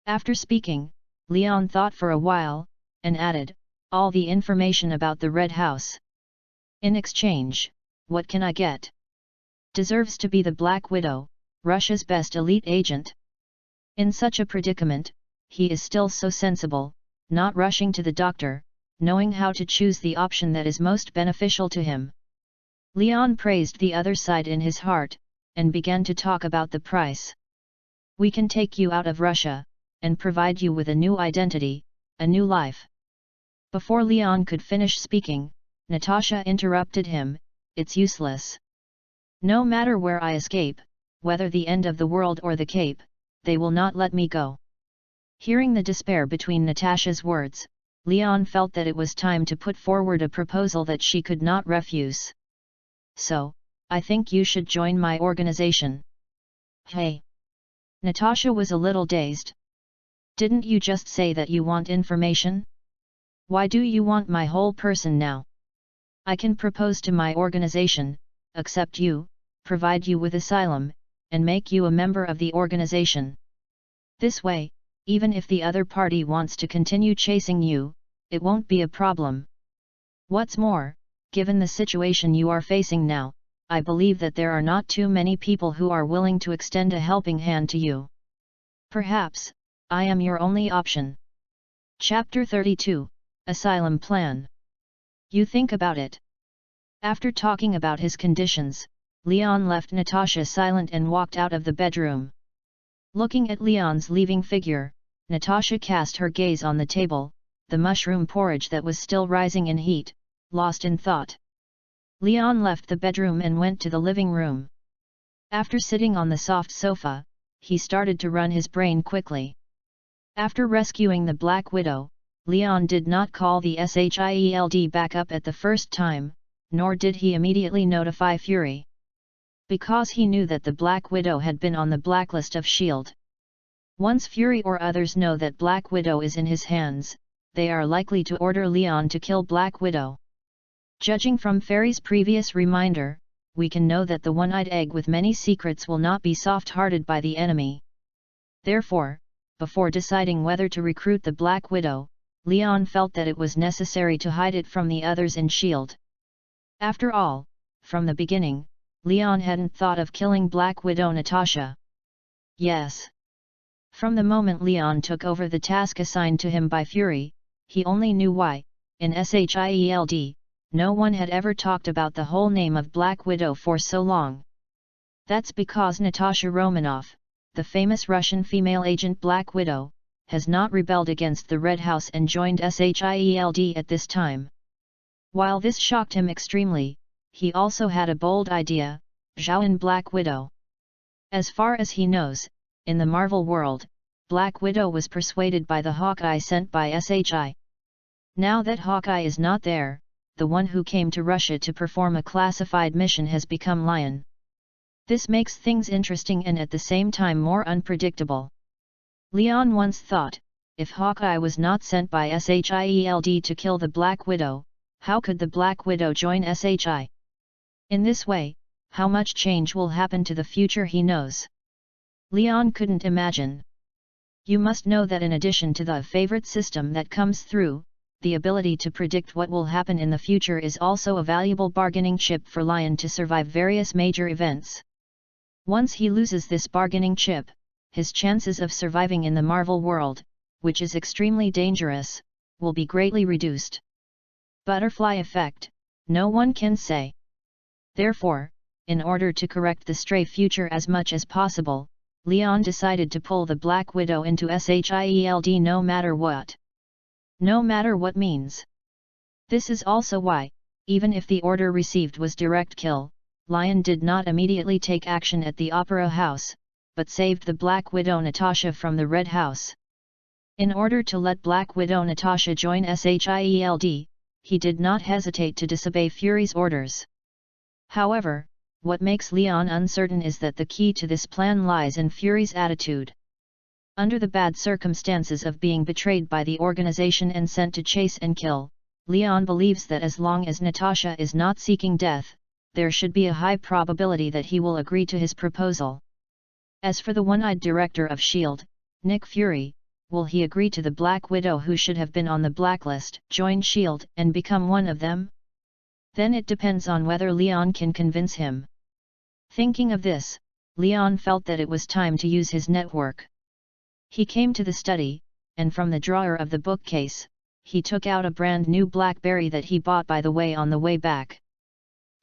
After speaking, Leon thought for a while, and added, all the information about the Red House. In exchange, what can I get? Deserves to be the Black Widow, Russia's best elite agent. In such a predicament, he is still so sensible, not rushing to the doctor, knowing how to choose the option that is most beneficial to him. Leon praised the other side in his heart, and began to talk about the price. We can take you out of Russia, and provide you with a new identity, a new life. Before Leon could finish speaking, Natasha interrupted him, it's useless. No matter where I escape, whether the end of the world or the Cape, they will not let me go. Hearing the despair between Natasha's words, Leon felt that it was time to put forward a proposal that she could not refuse. So, I think you should join my organization. Hey! Natasha was a little dazed. Didn't you just say that you want information? Why do you want my whole person now? I can propose to my organization, accept you, provide you with asylum, and make you a member of the organization. This way, even if the other party wants to continue chasing you, it won't be a problem. What's more, given the situation you are facing now, I believe that there are not too many people who are willing to extend a helping hand to you. Perhaps, I am your only option. Chapter 32, Asylum Plan. You think about it. After talking about his conditions, Leon left Natasha silent and walked out of the bedroom. Looking at Leon's leaving figure, Natasha cast her gaze on the table, the mushroom porridge that was still rising in heat, lost in thought. Leon left the bedroom and went to the living room. After sitting on the soft sofa, he started to run his brain quickly. After rescuing the Black Widow, Leon did not call the SHIELD back up at the first time, nor did he immediately notify Fury. Because he knew that the Black Widow had been on the blacklist of S.H.I.E.L.D. Once Fury or others know that Black Widow is in his hands, they are likely to order Leon to kill Black Widow. Judging from Fury's previous reminder, we can know that the one-eyed egg with many secrets will not be soft-hearted by the enemy. Therefore, before deciding whether to recruit the Black Widow, Leon felt that it was necessary to hide it from the others in S.H.I.E.L.D. After all, from the beginning, Leon hadn't thought of killing Black Widow Natasha. Yes. From the moment Leon took over the task assigned to him by Fury, he only knew why, in SHIELD, no one had ever talked about the whole name of Black Widow for so long. That's because Natasha Romanoff, the famous Russian female agent Black Widow, has not rebelled against the Red House and joined SHIELD at this time. While this shocked him extremely, he also had a bold idea, Zhaoan Black Widow. As far as he knows, in the Marvel world, Black Widow was persuaded by the Hawkeye sent by SHI. Now that Hawkeye is not there, the one who came to Russia to perform a classified mission has become Lion. This makes things interesting and at the same time more unpredictable. Leon once thought, if Hawkeye was not sent by SHIELD to kill the Black Widow, how could the Black Widow join SHI? In this way, how much change will happen to the future he knows. Leon couldn't imagine. You must know that in addition to the favorite system that comes through, the ability to predict what will happen in the future is also a valuable bargaining chip for Lion to survive various major events. Once he loses this bargaining chip, his chances of surviving in the Marvel world, which is extremely dangerous, will be greatly reduced. Butterfly effect, no one can say. Therefore, in order to correct the stray future as much as possible, Leon decided to pull the Black Widow into SHIELD no matter what. No matter what means. This is also why, even if the order received was direct kill, Lion did not immediately take action at the Opera House, but saved the Black Widow Natasha from the Red House. In order to let Black Widow Natasha join SHIELD, he did not hesitate to disobey Fury's orders. However, what makes Leon uncertain is that the key to this plan lies in Fury's attitude. Under the bad circumstances of being betrayed by the organization and sent to chase and kill, Leon believes that as long as Natasha is not seeking death, there should be a high probability that he will agree to his proposal. As for the one-eyed director of S.H.I.E.L.D., Nick Fury, will he agree to the Black Widow who should have been on the blacklist, join S.H.I.E.L.D. and become one of them? Then it depends on whether Leon can convince him. Thinking of this, Leon felt that it was time to use his network. He came to the study, and from the drawer of the bookcase, he took out a brand new BlackBerry that he bought by the way on the way back.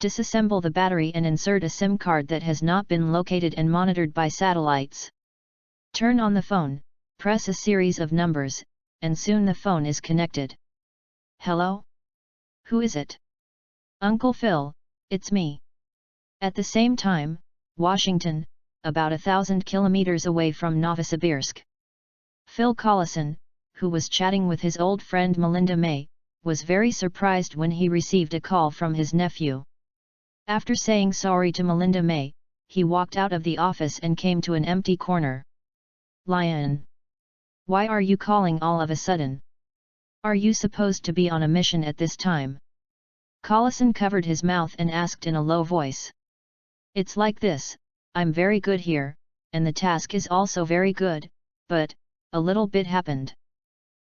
Disassemble the battery and insert a SIM card that has not been located and monitored by satellites. Turn on the phone, press a series of numbers, and soon the phone is connected. Hello? Who is it? Uncle Phil, it's me. At the same time, Washington, about 1,000 kilometers away from Novosibirsk. Phil Collison, who was chatting with his old friend Melinda May, was very surprised when he received a call from his nephew. After saying sorry to Melinda May, he walked out of the office and came to an empty corner. Lion. Why are you calling all of a sudden? Are you supposed to be on a mission at this time? Collison covered his mouth and asked in a low voice. It's like this, I'm very good here, and the task is also very good, but, a little bit happened.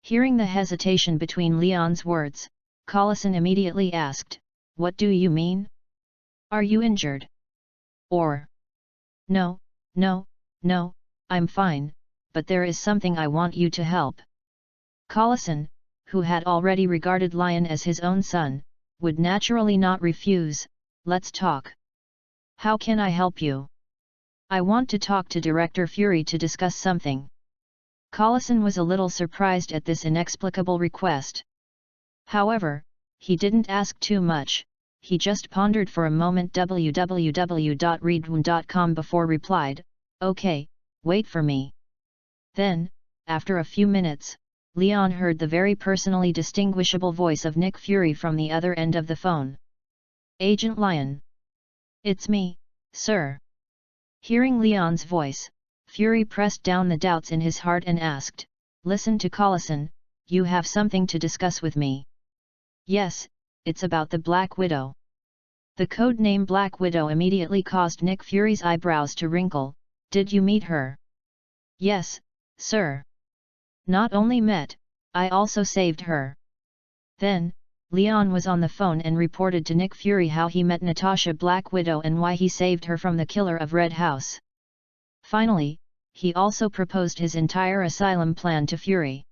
Hearing the hesitation between Leon's words, Collison immediately asked, what do you mean? Are you injured? Or, no, no, no, I'm fine, but there is something I want you to help. Collison, who had already regarded Lion as his own son, would naturally not refuse. Let's talk. How can I help you? I want to talk to Director Fury to discuss something. Collison was a little surprised at this inexplicable request. However, he didn't ask too much, he just pondered for a moment www.readaloud.com before replied, okay, wait for me. Then, after a few minutes, Leon heard the very personally distinguishable voice of Nick Fury from the other end of the phone. Agent Lion. It's me, sir. Hearing Leon's voice, Fury pressed down the doubts in his heart and asked, listen to Collison, you have something to discuss with me. Yes, it's about the Black Widow. The code name Black Widow immediately caused Nick Fury's eyebrows to wrinkle. Did you meet her? Yes, sir. Not only met, I also saved her. Then, Leon was on the phone and reported to Nick Fury how he met Natasha Black Widow and why he saved her from the killer of Red House. Finally, he also proposed his entire asylum plan to Fury.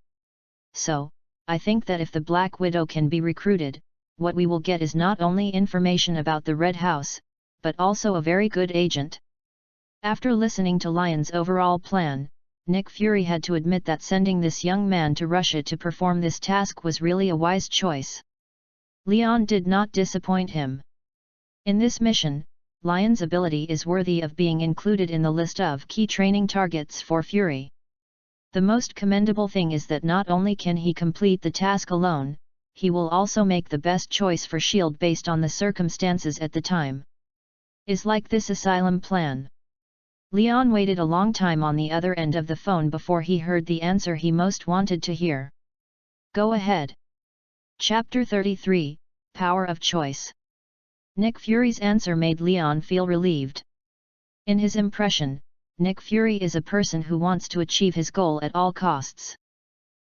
So, I think that if the Black Widow can be recruited, what we will get is not only information about the Red House, but also a very good agent. After listening to Lion's overall plan, Nick Fury had to admit that sending this young man to Russia to perform this task was really a wise choice. Leon did not disappoint him. In this mission, Lion's ability is worthy of being included in the list of key training targets for Fury. The most commendable thing is that not only can he complete the task alone, he will also make the best choice for S.H.I.E.L.D. based on the circumstances at the time. Is like this asylum plan. Leon waited a long time on the other end of the phone before he heard the answer he most wanted to hear. Go ahead. Chapter 33, Power of Choice. Nick Fury's answer made Leon feel relieved. In his impression, Nick Fury is a person who wants to achieve his goal at all costs.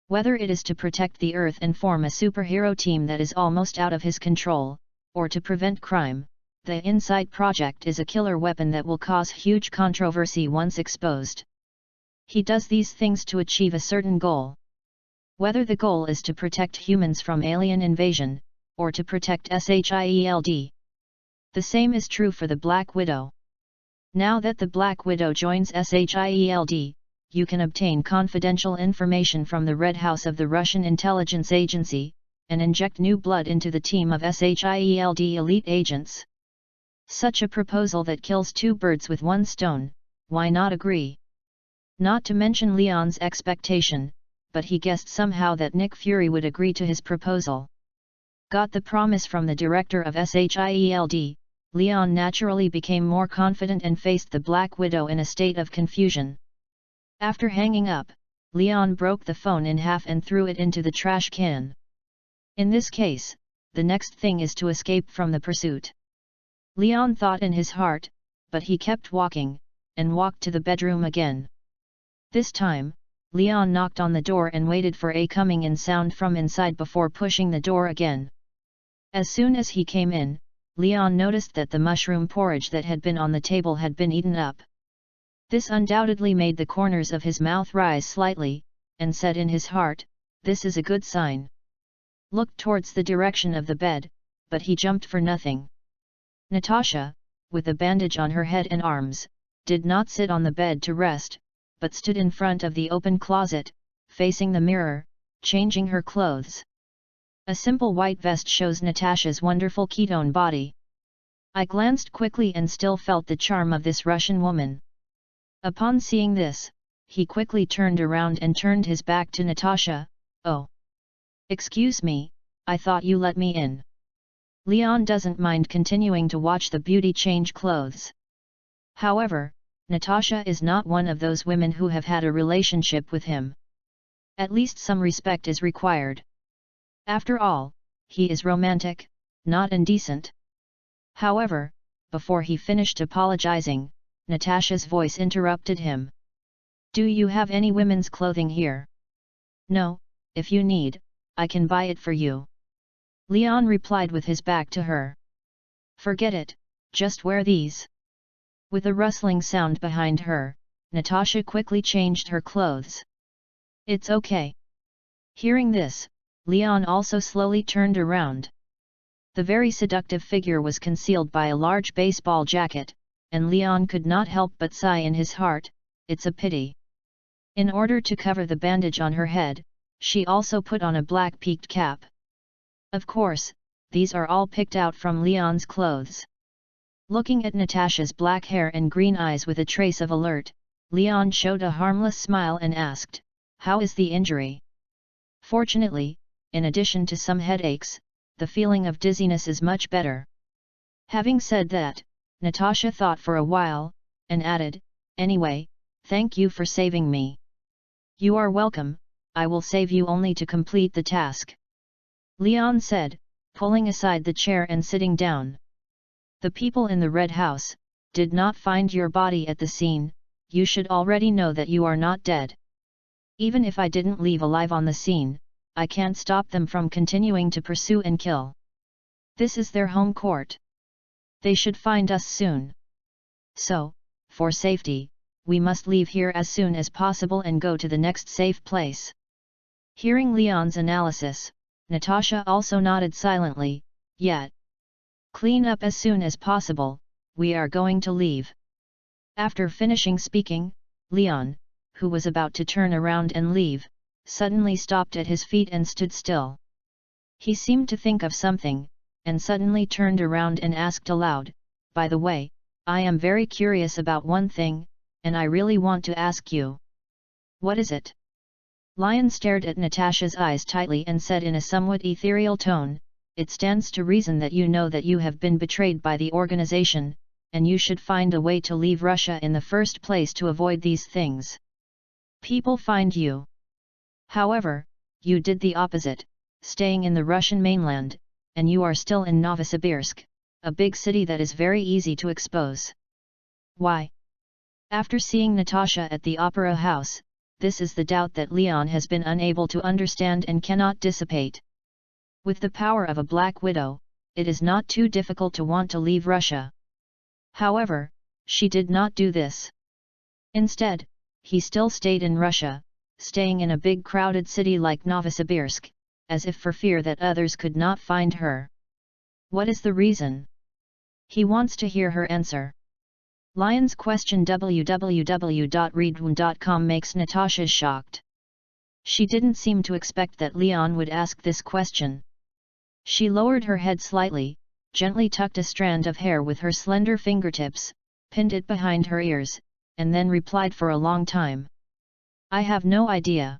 Whether it is to protect the Earth and form a superhero team that is almost out of his control, or to prevent crime, the Insight Project is a killer weapon that will cause huge controversy once exposed. He does these things to achieve a certain goal. Whether the goal is to protect humans from alien invasion, or to protect S.H.I.E.L.D. The same is true for the Black Widow. Now that the Black Widow joins S.H.I.E.L.D., you can obtain confidential information from the Red House of the Russian intelligence agency, and inject new blood into the team of S.H.I.E.L.D. elite agents. Such a proposal that kills two birds with one stone, why not agree? Not to mention Leon's expectation, but he guessed somehow that Nick Fury would agree to his proposal. Got the promise from the director of S.H.I.E.L.D., Leon naturally became more confident and faced the Black Widow in a state of confusion. After hanging up, Leon broke the phone in half and threw it into the trash can. In this case, the next thing is to escape from the pursuit. Leon thought in his heart, but he kept walking, and walked to the bedroom again. This time, Leon knocked on the door and waited for a coming in sound from inside before pushing the door again. As soon as he came in, Leon noticed that the mushroom porridge that had been on the table had been eaten up. This undoubtedly made the corners of his mouth rise slightly, and said in his heart, this is a good sign. Looked towards the direction of the bed, but he jumped for nothing. Natasha, with a bandage on her head and arms, did not sit on the bed to rest, but stood in front of the open closet, facing the mirror, changing her clothes. A simple white vest shows Natasha's wonderful ketone body. I glanced quickly and still felt the charm of this Russian woman. Upon seeing this, he quickly turned around and turned his back to Natasha. Oh! Excuse me, I thought you let me in. Leon doesn't mind continuing to watch the beauty change clothes. However, Natasha is not one of those women who have had a relationship with him. At least some respect is required. After all, he is romantic, not indecent. However, before he finished apologizing, Natasha's voice interrupted him. Do you have any women's clothing here? No, if you need, I can buy it for you. Leon replied with his back to her. Forget it, Just wear these. With a rustling sound behind her, Natasha quickly changed her clothes. It's okay. Hearing this, Leon also slowly turned around. The very seductive figure was concealed by a large baseball jacket, and Leon could not help but sigh in his heart, it's a pity. In order to cover the bandage on her head, she also put on a black peaked cap. Of course, these are all picked out from Leon's clothes. Looking at Natasha's black hair and green eyes with a trace of alert, Leon showed a harmless smile and asked, "How is the injury?" Fortunately, in addition to some headaches, the feeling of dizziness is much better. Having said that, Natasha thought for a while, and added, "Anyway, thank you for saving me." "You are welcome, I will save you only to complete the task," Leon said, pulling aside the chair and sitting down. "The people in the Red House did not find your body at the scene, you should already know that you are not dead. Even if I didn't leave alive on the scene, I can't stop them from continuing to pursue and kill. This is their home court. They should find us soon. So, for safety, we must leave here as soon as possible and go to the next safe place." Hearing Leon's analysis, Natasha also nodded silently, "Yet. Clean up as soon as possible, we are going to leave." After finishing speaking, Leon, who was about to turn around and leave, suddenly stopped at his feet and stood still. He seemed to think of something, and suddenly turned around and asked aloud, "By the way, I am very curious about one thing, and I really want to ask you." "What is it?" Lion stared at Natasha's eyes tightly and said in a somewhat ethereal tone, "It stands to reason that you know that you have been betrayed by the organization, and you should find a way to leave Russia in the first place to avoid these things. People find you. However, you did the opposite, staying in the Russian mainland, and you are still in Novosibirsk, a big city that is very easy to expose. Why?" After seeing Natasha at the opera house, this is the doubt that Leon has been unable to understand and cannot dissipate. With the power of a Black Widow, it is not too difficult to want to leave Russia. However, she did not do this. Instead, he still stayed in Russia, staying in a big crowded city like Novosibirsk, as if for fear that others could not find her. What is the reason? He wants to hear her answer. Lion's question www.readaloud.com makes Natasha shocked. She didn't seem to expect that Leon would ask this question. She lowered her head slightly, gently tucked a strand of hair with her slender fingertips, pinned it behind her ears, and then replied for a long time. "I have no idea.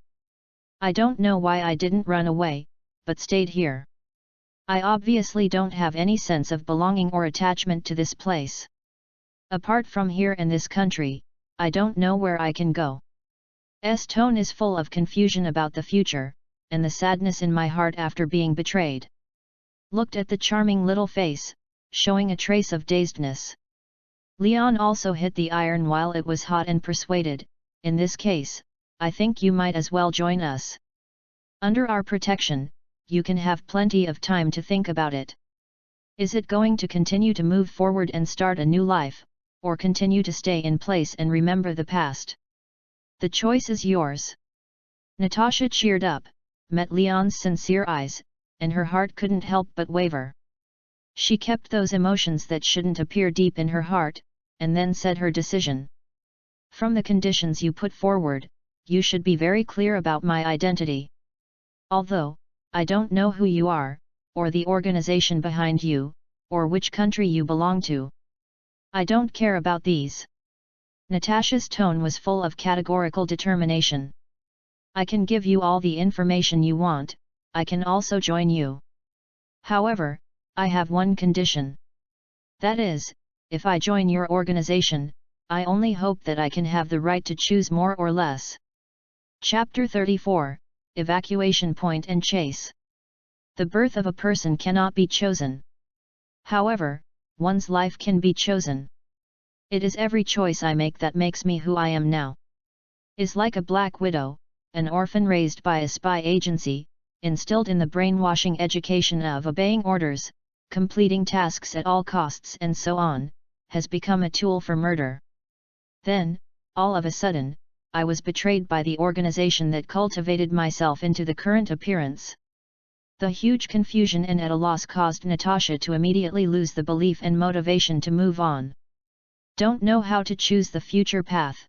I don't know why I didn't run away, but stayed here. I obviously don't have any sense of belonging or attachment to this place. Apart from here and this country, I don't know where I can go." S tone is full of confusion about the future, and the sadness in my heart after being betrayed. Looked at the charming little face, showing a trace of dazedness. Leon also hit the iron while it was hot and persuaded, "In this case, I think you might as well join us. Under our protection, you can have plenty of time to think about it. Is it going to continue to move forward and start a new life, or continue to stay in place and remember the past? The choice is yours." Natasha cheered up, met Leon's sincere eyes, and her heart couldn't help but waver. She kept those emotions that shouldn't appear deep in her heart, and then said her decision. "From the conditions you put forward, you should be very clear about my identity. Although, I don't know who you are, or the organization behind you, or which country you belong to. I don't care about these." Natasha's tone was full of categorical determination. "I can give you all the information you want, I can also join you. However, I have one condition. That is, if I join your organization, I only hope that I can have the right to choose more or less." Chapter 34, Evacuation Point and Chase. The birth of a person cannot be chosen. However, one's life can be chosen. It is every choice I make that makes me who I am now. Is like a Black Widow, an orphan raised by a spy agency, instilled in the brainwashing education of obeying orders, completing tasks at all costs and so on, has become a tool for murder. Then, all of a sudden, I was betrayed by the organization that cultivated myself into the current appearance. The huge confusion and at a loss caused Natasha to immediately lose the belief and motivation to move on. Don't know how to choose the future path.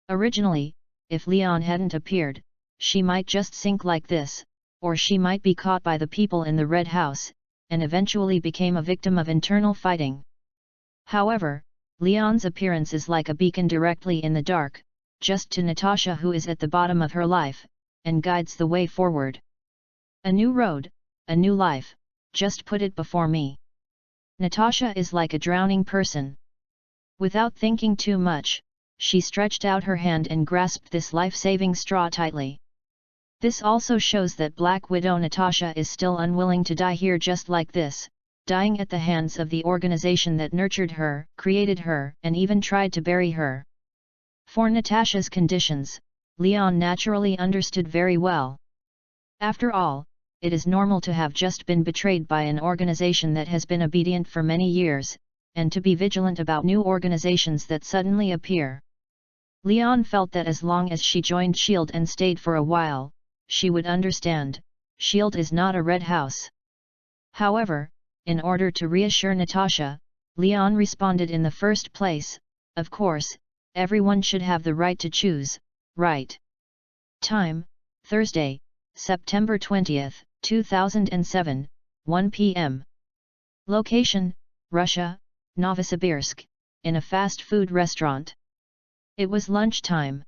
Originally, if Leon hadn't appeared, she might just sink like this, or she might be caught by the people in the Red House, and eventually became a victim of internal fighting. However, Leon's appearance is like a beacon directly in the dark, just to Natasha, who is at the bottom of her life, and guides the way forward. A new road, a new life, just put it before me. Natasha is like a drowning person. Without thinking too much, she stretched out her hand and grasped this life-saving straw tightly. This also shows that Black Widow Natasha is still unwilling to die here just like this, dying at the hands of the organization that nurtured her, created her, and even tried to bury her. For Natasha's conditions, Leon naturally understood very well. After all, it is normal to have just been betrayed by an organization that has been obedient for many years, and to be vigilant about new organizations that suddenly appear. Leon felt that as long as she joined S.H.I.E.L.D. and stayed for a while, she would understand, S.H.I.E.L.D. is not a red house. However, in order to reassure Natasha, Leon responded in the first place, of course, everyone should have the right to choose, right? Time, Thursday, September 20, 2007, 1 p.m. Location, Russia, Novosibirsk, in a fast food restaurant. It was lunchtime.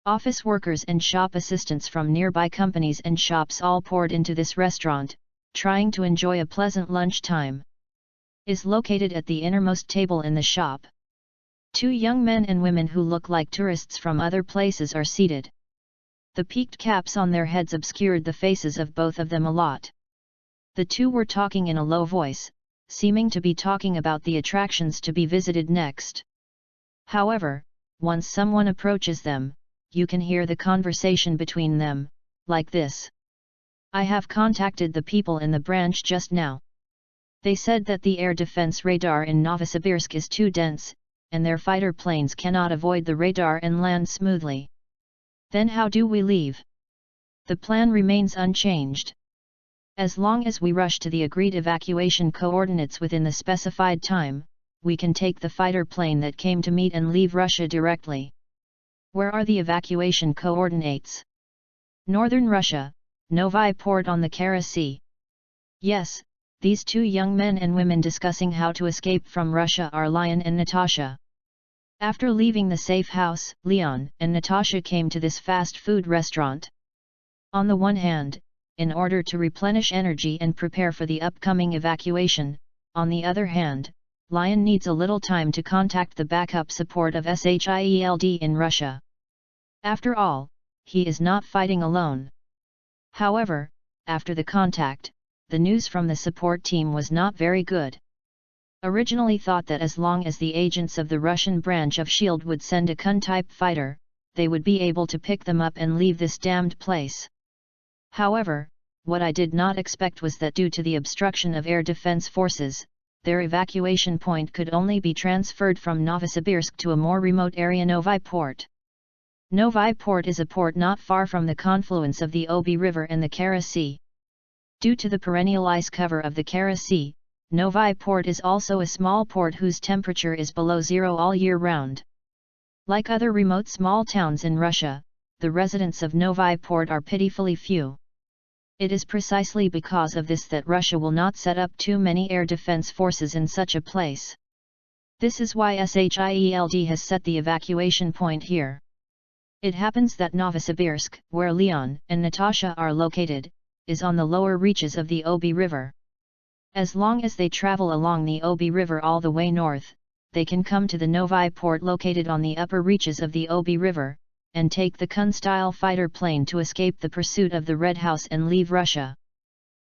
Office workers and shop assistants from nearby companies and shops all poured into this restaurant, trying to enjoy a pleasant lunchtime. Is located at the innermost table in the shop. Two young men and women who look like tourists from other places are seated. The peaked caps on their heads obscured the faces of both of them a lot. The two were talking in a low voice, seeming to be talking about the attractions to be visited next. However, once someone approaches them, you can hear the conversation between them, like this. I have contacted the people in the branch just now. They said that the air defense radar in Novosibirsk is too dense, and their fighter planes cannot avoid the radar and land smoothly. Then how do we leave? The plan remains unchanged. As long as we rush to the agreed evacuation coordinates within the specified time, we can take the fighter plane that came to meet and leave Russia directly. Where are the evacuation coordinates? Northern Russia, Novi Port on the Kara Sea. Yes, these two young men and women discussing how to escape from Russia are Leon and Natasha. After leaving the safe house, Leon and Natasha came to this fast food restaurant. On the one hand, in order to replenish energy and prepare for the upcoming evacuation, on the other hand, Leon needs a little time to contact the backup support of S.H.I.E.L.D. in Russia. After all, he is not fighting alone. However, after the contact, the news from the support team was not very good. Originally thought that as long as the agents of the Russian branch of S.H.I.E.L.D. would send a Kun-type fighter, they would be able to pick them up and leave this damned place. However, what I did not expect was that due to the obstruction of air defense forces, their evacuation point could only be transferred from Novosibirsk to a more remote area, Novi Port. Novi Port is a port not far from the confluence of the Obi River and the Kara Sea. Due to the perennial ice cover of the Kara Sea, Novi Port is also a small port whose temperature is below zero all year round. Like other remote small towns in Russia, the residents of Novi Port are pitifully few. It is precisely because of this that Russia will not set up too many air defense forces in such a place. This is why S.H.I.E.L.D. has set the evacuation point here. It happens that Novosibirsk, where Leon and Natasha are located, is on the lower reaches of the Obi River. As long as they travel along the Obi River all the way north, they can come to the Novi Port located on the upper reaches of the Obi River, and take the Kun-style fighter plane to escape the pursuit of the Red House and leave Russia.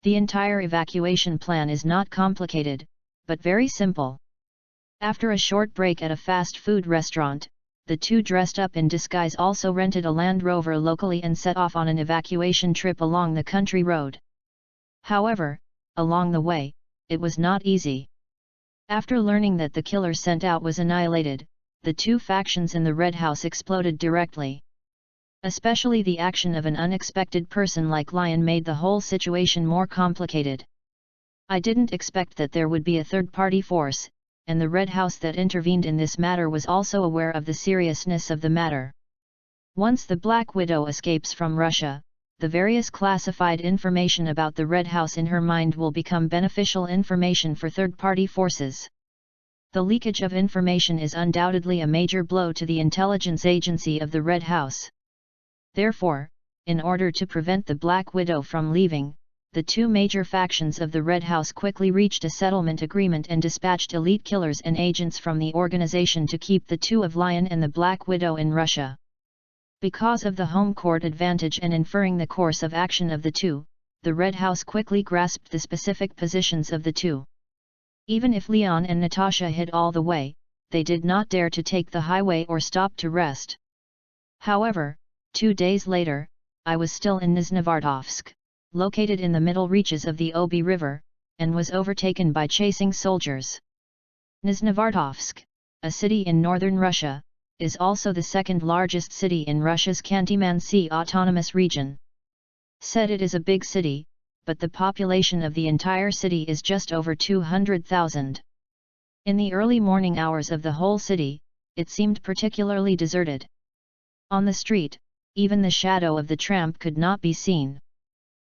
The entire evacuation plan is not complicated, but very simple. After a short break at a fast food restaurant, the two dressed up in disguise also rented a Land Rover locally and set off on an evacuation trip along the country road. However, along the way, it was not easy. After learning that the killer sent out was annihilated, the two factions in the Red House exploded directly. Especially the action of an unexpected person like Lion made the whole situation more complicated. I didn't expect that there would be a third-party force, and the Red House that intervened in this matter was also aware of the seriousness of the matter. Once the Black Widow escapes from Russia, the various classified information about the Red House in her mind will become beneficial information for third-party forces. The leakage of information is undoubtedly a major blow to the intelligence agency of the Red House. Therefore, in order to prevent the Black Widow from leaving, the two major factions of the Red House quickly reached a settlement agreement and dispatched elite killers and agents from the organization to keep the two of Lion and the Black Widow in Russia. Because of the home court advantage and inferring the course of action of the two, the Red House quickly grasped the specific positions of the two. Even if Leon and Natasha hid all the way, they did not dare to take the highway or stop to rest. However, 2 days later, I was still in Nizhnevartovsk, located in the middle reaches of the Obi River, and was overtaken by chasing soldiers. Nizhnevartovsk, a city in northern Russia, is also the second largest city in Russia's Khanty-Mansi autonomous region. Said it is a big city, but the population of the entire city is just over 200,000. In the early morning hours of the whole city, it seemed particularly deserted. On the street, even the shadow of the tramp could not be seen.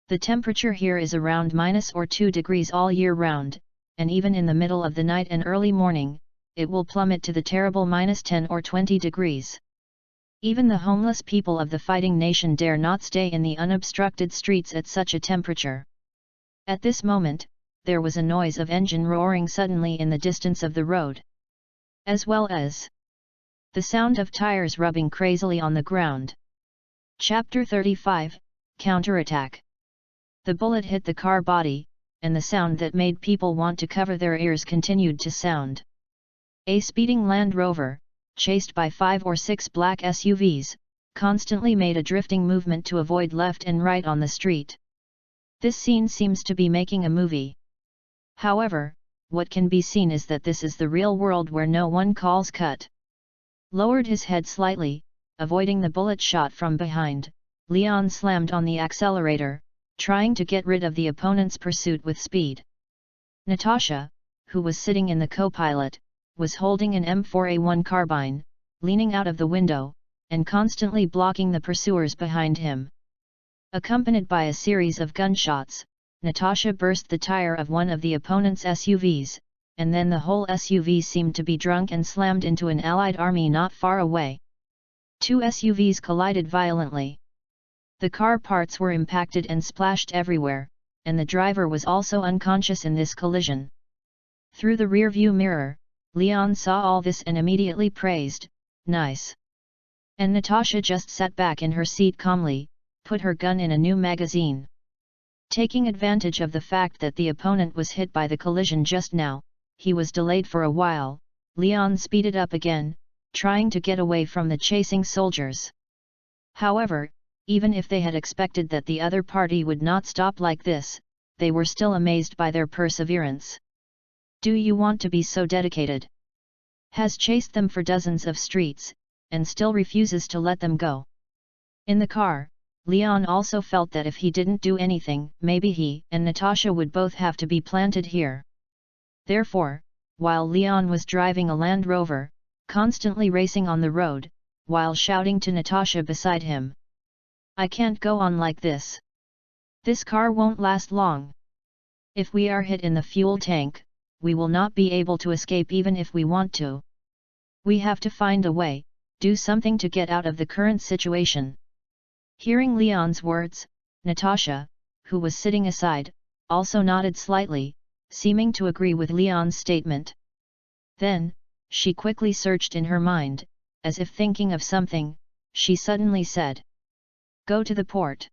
The temperature here is around -2 degrees all year round, and even in the middle of the night and early morning, it will plummet to the terrible -10 or 20 degrees. Even the homeless people of the fighting nation dare not stay in the unobstructed streets at such a temperature. At this moment, there was a noise of engine roaring suddenly in the distance of the road, as well as the sound of tires rubbing crazily on the ground. Chapter 35, Counterattack. The bullet hit the car body, and the sound that made people want to cover their ears continued to sound. A speeding Land Rover, chased by 5 or 6 black SUVs, constantly made a drifting movement to avoid left and right on the street. This scene seems to be making a movie. However, what can be seen is that this is the real world where no one calls cut. Lowered his head slightly, avoiding the bullet shot from behind, Leon slammed on the accelerator, trying to get rid of the opponent's pursuit with speed. Natasha, who was sitting in the co-pilot, was holding an M4A1 carbine, leaning out of the window, and constantly blocking the pursuers behind him. Accompanied by a series of gunshots, Natasha burst the tire of one of the opponent's SUVs, and then the whole SUV seemed to be drunk and slammed into an Allied army not far away. 2 SUVs collided violently. The car parts were impacted and splashed everywhere, and the driver was also unconscious in this collision. Through the rear-view mirror, Leon saw all this and immediately praised, "Nice." And Natasha just sat back in her seat calmly, put her gun in a new magazine. Taking advantage of the fact that the opponent was hit by the collision just now, he was delayed for a while. Leon speeded up again, trying to get away from the chasing soldiers. However, even if they had expected that the other party would not stop like this, they were still amazed by their perseverance. "Do you want to be so dedicated? Has chased them for dozens of streets, and still refuses to let them go." In the car, Leon also felt that if he didn't do anything, maybe he and Natasha would both have to be planted here. Therefore, while Leon was driving a Land Rover, constantly racing on the road, while shouting to Natasha beside him, "I can't go on like this. This car won't last long. If we are hit in the fuel tank, we will not be able to escape even if we want to. We have to find a way, do something to get out of the current situation." Hearing Leon's words, Natasha, who was sitting aside, also nodded slightly, seeming to agree with Leon's statement. Then, she quickly searched in her mind, as if thinking of something, she suddenly said, "Go to the port."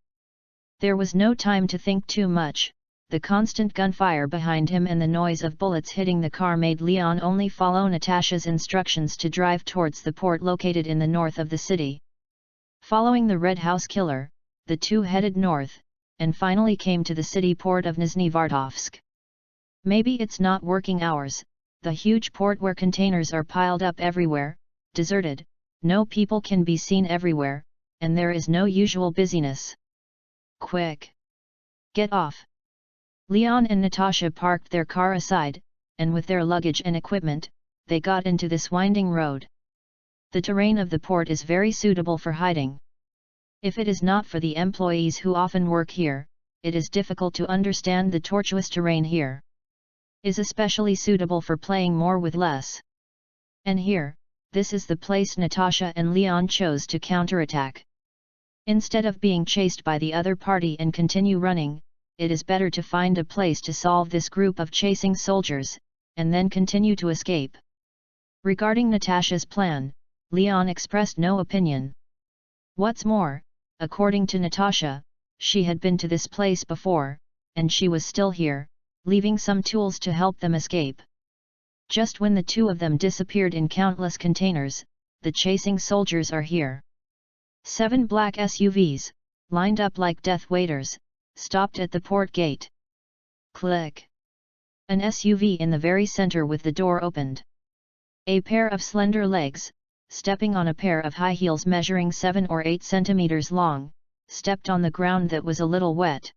There was no time to think too much. The constant gunfire behind him and the noise of bullets hitting the car made Leon only follow Natasha's instructions to drive towards the port located in the north of the city. Following the Red House killer, the two headed north, and finally came to the city port of Nizhnevartovsk. Maybe it's not working hours, the huge port where containers are piled up everywhere, deserted, no people can be seen everywhere, and there is no usual busyness. Quick! Get off! Leon and Natasha parked their car aside, and with their luggage and equipment, they got into this winding road. The terrain of the port is very suitable for hiding. If it is not for the employees who often work here, it is difficult to understand the tortuous terrain here. Is especially suitable for playing more with less. And here, this is the place Natasha and Leon chose to counterattack. Instead of being chased by the other party and continue running, it is better to find a place to solve this group of chasing soldiers, and then continue to escape. Regarding Natasha's plan, Leon expressed no opinion. What's more, according to Natasha, she had been to this place before, and she was still here, leaving some tools to help them escape. Just when the two of them disappeared in countless containers, the chasing soldiers are here. 7 black SUVs, lined up like death waiters, stopped at the port gate. Click! An SUV in the very center with the door opened. A pair of slender legs, stepping on a pair of high heels measuring 7 or 8 centimeters long, stepped on the ground that was a little wet.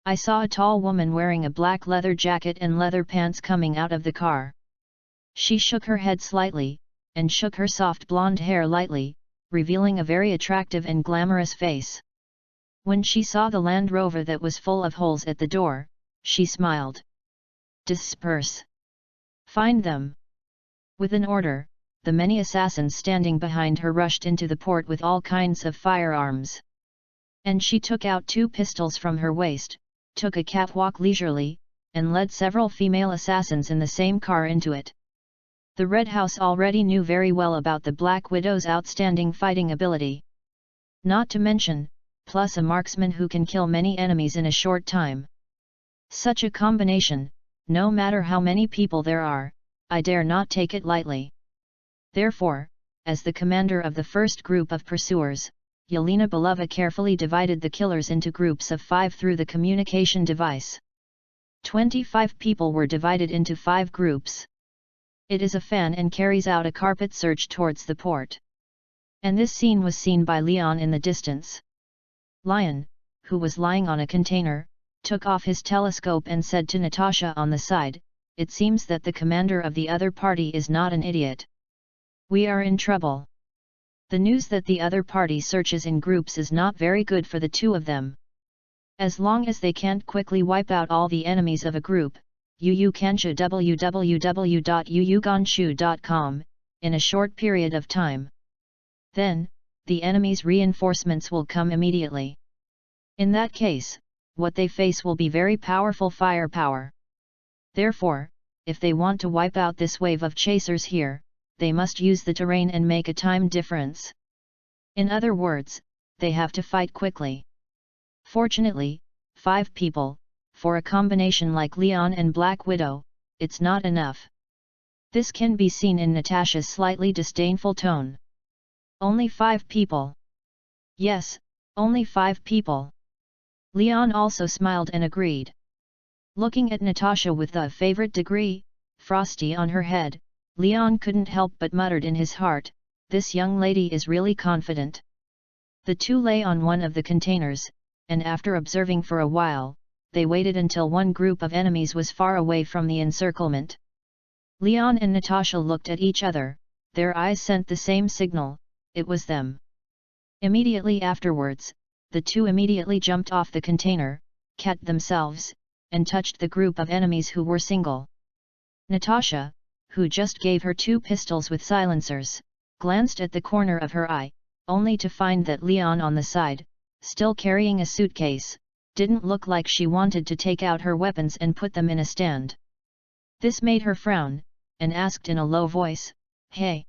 I saw a tall woman wearing a black leather jacket and leather pants coming out of the car. She shook her head slightly, and shook her soft blonde hair lightly, revealing a very attractive and glamorous face. When she saw the Land Rover that was full of holes at the door, she smiled. Disperse! Find them! With an order, the many assassins standing behind her rushed into the port with all kinds of firearms. And she took out 2 pistols from her waist, took a catwalk leisurely, and led several female assassins in the same car into it. The Red House already knew very well about the Black Widow's outstanding fighting ability. Not to mention, plus a marksman who can kill many enemies in a short time. Such a combination, no matter how many people there are, I dare not take it lightly. Therefore, as the commander of the first group of pursuers, Yelena Belova carefully divided the killers into groups of 5 through the communication device. 25 people were divided into 5 groups. It is a fan and carries out a carpet search towards the port. And this scene was seen by Leon in the distance. Lion, who was lying on a container, took off his telescope and said to Natasha on the side, "It seems that the commander of the other party is not an idiot. We are in trouble." The news that the other party searches in groups is not very good for the two of them. As long as they can't quickly wipe out all the enemies of a group, Yuuganshu www.yuuganshu.com, in a short period of time. Then, the enemy's reinforcements will come immediately. In that case, what they face will be very powerful firepower. Therefore, if they want to wipe out this wave of chasers here, they must use the terrain and make a time difference. In other words, they have to fight quickly. Fortunately, 5 people, for a combination like Leon and Black Widow, it's not enough. This can be seen in Natasha's slightly disdainful tone. Only 5 people. Yes, only 5 people. Leon also smiled and agreed. Looking at Natasha with the favorite degree, frosty on her head, Leon couldn't help but muttered in his heart, "This young lady is really confident." The two lay on one of the containers, and after observing for a while, they waited until one group of enemies was far away from the encirclement. Leon and Natasha looked at each other, their eyes sent the same signal, it was them. Immediately afterwards, the two immediately jumped off the container, cat themselves, and touched the group of enemies who were single. Natasha, who just gave her 2 pistols with silencers, glanced at the corner of her eye, only to find that Leon on the side, still carrying a suitcase, didn't look like she wanted to take out her weapons and put them in a stand. This made her frown, and asked in a low voice, "Hey!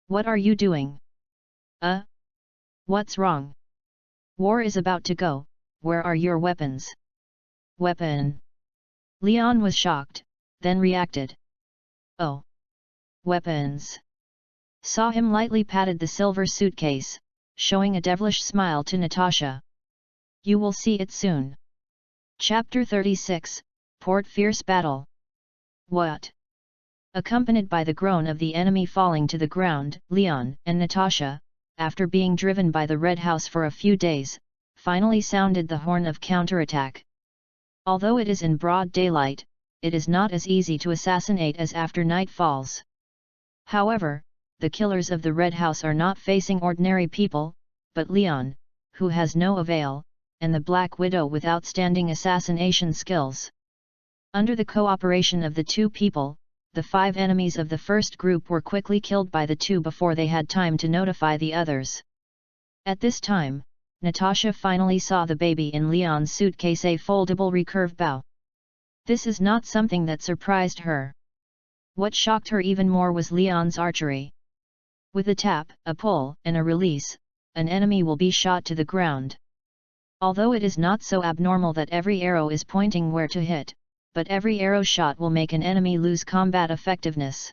What are you doing?" What's wrong? War is about to go, where are your weapons?" "Weapon?" Leon was shocked, then reacted. "Oh! Weapons!" Saw him lightly patted the silver suitcase, showing a devilish smile to Natasha. "You will see it soon." Chapter 36, Port fierce battle. What? Accompanied by the groan of the enemy falling to the ground, Leon and Natasha, after being driven by the Red House for a few days, finally sounded the horn of counterattack. Although it is in broad daylight, it is not as easy to assassinate as after night falls. However, the killers of the Red House are not facing ordinary people, but Leon, who has no avail, and the Black Widow with outstanding assassination skills. Under the cooperation of the two people, the 5 enemies of the first group were quickly killed by the 2 before they had time to notify the others. At this time, Natasha finally saw the baby in Leon's suitcase, a foldable recurve bow. This is not something that surprised her. What shocked her even more was Leon's archery. With a tap, a pull, and a release, an enemy will be shot to the ground. Although it is not so abnormal that every arrow is pointing where to hit, but every arrow shot will make an enemy lose combat effectiveness.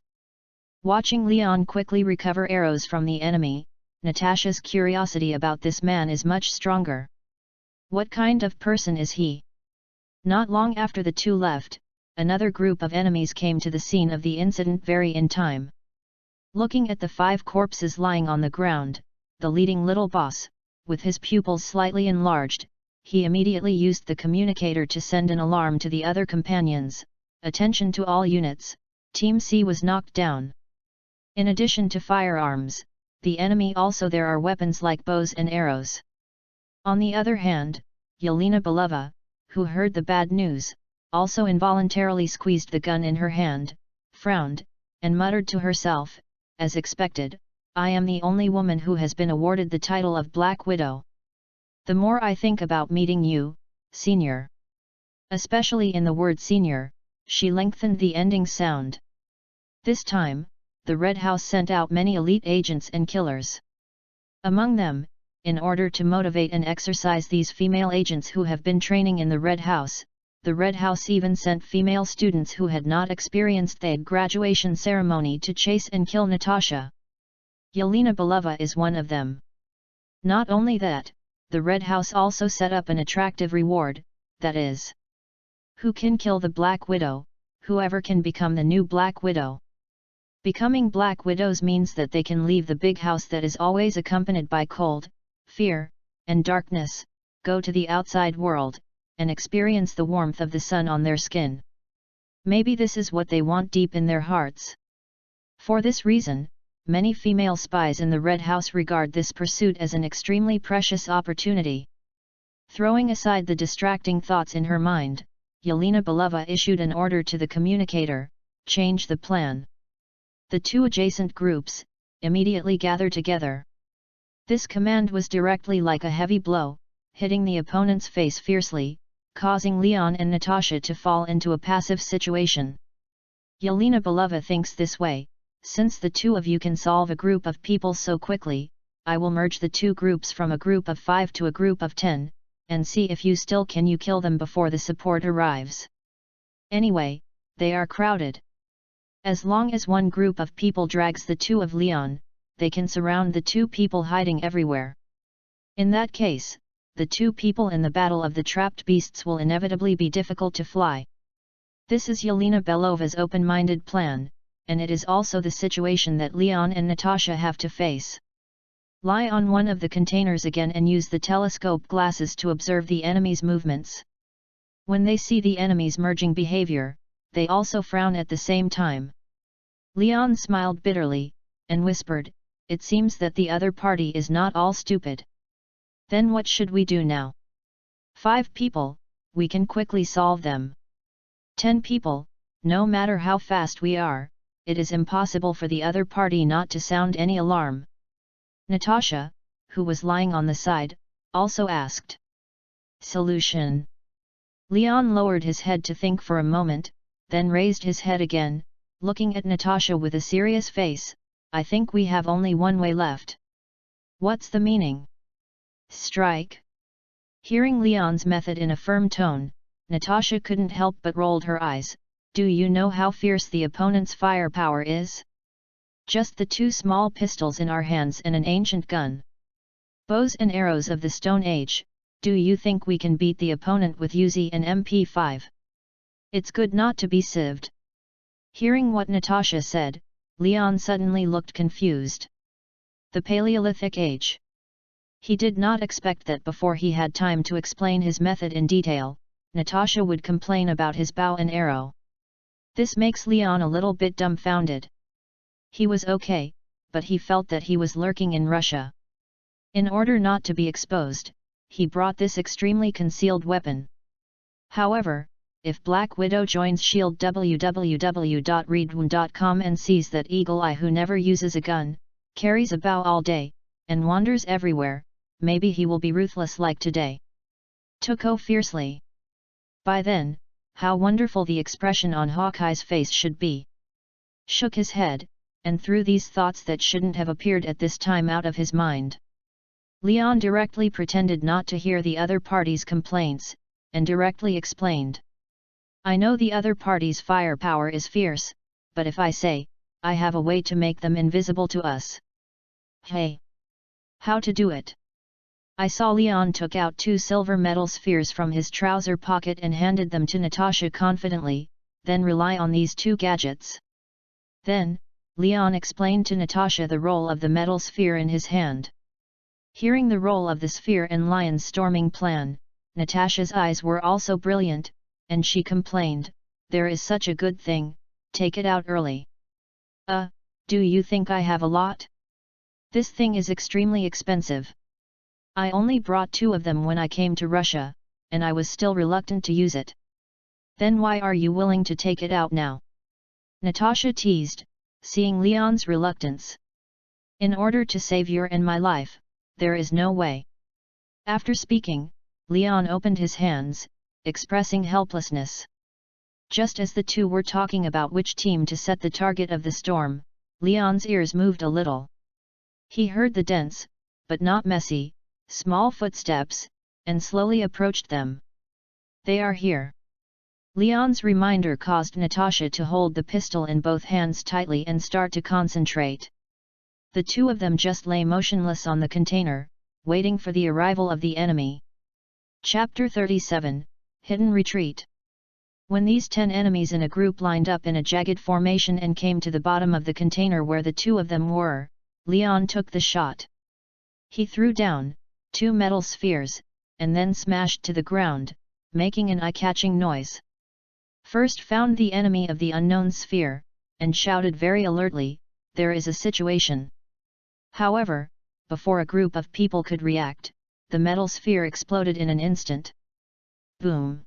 Watching Leon quickly recover arrows from the enemy, Natasha's curiosity about this man is much stronger. What kind of person is he? Not long after the 2 left, another group of enemies came to the scene of the incident very in time. Looking at the 5 corpses lying on the ground, the leading little boss, with his pupils slightly enlarged, he immediately used the communicator to send an alarm to the other companions. Attention to all units, Team C was knocked down. In addition to firearms, the enemy also there are weapons like bows and arrows. On the other hand, Yelena Belova, who heard the bad news, also involuntarily squeezed the gun in her hand, frowned, and muttered to herself, as expected, I am the only woman who has been awarded the title of Black Widow. The more I think about meeting you, Senior. Especially in the word senior, she lengthened the ending sound. This time, the Red House sent out many elite agents and killers. Among them, in order to motivate and exercise these female agents who have been training in the Red House, the Red House even sent female students who had not experienced the graduation ceremony to chase and kill Natasha. Yelena Belova is one of them. Not only that, the Red House also set up an attractive reward, that is, who can kill the Black Widow, whoever can become the new Black Widow. Becoming Black Widows means that they can leave the big house that is always accompanied by cold, fear, and darkness, go to the outside world, and experience the warmth of the sun on their skin. Maybe this is what they want deep in their hearts. For this reason, many female spies in the Red House regard this pursuit as an extremely precious opportunity. Throwing aside the distracting thoughts in her mind, Yelena Belova issued an order to the communicator, change the plan. The 2 adjacent groups immediately gathered together. This command was directly like a heavy blow, hitting the opponent's face fiercely, causing Leon and Natasha to fall into a passive situation. Yelena Belova thinks this way, since the 2 of you can solve a group of people so quickly, I will merge the 2 groups from a group of 5 to a group of 10, and see if you still can you kill them before the support arrives. Anyway, they are crowded. As long as one group of people drags the 2 of Leon, they can surround the 2 people hiding everywhere. In that case, the 2 people in the battle of the trapped beasts will inevitably be difficult to fly. This is Yelena Belova's open-minded plan, and it is also the situation that Leon and Natasha have to face. Lie on one of the containers again and use the telescope glasses to observe the enemy's movements. When they see the enemy's merging behavior, they also frown at the same time. Leon smiled bitterly, and whispered, it seems that the other party is not all stupid. Then what should we do now? 5 people, we can quickly solve them. 10 people, no matter how fast we are, it is impossible for the other party not to sound any alarm. Natasha, who was lying on the side, also asked. Solution. Leon lowered his head to think for a moment, then raised his head again, looking at Natasha with a serious face, I think we have only one way left. What's the meaning? Strike? Hearing Leon's method in a firm tone, Natasha couldn't help but rolled her eyes. Do you know how fierce the opponent's firepower is? Just the 2 small pistols in our hands and an ancient gun. Bows and arrows of the Stone Age, do you think we can beat the opponent with Uzi and MP5? It's good not to be sieved. Hearing what Natasha said, Leon suddenly looked confused. The Paleolithic Age. He did not expect that before he had time to explain his method in detail, Natasha would complain about his bow and arrow. This makes Leon a little bit dumbfounded. He was okay, but he felt that he was lurking in Russia. In order not to be exposed, he brought this extremely concealed weapon. However, if Black Widow joins S.H.I.E.L.D. www.readaloud.com and sees that Eagle Eye, who never uses a gun, carries a bow all day, and wanders everywhere, maybe he will be ruthless like today. Tuco fiercely. By then, how wonderful the expression on Hawkeye's face should be. Shook his head, and threw these thoughts that shouldn't have appeared at this time out of his mind. Leon directly pretended not to hear the other party's complaints, and directly explained. I know the other party's firepower is fierce, but if I say, I have a way to make them invisible to us. Hey! How to do it? I saw Leon took out 2 silver metal spheres from his trouser pocket and handed them to Natasha confidently, then rely on these 2 gadgets. Then, Leon explained to Natasha the role of the metal sphere in his hand. Hearing the role of the sphere in Lion's storming plan, Natasha's eyes were also brilliant, and she complained, there is such a good thing, take it out early. Do you think I have a lot? This thing is extremely expensive. I only brought 2 of them when I came to Russia, and I was still reluctant to use it. Then why are you willing to take it out now? Natasha teased, seeing Leon's reluctance. In order to save your and my life, there is no way. After speaking, Leon opened his hands, expressing helplessness. Just as the 2 were talking about which team to set the target of the storm, Leon's ears moved a little. He heard the dense, but not messy, small footsteps, and slowly approached them. They are here. Leon's reminder caused Natasha to hold the pistol in both hands tightly and start to concentrate. The 2 of them just lay motionless on the container, waiting for the arrival of the enemy. Chapter 37, Hidden Retreat. When these 10 enemies in a group lined up in a jagged formation and came to the bottom of the container where the 2 of them were, Leon took the shot. He threw down 2 metal spheres, and then smashed to the ground, making an eye-catching noise. First found the enemy of the unknown sphere, and shouted very alertly, there is a situation. However, before a group of people could react, the metal sphere exploded in an instant. Boom!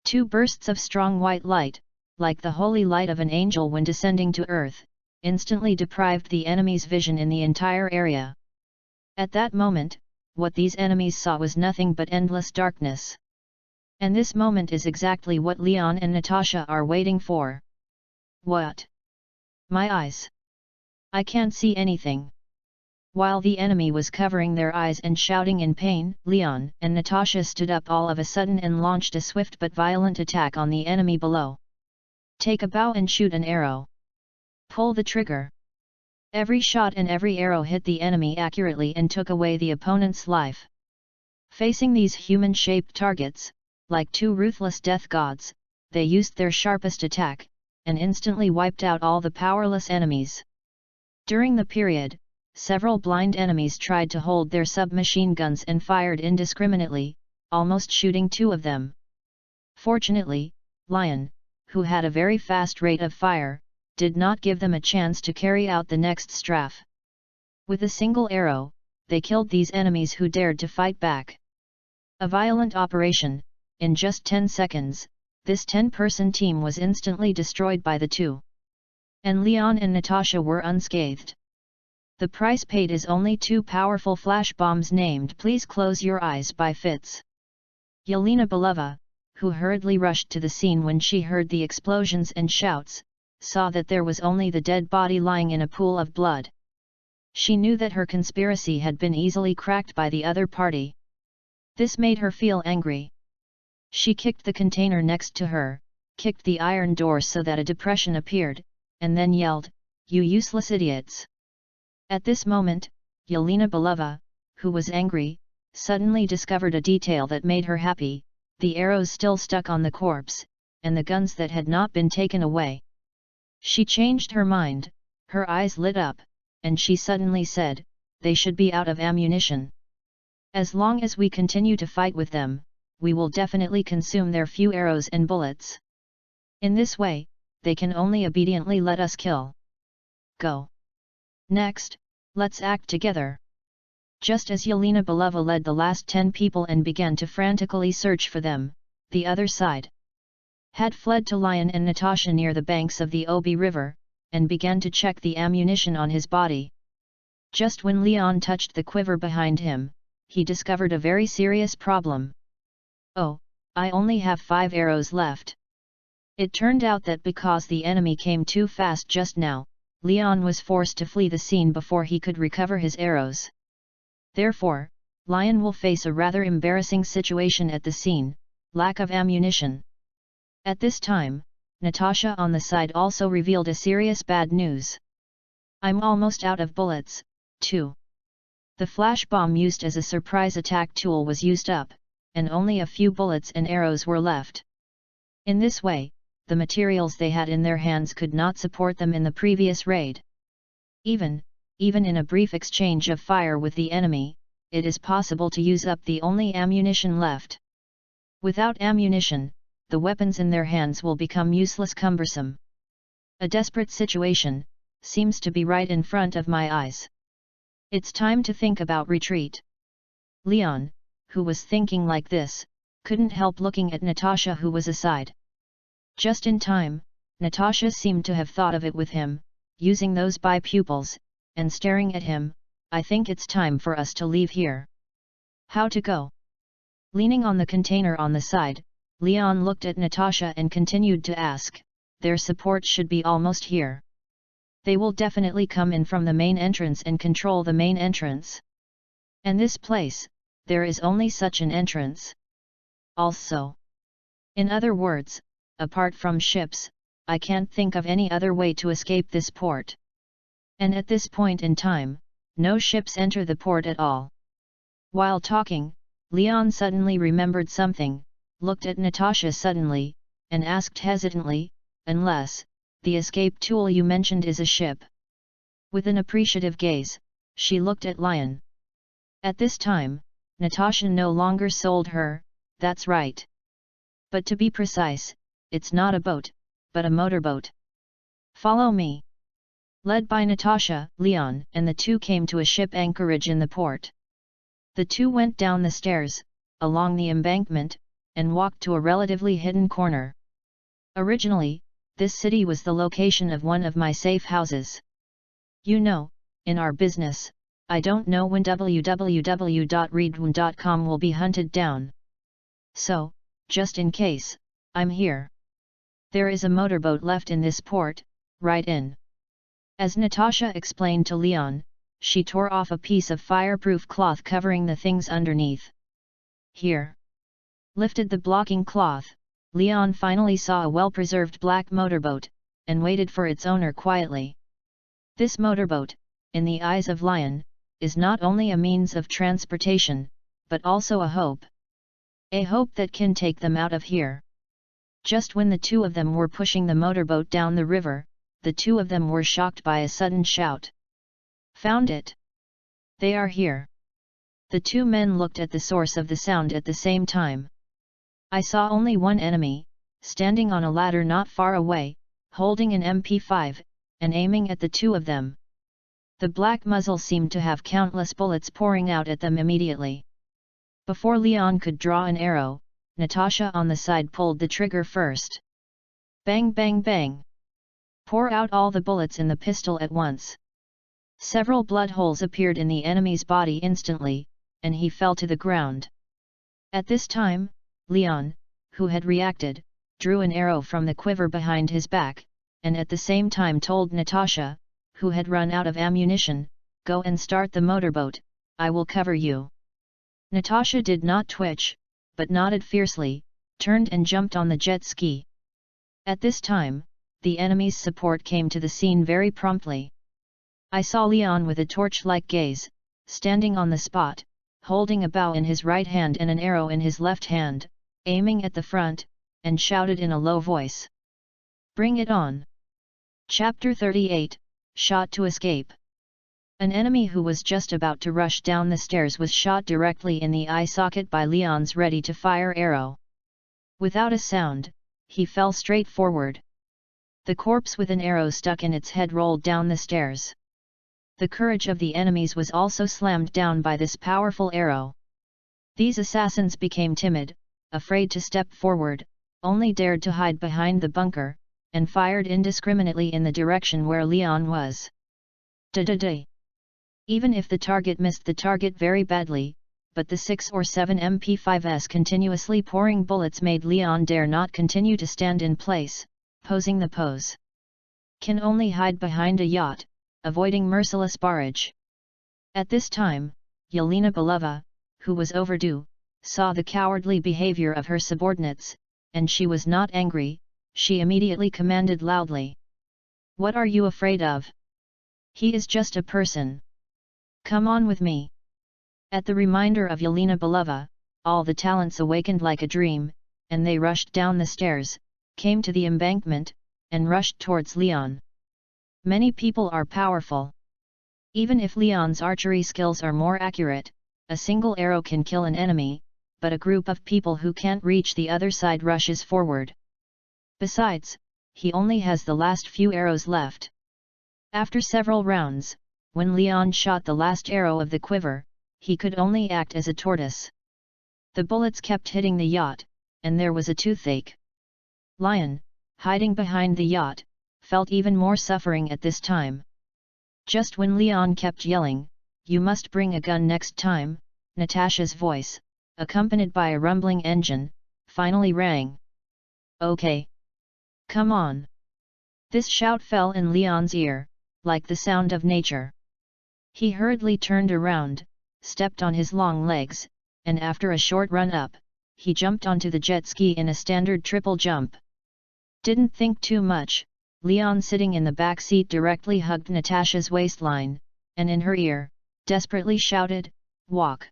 2 bursts of strong white light, like the holy light of an angel when descending to earth, instantly deprived the enemy's vision in the entire area. At that moment, what these enemies saw was nothing but endless darkness. And this moment is exactly what Leon and Natasha are waiting for. What? My eyes! I can't see anything. While the enemy was covering their eyes and shouting in pain, Leon and Natasha stood up all of a sudden and launched a swift but violent attack on the enemy below. Take a bow and shoot an arrow. Pull the trigger. Every shot and every arrow hit the enemy accurately and took away the opponent's life. Facing these human-shaped targets, like 2 ruthless death gods, they used their sharpest attack, and instantly wiped out all the powerless enemies. During the period, several blind enemies tried to hold their submachine guns and fired indiscriminately, almost shooting 2 of them. Fortunately, Lion, who had a very fast rate of fire, did not give them a chance to carry out the next strafe. With a single arrow, they killed these enemies who dared to fight back. A violent operation. In just 10 seconds, this 10-person team was instantly destroyed by the 2. And Leon and Natasha were unscathed. The price paid is only 2 powerful flash bombs named Please Close Your Eyes by Fitz. Yelena Belova, who hurriedly rushed to the scene when she heard the explosions and shouts, saw that there was only the dead body lying in a pool of blood. She knew that her conspiracy had been easily cracked by the other party. This made her feel angry. She kicked the container next to her, kicked the iron door so that a depression appeared, and then yelled, "You useless idiots!" At this moment, Yelena Belova, who was angry, suddenly discovered a detail that made her happy: the arrows still stuck on the corpse, and the guns that had not been taken away. She changed her mind, her eyes lit up, and she suddenly said, "They should be out of ammunition. As long as we continue to fight with them, we will definitely consume their few arrows and bullets. In this way, they can only obediently let us kill. Go. Next, let's act together." Just as Yelena Belova led the last 10 people and began to frantically search for them, the other side had fled to Lion and Natasha near the banks of the Obi River, and began to check the ammunition on his body. Just when Leon touched the quiver behind him, he discovered a very serious problem. "Oh, I only have 5 arrows left." It turned out that because the enemy came too fast just now, Leon was forced to flee the scene before he could recover his arrows. Therefore, Lion will face a rather embarrassing situation at the scene: lack of ammunition. At this time, Natasha on the side also revealed a serious bad news. "I'm almost out of bullets, too." The flash bomb used as a surprise attack tool was used up, and only a few bullets and arrows were left. In this way, the materials they had in their hands could not support them in the previous raid. Even in a brief exchange of fire with the enemy, it is possible to use up the only ammunition left. Without ammunition, the weapons in their hands will become useless, cumbersome. A desperate situation seems to be right in front of my eyes. It's time to think about retreat. Leon, who was thinking like this, couldn't help looking at Natasha, who was aside. Just in time, Natasha seemed to have thought of it with him, using those bi-pupils, and staring at him. "I think it's time for us to leave here. How to go?" Leaning on the container on the side, Leon looked at Natasha and continued to ask, "Their support should be almost here. They will definitely come in from the main entrance and control the main entrance. And this place, there is only such an entrance. Also, in other words, apart from ships, I can't think of any other way to escape this port. And at this point in time, no ships enter the port at all." While talking, Leon suddenly remembered something, looked at Natasha suddenly, and asked hesitantly, "Unless the escape tool you mentioned is a ship?" With an appreciative gaze, she looked at Lion. At this time, Natasha no longer sold her. "That's right. But to be precise, it's not a boat, but a motorboat. Follow me." Led by Natasha, Leon and the two came to a ship anchorage in the port. The two went down the stairs, along the embankment, and walked to a relatively hidden corner. "Originally, this city was the location of one of my safe houses. You know, in our business, I don't know when www.readaloud.com will be hunted down. So, just in case, I'm here. There is a motorboat left in this port, right in." As Natasha explained to Leon, she tore off a piece of fireproof cloth covering the things underneath. "Here." Lifted the blocking cloth, Leon finally saw a well-preserved black motorboat, and waited for its owner quietly. This motorboat, in the eyes of Lion, is not only a means of transportation, but also a hope. A hope that can take them out of here. Just when the two of them were pushing the motorboat down the river, the two of them were shocked by a sudden shout. "Found it! They are here!" The two men looked at the source of the sound at the same time. "I saw only one enemy, standing on a ladder not far away, holding an MP5, and aiming at the two of them. The black muzzle seemed to have countless bullets pouring out at them immediately. Before Leon could draw an arrow, Natasha on the side pulled the trigger first. Bang bang bang! Pour out all the bullets in the pistol at once. Several blood holes appeared in the enemy's body instantly, and he fell to the ground. At this time, Leon, who had reacted, drew an arrow from the quiver behind his back, and at the same time told Natasha, who had run out of ammunition, "Go and start the motorboat, I will cover you." Natasha did not twitch, but nodded fiercely, turned and jumped on the jet ski. At this time, the enemy's support came to the scene very promptly. I saw Leon with a torch-like gaze, standing on the spot, holding a bow in his right hand and an arrow in his left hand, aiming at the front, and shouted in a low voice. "Bring it on!" Chapter 38, Shot to Escape. An enemy who was just about to rush down the stairs was shot directly in the eye socket by Leon's ready-to-fire arrow. Without a sound, he fell straight forward. The corpse with an arrow stuck in its head rolled down the stairs. The courage of the enemies was also slammed down by this powerful arrow. These assassins became timid, afraid to step forward, only dared to hide behind the bunker, and fired indiscriminately in the direction where Leon was. Da-da-da! Even if the target missed the target very badly, but the 6 or 7 MP5's continuously pouring bullets made Leon dare not continue to stand in place, posing the pose. Can only hide behind a yacht, avoiding merciless barrage. At this time, Yelena Belova, who was overdue, saw the cowardly behavior of her subordinates, and she was not angry. She immediately commanded loudly. "What are you afraid of? He is just a person. Come on with me." At the reminder of Yelena Belova, all the talents awakened like a dream, and they rushed down the stairs, came to the embankment, and rushed towards Leon. Many people are powerful. Even if Leon's archery skills are more accurate, a single arrow can kill an enemy, but a group of people who can't reach the other side rushes forward. Besides, he only has the last few arrows left. After several rounds, when Leon shot the last arrow of the quiver, he could only act as a tortoise. The bullets kept hitting the yacht, and there was a toothache. Lion, hiding behind the yacht, felt even more suffering at this time. Just when Leon kept yelling, "You must bring a gun next time," Natasha's voice, accompanied by a rumbling engine, finally rang. "Okay. Come on." This shout fell in Leon's ear, like the sound of nature. He hurriedly turned around, stepped on his long legs, and after a short run up, he jumped onto the jet ski in a standard triple jump. Didn't think too much, Leon sitting in the back seat directly hugged Natasha's waistline, and in her ear, desperately shouted, "Walk."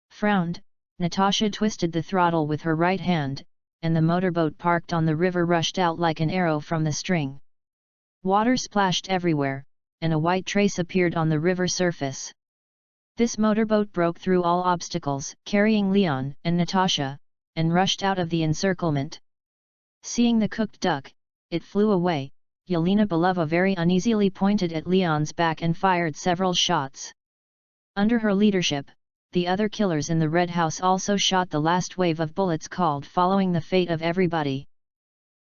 Frowned, Natasha twisted the throttle with her right hand, and the motorboat parked on the river rushed out like an arrow from the string. Water splashed everywhere, and a white trace appeared on the river surface. This motorboat broke through all obstacles, carrying Leon and Natasha, and rushed out of the encirclement. Seeing the cooked duck, it flew away. Yelena Belova very uneasily pointed at Leon's back and fired several shots. Under her leadership, the other killers in the Red House also shot the last wave of bullets called following the fate of everybody.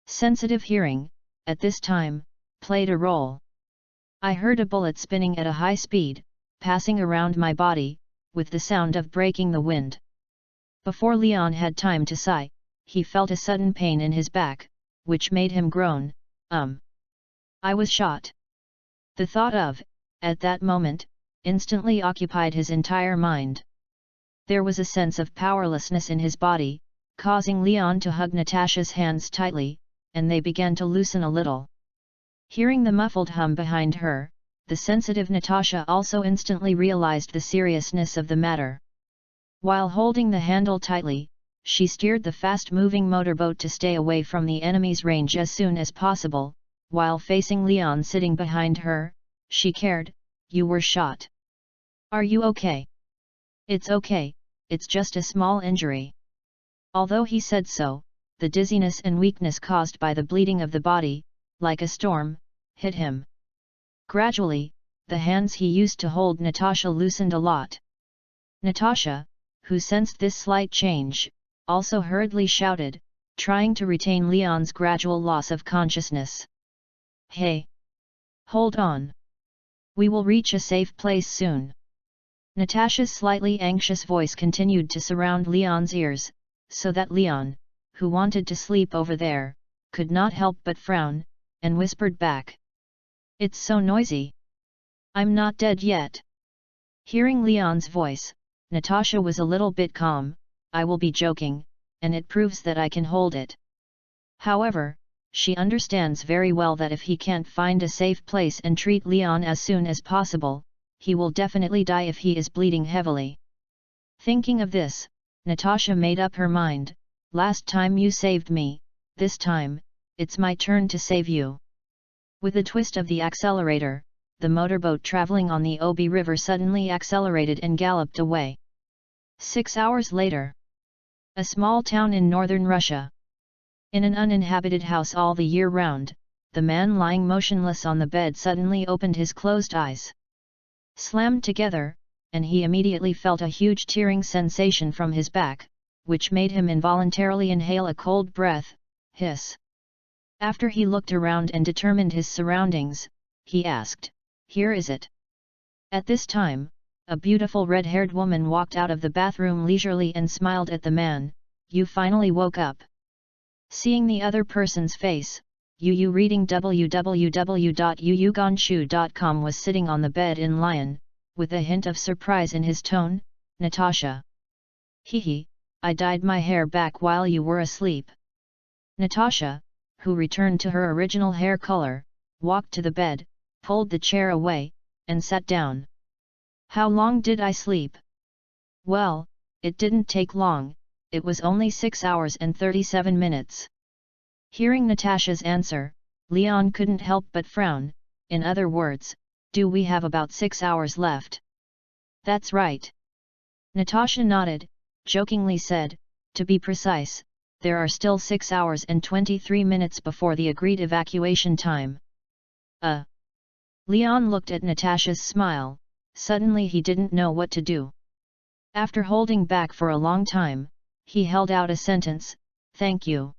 Sensitive hearing, at this time, played a role. I heard a bullet spinning at a high speed, passing around my body, with the sound of breaking the wind. Before Leon had time to sigh, he felt a sudden pain in his back, which made him groan, I was shot. The thought of, at that moment, instantly occupied his entire mind. There was a sense of powerlessness in his body, causing Leon to hug Natasha's hands tightly, and they began to loosen a little. Hearing the muffled hum behind her, the sensitive Natasha also instantly realized the seriousness of the matter. While holding the handle tightly, she steered the fast-moving motorboat to stay away from the enemy's range as soon as possible. While facing Leon sitting behind her, she cared, "You were shot. Are you okay?" "It's okay, it's just a small injury." Although he said so, the dizziness and weakness caused by the bleeding of the body, like a storm, hit him. Gradually, the hands he used to hold Natasha loosened a lot. Natasha, who sensed this slight change, also hurriedly shouted, trying to retain Leon's gradual loss of consciousness. "Hey! Hold on! We will reach a safe place soon." Natasha's slightly anxious voice continued to surround Leon's ears, so that Leon, who wanted to sleep over there, could not help but frown, and whispered back, "It's so noisy. I'm not dead yet." Hearing Leon's voice, Natasha was a little bit calm. "I will be joking, and it proves that I can hold it." However, she understands very well that if he can't find a safe place and treat Leon as soon as possible, he will definitely die if he is bleeding heavily. Thinking of this, Natasha made up her mind, "Last time you saved me, this time, it's my turn to save you." With a twist of the accelerator, the motorboat traveling on the Obi River suddenly accelerated and galloped away. 6 hours later. A small town in northern Russia. In an uninhabited house all the year round, the man lying motionless on the bed suddenly opened his closed eyes. Slammed together, and he immediately felt a huge tearing sensation from his back, which made him involuntarily inhale a cold breath, hiss. After he looked around and determined his surroundings, he asked, "Here is it?" At this time, a beautiful red-haired woman walked out of the bathroom leisurely and smiled at the man. "You finally woke up." Seeing the other person's face, Yu reading www.yuyugonshu.com was sitting on the bed in lion, with a hint of surprise in his tone. "Natasha. Hehe, I dyed my hair back while you were asleep." Natasha, who returned to her original hair color, walked to the bed, pulled the chair away, and sat down. "How long did I sleep?" "Well, it didn't take long, it was only 6 hours and 37 minutes. Hearing Natasha's answer, Leon couldn't help but frown. "In other words, do we have about 6 hours left?" "That's right." Natasha nodded, jokingly said, "To be precise, there are still 6 hours and 23 minutes before the agreed evacuation time." Leon looked at Natasha's smile. Suddenly he didn't know what to do. After holding back for a long time, he held out a sentence, "Thank you."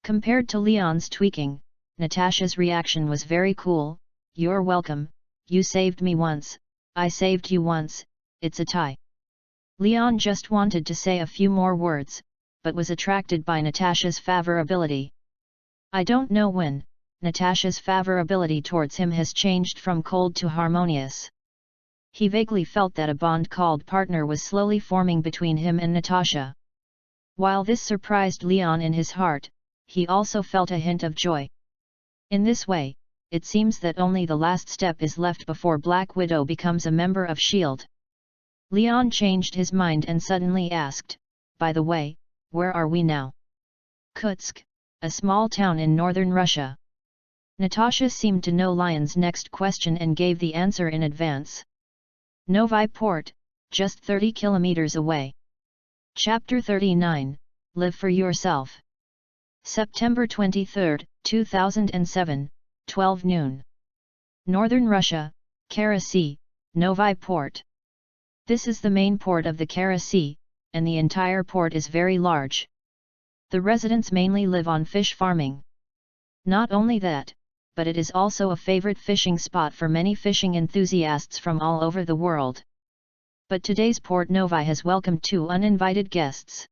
Compared to Leon's tweaking, Natasha's reaction was very cool. "You're welcome, you saved me once, I saved you once, it's a tie." Leon just wanted to say a few more words, but was attracted by Natasha's favorability. I don't know when, Natasha's favorability towards him has changed from cold to harmonious. He vaguely felt that a bond called partner was slowly forming between him and Natasha. While this surprised Leon in his heart, he also felt a hint of joy. In this way, it seems that only the last step is left before Black Widow becomes a member of S.H.I.E.L.D. Leon changed his mind and suddenly asked, "By the way, where are we now?" "Kutsk, a small town in northern Russia." Natasha seemed to know Lion's next question and gave the answer in advance. "Novy Port, just 30 kilometers away." Chapter 39, Live for Yourself. September 23, 2007, 12 noon. Northern Russia, Kara Sea, Novy Port. This is the main port of the Kara Sea, and the entire port is very large. The residents mainly live on fish farming. Not only that, but it is also a favorite fishing spot for many fishing enthusiasts from all over the world. But today's Port Novy has welcomed 2 uninvited guests.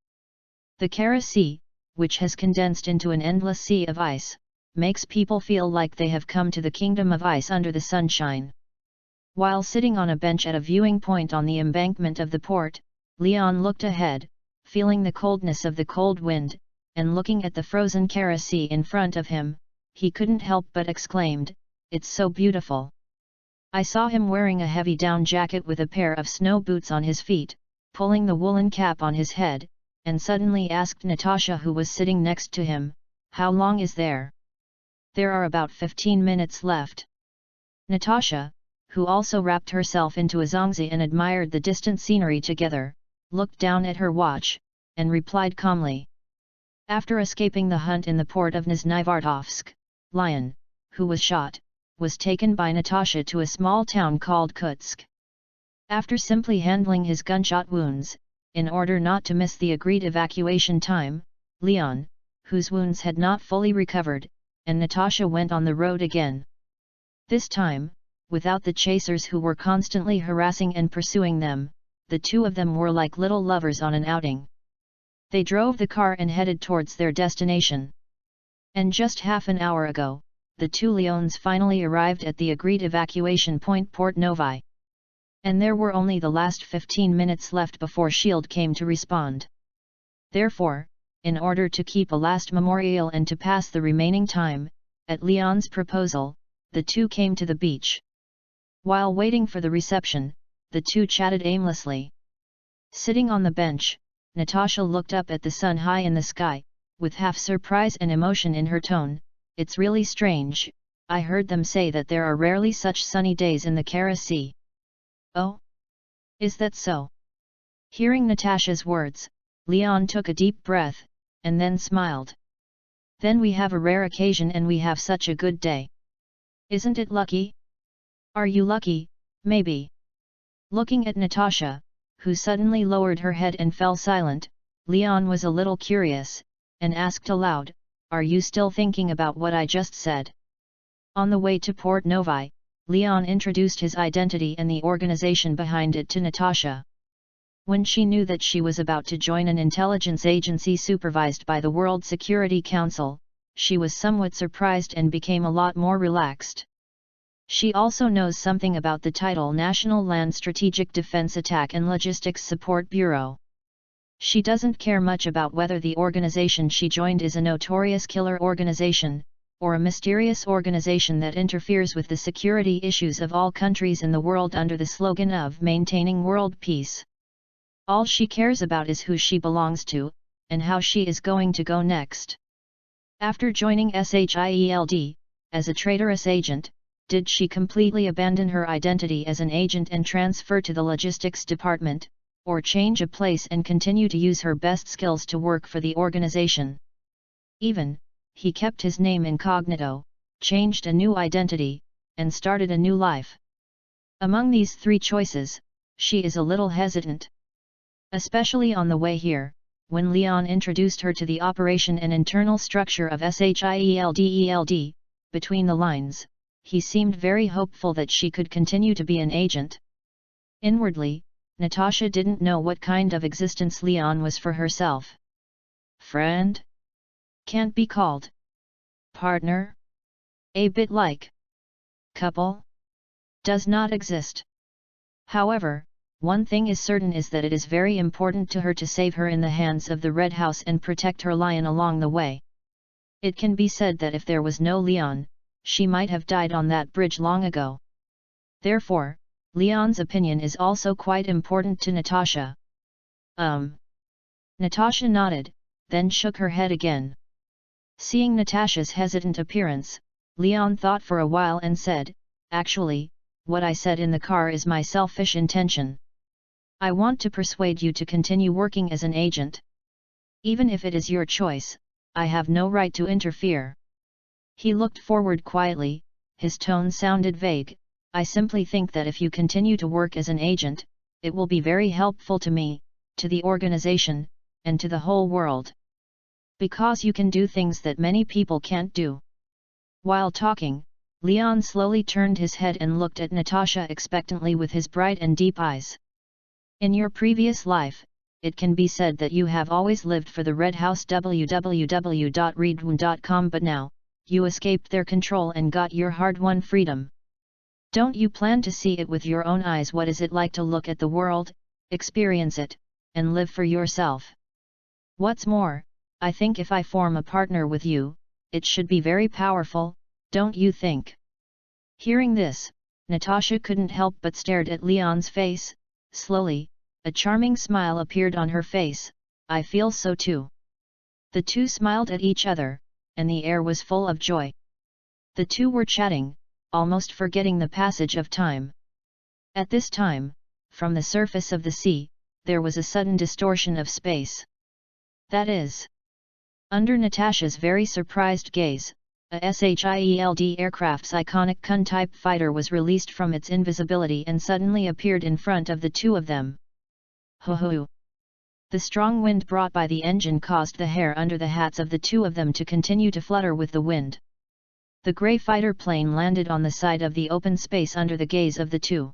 The Kara Sea, which has condensed into an endless sea of ice, makes people feel like they have come to the kingdom of ice under the sunshine. While sitting on a bench at a viewing point on the embankment of the port, Leon looked ahead, feeling the coldness of the cold wind, and looking at the frozen Kara Sea in front of him, he couldn't help but exclaimed, "It's so beautiful." I saw him wearing a heavy down jacket with a pair of snow boots on his feet, pulling the woolen cap on his head, and suddenly asked Natasha, who was sitting next to him, "How long is there?" "There are about 15 minutes left." Natasha, who also wrapped herself into a zongzi and admired the distant scenery together, looked down at her watch, and replied calmly. After escaping the hunt in the port of Nizhny-Vartovsk, Lion, who was shot, was taken by Natasha to a small town called Kutsk. After simply handling his gunshot wounds, in order not to miss the agreed evacuation time, Leon, whose wounds had not fully recovered, and Natasha went on the road again. This time, without the chasers who were constantly harassing and pursuing them, the two of them were like little lovers on an outing. They drove the car and headed towards their destination. And just half an hour ago, the two Leons finally arrived at the agreed evacuation point Port Novy. And there were only the last 15 minutes left before S.H.I.E.L.D. came to respond. Therefore, in order to keep a last memorial and to pass the remaining time, at Leon's proposal, the two came to the beach. While waiting for the reception, the two chatted aimlessly. Sitting on the bench, Natasha looked up at the sun high in the sky, with half surprise and emotion in her tone, "It's really strange, I heard them say that there are rarely such sunny days in the Kara Sea." "Oh? Is that so?" Hearing Natasha's words, Leon took a deep breath, and then smiled. "Then we have a rare occasion and we have such a good day. Isn't it lucky?" "Are you lucky, maybe?" Looking at Natasha, who suddenly lowered her head and fell silent, Leon was a little curious, and asked aloud, "Are you still thinking about what I just said?" On the way to Port Novi, Leon introduced his identity and the organization behind it to Natasha. When she knew that she was about to join an intelligence agency supervised by the World Security Council, she was somewhat surprised and became a lot more relaxed. She also knows something about the title National Land Strategic Defense Attack and Logistics Support Bureau. She doesn't care much about whether the organization she joined is a notorious killer organization, or a mysterious organization that interferes with the security issues of all countries in the world under the slogan of maintaining world peace. All she cares about is who she belongs to, and how she is going to go next. After joining SHIELD, as a traitorous agent, did she completely abandon her identity as an agent and transfer to the logistics department, or change a place and continue to use her best skills to work for the organization? Even, he kept his name incognito, changed a new identity, and started a new life. Among these three choices, she is a little hesitant. Especially on the way here, when Leon introduced her to the operation and internal structure of SHIELD, between the lines, he seemed very hopeful that she could continue to be an agent. Inwardly, Natasha didn't know what kind of existence Leon was for herself. Friend? Can't be called. Partner? A bit like couple? Does not exist. However, one thing is certain is that it is very important to her to save her in the hands of the Red House and protect her lion along the way. It can be said that if there was no Leon, she might have died on that bridge long ago. Therefore, Leon's opinion is also quite important to Natasha. Natasha nodded, then shook her head again. Seeing Natasha's hesitant appearance, Leon thought for a while and said, "Actually, what I said in the car is my selfish intention. I want to persuade you to continue working as an agent. Even if it is your choice, I have no right to interfere." He looked forward quietly, his tone sounded vague. "I simply think that if you continue to work as an agent, it will be very helpful to me, to the organization, and to the whole world. Because you can do things that many people can't do." While talking, Leon slowly turned his head and looked at Natasha expectantly with his bright and deep eyes. "In your previous life, it can be said that you have always lived for the Red House www.readaloud.com, but now, you escaped their control and got your hard-won freedom. Don't you plan to see it with your own eyes? What is it like to look at the world, experience it, and live for yourself? What's more, I think if I form a partner with you, it should be very powerful, don't you think?" Hearing this, Natasha couldn't help but stared at Leon's face. Slowly, a charming smile appeared on her face. "I feel so too." The two smiled at each other, and the air was full of joy. The two were chatting, almost forgetting the passage of time. At this time, from the surface of the sea, there was a sudden distortion of space. That is, under Natasha's very surprised gaze, a SHIELD aircraft's iconic Kun-type fighter was released from its invisibility and suddenly appeared in front of the two of them. Ho-ho! The strong wind brought by the engine caused the hair under the hats of the two of them to continue to flutter with the wind. The grey fighter plane landed on the side of the open space under the gaze of the two.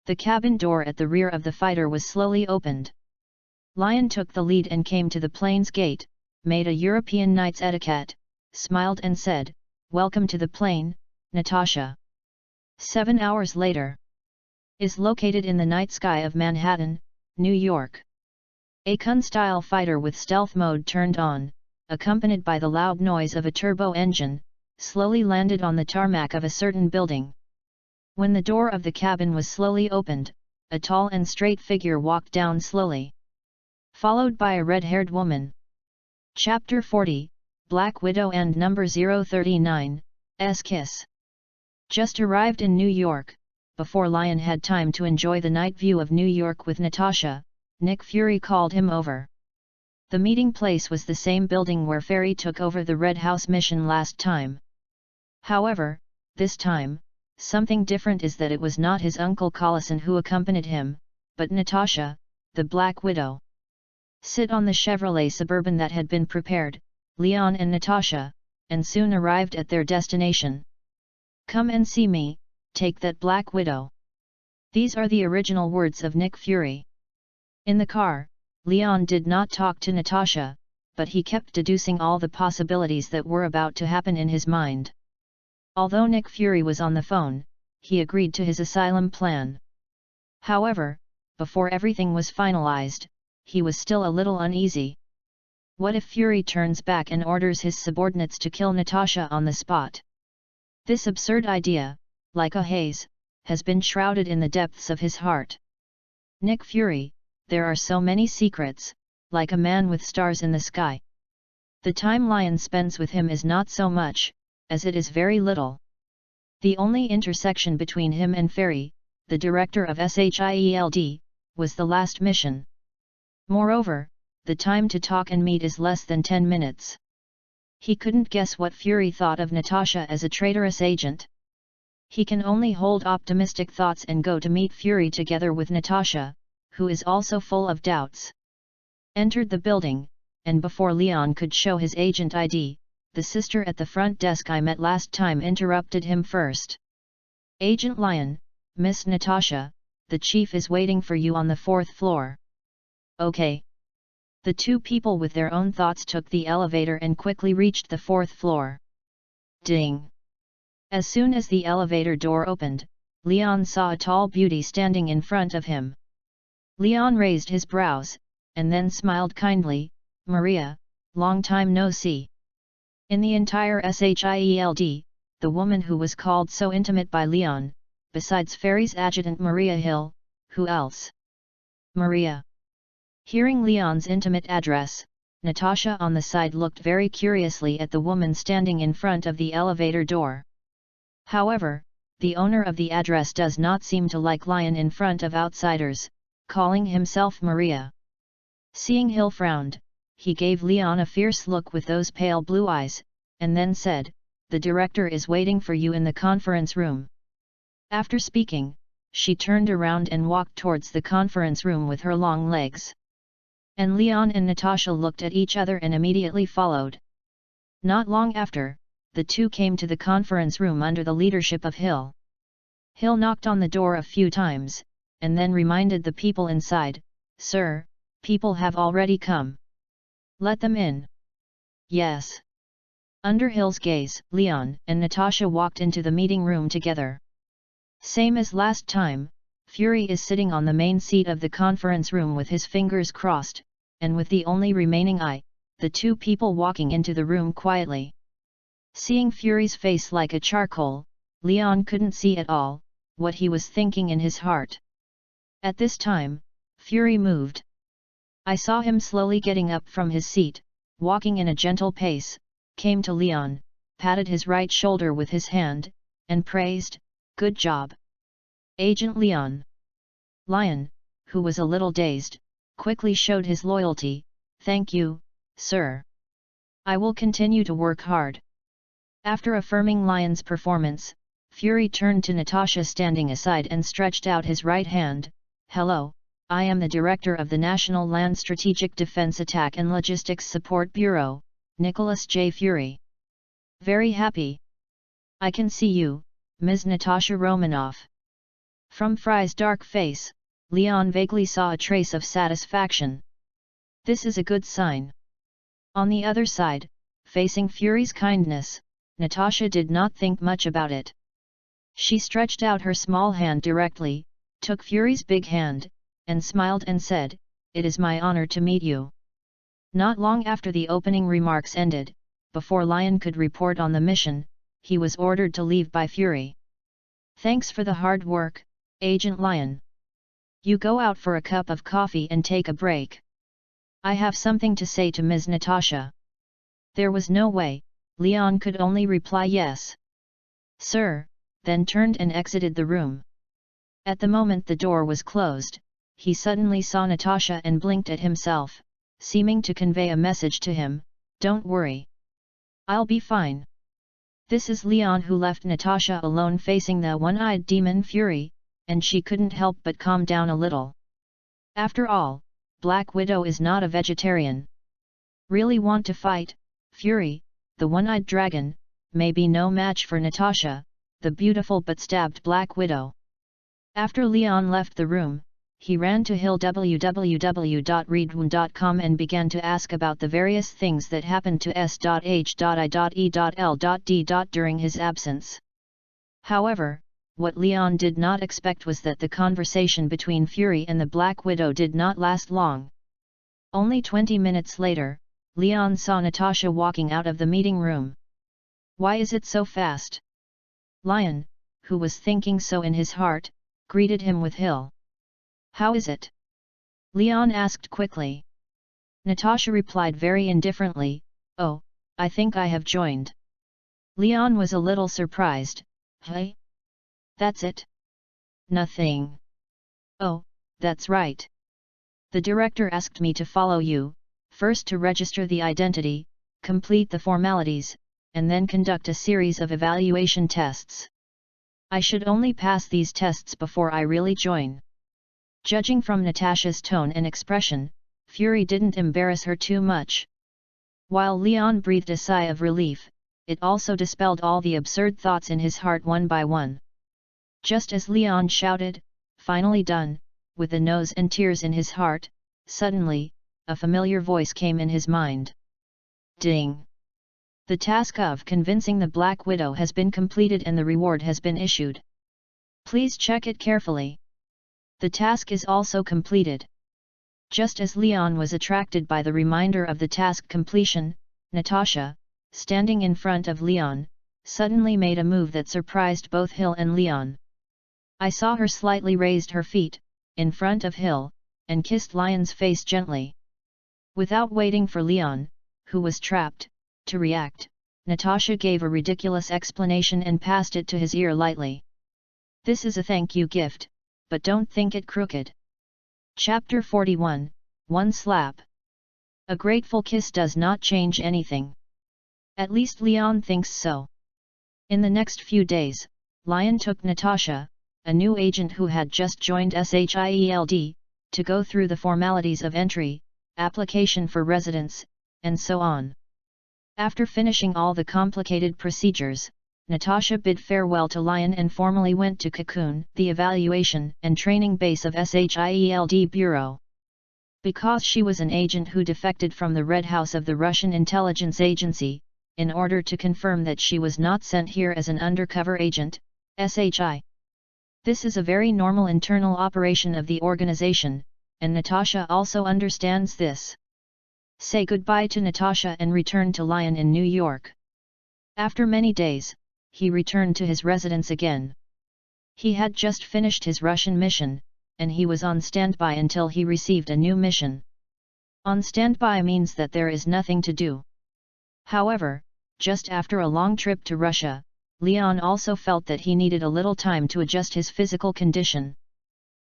The cabin door at the rear of the fighter was slowly opened. Lion took the lead and came to the plane's gate, made a European knight's etiquette, smiled and said, "Welcome to the plane, Natasha." 7 hours later. Is located in the night sky of Manhattan, New York. A Kun-style fighter with stealth mode turned on, accompanied by the loud noise of a turbo engine, slowly landed on the tarmac of a certain building. When the door of the cabin was slowly opened, a tall and straight figure walked down slowly, followed by a red-haired woman. Chapter 40, Black Widow and Number 039, S Kiss. Just arrived in New York. Before Lion had time to enjoy the night view of New York with Natasha, Nick Fury called him over. The meeting place was the same building where Fury took over the Red House mission last time. However, this time, something different is that it was not his uncle Collison who accompanied him, but Natasha, the Black Widow. Sit on the Chevrolet Suburban that had been prepared, Leon and Natasha, and soon arrived at their destination. Come and see me, take that Black Widow. These are the original words of Nick Fury. In the car, Leon did not talk to Natasha, but he kept deducing all the possibilities that were about to happen in his mind. Although Nick Fury was on the phone, he agreed to his asylum plan. However, before everything was finalized, he was still a little uneasy. What if Fury turns back and orders his subordinates to kill Natasha on the spot? This absurd idea, like a haze, has been shrouded in the depths of his heart. Nick Fury, there are so many secrets, like a man with stars in the sky. The time Lion spends with him is not so much, as it is very little. The only intersection between him and Fury, the director of SHIELD, was the last mission. Moreover, the time to talk and meet is less than 10 minutes. He couldn't guess what Fury thought of Natasha as a traitorous agent. He can only hold optimistic thoughts and go to meet Fury together with Natasha, who is also full of doubts. Entered the building, and before Leon could show his agent ID, the sister at the front desk I met last time interrupted him first. Agent Lion, Miss Natasha, the chief is waiting for you on the 4th floor. Okay. The two people with their own thoughts took the elevator and quickly reached the 4th floor. Ding! As soon as the elevator door opened, Leon saw a tall beauty standing in front of him. Leon raised his brows, and then smiled kindly. Maria, long time no see. In the entire SHIELD, the woman who was called so intimate by Leon, besides Fury's adjutant Maria Hill, who else? Maria. Hearing Leon's intimate address, Natasha on the side looked very curiously at the woman standing in front of the elevator door. However, the owner of the address does not seem to like Lion in front of outsiders, calling himself Maria. Seeing Hill frowned, he gave Leon a fierce look with those pale blue eyes, and then said, "The director is waiting for you in the conference room." After speaking, she turned around and walked towards the conference room with her long legs. And Leon and Natasha looked at each other and immediately followed. Not long after, the two came to the conference room under the leadership of Hill. Hill knocked on the door a few times, and then reminded the people inside, "Sir, people have already come. Let them in." Yes. Under Hill's gaze, Leon and Natasha walked into the meeting room together. Same as last time, Fury is sitting on the main seat of the conference room with his fingers crossed, and with the only remaining eye, the two people walking into the room quietly. Seeing Fury's face like a charcoal, Leon couldn't see at all what he was thinking in his heart. At this time, Fury moved. I saw him slowly getting up from his seat, walking in a gentle pace, came to Leon, patted his right shoulder with his hand, and praised, "Good job, Agent Leon." Lion, who was a little dazed, quickly showed his loyalty, "Thank you, sir. I will continue to work hard." After affirming Lion's performance, Fury turned to Natasha standing aside and stretched out his right hand. "Hello, I am the Director of the National Land Strategic Defense Attack and Logistics Support Bureau, Nicholas J. Fury. Very happy. I can see you, Ms. Natasha Romanoff." From Fry's dark face, Leon vaguely saw a trace of satisfaction. This is a good sign. On the other side, facing Fury's kindness, Natasha did not think much about it. She stretched out her small hand directly, took Fury's big hand, and smiled and said, "It is my honor to meet you." Not long after the opening remarks ended, before Lion could report on the mission, he was ordered to leave by Fury. "Thanks for the hard work, Agent Lion. You go out for a cup of coffee and take a break. I have something to say to Ms. Natasha." There was no way, Leon could only reply yes. Sir, then turned and exited the room. At the moment the door was closed, he suddenly saw Natasha and blinked at himself, seeming to convey a message to him, "Don't worry. I'll be fine." This is Leon, who left Natasha alone facing the one-eyed demon Fury, and she couldn't help but calm down a little. After all, Black Widow is not a vegetarian. Really want to fight, Fury, the one-eyed dragon, may be no match for Natasha, the beautiful but stabbed Black Widow. After Leon left the room, he ran to www.readaloud.com and began to ask about the various things that happened to S.H.I.E.L.D. during his absence. However, what Leon did not expect was that the conversation between Fury and the Black Widow did not last long. Only 20 minutes later, Leon saw Natasha walking out of the meeting room. Why is it so fast? Lion, who was thinking so in his heart, greeted him with "Hill. How is it?" Leon asked quickly. Natasha replied very indifferently, "Oh, I think I have joined." Leon was a little surprised. "Hey? That's it? Nothing." "Oh, that's right. The director asked me to follow you, first to register the identity, complete the formalities, and then conduct a series of evaluation tests. I should only pass these tests before I really join." Judging from Natasha's tone and expression, Fury didn't embarrass her too much. While Leon breathed a sigh of relief, it also dispelled all the absurd thoughts in his heart one by one. Just as Leon shouted, "Finally done," with the nose and tears in his heart, suddenly, a familiar voice came in his mind. Ding! The task of convincing the Black Widow has been completed and the reward has been issued. Please check it carefully. The task is also completed. Just as Leon was attracted by the reminder of the task completion, Natasha, standing in front of Leon, suddenly made a move that surprised both Hill and Leon. I saw her slightly raised her feet, in front of Hill, and kissed Lion's face gently. Without waiting for Leon, who was trapped, to react, Natasha gave a ridiculous explanation and passed it to his ear lightly. "This is a thank you gift, but don't think it crooked." Chapter 41, One Slap. A grateful kiss does not change anything. At least Leon thinks so. In the next few days, Lion took Natasha, a new agent who had just joined SHIELD, to go through the formalities of entry, application for residence, and so on. After finishing all the complicated procedures, Natasha bid farewell to Lion and formally went to Cocoon, the evaluation and training base of SHIELD Bureau. Because she was an agent who defected from the Red House of the Russian intelligence agency, in order to confirm that she was not sent here as an undercover agent, SHI. This is a very normal internal operation of the organization, and Natasha also understands this. Say goodbye to Natasha and return to Lion in New York. After many days, he returned to his residence again. He had just finished his Russian mission, and he was on standby until he received a new mission. On standby means that there is nothing to do. However, just after a long trip to Russia, Leon also felt that he needed a little time to adjust his physical condition.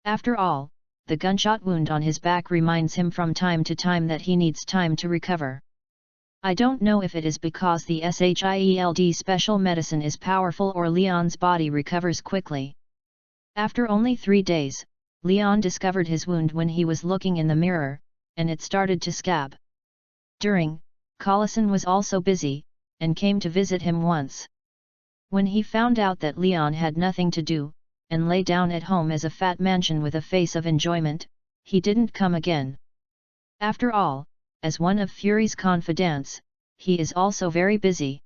After all, the gunshot wound on his back reminds him from time to time that he needs time to recover. I don't know if it is because the SHIELD special medicine is powerful or Leon's body recovers quickly. After only 3 days, Leon discovered his wound when he was looking in the mirror, and it started to scab. Collison was also busy, and came to visit him once. When he found out that Leon had nothing to do, and lay down at home as a fat mansion with a face of enjoyment, he didn't come again. After all, as one of Fury's confidants, he is also very busy.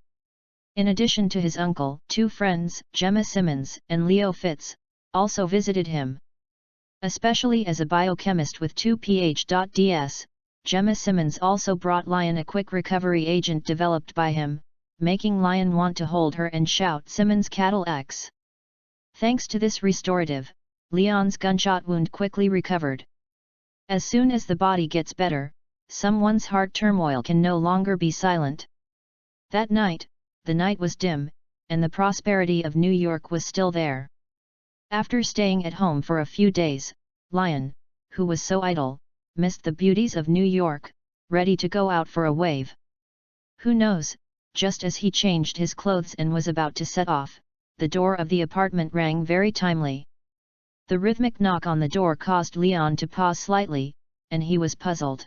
In addition to his uncle, 2 friends, Gemma Simmons and Leo Fitz, also visited him. Especially as a biochemist with 2 PhDs, Gemma Simmons also brought Lion a quick recovery agent developed by him, making Lion want to hold her and shout Simmons Cattle X. Thanks to this restorative, Leon's gunshot wound quickly recovered. As soon as the body gets better, someone's heart turmoil can no longer be silent. That night, the night was dim, and the prosperity of New York was still there. After staying at home for a few days, Lion, who was so idle, missed the beauties of New York, ready to go out for a wave. Who knows, just as he changed his clothes and was about to set off, the door of the apartment rang very timely. The rhythmic knock on the door caused Leon to pause slightly, and he was puzzled.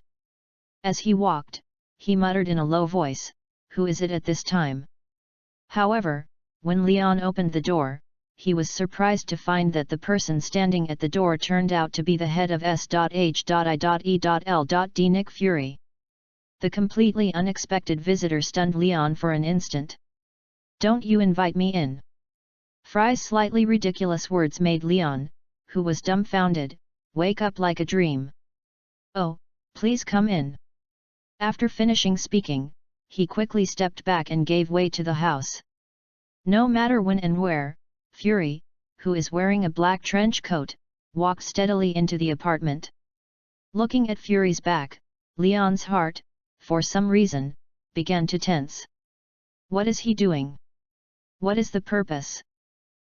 As he walked, he muttered in a low voice, "Who is it at this time?" However, when Leon opened the door, he was surprised to find that the person standing at the door turned out to be the head of S.H.I.E.L.D. Nick Fury. The completely unexpected visitor stunned Leon for an instant. "Don't you invite me in?" Fry's slightly ridiculous words made Leon, who was dumbfounded, wake up like a dream. "Oh, please come in." After finishing speaking, he quickly stepped back and gave way to the house. No matter when and where, Fury, who is wearing a black trench coat, walked steadily into the apartment. Looking at Fury's back, Leon's heart, for some reason, began to tense. What is he doing? What is the purpose?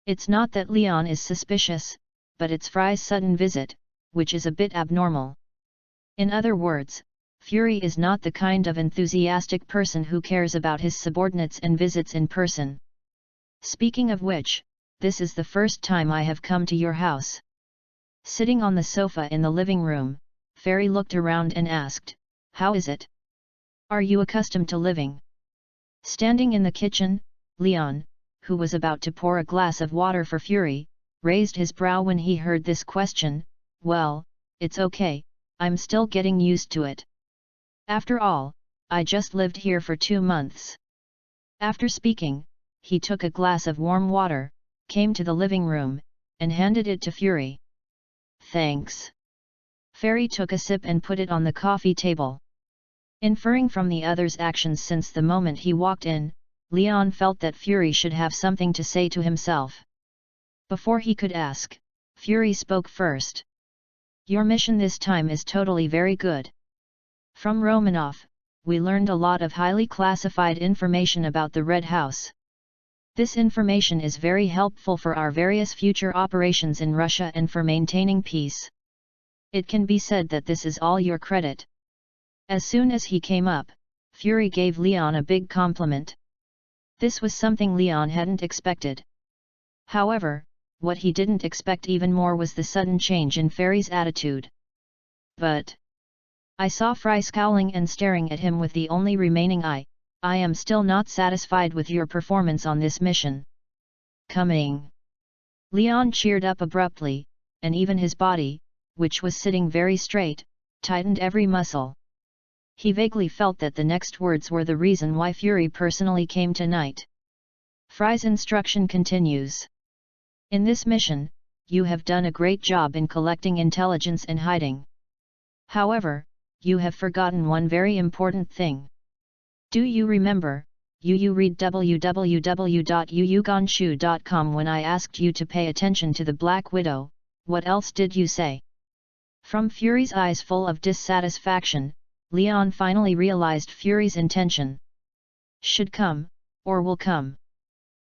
It's not that Leon is suspicious, but it's Fry's sudden visit, which is a bit abnormal. In other words, Fury is not the kind of enthusiastic person who cares about his subordinates and visits in person. Speaking of which, this is the first time I have come to your house. Sitting on the sofa in the living room, Fury looked around and asked, "How is it? Are you accustomed to living?" Standing in the kitchen, Leon, who was about to pour a glass of water for Fury, raised his brow when he heard this question. "Well, it's okay, I'm still getting used to it. After all, I just lived here for 2 months." After speaking, he took a glass of warm water, came to the living room, and handed it to Fury. "Thanks." Fury took a sip and put it on the coffee table. Inferring from the other's actions since the moment he walked in, Leon felt that Fury should have something to say to himself. Before he could ask, Fury spoke first. "Your mission this time is totally very good. From Romanov, we learned a lot of highly classified information about the Red House. This information is very helpful for our various future operations in Russia and for maintaining peace. It can be said that this is all your credit." As soon as he came up, Fury gave Leon a big compliment. This was something Leon hadn't expected. However, what he didn't expect even more was the sudden change in Fury's attitude. "But I saw Fry scowling and staring at him with the only remaining eye. I am still not satisfied with your performance on this mission." "Coming." Leon cheered up abruptly, and even his body, which was sitting very straight, tightened every muscle. He vaguely felt that the next words were the reason why Fury personally came tonight. Fry's instruction continues. "In this mission, you have done a great job in collecting intelligence and hiding. However, you have forgotten one very important thing. Do you remember, you read www.yuyuganshu.com when I asked you to pay attention to the Black Widow, what else did you say?" From Fury's eyes full of dissatisfaction, Leon finally realized Fury's intention. Should come, or will come.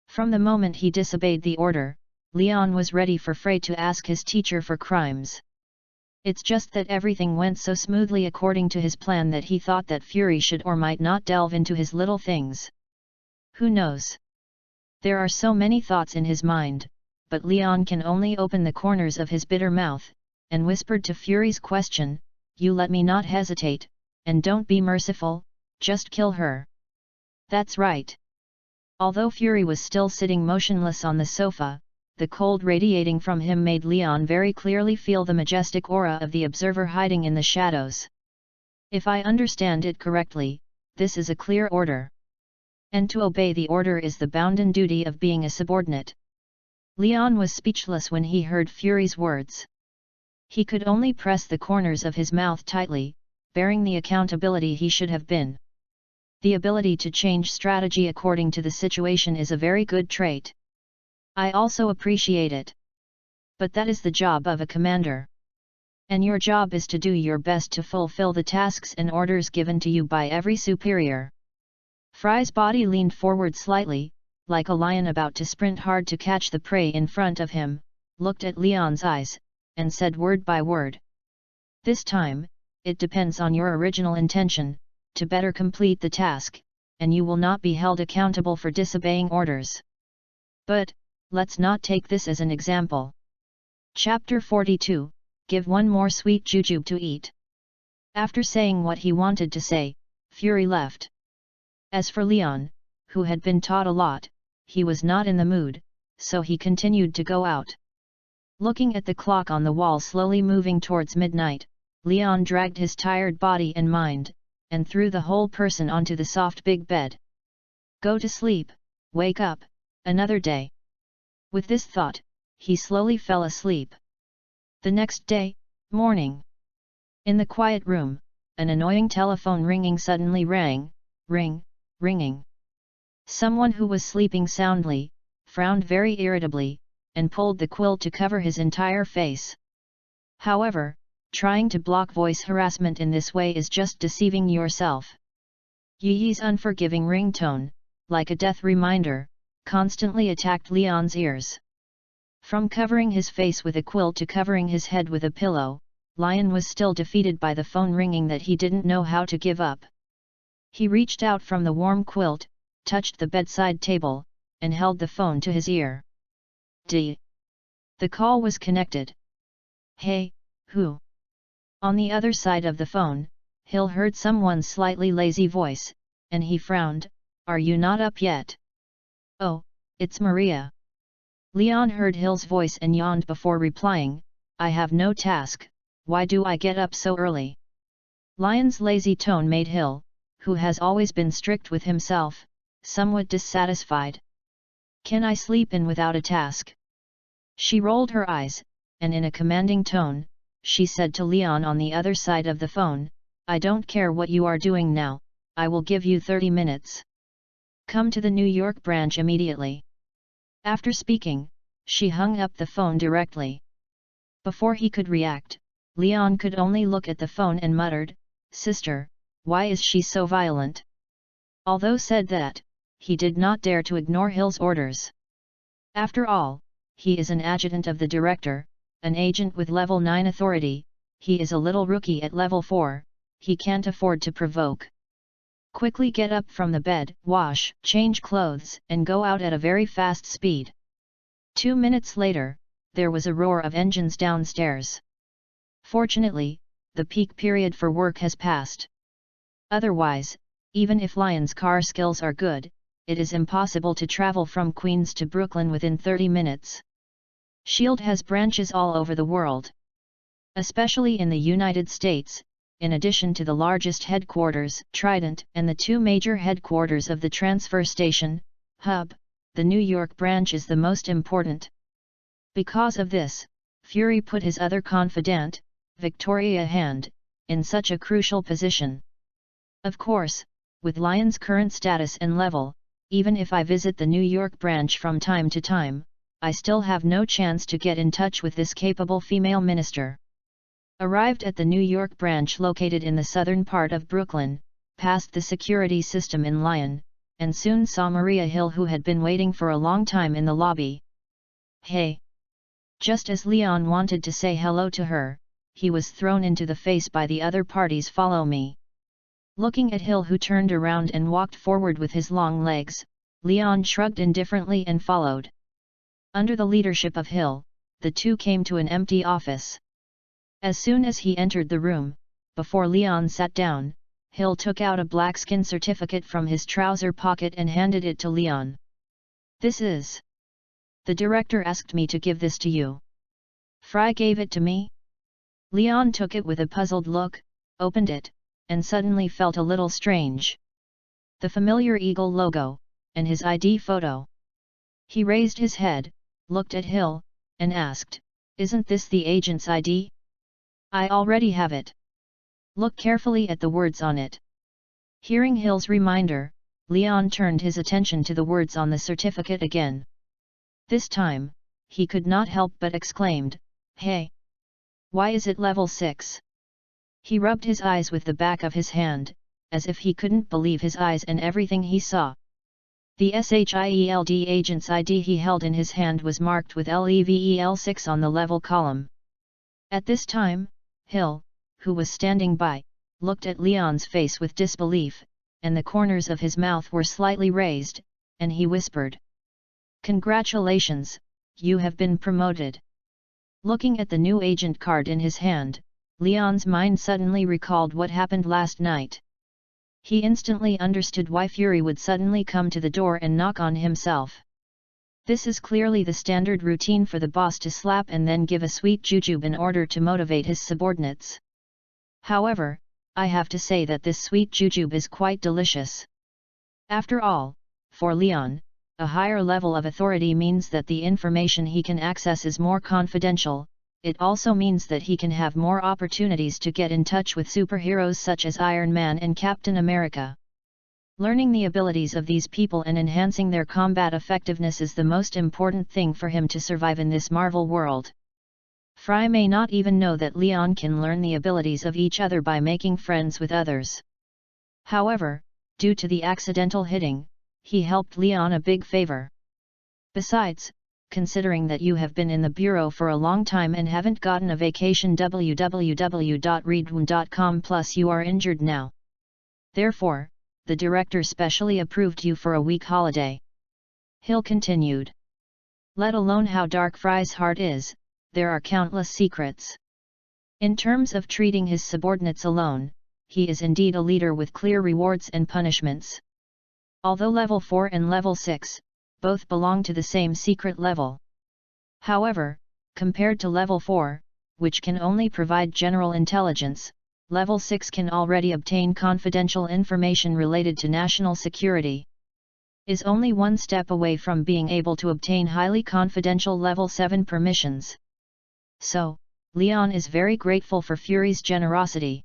From the moment he disobeyed the order, Leon was ready for Frey to ask his teacher for crimes. It's just that everything went so smoothly according to his plan that he thought that Fury should or might not delve into his little things. Who knows? There are so many thoughts in his mind, but Leon can only open the corners of his bitter mouth, and whispered to Fury's question, "You let me not hesitate, and don't be merciful, just kill her." That's right. Although Fury was still sitting motionless on the sofa, the cold radiating from him made Leon very clearly feel the majestic aura of the observer hiding in the shadows. If I understand it correctly, this is a clear order. And to obey the order is the bounden duty of being a subordinate. Leon was speechless when he heard Fury's words. He could only press the corners of his mouth tightly, bearing the accountability he should have been. The ability to change strategy according to the situation is a very good trait. I also appreciate it. But that is the job of a commander. And your job is to do your best to fulfill the tasks and orders given to you by every superior. Fry's body leaned forward slightly, like a lion about to sprint hard to catch the prey in front of him, looked at Leon's eyes, and said word by word. This time, it depends on your original intention, to better complete the task, and you will not be held accountable for disobeying orders. But, let's not take this as an example. Chapter 42, Give one more sweet jujube to eat. After saying what he wanted to say, Fury left. As for Leon, who had been taught a lot, he was not in the mood, so he continued to go out. Looking at the clock on the wall slowly moving towards midnight, Leon dragged his tired body and mind, and threw the whole person onto the soft big bed. Go to sleep, wake up, another day. With this thought, he slowly fell asleep. The next day, morning. In the quiet room, an annoying telephone ringing suddenly rang, ringing. Someone who was sleeping soundly, frowned very irritably, and pulled the quilt to cover his entire face. However, trying to block voice harassment in this way is just deceiving yourself. Yi's unforgiving ringtone, like a death reminder, constantly attacked Leon's ears. From covering his face with a quilt to covering his head with a pillow, Leon was still defeated by the phone ringing that he didn't know how to give up. He reached out from the warm quilt, touched the bedside table, and held the phone to his ear. The call was connected. Hey, who? On the other side of the phone, Hill heard someone's slightly lazy voice, and he frowned. Are you not up yet? Oh, it's Maria. Leon heard Hill's voice and yawned before replying, I have no task, why do I get up so early? Leon's lazy tone made Hill, who has always been strict with himself, somewhat dissatisfied. Can I sleep in without a task? She rolled her eyes, and in a commanding tone, she said to Leon on the other side of the phone, I don't care what you are doing now, I will give you 30 minutes. Come to the New York branch immediately. After speaking, she hung up the phone directly. Before he could react, Leon could only look at the phone and muttered, Sister, why is she so violent? Although said that, he did not dare to ignore Hill's orders. After all, he is an adjutant of the director, an agent with level 9 authority, he is a little rookie at level 4, he can't afford to provoke. Quickly get up from the bed, wash, change clothes, and go out at a very fast speed. 2 minutes later, there was a roar of engines downstairs. Fortunately, the peak period for work has passed. Otherwise, even if Leon's car skills are good, it is impossible to travel from Queens to Brooklyn within 30 minutes. SHIELD has branches all over the world. Especially in the United States, in addition to the largest headquarters, Trident, and the 2 major headquarters of the transfer station, hub, the New York branch is the most important. Because of this, Fury put his other confidant, Victoria Hand, in such a crucial position. Of course, with Leon's current status and level, even if I visit the New York branch from time to time, I still have no chance to get in touch with this capable female minister. Arrived at the New York branch located in the southern part of Brooklyn, passed the security system in Lyon, and soon saw Maria Hill, who had been waiting for a long time in the lobby. Hey! Just as Leon wanted to say hello to her, he was thrown into the face by the other party's follow me. Looking at Hill, who turned around and walked forward with his long legs, Leon shrugged indifferently and followed. Under the leadership of Hill, the two came to an empty office. As soon as he entered the room, before Leon sat down, Hill took out a blackskin certificate from his trouser pocket and handed it to Leon. This is... The director asked me to give this to you. Fry gave it to me? Leon took it with a puzzled look, opened it, and suddenly felt a little strange. The familiar eagle logo, and his ID photo. He raised his head, looked at Hill, and asked, Isn't this the agent's ID? I already have it. Look carefully at the words on it. Hearing Hill's reminder, Leon turned his attention to the words on the certificate again. This time, he could not help but exclaimed, Hey! Why is it level 6? He rubbed his eyes with the back of his hand, as if he couldn't believe his eyes and everything he saw. The SHIELD agent's ID he held in his hand was marked with LEVEL6 on the level column. At this time, Hill, who was standing by, looked at Leon's face with disbelief, and the corners of his mouth were slightly raised, and he whispered, "Congratulations, you have been promoted." Looking at the new agent card in his hand, Leon's mind suddenly recalled what happened last night. He instantly understood why Fury would suddenly come to the door and knock on himself. This is clearly the standard routine for the boss to slap and then give a sweet jujube in order to motivate his subordinates. However, I have to say that this sweet jujube is quite delicious. After all, for Leon, a higher level of authority means that the information he can access is more confidential. It also means that he can have more opportunities to get in touch with superheroes such as Iron Man and Captain America. Learning the abilities of these people and enhancing their combat effectiveness is the most important thing for him to survive in this Marvel world. Fry may not even know that Leon can learn the abilities of each other by making friends with others. However, due to the accidental hitting, he helped Leon a big favor. Besides, considering that you have been in the bureau for a long time and haven't gotten a vacation www.readaloud.com plus you are injured now. Therefore, the director specially approved you for a week holiday. Hill continued. Let alone how dark Fry's heart is, there are countless secrets. In terms of treating his subordinates alone, he is indeed a leader with clear rewards and punishments. Although level 4 and level 6, both belong to the same secret level. However, compared to level 4, which can only provide general intelligence, level 6 can already obtain confidential information related to national security. Is only one step away from being able to obtain highly confidential level 7 permissions. So, Leon is very grateful for Fury's generosity.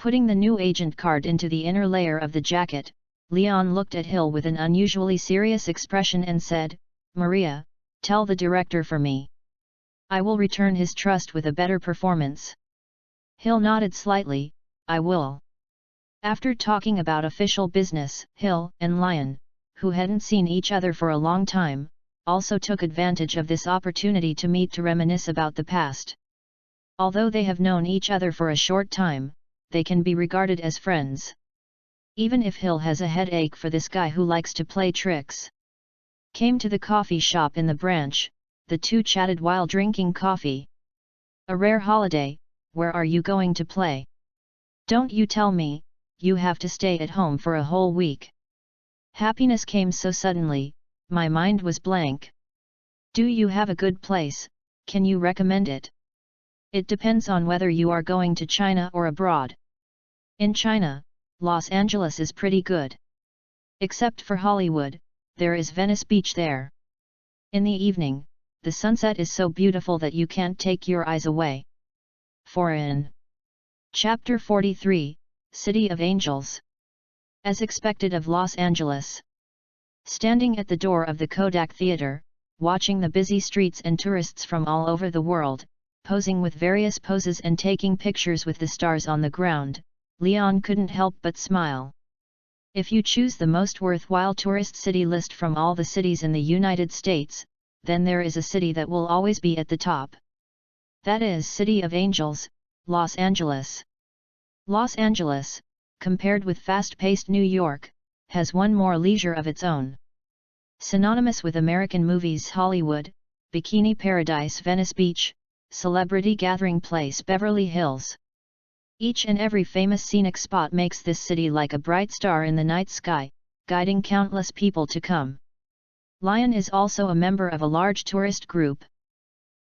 Putting the new agent card into the inner layer of the jacket, Leon looked at Hill with an unusually serious expression and said, "Maria, tell the director for me. I will return his trust with a better performance." Hill nodded slightly, "I will." After talking about official business, Hill and Lion, who hadn't seen each other for a long time, also took advantage of this opportunity to meet to reminisce about the past. Although they have known each other for a short time, they can be regarded as friends. Even if Hill has a headache for this guy who likes to play tricks. Came to the coffee shop in the branch, the two chatted while drinking coffee. "A rare holiday, where are you going to play? Don't you tell me, you have to stay at home for a whole week." Happiness came so suddenly, my mind was blank. "Do you have a good place, can you recommend it?" "It depends on whether you are going to China or abroad. In China, Los Angeles is pretty good. Except for Hollywood, there is Venice Beach there. In the evening, the sunset is so beautiful that you can't take your eyes away." Foreign. Chapter 43, City of Angels. As expected of Los Angeles. Standing at the door of the Kodak Theater, watching the busy streets and tourists from all over the world, posing with various poses and taking pictures with the stars on the ground, Leon couldn't help but smile. If you choose the most worthwhile tourist city list from all the cities in the United States, then there is a city that will always be at the top. That is City of Angels, Los Angeles. Los Angeles, compared with fast-paced New York, has one more leisure of its own. Synonymous with American movies Hollywood, Bikini Paradise Venice Beach, Celebrity Gathering Place Beverly Hills. Each and every famous scenic spot makes this city like a bright star in the night sky, guiding countless people to come. Lion is also a member of a large tourist group.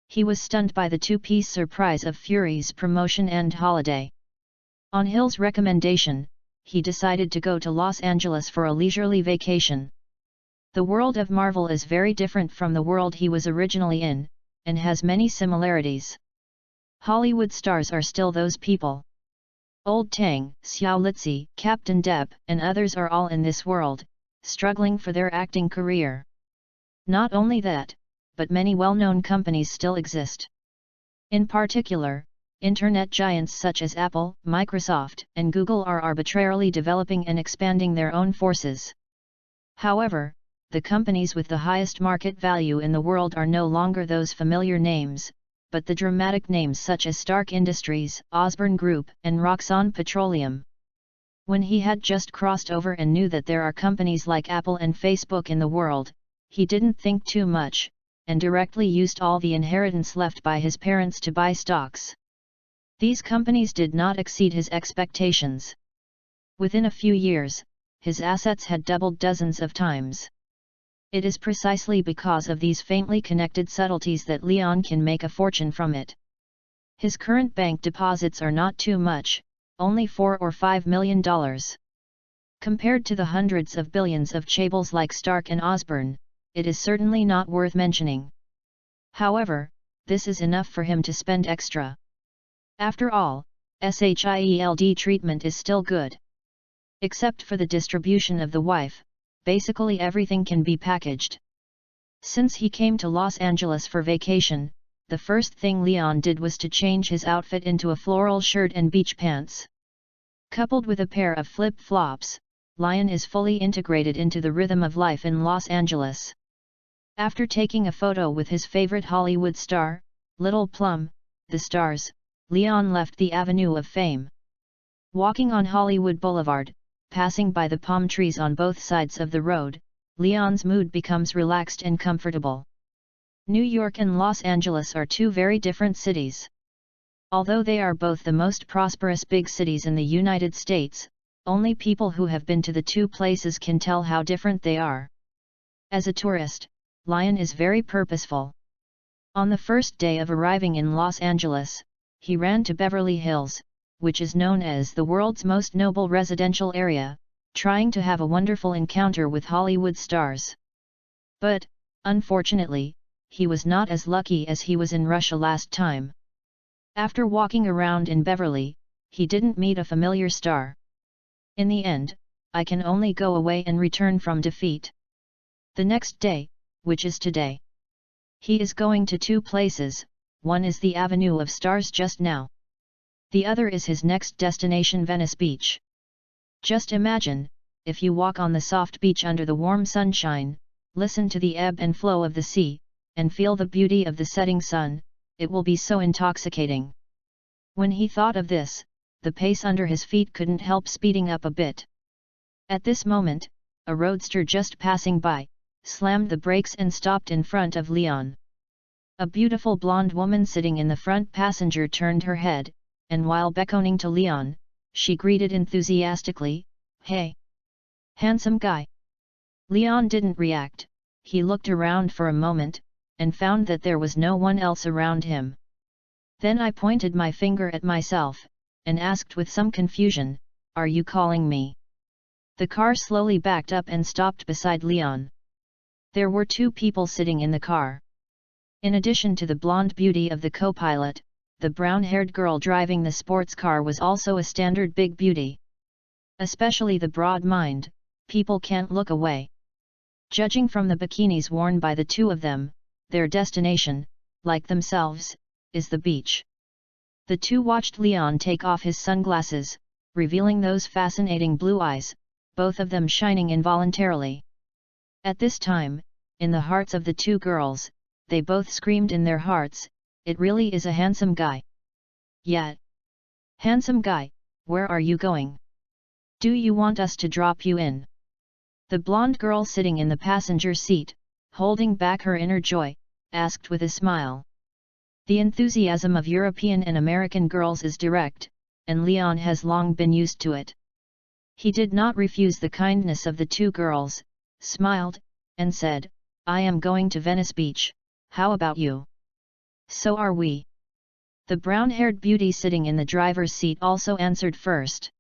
He was stunned by the two-piece surprise of Fury's promotion and holiday. On Hill's recommendation, he decided to go to Los Angeles for a leisurely vacation. The world of Marvel is very different from the world he was originally in, and has many similarities. Hollywood stars are still those people. Old Tang, Xiao Litzi, Captain Deb, and others are all in this world, struggling for their acting career. Not only that, but many well-known companies still exist. In particular, Internet giants such as Apple, Microsoft, and Google are arbitrarily developing and expanding their own forces. However, the companies with the highest market value in the world are no longer those familiar names, but the dramatic names such as Stark Industries, Osborne Group, and Roxxon Petroleum. When he had just crossed over and knew that there are companies like Apple and Facebook in the world, he didn't think too much, and directly used all the inheritance left by his parents to buy stocks. These companies did not exceed his expectations. Within a few years, his assets had doubled dozens of times. It is precisely because of these faintly connected subtleties that Leon can make a fortune from it. His current bank deposits are not too much, only $4 or $5 million. Compared to the hundreds of billions of chaebol like Stark and Osborne, it is certainly not worth mentioning. However, this is enough for him to spend extra. After all, SHIELD treatment is still good. Except for the distribution of the wife, basically everything can be packaged. Since he came to Los Angeles for vacation, the first thing Leon did was to change his outfit into a floral shirt and beach pants. Coupled with a pair of flip-flops, Leon is fully integrated into the rhythm of life in Los Angeles. After taking a photo with his favorite Hollywood star, Little Plum, the stars, Leon left the Avenue of Fame. Walking on Hollywood Boulevard, passing by the palm trees on both sides of the road, Leon's mood becomes relaxed and comfortable. New York and Los Angeles are two very different cities. Although they are both the most prosperous big cities in the United States, only people who have been to the two places can tell how different they are. As a tourist, Leon is very purposeful. On the first day of arriving in Los Angeles, he ran to Beverly Hills, which is known as the world's most noble residential area, trying to have a wonderful encounter with Hollywood stars. But, unfortunately, he was not as lucky as he was in Russia last time. After walking around in Beverly, he didn't meet a familiar star. In the end, I can only go away and return from defeat. The next day, which is today. He is going to two places. One is the Avenue of Stars just now. The other is his next destination, Venice Beach. Just imagine, if you walk on the soft beach under the warm sunshine, listen to the ebb and flow of the sea, and feel the beauty of the setting sun, it will be so intoxicating. When he thought of this, the pace under his feet couldn't help speeding up a bit. At this moment, a roadster just passing by, slammed the brakes and stopped in front of Leon. A beautiful blonde woman sitting in the front passenger turned her head, and while beckoning to Leon, she greeted enthusiastically, "Hey! Handsome guy!" Leon didn't react. He looked around for a moment, and found that there was no one else around him. Then I pointed my finger at myself, and asked with some confusion, "Are you calling me?" The car slowly backed up and stopped beside Leon. There were two people sitting in the car. In addition to the blonde beauty of the co-pilot, the brown-haired girl driving the sports car was also a standard big beauty. Especially the broad mind, people can't look away. Judging from the bikinis worn by the two of them, their destination, like themselves, is the beach. The two watched Leon take off his sunglasses, revealing those fascinating blue eyes, both of them shining involuntarily. At this time, in the hearts of the two girls, they both screamed in their hearts, "It really is a handsome guy." "Yet. Handsome guy, where are you going? Do you want us to drop you in?" The blonde girl sitting in the passenger seat, holding back her inner joy, asked with a smile. The enthusiasm of European and American girls is direct, and Leon has long been used to it. He did not refuse the kindness of the two girls, smiled, and said, "I am going to Venice Beach, how about you?" "So are we." The brown-haired beauty sitting in the driver's seat also answered first.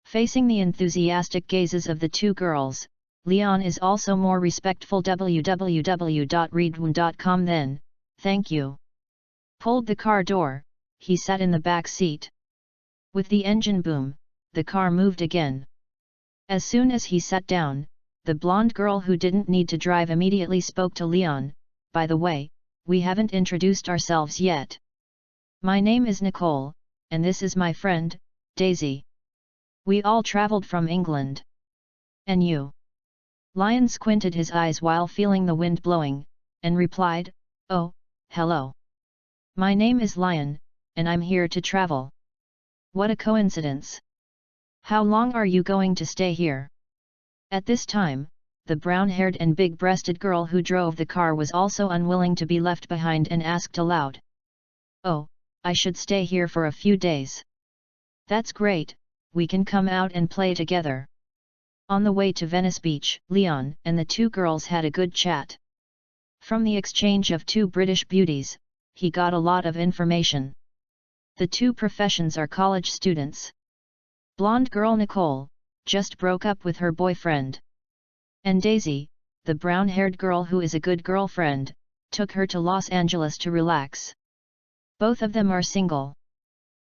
Facing the enthusiastic gazes of the two girls, Leon is also more respectful. www.readaloud.com then, "Thank you." Pulled the car door, he sat in the back seat. With the engine boom, the car moved again. As soon as he sat down, the blonde girl who didn't need to drive immediately spoke to Leon, "By the way, we haven't introduced ourselves yet." My name is Nicole, and this is my friend, Daisy. We all traveled from England. And you? Lion squinted his eyes while feeling the wind blowing, and replied, Oh, hello. My name is Lion, and I'm here to travel. What a coincidence. How long are you going to stay here? At this time, the brown-haired and big-breasted girl who drove the car was also unwilling to be left behind and asked aloud. Oh, I should stay here for a few days. That's great, we can come out and play together. On the way to Venice Beach, Leon and the two girls had a good chat. From the exchange of two British beauties, he got a lot of information. The two professions are college students. Blonde girl Nicole just broke up with her boyfriend. And Daisy, the brown-haired girl who is a good girlfriend, took her to Los Angeles to relax. Both of them are single.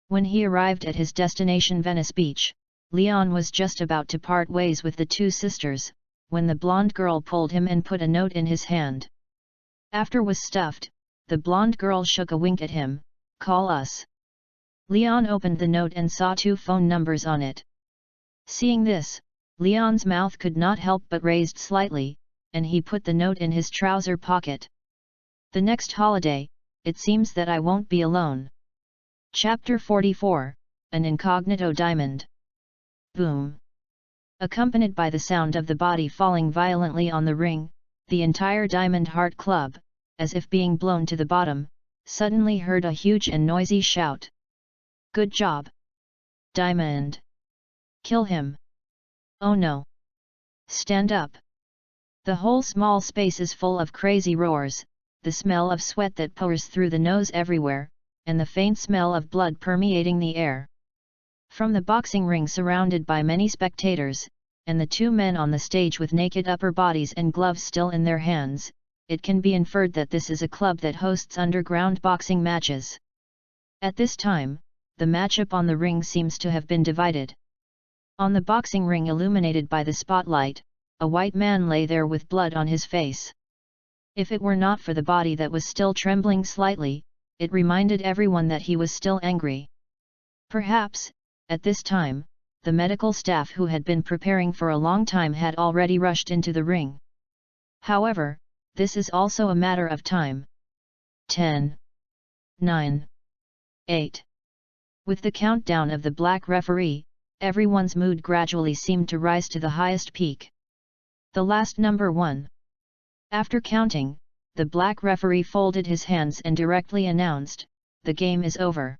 When he arrived at his destination Venice Beach, Leon was just about to part ways with the two sisters, when the blonde girl pulled him and put a note in his hand. After was stuffed, the blonde girl shook a wink at him, Call us. Leon opened the note and saw two phone numbers on it. Seeing this, Leon's mouth could not help but raised slightly, and he put the note in his trouser pocket. The next holiday, it seems that I won't be alone. Chapter 44, An Incognito Diamond. Boom. Accompanied by the sound of the body falling violently on the ring, the entire Diamond Heart Club, as if being blown to the bottom, suddenly heard a huge and noisy shout. Good job! Diamond! Kill him! Oh no! Stand up! The whole small space is full of crazy roars, the smell of sweat that pours through the nose everywhere, and the faint smell of blood permeating the air. From the boxing ring surrounded by many spectators, and the two men on the stage with naked upper bodies and gloves still in their hands, it can be inferred that this is a club that hosts underground boxing matches. At this time, the matchup on the ring seems to have been divided. On the boxing ring illuminated by the spotlight, a white man lay there with blood on his face. If it were not for the body that was still trembling slightly, it reminded everyone that he was still angry. Perhaps, at this time, the medical staff who had been preparing for a long time had already rushed into the ring. However, this is also a matter of time. 10. 9. 8. With the countdown of the black referee, everyone's mood gradually seemed to rise to the highest peak. The last number 1. After counting, the black referee folded his hands and directly announced, "The game is over."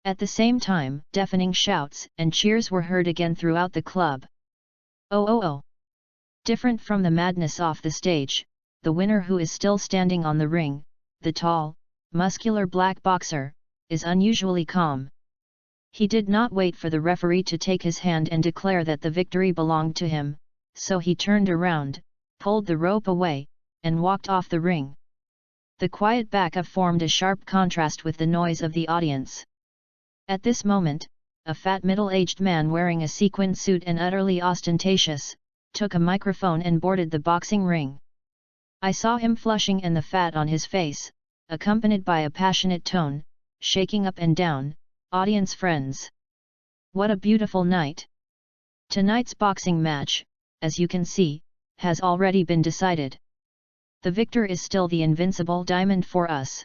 At the same time, deafening shouts and cheers were heard again throughout the club. Oh oh oh! Different from the madness off the stage, the winner who is still standing on the ring, the tall, muscular black boxer, is unusually calm. He did not wait for the referee to take his hand and declare that the victory belonged to him, so he turned around, pulled the rope away, and walked off the ring. The quiet backup formed a sharp contrast with the noise of the audience. At this moment, a fat middle-aged man wearing a sequin suit and utterly ostentatious, took a microphone and boarded the boxing ring. I saw him flushing and the fat on his face, accompanied by a passionate tone, shaking up and down, "Audience friends! What a beautiful night! Tonight's boxing match, as you can see, has already been decided. The victor is still the invincible Diamond for us."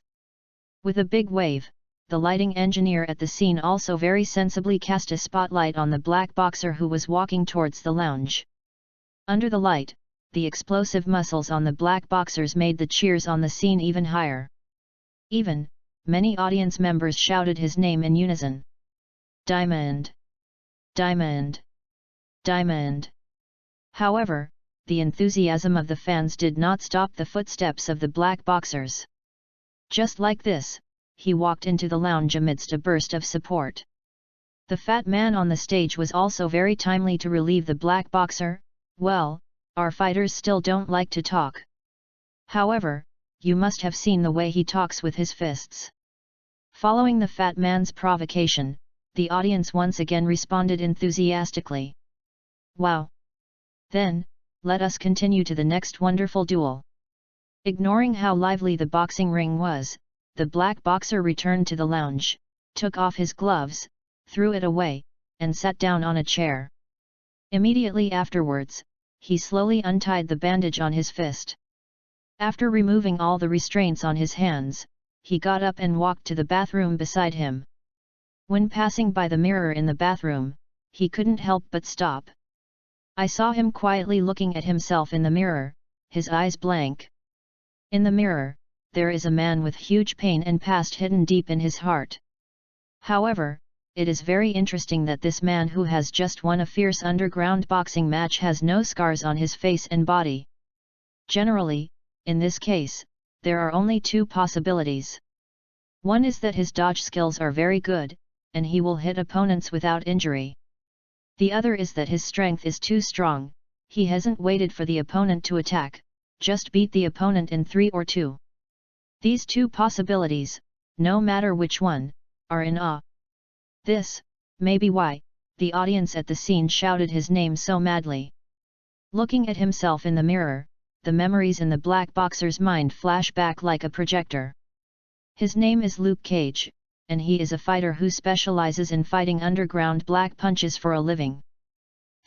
With a big wave, the lighting engineer at the scene also very sensibly cast a spotlight on the black boxer who was walking towards the lounge. Under the light, the explosive muscles on the black boxers made the cheers on the scene even higher. Many audience members shouted his name in unison. Diamond! Diamond! Diamond! However, the enthusiasm of the fans did not stop the footsteps of the black boxers. Just like this, he walked into the lounge amidst a burst of support. The fat man on the stage was also very timely to relieve the black boxer. "Well, our fighters still don't like to talk. However, you must have seen the way he talks with his fists." Following the fat man's provocation, the audience once again responded enthusiastically. "Wow! Then, let us continue to the next wonderful duel." Ignoring how lively the boxing ring was, the black boxer returned to the lounge, took off his gloves, threw it away, and sat down on a chair. Immediately afterwards, he slowly untied the bandage on his fist. After removing all the restraints on his hands, he got up and walked to the bathroom beside him. When passing by the mirror in the bathroom, he couldn't help but stop. I saw him quietly looking at himself in the mirror, his eyes blank. In the mirror, there is a man with huge pain and past hidden deep in his heart. However, it is very interesting that this man who has just won a fierce underground boxing match has no scars on his face and body. Generally, in this case, there are only two possibilities. One is that his dodge skills are very good, and he will hit opponents without injury. The other is that his strength is too strong, he hasn't waited for the opponent to attack, just beat the opponent in 3 or 2. These two possibilities, no matter which one, are in awe. This may be why the audience at the scene shouted his name so madly. Looking at himself in the mirror, the memories in the black boxer's mind flash back like a projector. His name is Luke Cage, and he is a fighter who specializes in fighting underground black punches for a living.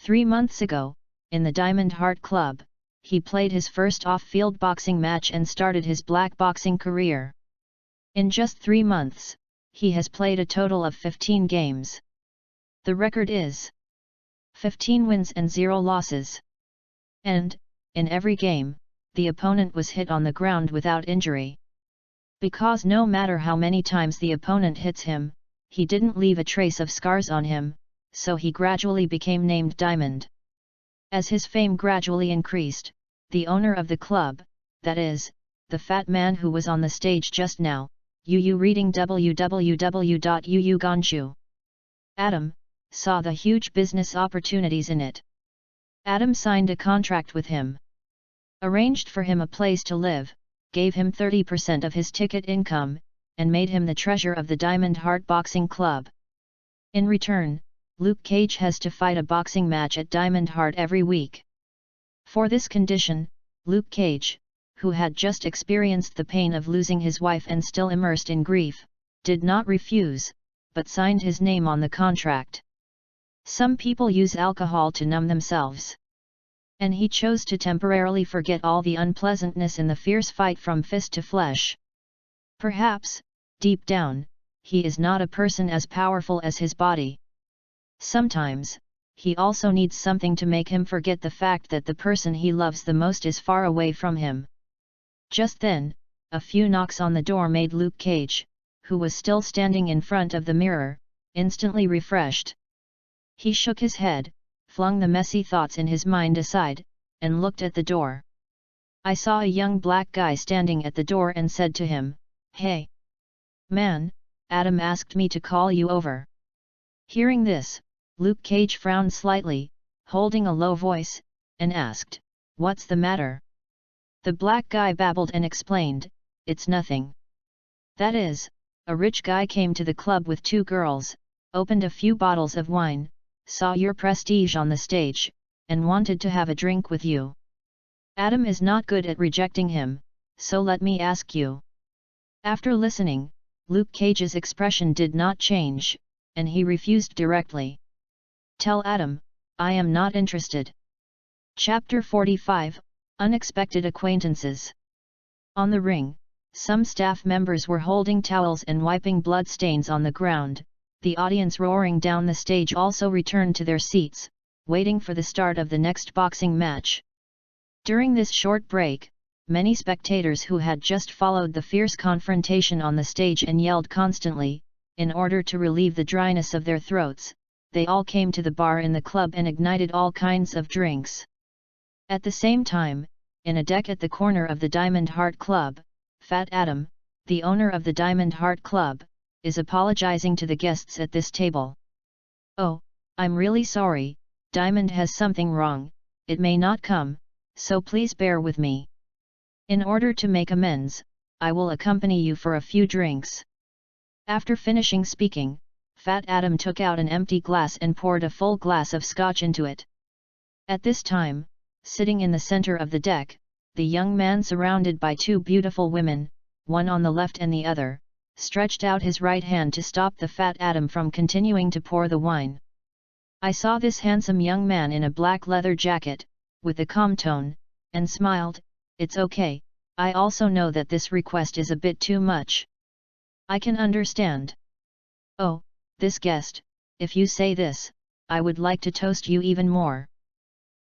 3 months ago, in the Diamond Heart Club, he played his first off-field boxing match and started his black boxing career. In just 3 months, he has played a total of 15 games. The record is 15 wins and 0 losses. And, in every game, the opponent was hit on the ground without injury. Because no matter how many times the opponent hits him, he didn't leave a trace of scars on him, so he gradually became named Diamond. As his fame gradually increased, the owner of the club, that is, the fat man who was on the stage just now, reading www.Gonshu. Adam, saw the huge business opportunities in it. Adam signed a contract with him. Arranged for him a place to live, gave him 30% of his ticket income, and made him the treasurer of the Diamond Heart Boxing Club. In return, Luke Cage has to fight a boxing match at Diamond Heart every week. For this condition, Luke Cage, who had just experienced the pain of losing his wife and still immersed in grief, did not refuse, but signed his name on the contract. Some people use alcohol to numb themselves. And he chose to temporarily forget all the unpleasantness in the fierce fight from fist to flesh. Perhaps, deep down, he is not a person as powerful as his body. Sometimes, he also needs something to make him forget the fact that the person he loves the most is far away from him. Just then, a few knocks on the door made Luke Cage, who was still standing in front of the mirror, instantly refreshed. He shook his head, flung the messy thoughts in his mind aside, and looked at the door. I saw a young black guy standing at the door and said to him, "Hey! Man, Adam asked me to call you over." Hearing this, Luke Cage frowned slightly, holding a low voice, and asked, "What's the matter?" The black guy babbled and explained, "It's nothing. That is, a rich guy came to the club with 2 girls, opened a few bottles of wine, saw your prestige on the stage, and wanted to have a drink with you. Adam is not good at rejecting him, so let me ask you." After listening, Luke Cage's expression did not change, and he refused directly. "Tell Adam, I am not interested." Chapter 45, Unexpected Acquaintances. On the ring, some staff members were holding towels and wiping blood stains on the ground. The audience roaring down the stage also returned to their seats, waiting for the start of the next boxing match. During this short break, many spectators who had just followed the fierce confrontation on the stage and yelled constantly, in order to relieve the dryness of their throats, they all came to the bar in the club and ignited all kinds of drinks. At the same time, in a deck at the corner of the Diamond Heart Club, Fat Adam, the owner of the Diamond Heart Club, is apologizing to the guests at this table. "Oh, I'm really sorry, Diamond has something wrong, it may not come, so please bear with me. In order to make amends, I will accompany you for a few drinks." After finishing speaking, Fat Adam took out an empty glass and poured a full glass of scotch into it. At this time, sitting in the center of the deck, the young man surrounded by 2 beautiful women, one on the left and the other, stretched out his right hand to stop the fat Adam from continuing to pour the wine. I saw this handsome young man in a black leather jacket, with a calm tone, and smiled. It's okay, I also know that this request is a bit too much. I can understand. Oh, this guest, if you say this, I would like to toast you even more.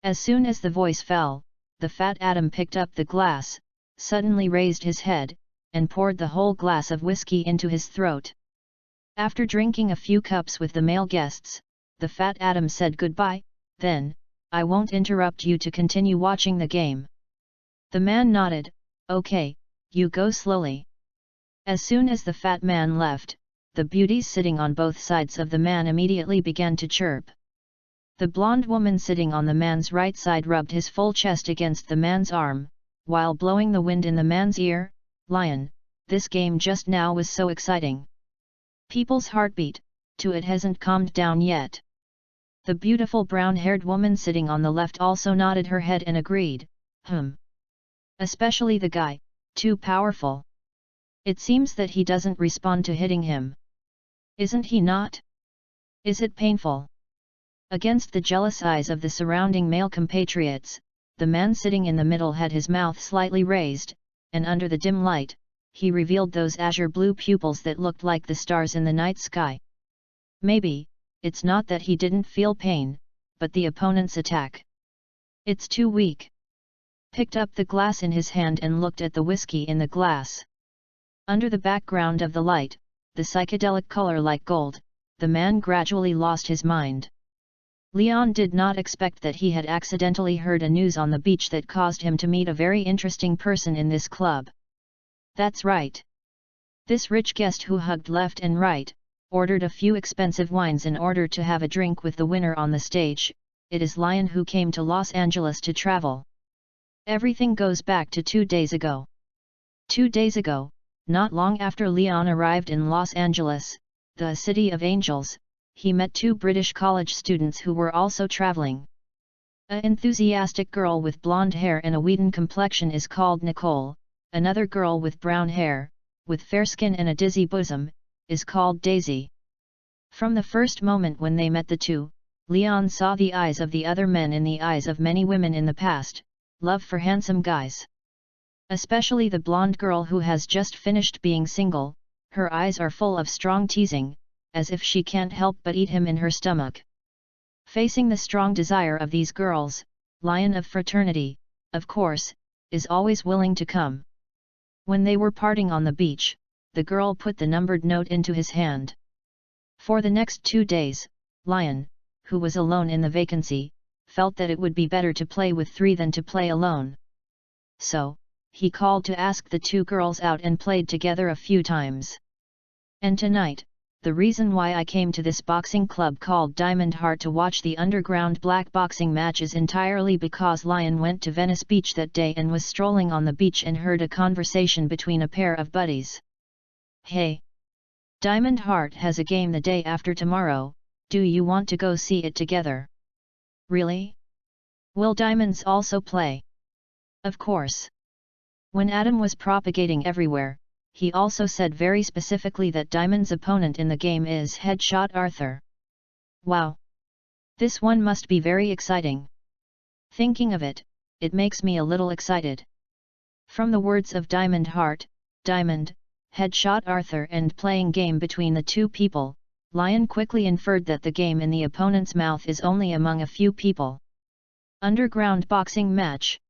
As soon as the voice fell, the fat Adam picked up the glass, suddenly raised his head, and poured the whole glass of whiskey into his throat. After drinking a few cups with the male guests, the fat Adam said goodbye. Then, I won't interrupt you to continue watching the game. The man nodded. Okay, you go slowly. As soon as the fat man left, the beauties sitting on both sides of the man immediately began to chirp. The blonde woman sitting on the man's right side rubbed his full chest against the man's arm, while blowing the wind in the man's ear. Lion, this game just now was so exciting. People's heartbeat, to it hasn't calmed down yet. The beautiful brown-haired woman sitting on the left also nodded her head and agreed. Especially the guy, too powerful. It seems that he doesn't respond to hitting him. Isn't he not? Is it painful? Against the jealous eyes of the surrounding male compatriots, the man sitting in the middle had his mouth slightly raised, and under the dim light, he revealed those azure blue pupils that looked like the stars in the night sky. Maybe, it's not that he didn't feel pain, but the opponent's attack. It's too weak. Picked up the glass in his hand and looked at the whiskey in the glass. Under the background of the light, the psychedelic color like gold, the man gradually lost his mind. Leon did not expect that he had accidentally heard a news on the beach that caused him to meet a very interesting person in this club. That's right. This rich guest who hugged left and right, ordered a few expensive wines in order to have a drink with the winner on the stage. It is Lion who came to Los Angeles to travel. Everything goes back to 2 days ago. 2 days ago, not long after Leon arrived in Los Angeles, the city of angels, he met 2 British college students who were also traveling. An enthusiastic girl with blonde hair and a Wheaton complexion is called Nicole, another girl with brown hair, with fair skin and a dizzy bosom, is called Daisy. From the first moment when they met the two, Leon saw the eyes of the other men in the eyes of many women in the past, love for handsome guys. Especially the blonde girl who has just finished being single, her eyes are full of strong teasing, as if she can't help but eat him in her stomach. Facing the strong desire of these girls, Lion of Fraternity, of course, is always willing to come. When they were parting on the beach, the girl put the numbered note into his hand. For the next 2 days, Lion, who was alone in the vacancy, felt that it would be better to play with 3 than to play alone. So, he called to ask the 2 girls out and played together a few times. And tonight, the reason why I came to this boxing club called Diamond Heart to watch the underground black boxing match is entirely because Lion went to Venice Beach that day and was strolling on the beach and heard a conversation between a pair of buddies. Hey! Diamond Heart has a game the day after tomorrow, do you want to go see it together? Really? Will Diamonds also play? Of course. When Adam was propagating everywhere, he also said very specifically that Diamond's opponent in the game is Headshot Arthur. Wow! This one must be very exciting. Thinking of it, it makes me a little excited. From the words of Diamond Heart, Diamond, Headshot Arthur and playing game between the 2 people, Lion quickly inferred that the game in the opponent's mouth is only among a few people. Underground boxing match.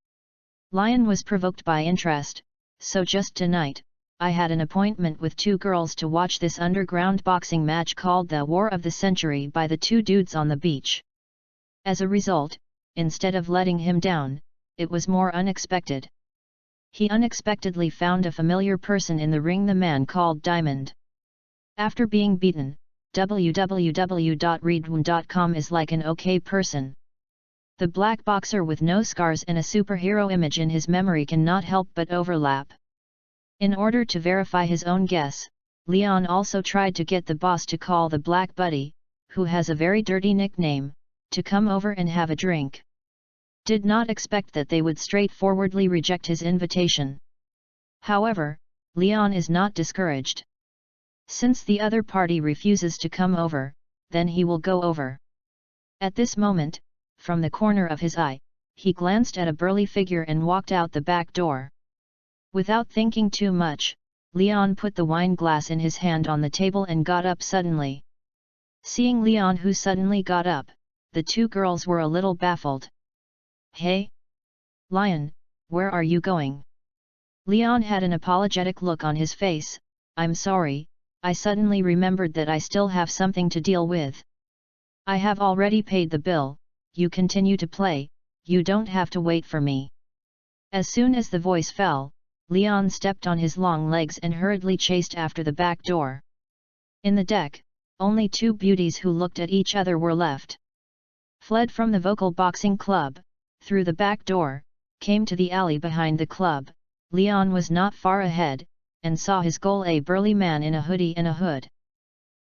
Lion was provoked by interest, so just tonight, I had an appointment with 2 girls to watch this underground boxing match called the War of the Century by the 2 dudes on the beach. As a result, instead of letting him down, it was more unexpected. He unexpectedly found a familiar person in the ring, the man called Diamond. After being beaten, www.readaloud.com is like an okay person. The black boxer with no scars and a superhero image in his memory cannot help but overlap. In order to verify his own guess, Leon also tried to get the boss to call the Black Buddy, who has a very dirty nickname, to come over and have a drink. Did not expect that they would straightforwardly reject his invitation. However, Leon is not discouraged. Since the other party refuses to come over, then he will go over. At this moment, from the corner of his eye, he glanced at a burly figure and walked out the back door. Without thinking too much, Leon put the wine glass in his hand on the table and got up suddenly. Seeing Leon who suddenly got up, the two girls were a little baffled. "Hey? Lion, where are you going?" Leon had an apologetic look on his face. "I'm sorry, I suddenly remembered that I still have something to deal with. I have already paid the bill, you continue to play, you don't have to wait for me." As soon as the voice fell, Leon stepped on his long legs and hurriedly chased after the back door. In the deck, only two beauties who looked at each other were left. Fled from the vocal boxing club, through the back door, came to the alley behind the club. Leon was not far ahead, and saw his goal, a burly man in a hoodie and a hood.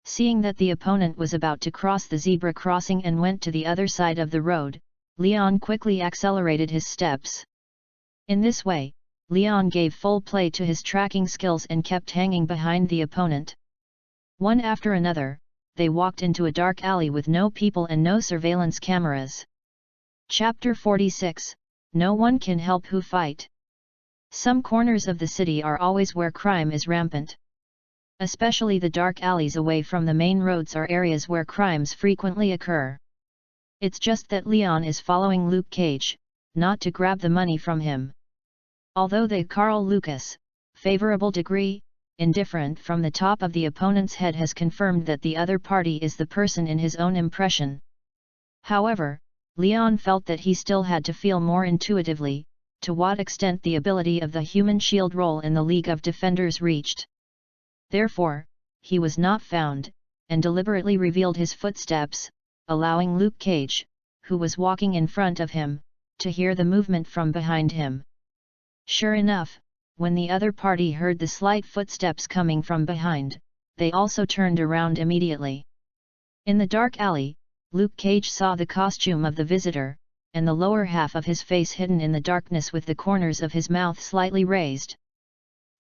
Seeing that the opponent was about to cross the zebra crossing and went to the other side of the road, Leon quickly accelerated his steps. In this way, Leon gave full play to his tracking skills and kept hanging behind the opponent. One after another, they walked into a dark alley with no people and no surveillance cameras. Chapter 46, No One Can Help Who Fight. Some corners of the city are always where crime is rampant. Especially the dark alleys away from the main roads are areas where crimes frequently occur. It's just that Leon is following Luke Cage, not to grab the money from him. Although the Carl Lucas, favorable degree, indifferent from the top of the opponent's head has confirmed that the other party is the person in his own impression. However, Leon felt that he still had to feel more intuitively, to what extent the ability of the human shield role in the League of Defenders reached. Therefore, he was not found, and deliberately revealed his footsteps, allowing Luke Cage, who was walking in front of him, to hear the movement from behind him. Sure enough, when the other party heard the slight footsteps coming from behind, they also turned around immediately. In the dark alley, Luke Cage saw the costume of the visitor, and the lower half of his face hidden in the darkness with the corners of his mouth slightly raised.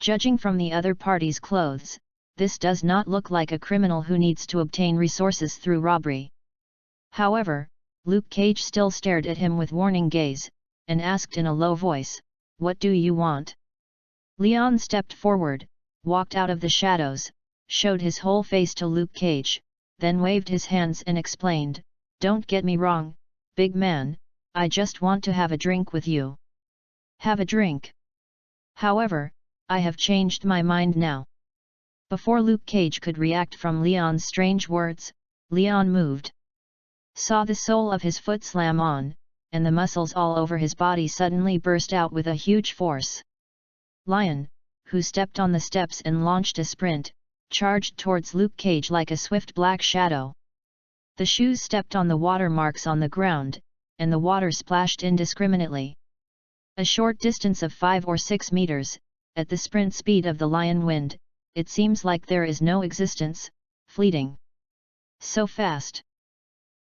Judging from the other party's clothes, this does not look like a criminal who needs to obtain resources through robbery. However, Luke Cage still stared at him with warning gaze, and asked in a low voice, "What do you want?" Leon stepped forward, walked out of the shadows, showed his whole face to Luke Cage, then waved his hands and explained, "Don't get me wrong, big man, I just want to have a drink with you." Have a drink? However, I have changed my mind now. Before Luke Cage could react from Leon's strange words, Leon moved. Saw the sole of his foot slam on, and the muscles all over his body suddenly burst out with a huge force. Lion, who stepped on the steps and launched a sprint, charged towards Luke Cage like a swift black shadow. The shoes stepped on the water marks on the ground, and the water splashed indiscriminately. A short distance of 5 or 6 meters, at the sprint speed of the lion wind, it seems like there is no existence, fleeting. So fast.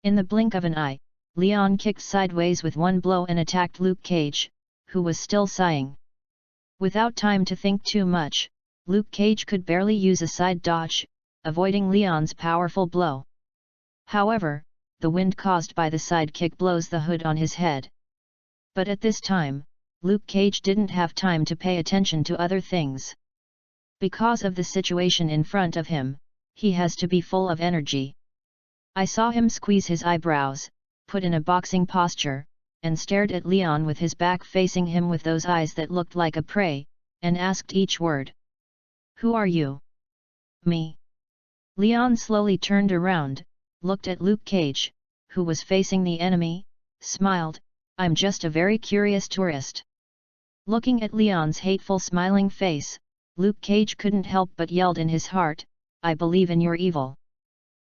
In the blink of an eye, Leon kicked sideways with one blow and attacked Luke Cage, who was still sighing. Without time to think too much, Luke Cage could barely use a side dodge, avoiding Leon's powerful blow. However, the wind caused by the side kick blows the hood on his head. But at this time, Luke Cage didn't have time to pay attention to other things. Because of the situation in front of him, he has to be full of energy. I saw him squeeze his eyebrows, put in a boxing posture, and stared at Leon with his back facing him with those eyes that looked like a prey, and asked each word. "Who are you?" "Me." Leon slowly turned around, looked at Luke Cage, who was facing the enemy, smiled, "I'm just a very curious tourist." Looking at Leon's hateful smiling face, Luke Cage couldn't help but yelled in his heart, "I believe in your evil."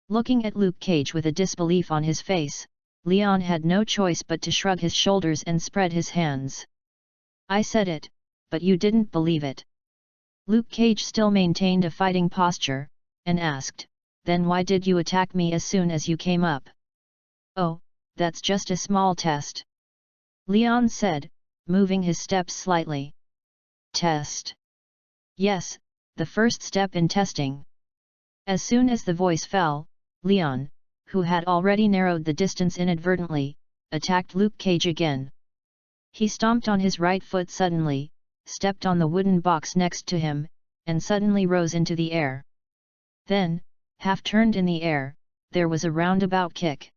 Looking at Luke Cage with a disbelief on his face, Leon had no choice but to shrug his shoulders and spread his hands. "I said it, but you didn't believe it." Luke Cage still maintained a fighting posture, and asked, "Then why did you attack me as soon as you came up?" "Oh, that's just a small test," Leon said, moving his steps slightly. "Test?" "Yes, the first step in testing." As soon as the voice fell, Leon, who had already narrowed the distance inadvertently, attacked Luke Cage again. He stomped on his right foot suddenly, stepped on the wooden box next to him, and suddenly rose into the air. Then, half turned in the air, there was a roundabout kick.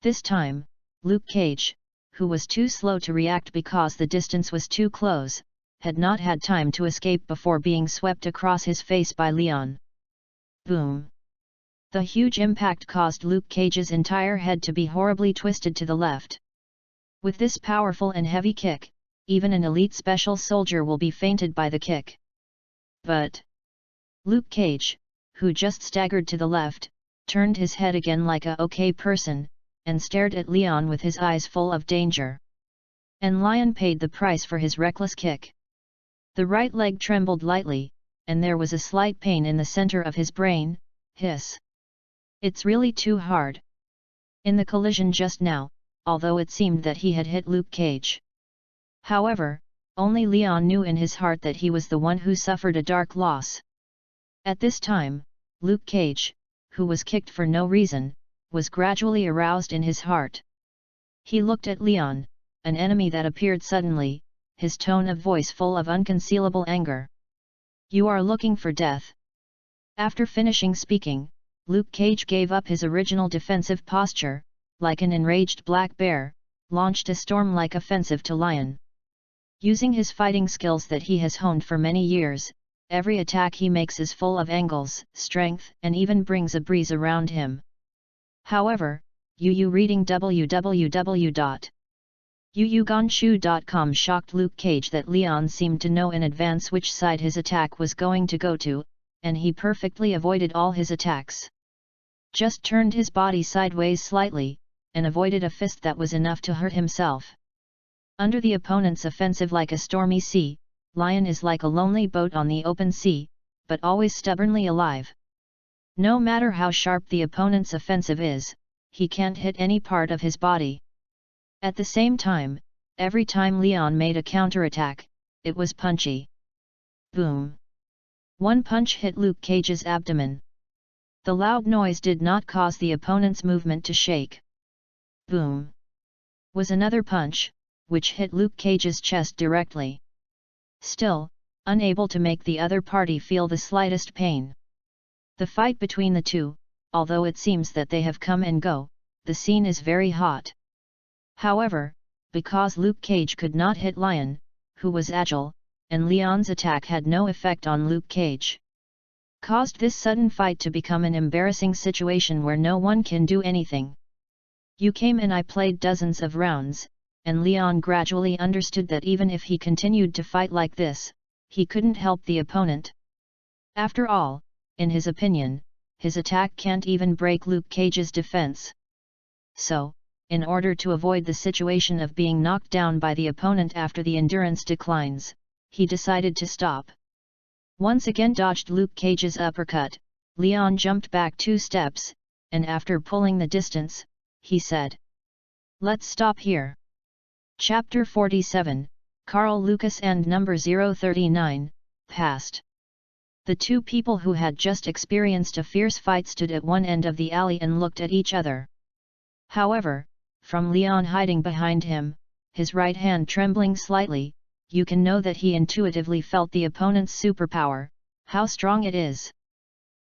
This time, Luke Cage, who was too slow to react because the distance was too close, had not had time to escape before being swept across his face by Leon. Boom! The huge impact caused Luke Cage's entire head to be horribly twisted to the left. With this powerful and heavy kick, even an elite special soldier will be fainted by the kick. But Luke Cage, who just staggered to the left, turned his head again like a okay person, and stared at Leon with his eyes full of danger. And Leon paid the price for his reckless kick. The right leg trembled lightly, and there was a slight pain in the center of his brain. Hiss! It's really too hard. In the collision just now, although it seemed that he had hit Luke Cage. However, only Leon knew in his heart that he was the one who suffered a dark loss. At this time, Luke Cage, who was kicked for no reason, was gradually aroused in his heart. He looked at Leon, an enemy that appeared suddenly, his tone of voice full of unconcealable anger. You are looking for death. After finishing speaking, Luke Cage gave up his original defensive posture, like an enraged black bear, launched a storm-like offensive to Leon. Using his fighting skills that he has honed for many years, every attack he makes is full of angles, strength, and even brings a breeze around him. However, reading www.yuyuganshu.com shocked Luke Cage that Leon seemed to know in advance which side his attack was going to go to, and he perfectly avoided all his attacks. Just turned his body sideways slightly, and avoided a fist that was enough to hurt himself. Under the opponent's offensive like a stormy sea, Leon is like a lonely boat on the open sea, but always stubbornly alive. No matter how sharp the opponent's offensive is, he can't hit any part of his body. At the same time, every time Leon made a counterattack, it was punchy. Boom! One punch hit Luke Cage's abdomen. The loud noise did not cause the opponent's movement to shake. Boom! Was another punch, which hit Luke Cage's chest directly. Still, unable to make the other party feel the slightest pain. The fight between the two, although it seems that they have come and go, the scene is very hot. However, because Luke Cage could not hit Leon, who was agile, and Leon's attack had no effect on Luke Cage, caused this sudden fight to become an embarrassing situation where no one can do anything. You came and I played dozens of rounds, and Leon gradually understood that even if he continued to fight like this, he couldn't help the opponent. After all, in his opinion, his attack can't even break Luke Cage's defense. So, in order to avoid the situation of being knocked down by the opponent after the endurance declines, he decided to stop. Once again dodged Luke Cage's uppercut, Leon jumped back 2 steps, and after pulling the distance, he said, "Let's stop here." Chapter 47, Carl Lucas and number 039, passed. The two people who had just experienced a fierce fight stood at one end of the alley and looked at each other. However, from Leon hiding behind him, his right hand trembling slightly, you can know that he intuitively felt the opponent's superpower, how strong it is.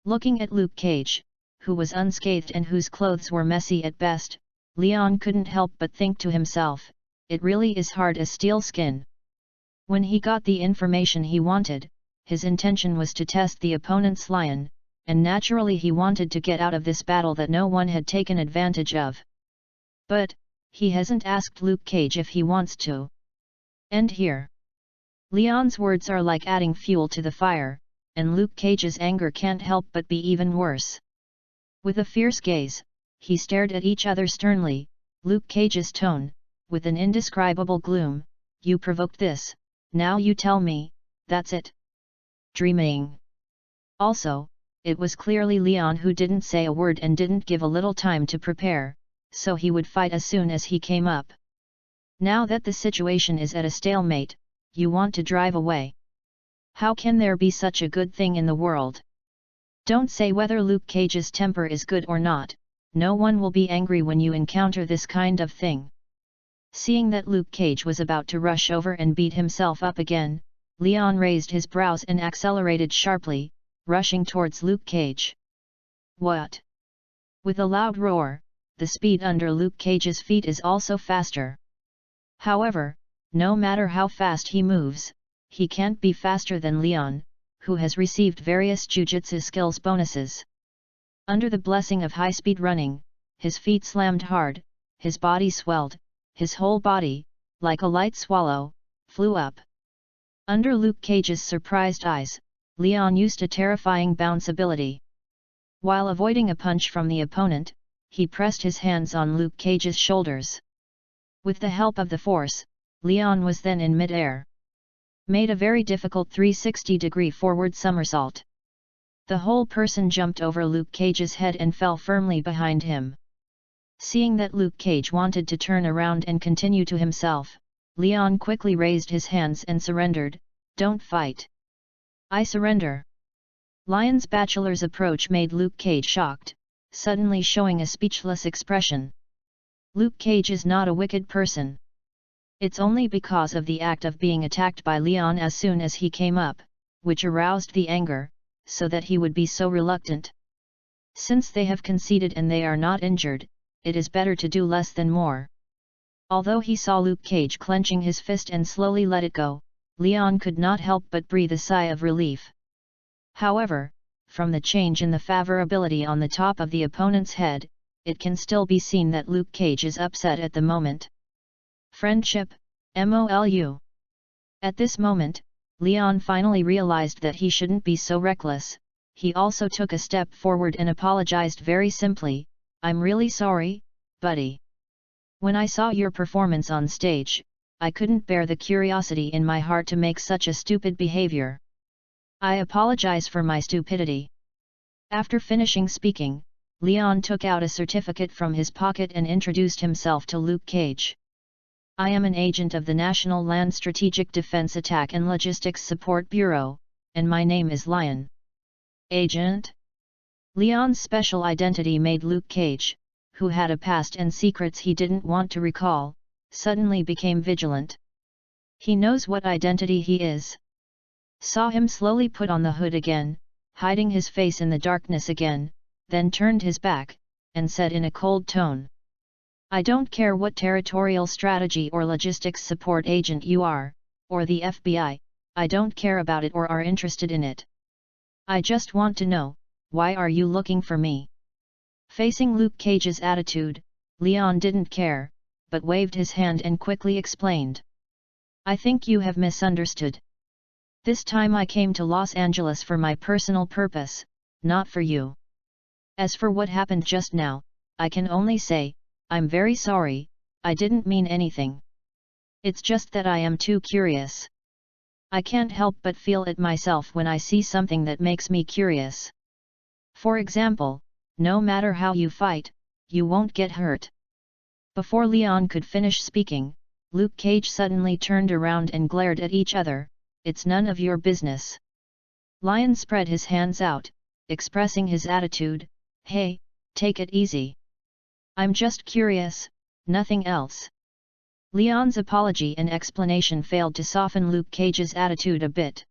Looking at Luke Cage, who was unscathed and whose clothes were messy at best, Leon couldn't help but think to himself, it really is hard as steel skin. When he got the information he wanted, his intention was to test the opponent's Leon, and naturally he wanted to get out of this battle that no one had taken advantage of. But, he hasn't asked Luke Cage if he wants to end here. Leon's words are like adding fuel to the fire, and Luke Cage's anger can't help but be even worse. With a fierce gaze, he stared at each other sternly. Luke Cage's tone, with an indescribable gloom, "You provoked this, now you tell me, that's it." Dreaming. Also, it was clearly Leon who didn't say a word and didn't give a little time to prepare, so he would fight as soon as he came up. Now that the situation is at a stalemate, you want to drive away. How can there be such a good thing in the world? Don't say whether Luke Cage's temper is good or not, no one will be angry when you encounter this kind of thing. Seeing that Luke Cage was about to rush over and beat himself up again, Leon raised his brows and accelerated sharply, rushing towards Luke Cage. What? With a loud roar, the speed under Luke Cage's feet is also faster. However, no matter how fast he moves, he can't be faster than Leon, who has received various jujutsu skills bonuses. Under the blessing of high-speed running, his feet slammed hard, his body swelled, his whole body, like a light swallow, flew up. Under Luke Cage's surprised eyes, Leon used a terrifying bounce ability. While avoiding a punch from the opponent, he pressed his hands on Luke Cage's shoulders. With the help of the force, Leon was then in mid-air. Made a very difficult 360-degree forward somersault. The whole person jumped over Luke Cage's head and fell firmly behind him. Seeing that Luke Cage wanted to turn around and continue to himself, Leon quickly raised his hands and surrendered. Don't fight. I surrender. Lion's bachelor's approach made Luke Cage shocked, suddenly showing a speechless expression. Luke Cage is not a wicked person. It's only because of the act of being attacked by Leon as soon as he came up, which aroused the anger, so that he would be so reluctant. Since they have conceded and they are not injured, it is better to do less than more. Although he saw Luke Cage clenching his fist and slowly let it go, Leon could not help but breathe a sigh of relief. However, from the change in the favorability on the top of the opponent's head, it can still be seen that Luke Cage is upset at the moment. Friendship, MOLU. At this moment, Leon finally realized that he shouldn't be so reckless. He also took a step forward and apologized very simply. I'm really sorry, buddy. When I saw your performance on stage, I couldn't bear the curiosity in my heart to make such a stupid behavior. I apologize for my stupidity. After finishing speaking, Leon took out a certificate from his pocket and introduced himself to Luke Cage. I am an agent of the National Land Strategic Defense Attack and Logistics Support Bureau, and my name is Lion. Agent? Leon's special identity made Luke Cage, who had a past and secrets he didn't want to recall, suddenly became vigilant. He knows what identity he is. Saw him slowly put on the hood again, hiding his face in the darkness again, then turned his back, and said in a cold tone. I don't care what territorial strategy or logistics support agent you are, or the FBI, I don't care about it or are interested in it. I just want to know, why are you looking for me? Facing Luke Cage's attitude, Leon didn't care, but waved his hand and quickly explained. I think you have misunderstood. This time I came to Los Angeles for my personal purpose, not for you. As for what happened just now, I can only say, I'm very sorry, I didn't mean anything. It's just that I am too curious. I can't help but feel it myself when I see something that makes me curious. For example, no matter how you fight, you won't get hurt. Before Leon could finish speaking, Luke Cage suddenly turned around and glared at each other. It's none of your business. Lion spread his hands out, expressing his attitude. Hey, take it easy. I'm just curious, nothing else. Leon's apology and explanation failed to soften Luke Cage's attitude a bit.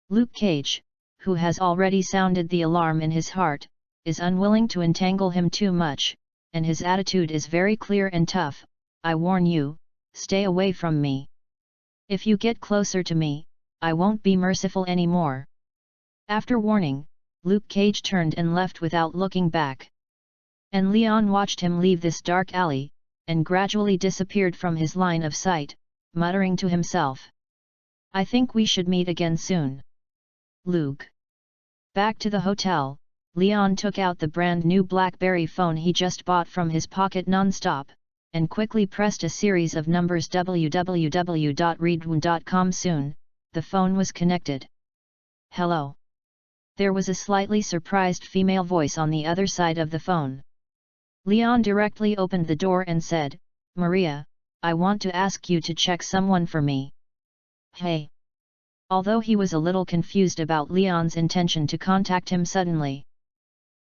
Luke Cage, who has already sounded the alarm in his heart, is unwilling to entangle him too much, and his attitude is very clear and tough. I warn you, stay away from me. If you get closer to me, I won't be merciful anymore. After warning, Luke Cage turned and left without looking back. And Leon watched him leave this dark alley, and gradually disappeared from his line of sight, muttering to himself. I think we should meet again soon. Luke. Back to the hotel, Leon took out the brand new BlackBerry phone he just bought from his pocket non-stop, and quickly pressed a series of numbers www.readaloud.com. Soon, the phone was connected. Hello. There was a slightly surprised female voice on the other side of the phone. Leon directly opened the door and said, Maria, I want to ask you to check someone for me. Hey. although he was a little confused about Leon's intention to contact him suddenly.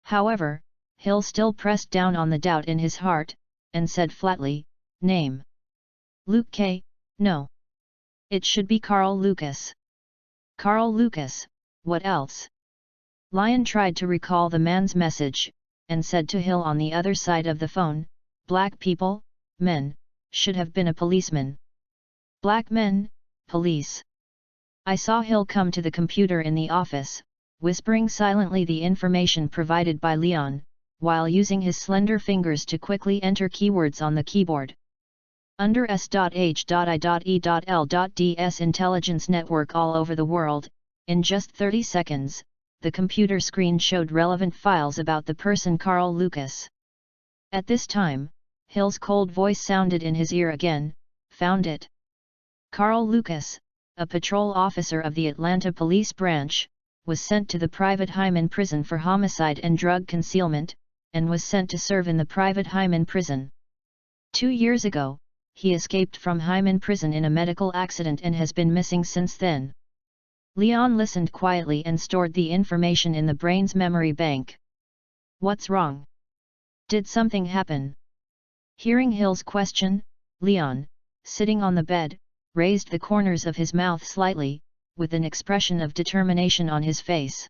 However, Hill still pressed down on the doubt in his heart, and said flatly, "Name? Luke K. No. It should be Carl Lucas." Carl Lucas, what else? Lion tried to recall the man's message, and said to Hill on the other side of the phone, "Black people, men, should have been a policeman." Black men, police. I saw Hill come to the computer in the office, whispering silently the information provided by Leon, while using his slender fingers to quickly enter keywords on the keyboard. Under S.H.I.E.L.Ds intelligence network all over the world, in just 30 seconds, the computer screen showed relevant files about the person Carl Lucas. At this time, Hill's cold voice sounded in his ear again, "Found it. Carl Lucas, a patrol officer of the Atlanta Police Branch, was sent to the private Hyman prison for homicide and drug concealment, and was sent to serve in the private Hyman prison. 2 years ago, he escaped from Hyman prison in a medical accident and has been missing since then." Leon listened quietly and stored the information in the brain's memory bank. "What's wrong? Did something happen?" Hearing Hill's question, Leon, sitting on the bed, raised the corners of his mouth slightly, with an expression of determination on his face.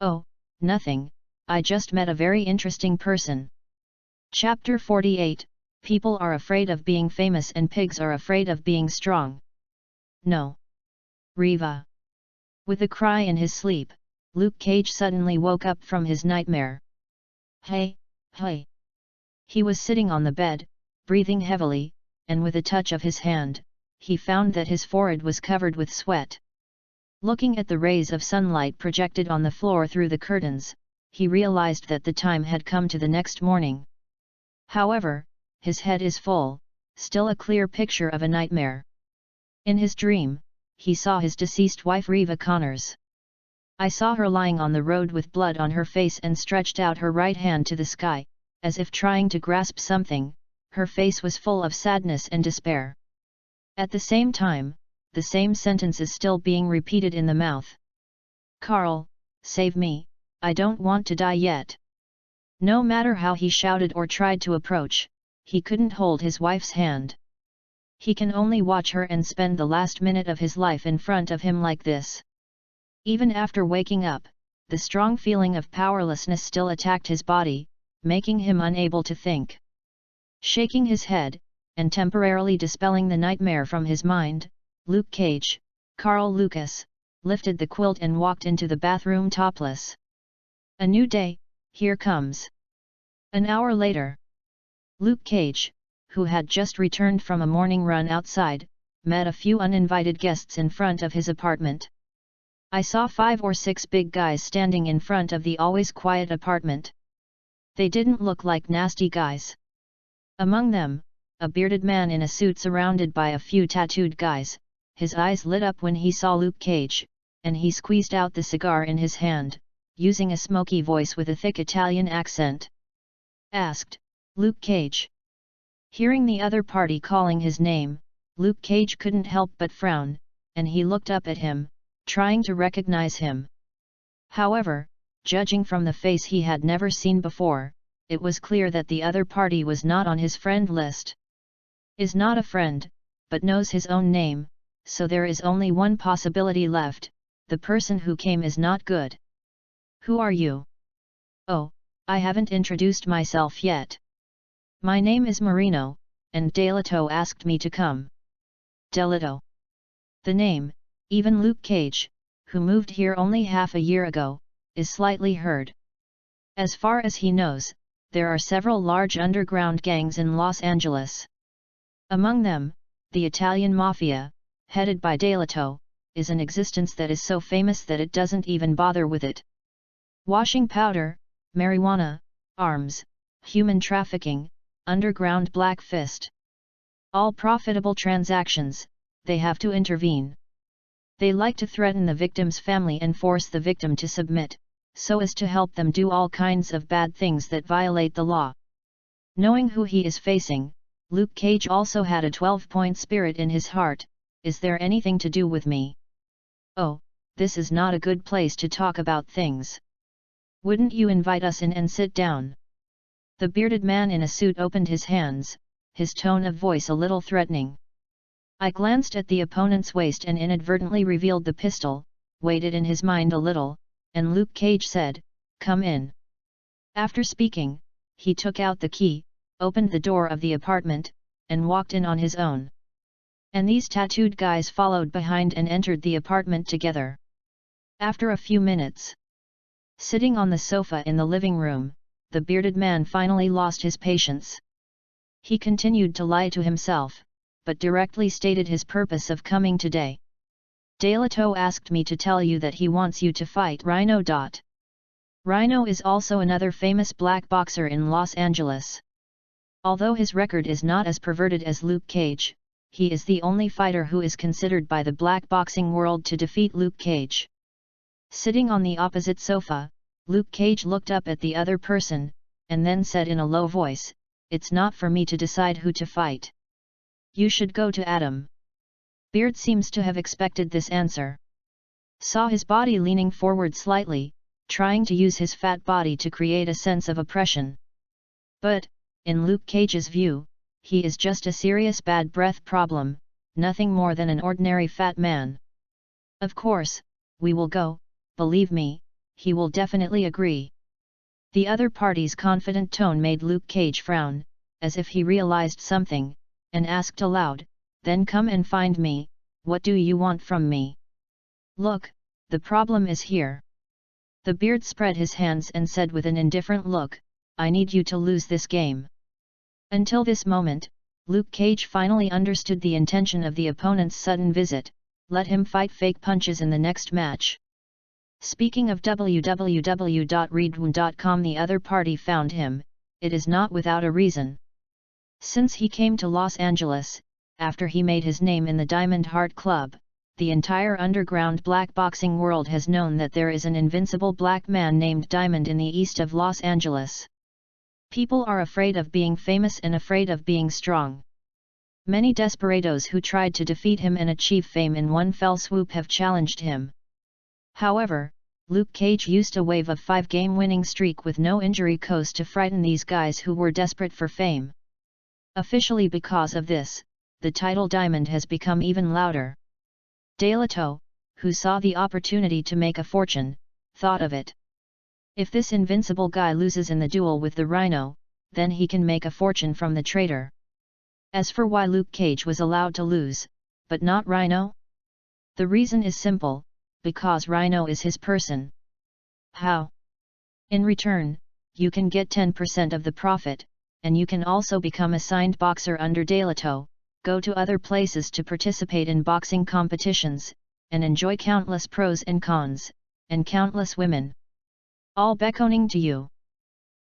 "Oh, nothing, I just met a very interesting person." Chapter 48, People are afraid of being famous and pigs are afraid of being strong. No. Riva. With a cry in his sleep, Luke Cage suddenly woke up from his nightmare. "Hey, hey." He was sitting on the bed, breathing heavily, and with a touch of his hand, he found that his forehead was covered with sweat. Looking at the rays of sunlight projected on the floor through the curtains, he realized that the time had come to the next morning. However, his head is full, still a clear picture of a nightmare. In his dream, he saw his deceased wife Reva Connors. "I saw her lying on the road with blood on her face and stretched out her right hand to the sky, as if trying to grasp something. Her face was full of sadness and despair." At the same time, the same sentence is still being repeated in the mouth. "Carl, save me, I don't want to die yet." No matter how he shouted or tried to approach, he couldn't hold his wife's hand. He can only watch her and spend the last minute of his life in front of him like this. Even after waking up, the strong feeling of powerlessness still attacked his body, making him unable to think. Shaking his head, and temporarily dispelling the nightmare from his mind, Luke Cage, Carl Lucas, lifted the quilt and walked into the bathroom topless. A new day, here comes. An hour later, Luke Cage, who had just returned from a morning run outside, met a few uninvited guests in front of his apartment. "I saw 5 or 6 big guys standing in front of the always quiet apartment. They didn't look like nasty guys. Among them, a bearded man in a suit surrounded by a few tattooed guys. His eyes lit up when he saw Luke Cage, and he squeezed out the cigar in his hand, using a smoky voice with a thick Italian accent. Asked, "Luke Cage?" Hearing the other party calling his name, Luke Cage couldn't help but frown, and he looked up at him, trying to recognize him. However, judging from the face he had never seen before, it was clear that the other party was not on his friend list. Is not a friend, but knows his own name, so there is only one possibility left: the person who came is not good. "Who are you?" "Oh, I haven't introduced myself yet. My name is Marino, and Delito asked me to come." Delito. The name, even Luke Cage, who moved here only half a year ago, is slightly heard. As far as he knows, there are several large underground gangs in Los Angeles. Among them, the Italian Mafia, headed by Delito, is an existence that is so famous that it doesn't even bother with it. Washing powder, marijuana, arms, human trafficking, underground black fist. All profitable transactions, they have to intervene. They like to threaten the victim's family and force the victim to submit, so as to help them do all kinds of bad things that violate the law. Knowing who he is facing, Luke Cage also had a 12-point spirit in his heart. Is there anything to do with me? "Oh, this is not a good place to talk about things. Wouldn't you invite us in and sit down?" The bearded man in a suit opened his hands, his tone of voice a little threatening. I glanced at the opponent's waist and inadvertently revealed the pistol, weighed it in his mind a little, and Luke Cage said, "Come in." After speaking, he took out the key, opened the door of the apartment, and walked in on his own. And these tattooed guys followed behind and entered the apartment together. After a few minutes, sitting on the sofa in the living room, the bearded man finally lost his patience. He continued to lie to himself, but directly stated his purpose of coming today. "Delato asked me to tell you that he wants you to fight Rhino. Rhino is also another famous black boxer in Los Angeles. Although his record is not as perverted as Luke Cage, he is the only fighter who is considered by the black boxing world to defeat Luke Cage." Sitting on the opposite sofa, Luke Cage looked up at the other person, and then said in a low voice, "It's not for me to decide who to fight. You should go to Adam." Beard seems to have expected this answer. Saw his body leaning forward slightly, trying to use his fat body to create a sense of oppression. But, in Luke Cage's view, he is just a serious bad breath problem, nothing more than an ordinary fat man. "Of course, we will go, believe me, he will definitely agree." The other party's confident tone made Luke Cage frown, as if he realized something, and asked aloud, "Then come and find me, what do you want from me?" "Look, the problem is here." The beard spread his hands and said with an indifferent look, "I need you to lose this game." Until this moment, Luke Cage finally understood the intention of the opponent's sudden visit: let him fight fake punches in the next match. Speaking of www.readaloud.com, the other party found him, it is not without a reason. Since he came to Los Angeles, after he made his name in the Diamond Heart Club, the entire underground black boxing world has known that there is an invincible black man named Diamond in the east of Los Angeles. People are afraid of being famous and afraid of being strong. Many desperados who tried to defeat him and achieve fame in one fell swoop have challenged him. However, Luke Cage used a wave of 5-game winning streak with no injury codes to frighten these guys who were desperate for fame. Officially, because of this, the title Diamond has become even louder. Delato, who saw the opportunity to make a fortune, thought of it. If this invincible guy loses in the duel with the Rhino, then he can make a fortune from the traitor. As for why Luke Cage was allowed to lose, but not Rhino? The reason is simple: because Rhino is his person. How? In return, you can get 10% of the profit, and you can also become a signed boxer under Delato, go to other places to participate in boxing competitions, and enjoy countless pros and cons, and countless women. All beckoning to you.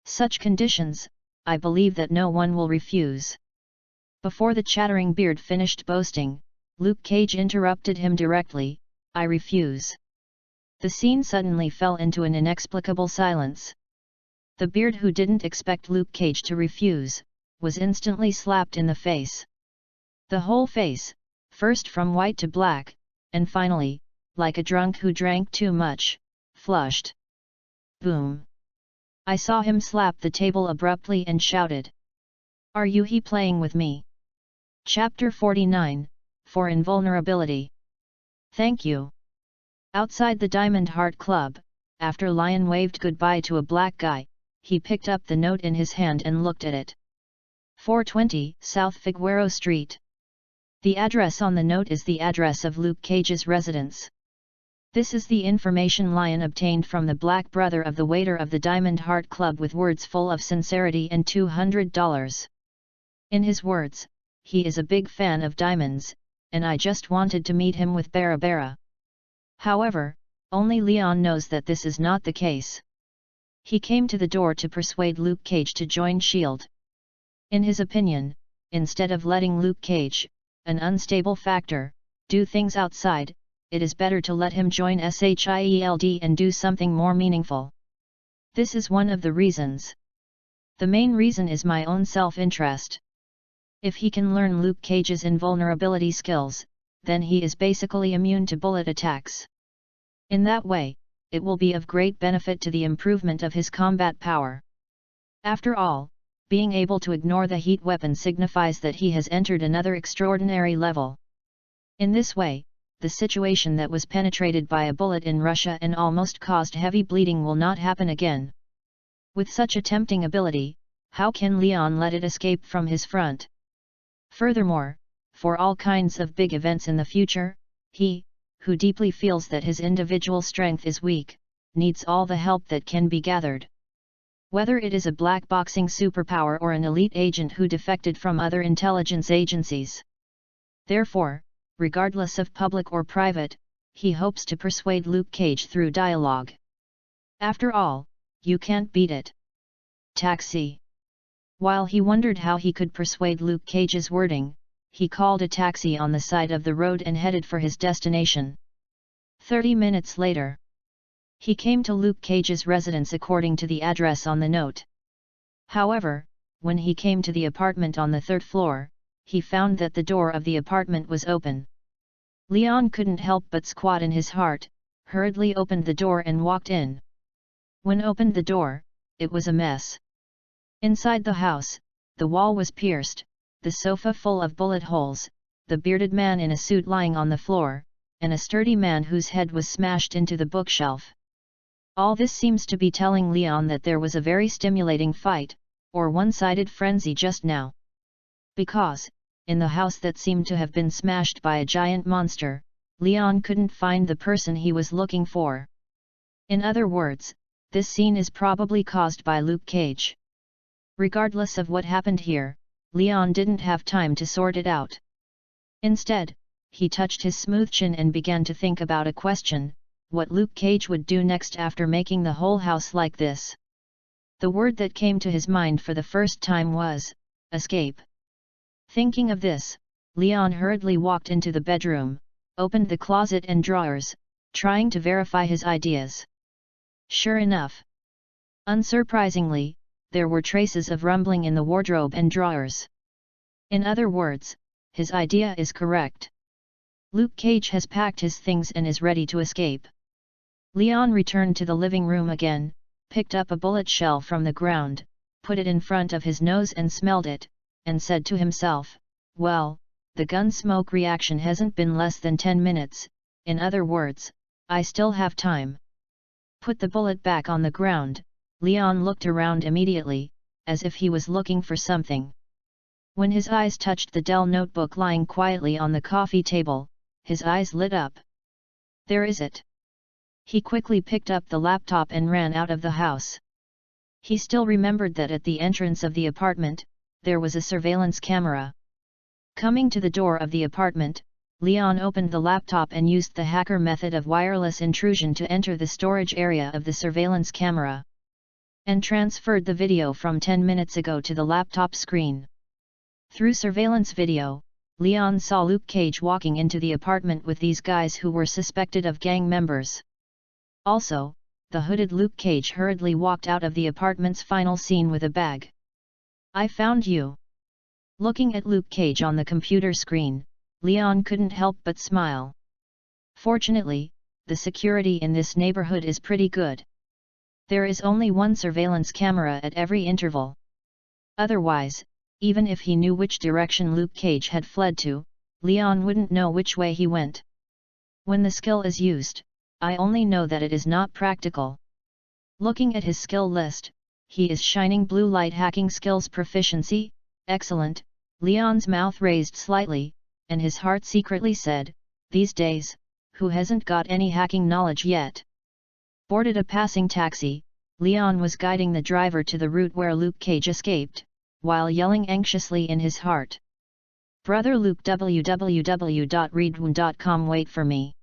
Such conditions, I believe that no one will refuse. Before the chattering beard finished boasting, Luke Cage interrupted him directly, "I refuse." The scene suddenly fell into an inexplicable silence. The beard, who didn't expect Luke Cage to refuse, was instantly slapped in the face. The whole face, first from white to black, and finally, like a drunk who drank too much, flushed. Boom! I saw him slap the table abruptly and shouted, "Are you playing with me?" Chapter 49, For Invulnerability. Thank you. Outside the Diamond Heart Club, after Lion waved goodbye to a black guy, he picked up the note in his hand and looked at it. 420 South Figueroa Street. The address on the note is the address of Luke Cage's residence. This is the information Lion obtained from the black brother of the waiter of the Diamond Heart Club with words full of sincerity and $200. In his words, he is a big fan of diamonds, and I just wanted to meet him with Bara Bara. However, only Leon knows that this is not the case. He came to the door to persuade Luke Cage to join S.H.I.E.L.D. In his opinion, instead of letting Luke Cage, an unstable factor, do things outside, it is better to let him join S.H.I.E.L.D. and do something more meaningful. This is one of the reasons. The main reason is my own self-interest. If he can learn Luke Cage's invulnerability skills, then he is basically immune to bullet attacks. In that way, it will be of great benefit to the improvement of his combat power. After all, being able to ignore the heat weapon signifies that he has entered another extraordinary level. In this way, the situation that was penetrated by a bullet in Russia and almost caused heavy bleeding will not happen again. With such a tempting ability, how can Leon let it escape from his front? Furthermore, for all kinds of big events in the future, he, who deeply feels that his individual strength is weak, needs all the help that can be gathered. Whether it is a black boxing superpower or an elite agent who defected from other intelligence agencies. Therefore, regardless of public or private, he hopes to persuade Luke Cage through dialogue. After all, you can't beat it. Taxi. While he wondered how he could persuade Luke Cage's wording, he called a taxi on the side of the road and headed for his destination. 30 minutes later, he came to Luke Cage's residence according to the address on the note. However, when he came to the apartment on the 3rd floor, he found that the door of the apartment was open. Leon couldn't help but squat in his heart, hurriedly opened the door and walked in. When opened the door, it was a mess. Inside the house, the wall was pierced, the sofa full of bullet holes, the bearded man in a suit lying on the floor, and a sturdy man whose head was smashed into the bookshelf. All this seems to be telling Leon that there was a very stimulating fight, or one-sided frenzy just now. Because, in the house that seemed to have been smashed by a giant monster, Leon couldn't find the person he was looking for. In other words, this scene is probably caused by Luke Cage. Regardless of what happened here, Leon didn't have time to sort it out. Instead, he touched his smooth chin and began to think about a question: what Luke Cage would do next after making the whole house like this. The word that came to his mind for the first time was, escape. Thinking of this, Leon hurriedly walked into the bedroom, opened the closet and drawers, trying to verify his ideas. Sure enough. Unsurprisingly, there were traces of rumbling in the wardrobe and drawers. In other words, his idea is correct. Luke Cage has packed his things and is ready to escape. Leon returned to the living room again, picked up a bullet shell from the ground, put it in front of his nose and smelled it, and said to himself, well, the gun smoke reaction hasn't been less than 10 minutes, in other words, I still have time. Put the bullet back on the ground, Leon looked around immediately, as if he was looking for something. When his eyes touched the Dell notebook lying quietly on the coffee table, his eyes lit up. There is it. He quickly picked up the laptop and ran out of the house. He still remembered that at the entrance of the apartment, there was a surveillance camera. Coming to the door of the apartment, Leon opened the laptop and used the hacker method of wireless intrusion to enter the storage area of the surveillance camera. And transferred the video from 10 minutes ago to the laptop screen. Through surveillance video, Leon saw Luke Cage walking into the apartment with these guys who were suspected of gang members. Also, the hooded Luke Cage hurriedly walked out of the apartment's final scene with a bag. I found you. Looking at Luke Cage on the computer screen, Leon couldn't help but smile. Fortunately, the security in this neighborhood is pretty good. There is only one surveillance camera at every interval. Otherwise, even if he knew which direction Luke Cage had fled to, Leon wouldn't know which way he went. When the skill is used, I only know that it is not practical. Looking at his skill list, he is shining blue light hacking skills proficiency, excellent. Leon's mouth raised slightly, and his heart secretly said, these days, who hasn't got any hacking knowledge yet? Boarded a passing taxi, Leon was guiding the driver to the route where Luke Cage escaped, while yelling anxiously in his heart. Brother Luke, www.readaloud.com, wait for me.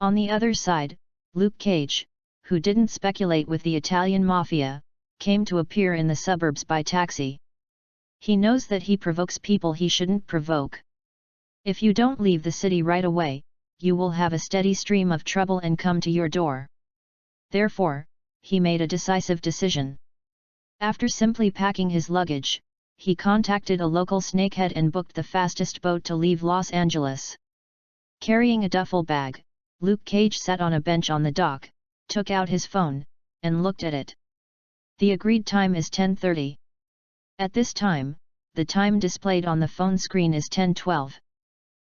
On the other side, Luke Cage, who didn't speculate with the Italian mafia, came to appear in the suburbs by taxi. He knows that he provokes people he shouldn't provoke. If you don't leave the city right away, you will have a steady stream of trouble and come to your door. Therefore, he made a decisive decision. After simply packing his luggage, he contacted a local snakehead and booked the fastest boat to leave Los Angeles. Carrying a duffel bag, Luke Cage sat on a bench on the dock, took out his phone, and looked at it. The agreed time is 10:30. At this time, the time displayed on the phone screen is 10:12.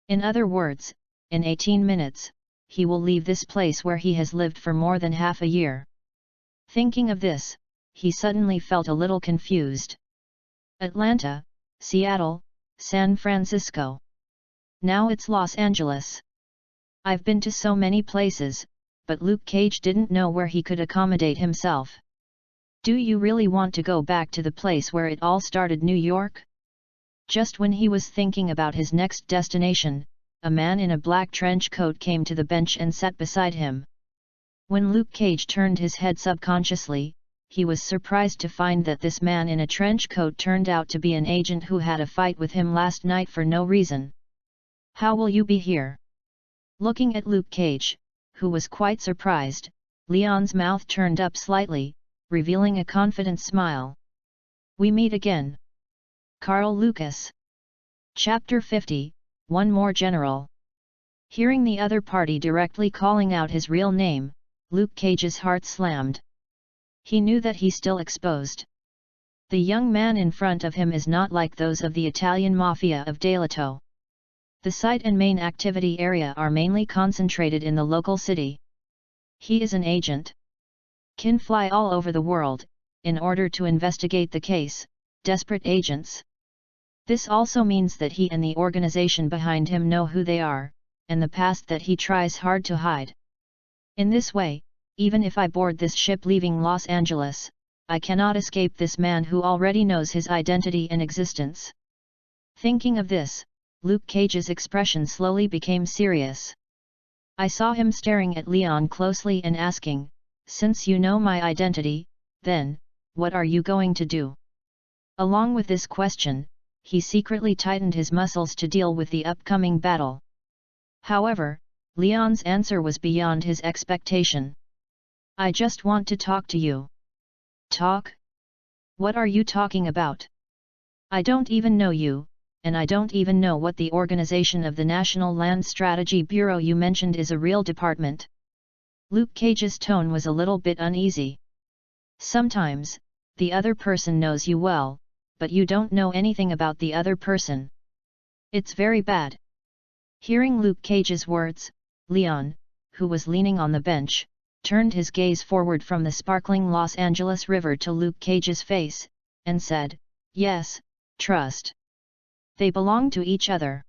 In other words, in 18 minutes, he will leave this place where he has lived for more than half a year. Thinking of this, he suddenly felt a little confused. Atlanta, Seattle, San Francisco. Now it's Los Angeles. I've been to so many places, but Luke Cage didn't know where he could accommodate himself. Do you really want to go back to the place where it all started, New York? Just when he was thinking about his next destination, a man in a black trench coat came to the bench and sat beside him. When Luke Cage turned his head subconsciously, he was surprised to find that this man in a trench coat turned out to be an agent who had a fight with him last night for no reason. How will you be here? Looking at Luke Cage, who was quite surprised, Leon's mouth turned up slightly, revealing a confident smile. We meet again. Carl Lucas. Chapter 50, One More General. Hearing the other party directly calling out his real name, Luke Cage's heart slammed. He knew that he's still exposed. The young man in front of him is not like those of the Italian mafia of Delato. The site and main activity area are mainly concentrated in the local city. He is an agent. Can fly all over the world, in order to investigate the case, desperate agents. This also means that he and the organization behind him know who they are, and the past that he tries hard to hide. In this way, even if I board this ship leaving Los Angeles, I cannot escape this man who already knows his identity and existence. Thinking of this, Luke Cage's expression slowly became serious. I saw him staring at Leon closely and asking, "Since you know my identity, then, what are you going to do?" Along with this question, he secretly tightened his muscles to deal with the upcoming battle. However, Leon's answer was beyond his expectation. I just want to talk to you. Talk? What are you talking about? I don't even know you, and I don't even know what the organization of the National Land Strategy Bureau you mentioned is a real department. Luke Cage's tone was a little bit uneasy. Sometimes, the other person knows you well, but you don't know anything about the other person. It's very bad. Hearing Luke Cage's words, Leon, who was leaning on the bench, turned his gaze forward from the sparkling Los Angeles River to Luke Cage's face, and said, "Yes, trust. They belong to each other."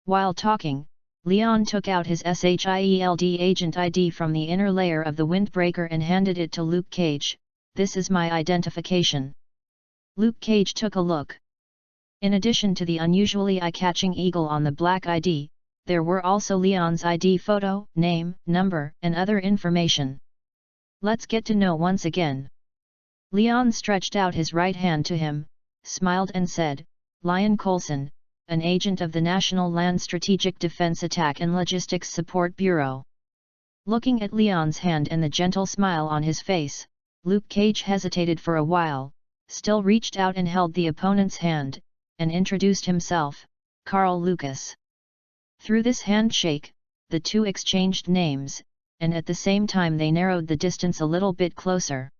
While talking, Leon took out his SHIELD agent ID from the inner layer of the windbreaker and handed it to Luke Cage. "This is my identification." Luke Cage took a look. In addition to the unusually eye-catching eagle on the black ID, there were also Leon's ID photo, name, number, and other information. "Let's get to know once again." Leon stretched out his right hand to him, smiled and said, "Lion Coulson, an agent of the National Land Strategic Defense Attack and Logistics Support Bureau." Looking at Leon's hand and the gentle smile on his face, Luke Cage hesitated for a while, still reached out and held the opponent's hand, and introduced himself, Carl Lucas. Through this handshake, the two exchanged names, and at the same time they narrowed the distance a little bit closer.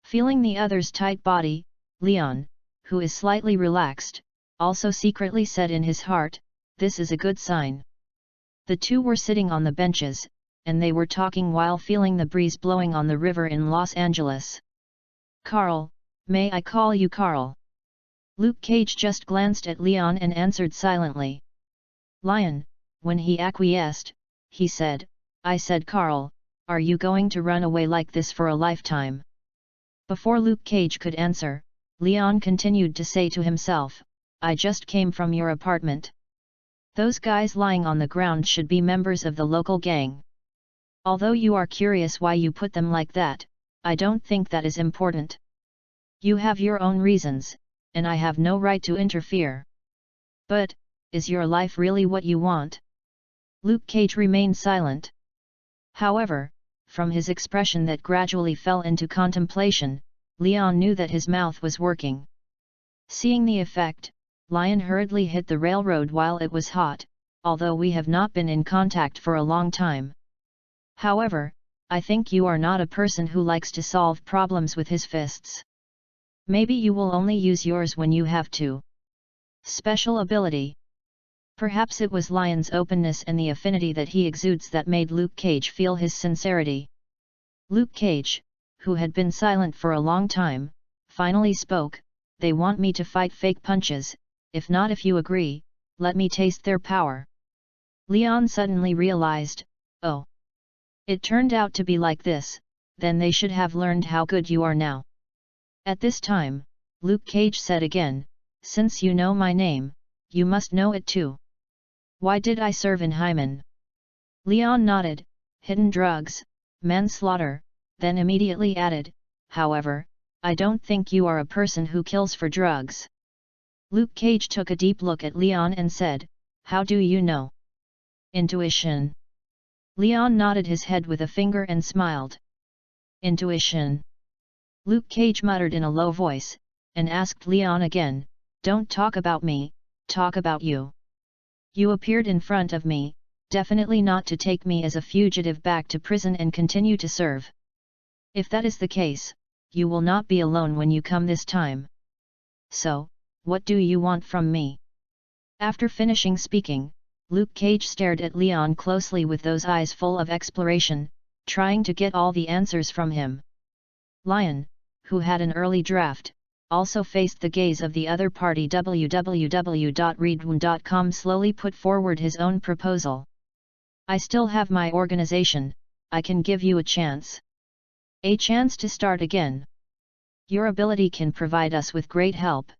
Feeling the other's tight body, Leon, who is slightly relaxed, also secretly said in his heart, "This is a good sign." The two were sitting on the benches, and they were talking while feeling the breeze blowing on the river in Los Angeles. "Carl, may I call you Carl?" Luke Cage just glanced at Leon and answered silently. Lion, when he acquiesced, he said, "I said Carl, are you going to run away like this for a lifetime?" Before Luke Cage could answer, Leon continued to say to himself, "I just came from your apartment. Those guys lying on the ground should be members of the local gang. Although you are curious why you put them like that, I don't think that is important. You have your own reasons, and I have no right to interfere. But, is your life really what you want?" Luke Cage remained silent. However, from his expression that gradually fell into contemplation, Leon knew that his mouth was working. Seeing the effect, Lion hurriedly hit the railroad while it was hot. "Although we have not been in contact for a long time, However, I think you are not a person who likes to solve problems with his fists. Maybe you will only use yours when you have to. Special ability. Perhaps it was Lion's openness and the affinity that he exudes that made Luke Cage feel his sincerity. Luke Cage, who had been silent for a long time, finally spoke. They want me to fight fake punches. If not, if you agree, let me taste their power. Leon suddenly realized, oh. It turned out to be like this, then they should have learned how good you are now. At this time, Luke Cage said again, since you know my name, you must know it too. Why did I serve in Hyman? Leon nodded, hidden drugs, manslaughter, then immediately added, however, I don't think you are a person who kills for drugs. Luke Cage took a deep look at Leon and said, how do you know? Intuition. Leon nodded his head with a finger and smiled. Intuition. Luke Cage muttered in a low voice, and asked Leon again, don't talk about me, talk about you. You appeared in front of me, definitely not to take me as a fugitive back to prison and continue to serve. If that is the case, you will not be alone when you come this time. So, what do you want from me? After finishing speaking, Luke Cage stared at Leon closely with those eyes full of exploration, trying to get all the answers from him. Lion, who had an early draft, also faced the gaze of the other party. www.readaloud.com slowly put forward his own proposal. I still have my organization, I can give you a chance. A chance to start again. Your ability can provide us with great help.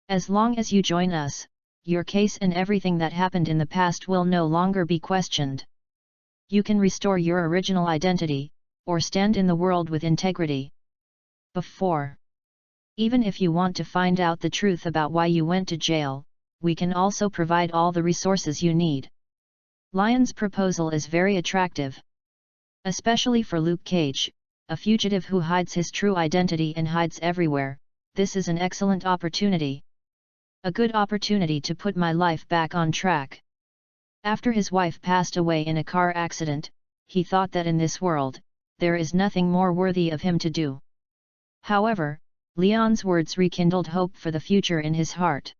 As long as you join us, your case and everything that happened in the past will no longer be questioned. You can restore your original identity, or stand in the world with integrity. Before. Even if you want to find out the truth about why you went to jail, we can also provide all the resources you need. Lion's proposal is very attractive. Especially for Luke Cage, a fugitive who hides his true identity and hides everywhere, this is an excellent opportunity. A good opportunity to put my life back on track. After his wife passed away in a car accident, he thought that in this world, there is nothing more worthy of him to do. However, Leon's words rekindled hope for the future in his heart.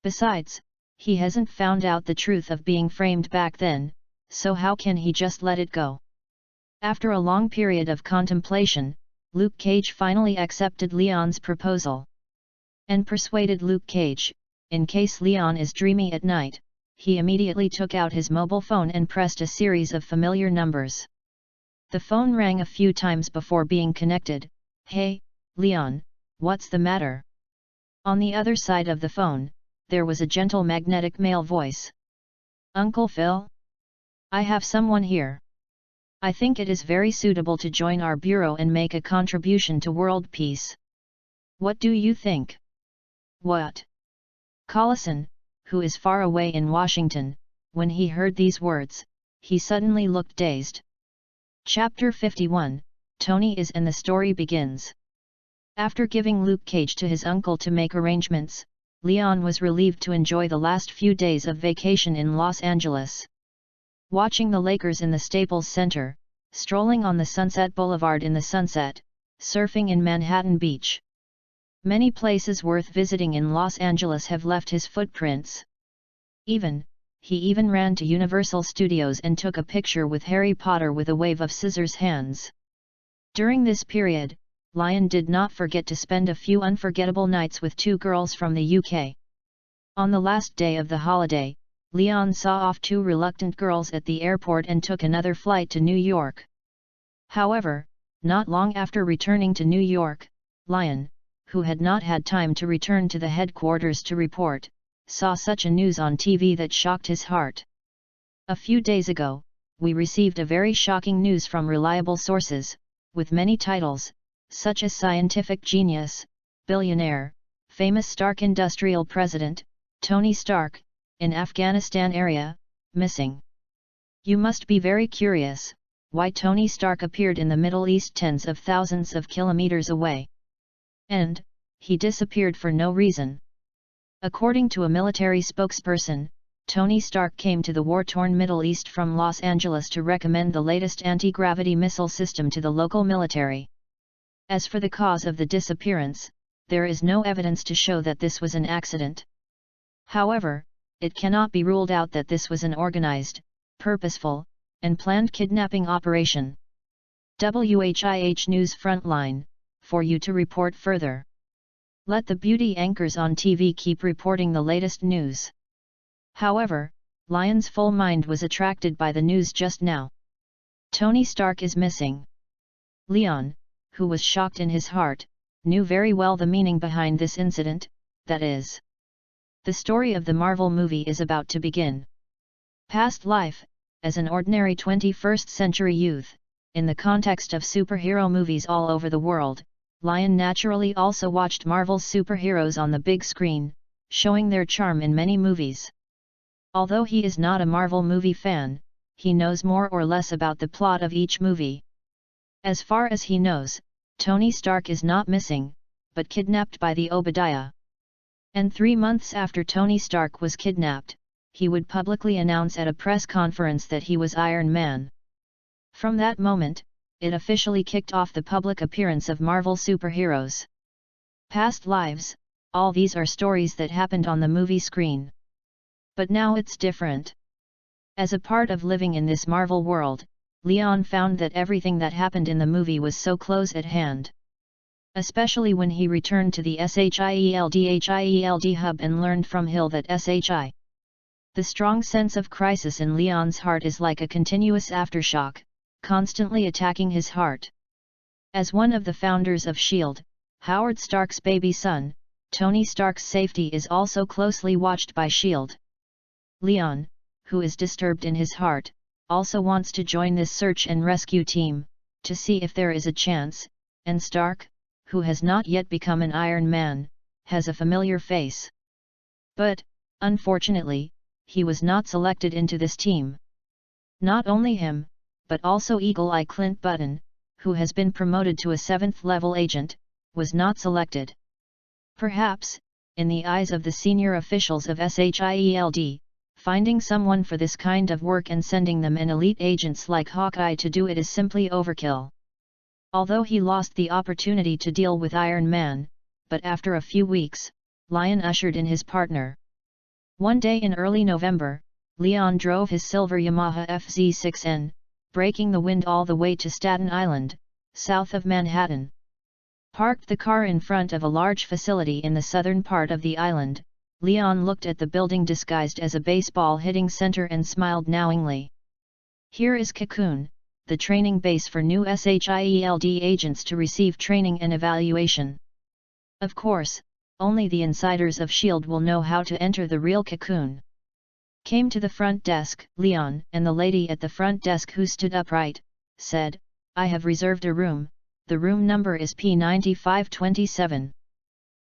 Besides, he hasn't found out the truth of being framed back then, so how can he just let it go? After a long period of contemplation, Luke Cage finally accepted Leon's proposal. And persuaded Luke Cage, in case Leon is dreamy at night, he immediately took out his mobile phone and pressed a series of familiar numbers. The phone rang a few times before being connected. Hey, Leon, what's the matter? On the other side of the phone, there was a gentle magnetic male voice. Uncle Phil? I have someone here. I think it is very suitable to join our bureau and make a contribution to world peace. What do you think? What? Collison, who is far away in Washington, when he heard these words, he suddenly looked dazed. Chapter 51, Tony is and the story begins. After giving Luke Cage to his uncle to make arrangements, Leon was relieved to enjoy the last few days of vacation in Los Angeles. Watching the Lakers in the Staples Center, strolling on the Sunset Boulevard in the sunset, surfing in Manhattan Beach. Many places worth visiting in Los Angeles have left his footprints. He even ran to Universal Studios and took a picture with Harry Potter with a wave of scissors hands. During this period, Lion did not forget to spend a few unforgettable nights with two girls from the UK. On the last day of the holiday, Leon saw off two reluctant girls at the airport and took another flight to New York. However, not long after returning to New York, Lion, who had not had time to return to the headquarters to report, saw such a news on TV that shocked his heart. A few days ago, we received a very shocking news from reliable sources, with many titles, such as Scientific Genius, Billionaire, Famous Stark Industrial President, Tony Stark, in Afghanistan area, missing. You must be very curious, why Tony Stark appeared in the Middle East tens of thousands of kilometers away. And, he disappeared for no reason. According to a military spokesperson, Tony Stark came to the war-torn Middle East from Los Angeles to recommend the latest anti-gravity missile system to the local military. As for the cause of the disappearance, there is no evidence to show that this was an accident. However, it cannot be ruled out that this was an organized, purposeful, and planned kidnapping operation. WHIH News Frontline, for you to report further. Let the beauty anchors on TV keep reporting the latest news. However, Lion's full mind was attracted by the news just now. Tony Stark is missing. Leon, who was shocked in his heart, knew very well the meaning behind this incident, that is, the story of the Marvel movie is about to begin. Past life, as an ordinary 21st century youth, in the context of superhero movies all over the world, Lion naturally also watched Marvel's superheroes on the big screen, showing their charm in many movies. Although he is not a Marvel movie fan, he knows more or less about the plot of each movie. As far as he knows, Tony Stark is not missing, but kidnapped by the Obadiah. And 3 months after Tony Stark was kidnapped, he would publicly announce at a press conference that he was Iron Man. From that moment, it officially kicked off the public appearance of Marvel superheroes. Past lives, all these are stories that happened on the movie screen. But now it's different. As a part of living in this Marvel world, Leon found that everything that happened in the movie was so close at hand. Especially when he returned to the SHIELD hub and learned from Hill that SHI. The strong sense of crisis in Leon's heart is like a continuous aftershock, constantly attacking his heart. As one of the founders of S.H.I.E.L.D., Howard Stark's baby son, Tony Stark's safety is also closely watched by S.H.I.E.L.D. Leon, who is disturbed in his heart, also wants to join this search and rescue team, to see if there is a chance, and Stark, who has not yet become an Iron Man, has a familiar face. But, unfortunately, he was not selected into this team. Not only him, but also Eagle Eye Clint Button, who has been promoted to a 7th-level agent, was not selected. Perhaps, in the eyes of the senior officials of SHIELD, finding someone for this kind of work and sending them an elite agents like Hawkeye to do it is simply overkill. Although he lost the opportunity to deal with Iron Man, but after a few weeks, Lion ushered in his partner. One day in early November, Leon drove his silver Yamaha FZ6N, breaking the wind all the way to Staten Island, south of Manhattan. Parked the car in front of a large facility in the southern part of the island, Leon looked at the building disguised as a baseball hitting center and smiled knowingly. Here is Cocoon, the training base for new SHIELD agents to receive training and evaluation. Of course, only the insiders of S.H.I.E.L.D. will know how to enter the real Cocoon. Came to the front desk, Leon, and the lady at the front desk who stood upright, said, "I have reserved a room, the room number is P9527.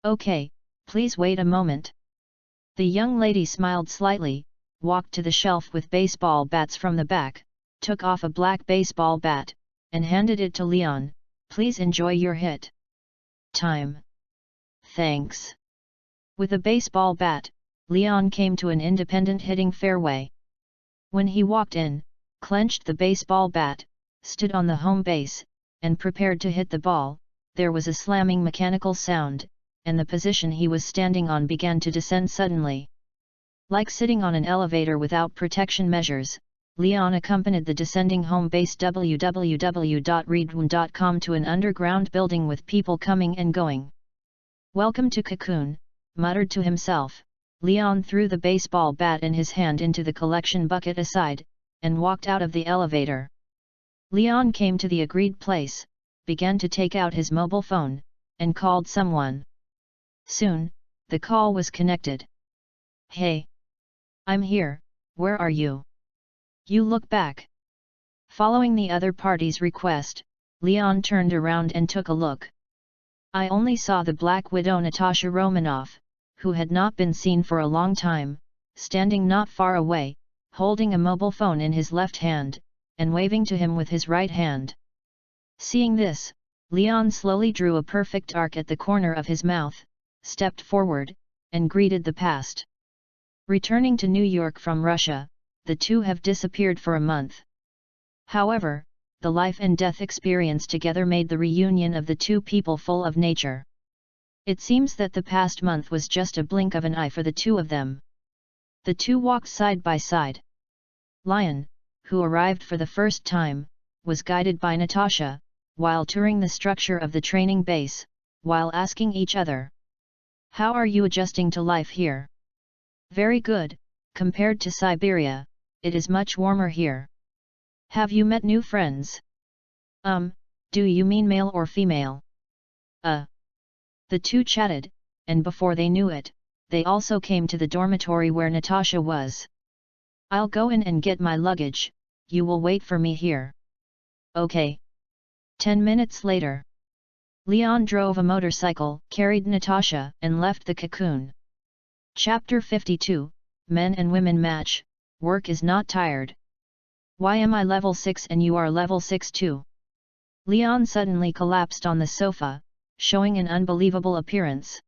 Okay, please wait a moment." The young lady smiled slightly, walked to the shelf with baseball bats from the back, took off a black baseball bat, and handed it to Leon. "Please enjoy your hit." "Time." "Thanks." With a baseball bat, Leon came to an independent hitting fairway. When he walked in, clenched the baseball bat, stood on the home base, and prepared to hit the ball, there was a slamming mechanical sound, and the position he was standing on began to descend suddenly. Like sitting on an elevator without protection measures, Leon accompanied the descending home base www.readaloud.com to an underground building with people coming and going. "Welcome to Cocoon," muttered to himself. Leon threw the baseball bat in his hand into the collection bucket aside, and walked out of the elevator. Leon came to the agreed place, began to take out his mobile phone, and called someone. Soon, the call was connected. "Hey! I'm here, where are you? You look back." Following the other party's request, Leon turned around and took a look. "I only saw the Black Widow Natasha Romanoff, who had not been seen for a long time, standing not far away, holding a mobile phone in his left hand, and waving to him with his right hand." Seeing this, Leon slowly drew a perfect arc at the corner of his mouth, stepped forward, and greeted the past. Returning to New York from Russia, the two have disappeared for a month. However, the life and death experience together made the reunion of the two people full of nature. It seems that the past month was just a blink of an eye for the two of them. The two walked side by side. Lion, who arrived for the first time, was guided by Natasha, while touring the structure of the training base, while asking each other, "How are you adjusting to life here?" "Very good, compared to Siberia, it is much warmer here." "Have you met new friends?" Do you mean male or female?" The two chatted, and before they knew it, they also came to the dormitory where Natasha was. "I'll go in and get my luggage, you will wait for me here." "Okay." 10 minutes later, Leon drove a motorcycle, carried Natasha, and left the cocoon. Chapter 52, Men and Women Match, Work is Not Tired. "Why am I level 6 and you are level 6 too?" Leon suddenly collapsed on the sofa, showing an unbelievable appearance.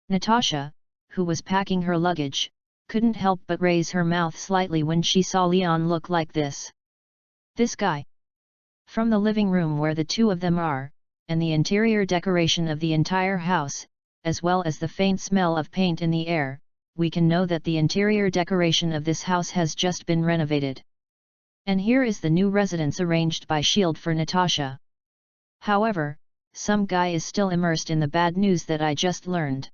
Natasha, who was packing her luggage, couldn't help but raise her mouth slightly when she saw Leon look like this. "This guy?" From the living room where the two of them are, and the interior decoration of the entire house, as well as the faint smell of paint in the air, we can know that the interior decoration of this house has just been renovated. And here is the new residence arranged by S.H.I.E.L.D. for Natasha. However, some guy is still immersed in the bad news that I just learned.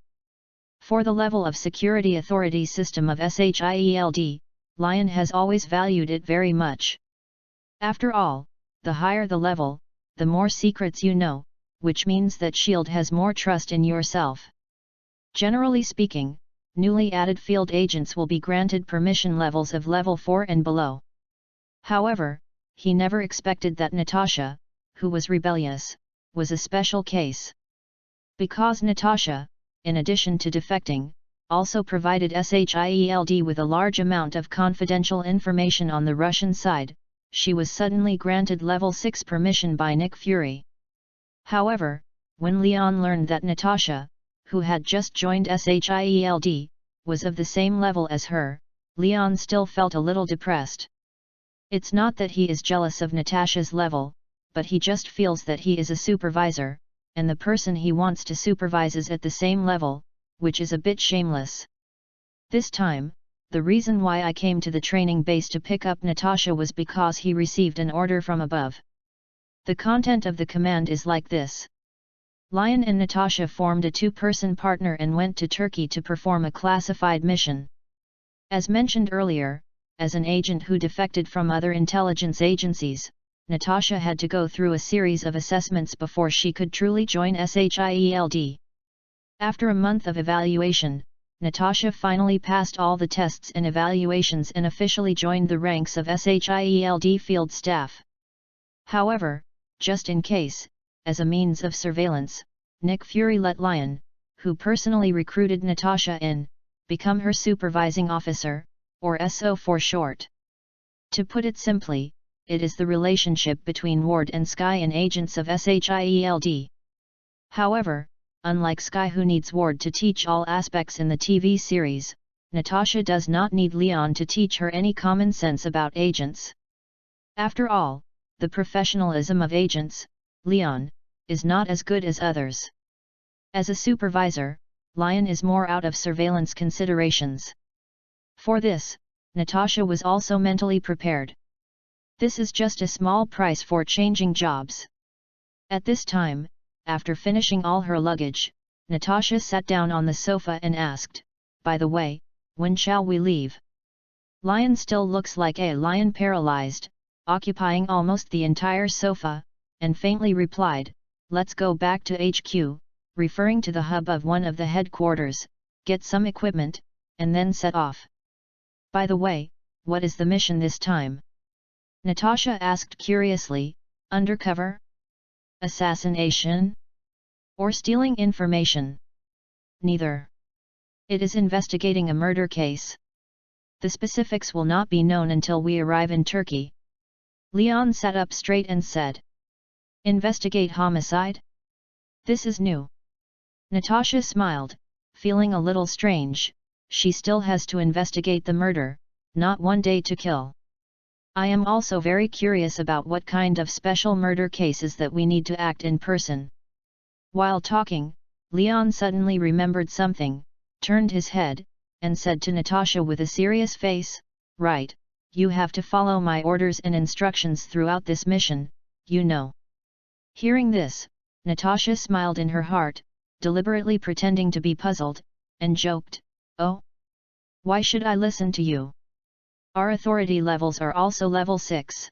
For the level of security authority system of S.H.I.E.L.D., Lion has always valued it very much. After all, the higher the level, the more secrets you know, which means that S.H.I.E.L.D. has more trust in yourself. Generally speaking, newly added field agents will be granted permission levels of level 4 and below. However, he never expected that Natasha, who was rebellious, was a special case. Because Natasha, in addition to defecting, also provided S.H.I.E.L.D. with a large amount of confidential information on the Russian side, she was suddenly granted level 6 permission by Nick Fury. However, when Leon learned that Natasha, who had just joined S.H.I.E.L.D., was of the same level as her, Leon still felt a little depressed. It's not that he is jealous of Natasha's level, but he just feels that he is a supervisor, and the person he wants to supervise is at the same level, which is a bit shameless. This time, the reason why I came to the training base to pick up Natasha was because he received an order from above. The content of the command is like this. Lion and Natasha formed a two-person partner and went to Turkey to perform a classified mission. As mentioned earlier, as an agent who defected from other intelligence agencies, Natasha had to go through a series of assessments before she could truly join S.H.I.E.L.D. After a month of evaluation, Natasha finally passed all the tests and evaluations and officially joined the ranks of S.H.I.E.L.D. field staff. However, just in case, as a means of surveillance, Nick Fury let Lion, who personally recruited Natasha in, become her supervising officer, or SO for short. To put it simply, it is the relationship between Ward and Sky and agents of S.H.I.E.L.D. However, unlike Sky who needs Ward to teach all aspects in the TV series, Natasha does not need Leon to teach her any common sense about agents. After all, the professionalism of agents, Leon, is not as good as others. As a supervisor, Lion is more out of surveillance considerations. For this, Natasha was also mentally prepared. This is just a small price for changing jobs. At this time, after finishing all her luggage, Natasha sat down on the sofa and asked, "By the way, when shall we leave?" Lion still looks like a lion paralyzed, occupying almost the entire sofa, and faintly replied, "Let's go back to HQ, referring to the hub of one of the headquarters, get some equipment, and then set off." "By the way, what is the mission this time?" Natasha asked curiously. "Undercover? Assassination? Or stealing information?" "Neither. It is investigating a murder case. The specifics will not be known until we arrive in Turkey." Leon sat up straight and said, "Investigate homicide? This is new." Natasha smiled, feeling a little strange, she still has to investigate the murder, not one day to kill. I am also very curious about what kind of special murder cases that we need to act in person. While talking, Leon suddenly remembered something, turned his head, and said to Natasha with a serious face, "Right, you have to follow my orders and instructions throughout this mission, you know." Hearing this, Natasha smiled in her heart, deliberately pretending to be puzzled, and joked, "Oh? Why should I listen to you? Our authority levels are also level 6.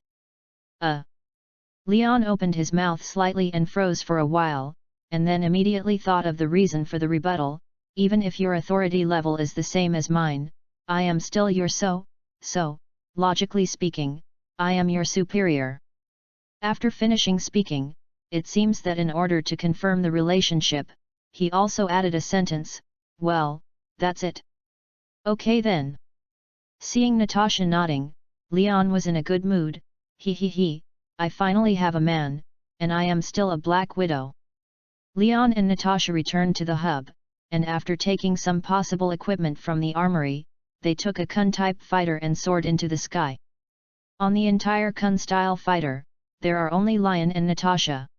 Leon opened his mouth slightly and froze for a while, and then immediately thought of the reason for the rebuttal. "Even if your authority level is the same as mine, I am still your so, logically speaking, I am your superior." After finishing speaking, it seems that in order to confirm the relationship, he also added a sentence, "Well, that's it. Okay then." Seeing Natasha nodding, Leon was in a good mood. He, I finally have a man, and I am still a Black Widow." Leon and Natasha returned to the hub, and after taking some possible equipment from the armory, they took a Kun-type fighter and soared into the sky. On the entire Kun-style fighter, there are only Leon and Natasha.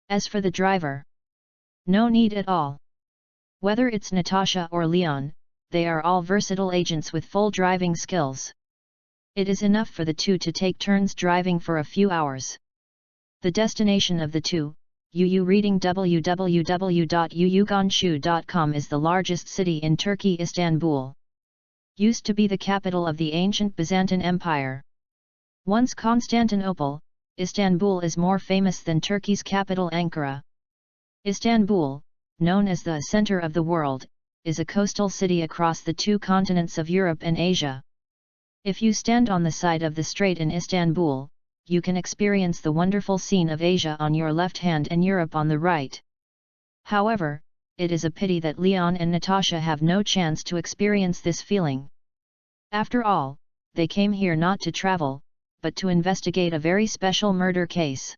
As for the driver, no need at all. Whether it's Natasha or Leon, they are all versatile agents with full driving skills. It is enough for the two to take turns driving for a few hours. The destination of the two, reading www.uyuganshu.com, is the largest city in Turkey. Istanbul used to be the capital of the ancient Byzantine Empire. Once Constantinople, Istanbul is more famous than Turkey's capital Ankara. Istanbul, known as the center of the world, is a coastal city across the two continents of Europe and Asia. If you stand on the side of the strait in Istanbul, you can experience the wonderful scene of Asia on your left hand and Europe on the right. However, it is a pity that Leon and Natasha have no chance to experience this feeling. After all, they came here not to travel, but to investigate a very special murder case.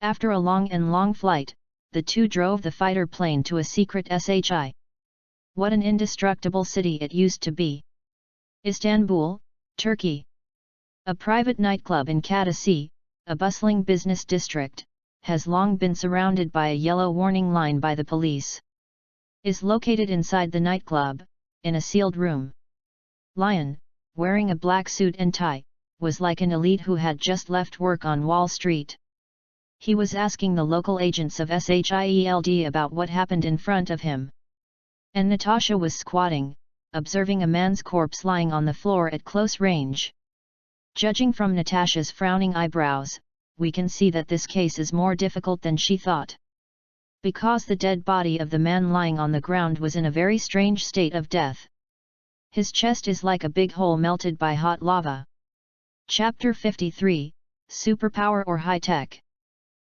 After a long flight, the two drove the fighter plane to a secret SHI. What an indestructible city it used to be! Istanbul, Turkey. A private nightclub in Kadasi, a bustling business district, has long been surrounded by a yellow warning line by the police. Is located inside the nightclub, in a sealed room. Lion, wearing a black suit and tie, was like an elite who had just left work on Wall Street. He was asking the local agents of SHIELD about what happened in front of him. And Natasha was squatting, observing a man's corpse lying on the floor at close range. Judging from Natasha's frowning eyebrows, we can see that this case is more difficult than she thought. Because the dead body of the man lying on the ground was in a very strange state of death. His chest is like a big hole melted by hot lava. Chapter 53, Superpower or High Tech.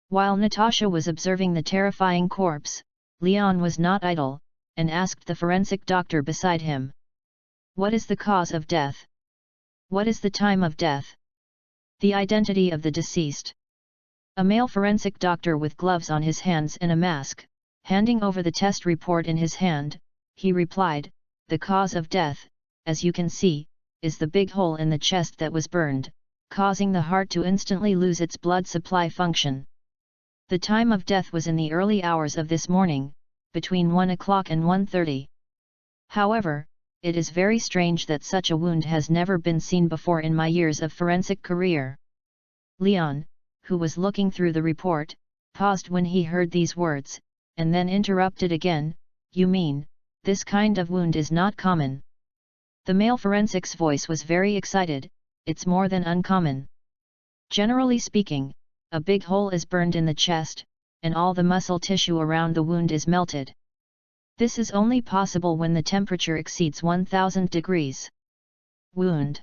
While Natasha was observing the terrifying corpse, Leon was not idle, and asked the forensic doctor beside him. "What is the cause of death? What is the time of death? The identity of the deceased?" A male forensic doctor with gloves on his hands and a mask, handing over the test report in his hand, he replied, "The cause of death, as you can see, is the big hole in the chest that was burned, causing the heart to instantly lose its blood supply function. The time of death was in the early hours of this morning, between 1 o'clock and 1:30. However, it is very strange that such a wound has never been seen before in my years of forensic career." Leon, who was looking through the report, paused when he heard these words, and then interrupted again, "You mean, this kind of wound is not common?" The male forensic's voice was very excited. "It's more than uncommon. Generally speaking, a big hole is burned in the chest, and all the muscle tissue around the wound is melted. This is only possible when the temperature exceeds 1000 degrees. Wound.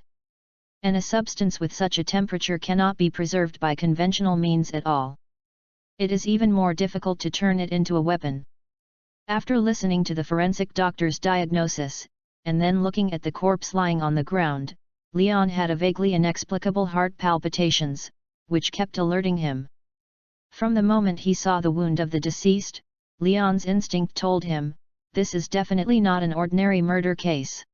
And a substance with such a temperature cannot be preserved by conventional means at all. It is even more difficult to turn it into a weapon." After listening to the forensic doctor's diagnosis, and then looking at the corpse lying on the ground, Leon had a vaguely inexplicable heart palpitations, which kept alerting him. From the moment he saw the wound of the deceased, Leon's instinct told him, this is definitely not an ordinary murder case.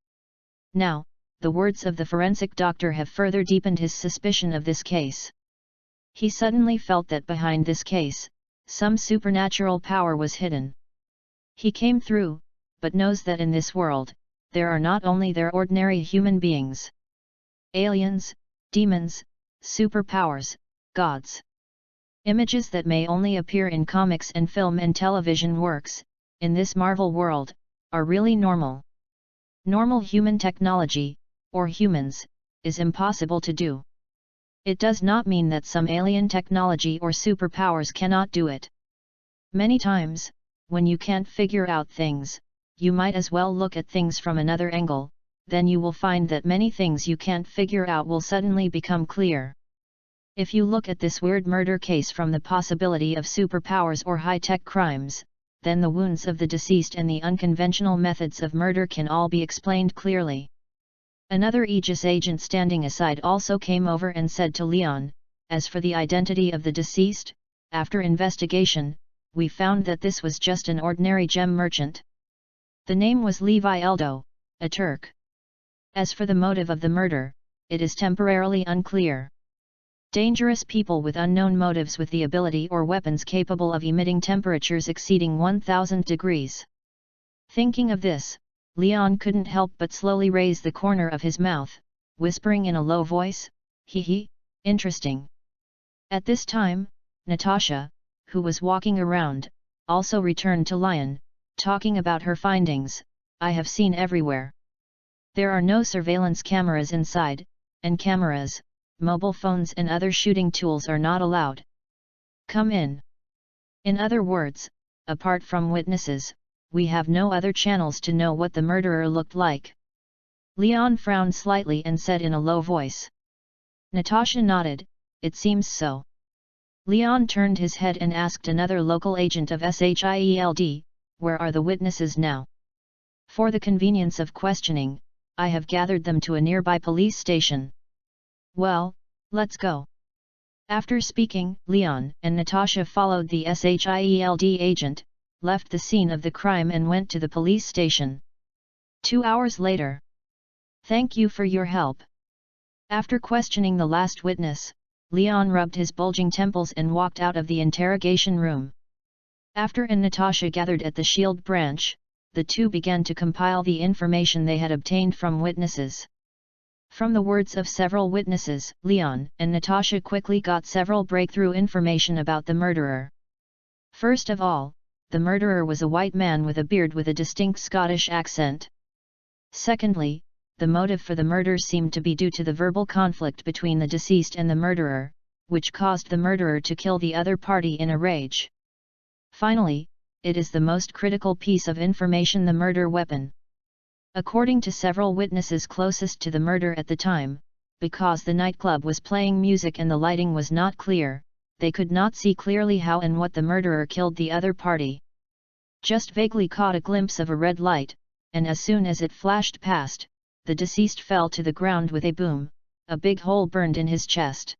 Now, the words of the forensic doctor have further deepened his suspicion of this case. He suddenly felt that behind this case, some supernatural power was hidden. He came through, but knows that in this world, there are not only their ordinary human beings. Aliens, demons, superpowers, gods. Images that may only appear in comics and film and television works, in this Marvel world, are really normal. Normal human technology, or humans, is impossible to do. It does not mean that some alien technology or superpowers cannot do it. Many times, when you can't figure out things, you might as well look at things from another angle, then you will find that many things you can't figure out will suddenly become clear. If you look at this weird murder case from the possibility of superpowers or high-tech crimes, then the wounds of the deceased and the unconventional methods of murder can all be explained clearly. Another Aegis agent standing aside also came over and said to Leon, as for the identity of the deceased, after investigation, we found that this was just an ordinary gem merchant. The name was Levi Eldo, a Turk. As for the motive of the murder, it is temporarily unclear. Dangerous people with unknown motives with the ability or weapons capable of emitting temperatures exceeding 1000 degrees. Thinking of this, Leon couldn't help but slowly raise the corner of his mouth, whispering in a low voice, "Hee, interesting." At this time, Natasha, who was walking around, also returned to Lion, talking about her findings. "I have seen everywhere. There are no surveillance cameras inside, and cameras, mobile phones and other shooting tools are not allowed. Come in." In other words, apart from witnesses, we have no other channels to know what the murderer looked like. Leon frowned slightly and said in a low voice. Natasha nodded, "It seems so." Leon turned his head and asked another local agent of SHIELD, "Where are the witnesses now? For the convenience of questioning, I have gathered them to a nearby police station." "Well, let's go." After speaking, Leon and Natasha followed the SHIELD agent, left the scene of the crime and went to the police station. 2 hours later. "Thank you for your help." After questioning the last witness, Leon rubbed his bulging temples and walked out of the interrogation room. After and Natasha gathered at the shield branch, the two began to compile the information they had obtained from witnesses. From the words of several witnesses, Leon and Natasha quickly got several breakthrough information about the murderer. First of all, the murderer was a white man with a beard with a distinct Scottish accent. Secondly, the motive for the murder seemed to be due to the verbal conflict between the deceased and the murderer, which caused the murderer to kill the other party in a rage. Finally, it is the most critical piece of information: the murder weapon. According to several witnesses closest to the murder at the time, because the nightclub was playing music and the lighting was not clear, they could not see clearly how and what the murderer killed the other party. Just vaguely caught a glimpse of a red light, and as soon as it flashed past, the deceased fell to the ground with a boom. A big hole burned in his chest.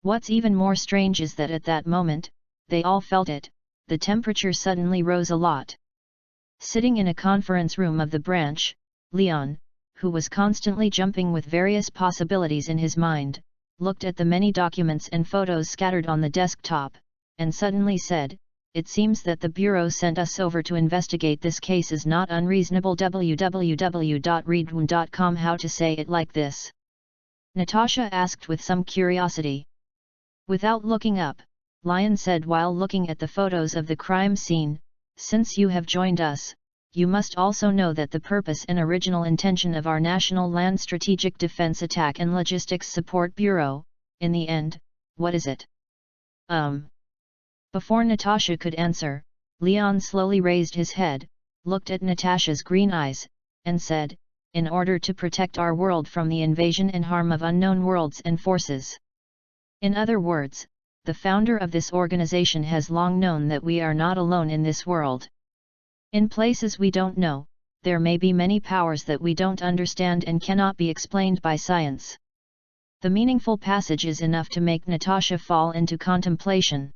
What's even more strange is that at that moment, they all felt it, the temperature suddenly rose a lot. Sitting in a conference room of the branch, Leon, who was constantly jumping with various possibilities in his mind, looked at the many documents and photos scattered on the desktop, and suddenly said, "It seems that the Bureau sent us over to investigate this case is not unreasonable." www.readaloud.com. How to say it like this? Natasha asked with some curiosity. Without looking up, Lion said while looking at the photos of the crime scene, "Since you have joined us, you must also know that the purpose and original intention of our National Land Strategic Defense Attack and Logistics Support Bureau, in the end, what is it?" Before Natasha could answer, Leon slowly raised his head, looked at Natasha's green eyes, and said, "In order to protect our world from the invasion and harm of unknown worlds and forces." In other words, the founder of this organization has long known that we are not alone in this world. In places we don't know, there may be many powers that we don't understand and cannot be explained by science. The meaningful passage is enough to make Natasha fall into contemplation.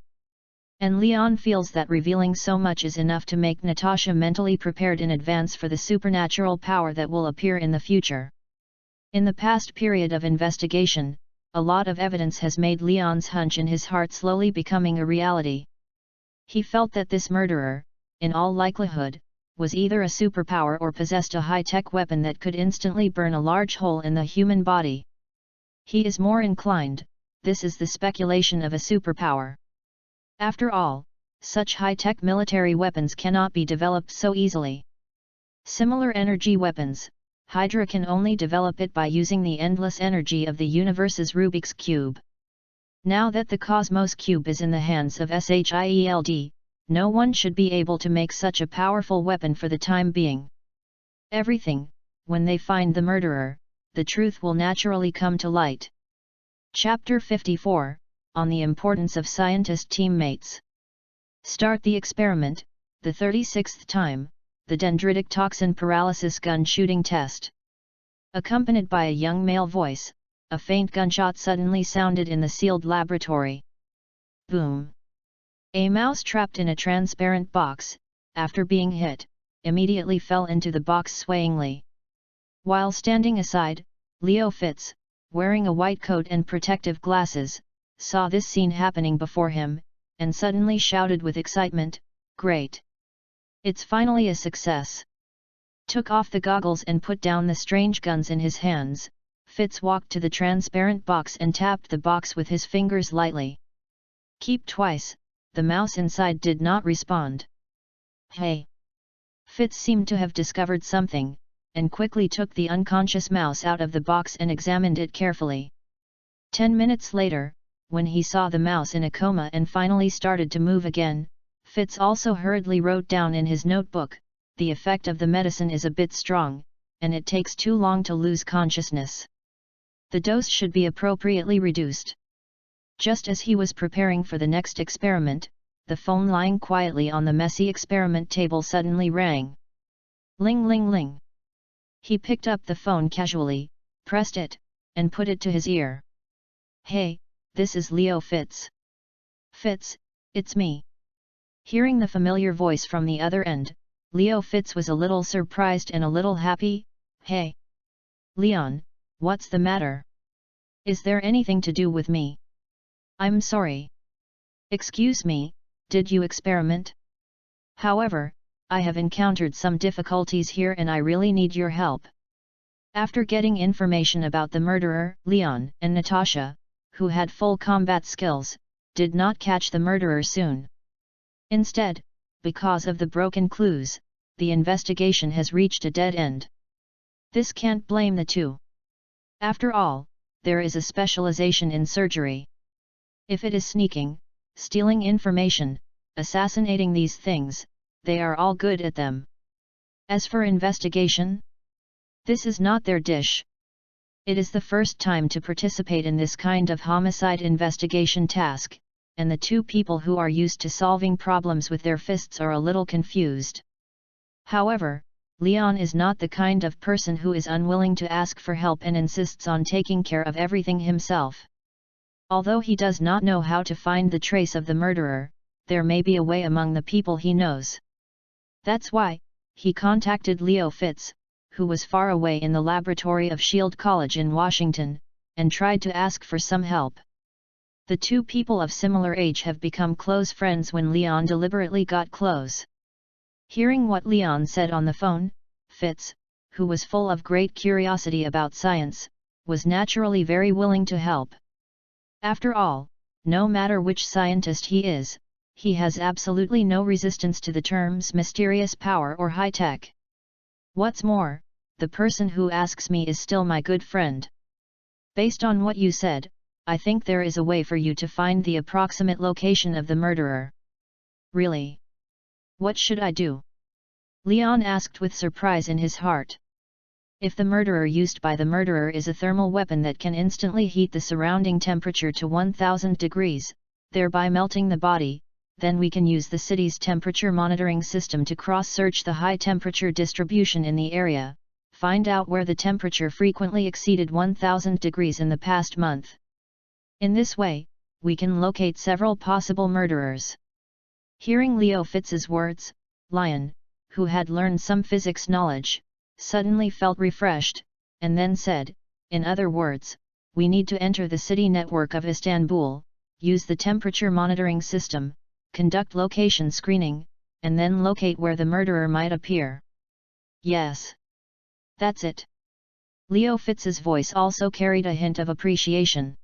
And Leon feels that revealing so much is enough to make Natasha mentally prepared in advance for the supernatural power that will appear in the future. In the past period of investigation, a lot of evidence has made Leon's hunch in his heart slowly becoming a reality. He felt that this murderer, in all likelihood, was either a superpower or possessed a high-tech weapon that could instantly burn a large hole in the human body. He is more inclined, this is the speculation of a superpower. After all, such high-tech military weapons cannot be developed so easily. Similar energy weapons, Hydra can only develop it by using the endless energy of the universe's Rubik's Cube. Now that the Cosmos Cube is in the hands of SHIELD, no one should be able to make such a powerful weapon for the time being. Everything, when they find the murderer, the truth will naturally come to light. Chapter 54, on the importance of scientist teammates. Start the experiment, the 36th time, the dendritic toxin paralysis gun shooting test. Accompanied by a young male voice, a faint gunshot suddenly sounded in the sealed laboratory. Boom! A mouse trapped in a transparent box, after being hit, immediately fell into the box swayingly. While standing aside, Leo Fitz, wearing a white coat and protective glasses, saw this scene happening before him, and suddenly shouted with excitement, "Great! It's finally a success!" Took off the goggles and put down the strange guns in his hands, Fitz walked to the transparent box and tapped the box with his fingers lightly. Keep twice, the mouse inside did not respond. Hey! Fitz seemed to have discovered something, and quickly took the unconscious mouse out of the box and examined it carefully. 10 minutes later, when he saw the mouse in a coma and finally started to move again, Fitz also hurriedly wrote down in his notebook, "The effect of the medicine is a bit strong, and it takes too long to lose consciousness. The dose should be appropriately reduced." Just as he was preparing for the next experiment, the phone lying quietly on the messy experiment table suddenly rang. Ling ling ling. He picked up the phone casually, pressed it, and put it to his ear. "Hey, this is Leo Fitz." "Fitz, it's me." Hearing the familiar voice from the other end, Leo Fitz was a little surprised and a little happy. "Hey! Leon, what's the matter? Is there anything to do with me?" "I'm sorry." "Excuse me, did you experiment? However, I have encountered some difficulties here and I really need your help." After getting information about the murderer, Leon and Natasha, who had full combat skills, did not catch the murderer soon. Instead, because of the broken clues, the investigation has reached a dead end. This can't blame the two. After all, there is a specialization in surgery. If it is sneaking, stealing information, assassinating these things, they are all good at them. As for investigation, this is not their dish. It is the first time to participate in this kind of homicide investigation task, and the two people who are used to solving problems with their fists are a little confused. However, Leon is not the kind of person who is unwilling to ask for help and insists on taking care of everything himself. Although he does not know how to find the trace of the murderer, there may be a way among the people he knows. That's why, he contacted Leo Fitz, who was far away in the laboratory of Shield College in Washington, and tried to ask for some help. The two people of similar age have become close friends when Leon deliberately got close. Hearing what Leon said on the phone, Fitz, who was full of great curiosity about science, was naturally very willing to help. After all, no matter which scientist he is, he has absolutely no resistance to the terms mysterious power or high-tech. What's more, the person who asks me is still my good friend. Based on what you said, I think there is a way for you to find the approximate location of the murderer. Really? What should I do? Leon asked with surprise in his heart. If the murderer used by the murderer is a thermal weapon that can instantly heat the surrounding temperature to 1000 degrees, thereby melting the body, then we can use the city's temperature monitoring system to cross-search the high-temperature distribution in the area, find out where the temperature frequently exceeded 1000 degrees in the past month. In this way, we can locate several possible murderers. Hearing Leo Fitz's words, Lion, who had learned some physics knowledge, suddenly felt refreshed, and then said, in other words, we need to enter the city network of Istanbul, use the temperature monitoring system, conduct location screening, and then locate where the murderer might appear. Yes. That's it. Leo Fitz's voice also carried a hint of appreciation.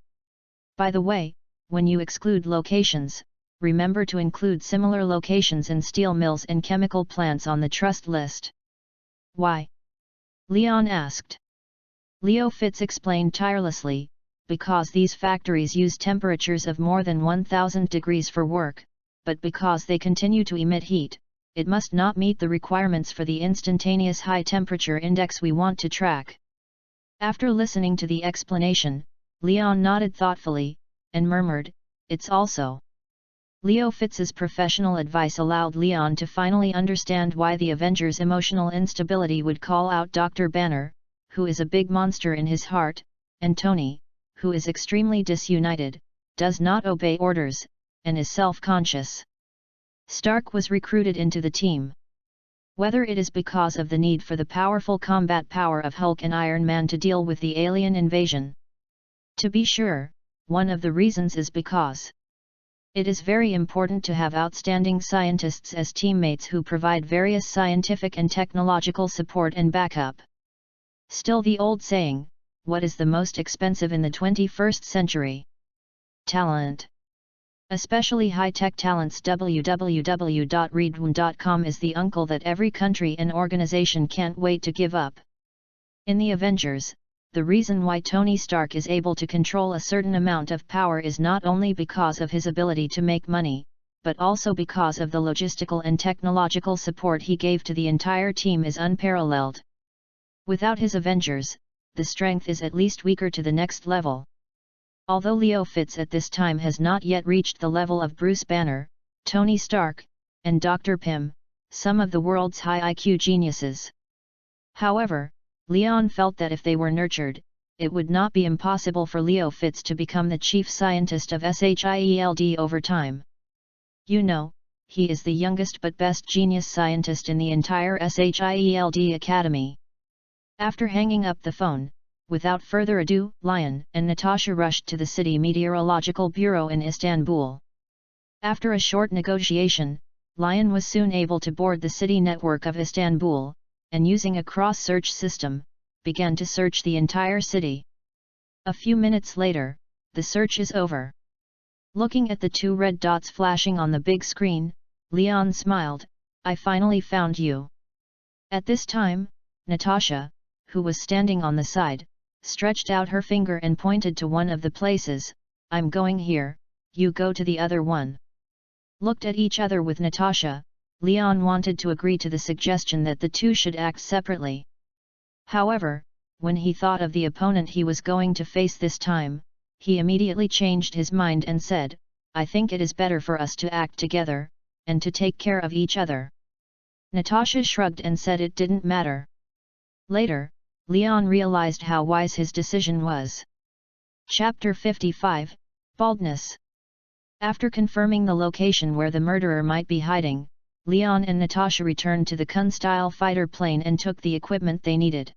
By the way, when you exclude locations, remember to include similar locations in steel mills and chemical plants on the trust list. Why? Leon asked. Leo Fitz explained tirelessly, because these factories use temperatures of more than 1000 degrees for work, but because they continue to emit heat, it must not meet the requirements for the instantaneous high temperature index we want to track. After listening to the explanation, Leon nodded thoughtfully, and murmured, it's also. Leo Fitz's professional advice allowed Leon to finally understand why the Avengers' emotional instability would call out Dr. Banner, who is a big monster in his heart, and Tony, who is extremely disunited, does not obey orders, and is self-conscious. Stark was recruited into the team. Whether it is because of the need for the powerful combat power of Hulk and Iron Man to deal with the alien invasion. To be sure, one of the reasons is because it is very important to have outstanding scientists as teammates who provide various scientific and technological support and backup. Still the old saying, what is the most expensive in the 21st century? Talent. Especially high-tech talents. www.readaloud.com is the uncle that every country and organization can't wait to give up. In the Avengers, the reason why Tony Stark is able to control a certain amount of power is not only because of his ability to make money, but also because of the logistical and technological support he gave to the entire team is unparalleled. Without his Avengers, the strength is at least weaker to the next level. Although Leo Fitz at this time has not yet reached the level of Bruce Banner, Tony Stark, and Dr. Pym, some of the world's high IQ geniuses. However, Leon felt that if they were nurtured, it would not be impossible for Leo Fitz to become the chief scientist of SHIELD over time. You know, he is the youngest but best genius scientist in the entire SHIELD Academy. After hanging up the phone, without further ado, Lion and Natasha rushed to the City Meteorological Bureau in Istanbul. After a short negotiation, Lion was soon able to board the city network of Istanbul, and using a cross-search system, began to search the entire city. A few minutes later, the search is over. Looking at the two red dots flashing on the big screen, Leon smiled, I finally found you. At this time, Natasha, who was standing on the side, stretched out her finger and pointed to one of the places, I'm going here, you go to the other one. Looked at each other with Natasha, Leon wanted to agree to the suggestion that the two should act separately. However, when he thought of the opponent he was going to face this time, he immediately changed his mind and said, I think it is better for us to act together, and to take care of each other. Natasha shrugged and said it didn't matter. Later, Leon realized how wise his decision was. Chapter 55, Baldness. After confirming the location where the murderer might be hiding, Leon and Natasha returned to the Kun-style fighter plane and took the equipment they needed.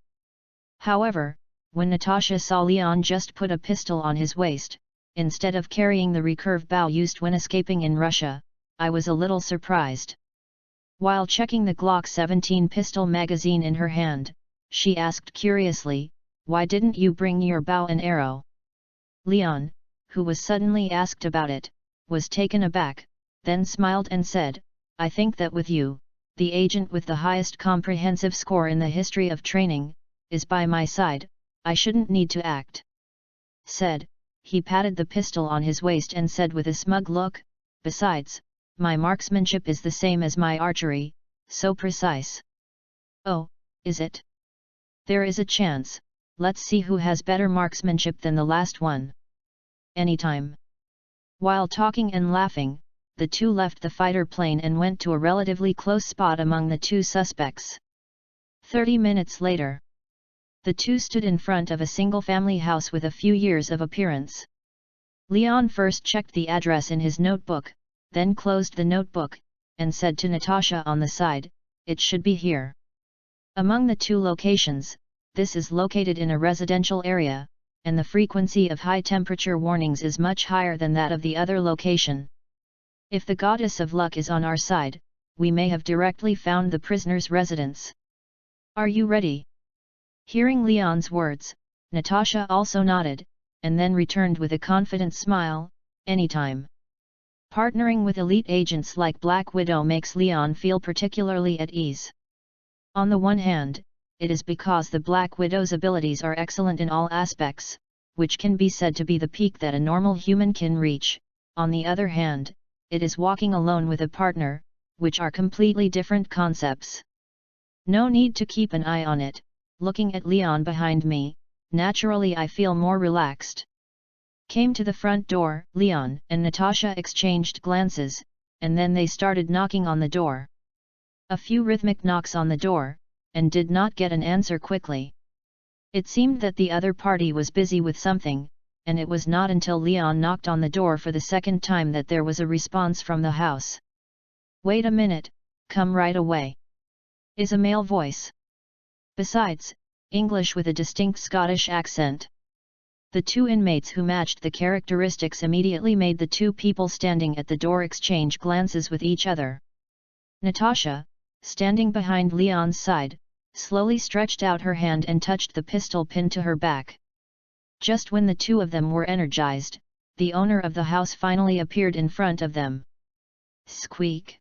However, when Natasha saw Leon just put a pistol on his waist, instead of carrying the recurve bow used when escaping in Russia, I was a little surprised. While checking the Glock 17 pistol magazine in her hand, she asked curiously, why didn't you bring your bow and arrow? Leon, who was suddenly asked about it, was taken aback, then smiled and said, I think that with you, the agent with the highest comprehensive score in the history of training, is by my side, I shouldn't need to act. Said, he patted the pistol on his waist and said with a smug look, besides, my marksmanship is the same as my archery, so precise. Oh, is it? There is a chance, let's see who has better marksmanship than the last one. Anytime. While talking and laughing, the two left the fighter plane and went to a relatively close spot among the two suspects. 30 minutes later, the two stood in front of a single-family house with a few years of appearance. Leon first checked the address in his notebook, then closed the notebook, and said to Natasha on the side, "It should be here." Among the two locations, this is located in a residential area, and the frequency of high temperature warnings is much higher than that of the other location. If the goddess of luck is on our side, we may have directly found the prisoner's residence. Are you ready? Hearing Leon's words, Natasha also nodded, and then returned with a confident smile, "Anytime." Partnering with elite agents like Black Widow makes Leon feel particularly at ease. On the one hand, it is because the Black Widow's abilities are excellent in all aspects, which can be said to be the peak that a normal human can reach. On the other hand, it is walking alone with a partner, which are completely different concepts. No need to keep an eye on it. Looking at Leon behind me, naturally I feel more relaxed. Came to the front door, Leon and Natasha exchanged glances, and then they started knocking on the door. A few rhythmic knocks on the door, and did not get an answer quickly. It seemed that the other party was busy with something, and it was not until Leon knocked on the door for the second time that there was a response from the house. "Wait a minute, come right away," is a male voice. Besides, English with a distinct Scottish accent. The two inmates who matched the characteristics immediately made the two people standing at the door exchange glances with each other. Natasha, standing behind Leon's side, slowly stretched out her hand and touched the pistol pinned to her back. Just when the two of them were energized, the owner of the house finally appeared in front of them. Squeak!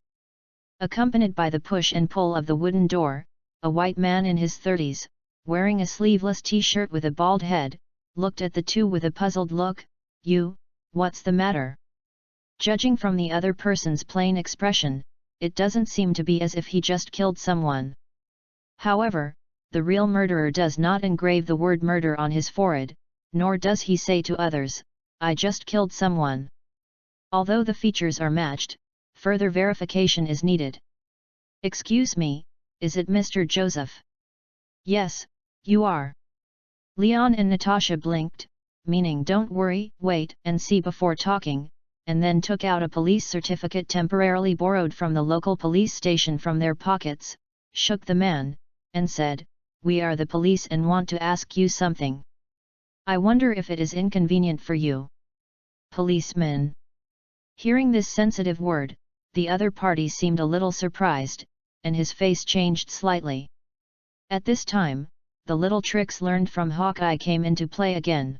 Accompanied by the push and pull of the wooden door, a white man in his 30s, wearing a sleeveless t-shirt with a bald head, looked at the two with a puzzled look. "You, what's the matter?" Judging from the other person's plain expression, it doesn't seem to be as if he just killed someone. However, the real murderer does not engrave the word murder on his forehead, nor does he say to others, "I just killed someone." Although the features are matched, further verification is needed. "Excuse me, is it Mr. Joseph?" "Yes, you are." Leon and Natasha blinked, meaning don't worry, wait and see before talking, and then took out a police certificate temporarily borrowed from the local police station from their pockets, shook the man, and said, "We are the police and want to ask you something. I wonder if it is inconvenient for you." Policeman. Hearing this sensitive word, the other party seemed a little surprised, and his face changed slightly. At this time, the little tricks learned from Hawkeye came into play again.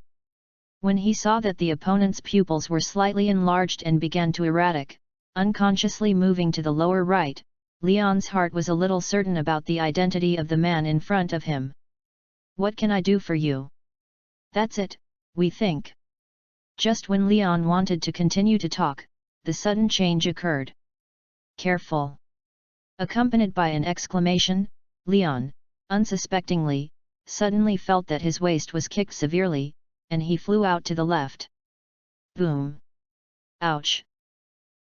When he saw that the opponent's pupils were slightly enlarged and began to erratic, unconsciously moving to the lower right, Leon's heart was a little certain about the identity of the man in front of him. "What can I do for you?" "That's it, we think." Just when Leon wanted to continue to talk, the sudden change occurred. "Careful!" Accompanied by an exclamation, Leon, unsuspectingly, suddenly felt that his waist was kicked severely, and he flew out to the left. Boom! Ouch!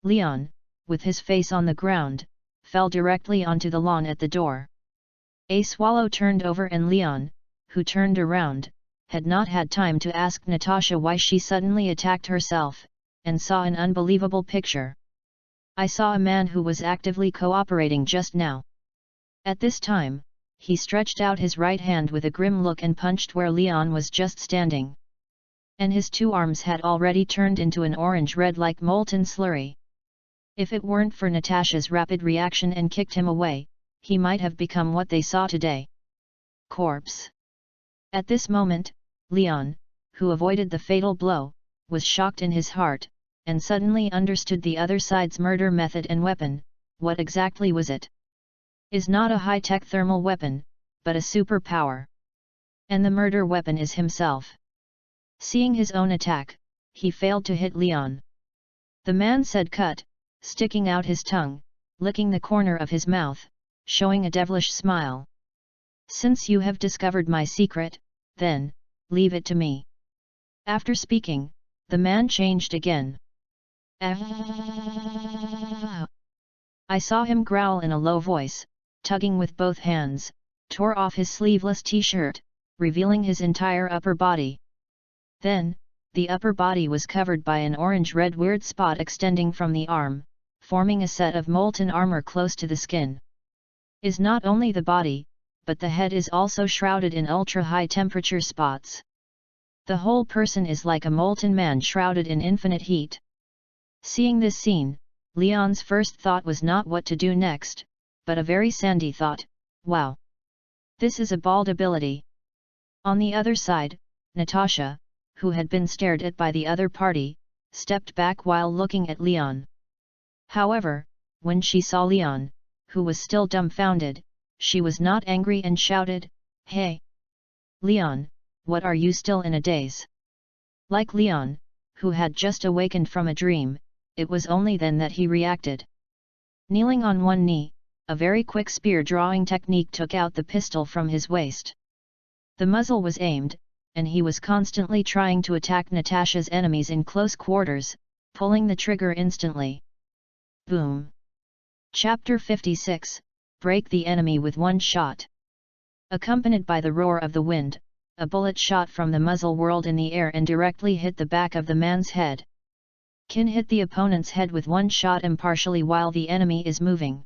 Leon, with his face on the ground, fell directly onto the lawn at the door. A swallow turned over and Leon, who turned around, had not had time to ask Natasha why she suddenly attacked herself, and saw an unbelievable picture. "I saw a man who was actively cooperating just now." At this time, he stretched out his right hand with a grim look and punched where Leon was just standing. And his two arms had already turned into an orange-red like molten slurry. If it weren't for Natasha's rapid reaction and kicked him away, he might have become what they saw today. Corpse. At this moment, Leon, who avoided the fatal blow, was shocked in his heart, and suddenly understood the other side's murder method and weapon. What exactly was it? Is not a high-tech thermal weapon, but a superpower. And the murder weapon is himself. Seeing his own attack, he failed to hit Leon. The man said cut, sticking out his tongue, licking the corner of his mouth, showing a devilish smile. "Since you have discovered my secret, then, leave it to me." After speaking, the man changed again. I saw him growl in a low voice, tugging with both hands, tore off his sleeveless t-shirt, revealing his entire upper body. Then, the upper body was covered by an orange-red weird spot extending from the arm, forming a set of molten armor close to the skin. Is not only the body, but the head is also shrouded in ultra-high temperature spots. The whole person is like a molten man shrouded in infinite heat. Seeing this scene, Leon's first thought was not what to do next, but a very sandy thought, wow! This is a bald ability. On the other side, Natasha, who had been stared at by the other party, stepped back while looking at Leon. However, when she saw Leon, who was still dumbfounded, she was not angry and shouted, "Hey! Leon, what are you still in a daze?" Like Leon, who had just awakened from a dream, it was only then that he reacted. Kneeling on one knee, a very quick spear drawing technique took out the pistol from his waist. The muzzle was aimed, and he was constantly trying to attack Natasha's enemies in close quarters, pulling the trigger instantly. Boom! Chapter 56, Break the enemy with one shot. Accompanied by the roar of the wind, a bullet shot from the muzzle whirled in the air and directly hit the back of the man's head. Kin hit the opponent's head with one shot impartially while the enemy is moving.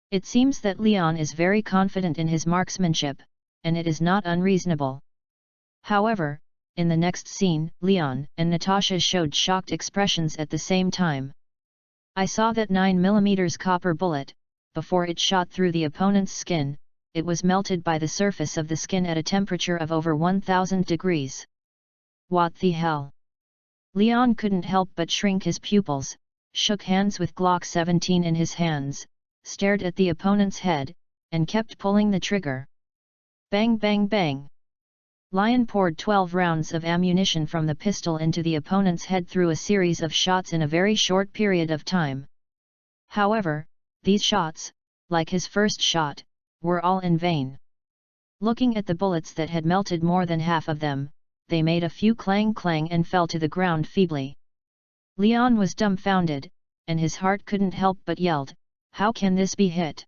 It seems that Leon is very confident in his marksmanship, and it is not unreasonable. However, in the next scene, Leon and Natasha showed shocked expressions at the same time. I saw that 9mm copper bullet, before it shot through the opponent's skin, it was melted by the surface of the skin at a temperature of over 1000 degrees. What the hell? Leon couldn't help but shrink his pupils, shook hands with Glock 17 in his hands, stared at the opponent's head, and kept pulling the trigger. Bang bang bang! Lion poured 12 rounds of ammunition from the pistol into the opponent's head through a series of shots in a very short period of time. However, these shots, like his first shot, were all in vain. Looking at the bullets that had melted more than half of them, they made a few clang and fell to the ground feebly. Leon was dumbfounded, and his heart couldn't help but yelled, "How can this be hit?"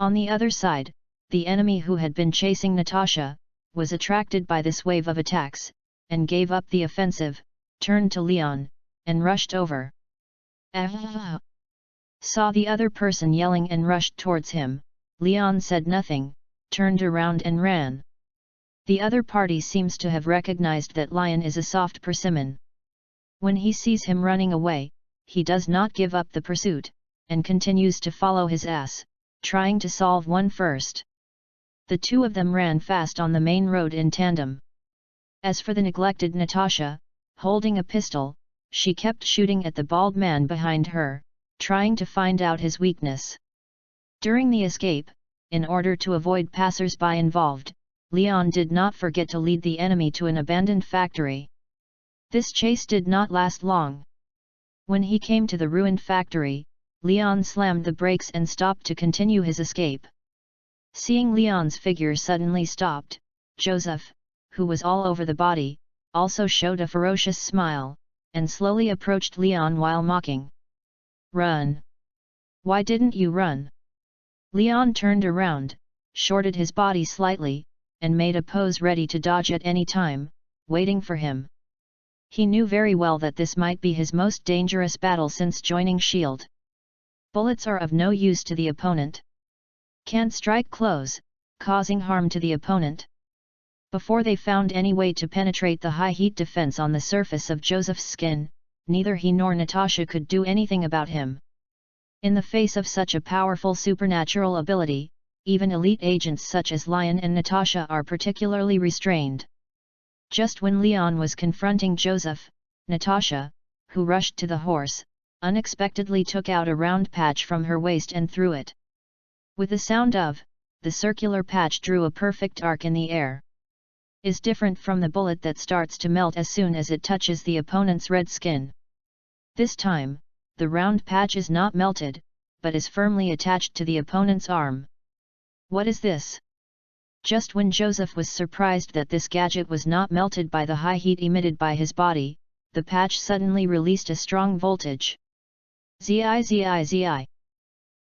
On the other side, the enemy who had been chasing Natasha, was attracted by this wave of attacks, and gave up the offensive, turned to Leon, and rushed over. Saw the other person yelling and rushed towards him. Leon said nothing, turned around and ran. The other party seems to have recognized that Lion is a soft persimmon. When he sees him running away, he does not give up the pursuit, and continues to follow his ass, trying to solve one first. The two of them ran fast on the main road in tandem. As for the neglected Natasha, holding a pistol, she kept shooting at the bald man behind her, trying to find out his weakness. During the escape, in order to avoid passers-by involved, Leon did not forget to lead the enemy to an abandoned factory. This chase did not last long. When he came to the ruined factory, Leon slammed the brakes and stopped to continue his escape. Seeing Leon's figure suddenly stopped, Joseph, who was all over the body, also showed a ferocious smile, and slowly approached Leon while mocking. "Run! Why didn't you run?" Leon turned around, shorted his body slightly, and made a pose ready to dodge at any time, waiting for him. He knew very well that this might be his most dangerous battle since joining S.H.I.E.L.D. Bullets are of no use to the opponent. Can't strike close, causing harm to the opponent. Before they found any way to penetrate the high heat defense on the surface of Joseph's skin, neither he nor Natasha could do anything about him. In the face of such a powerful supernatural ability, even elite agents such as Lion and Natasha are particularly restrained. Just when Leon was confronting Joseph, Natasha, who rushed to the horse, unexpectedly took out a round patch from her waist and threw it. With the sound of, the circular patch drew a perfect arc in the air. Is different from the bullet that starts to melt as soon as it touches the opponent's red skin. This time, the round patch is not melted, but is firmly attached to the opponent's arm. What is this? Just when Joseph was surprised that this gadget was not melted by the high heat emitted by his body, the patch suddenly released a strong voltage. Zi.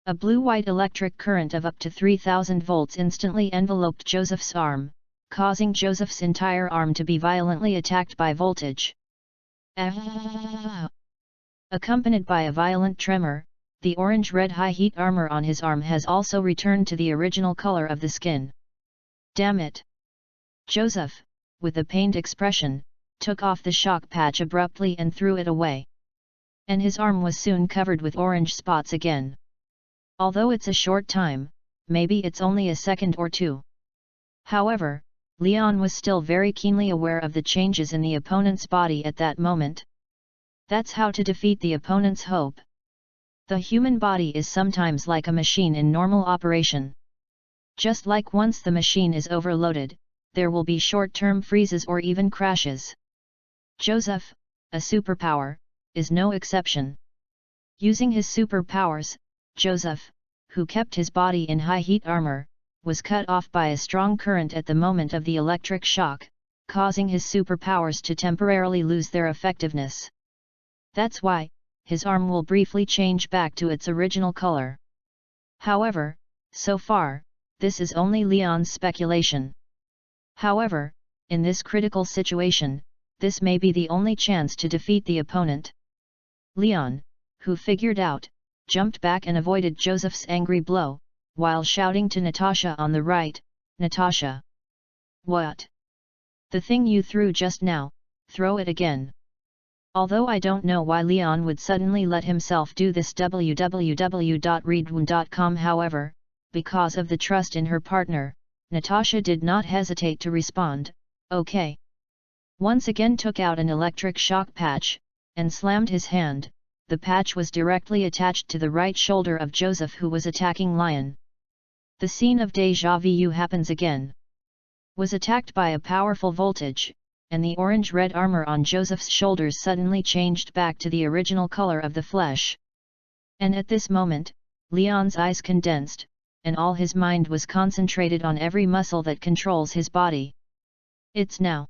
A blue-white electric current of up to 3000 volts instantly enveloped Joseph's arm, causing Joseph's entire arm to be violently attacked by voltage. Accompanied by a violent tremor, The orange-red high-heat armor on his arm has also returned to the original color of the skin. Damn it! Joseph, with a pained expression, took off the shock patch abruptly and threw it away. And his arm was soon covered with orange spots again. Although it's a short time, maybe it's only a second or two. However, Leon was still very keenly aware of the changes in the opponent's body at that moment. That's how to defeat the opponent's hope. The human body is sometimes like a machine in normal operation. Just like once the machine is overloaded, there will be short-term freezes or even crashes. Joseph, a superpower, is no exception. Using his superpowers, Joseph, who kept his body in high-heat armor, was cut off by a strong current at the moment of the electric shock, causing his superpowers to temporarily lose their effectiveness. That's why, his arm will briefly change back to its original color. However, so far, this is only Leon's speculation. However, in this critical situation, this may be the only chance to defeat the opponent. Leon, who figured out, jumped back and avoided Joseph's angry blow, while shouting to Natasha on the right, "Natasha! What? The thing you threw just now, throw it again." Although I don't know why Leon would suddenly let himself do this www.readaloud.com, however, because of the trust in her partner, Natasha did not hesitate to respond, "Okay." Once again took out an electric shock patch, and slammed his hand. The patch was directly attached to the right shoulder of Joseph, who was attacking Lion. The scene of déjà vu happens again. Was attacked by a powerful voltage, and the orange-red armor on Joseph's shoulders suddenly changed back to the original color of the flesh. And at this moment, Leon's eyes condensed, and all his mind was concentrated on every muscle that controls his body. "It's now!"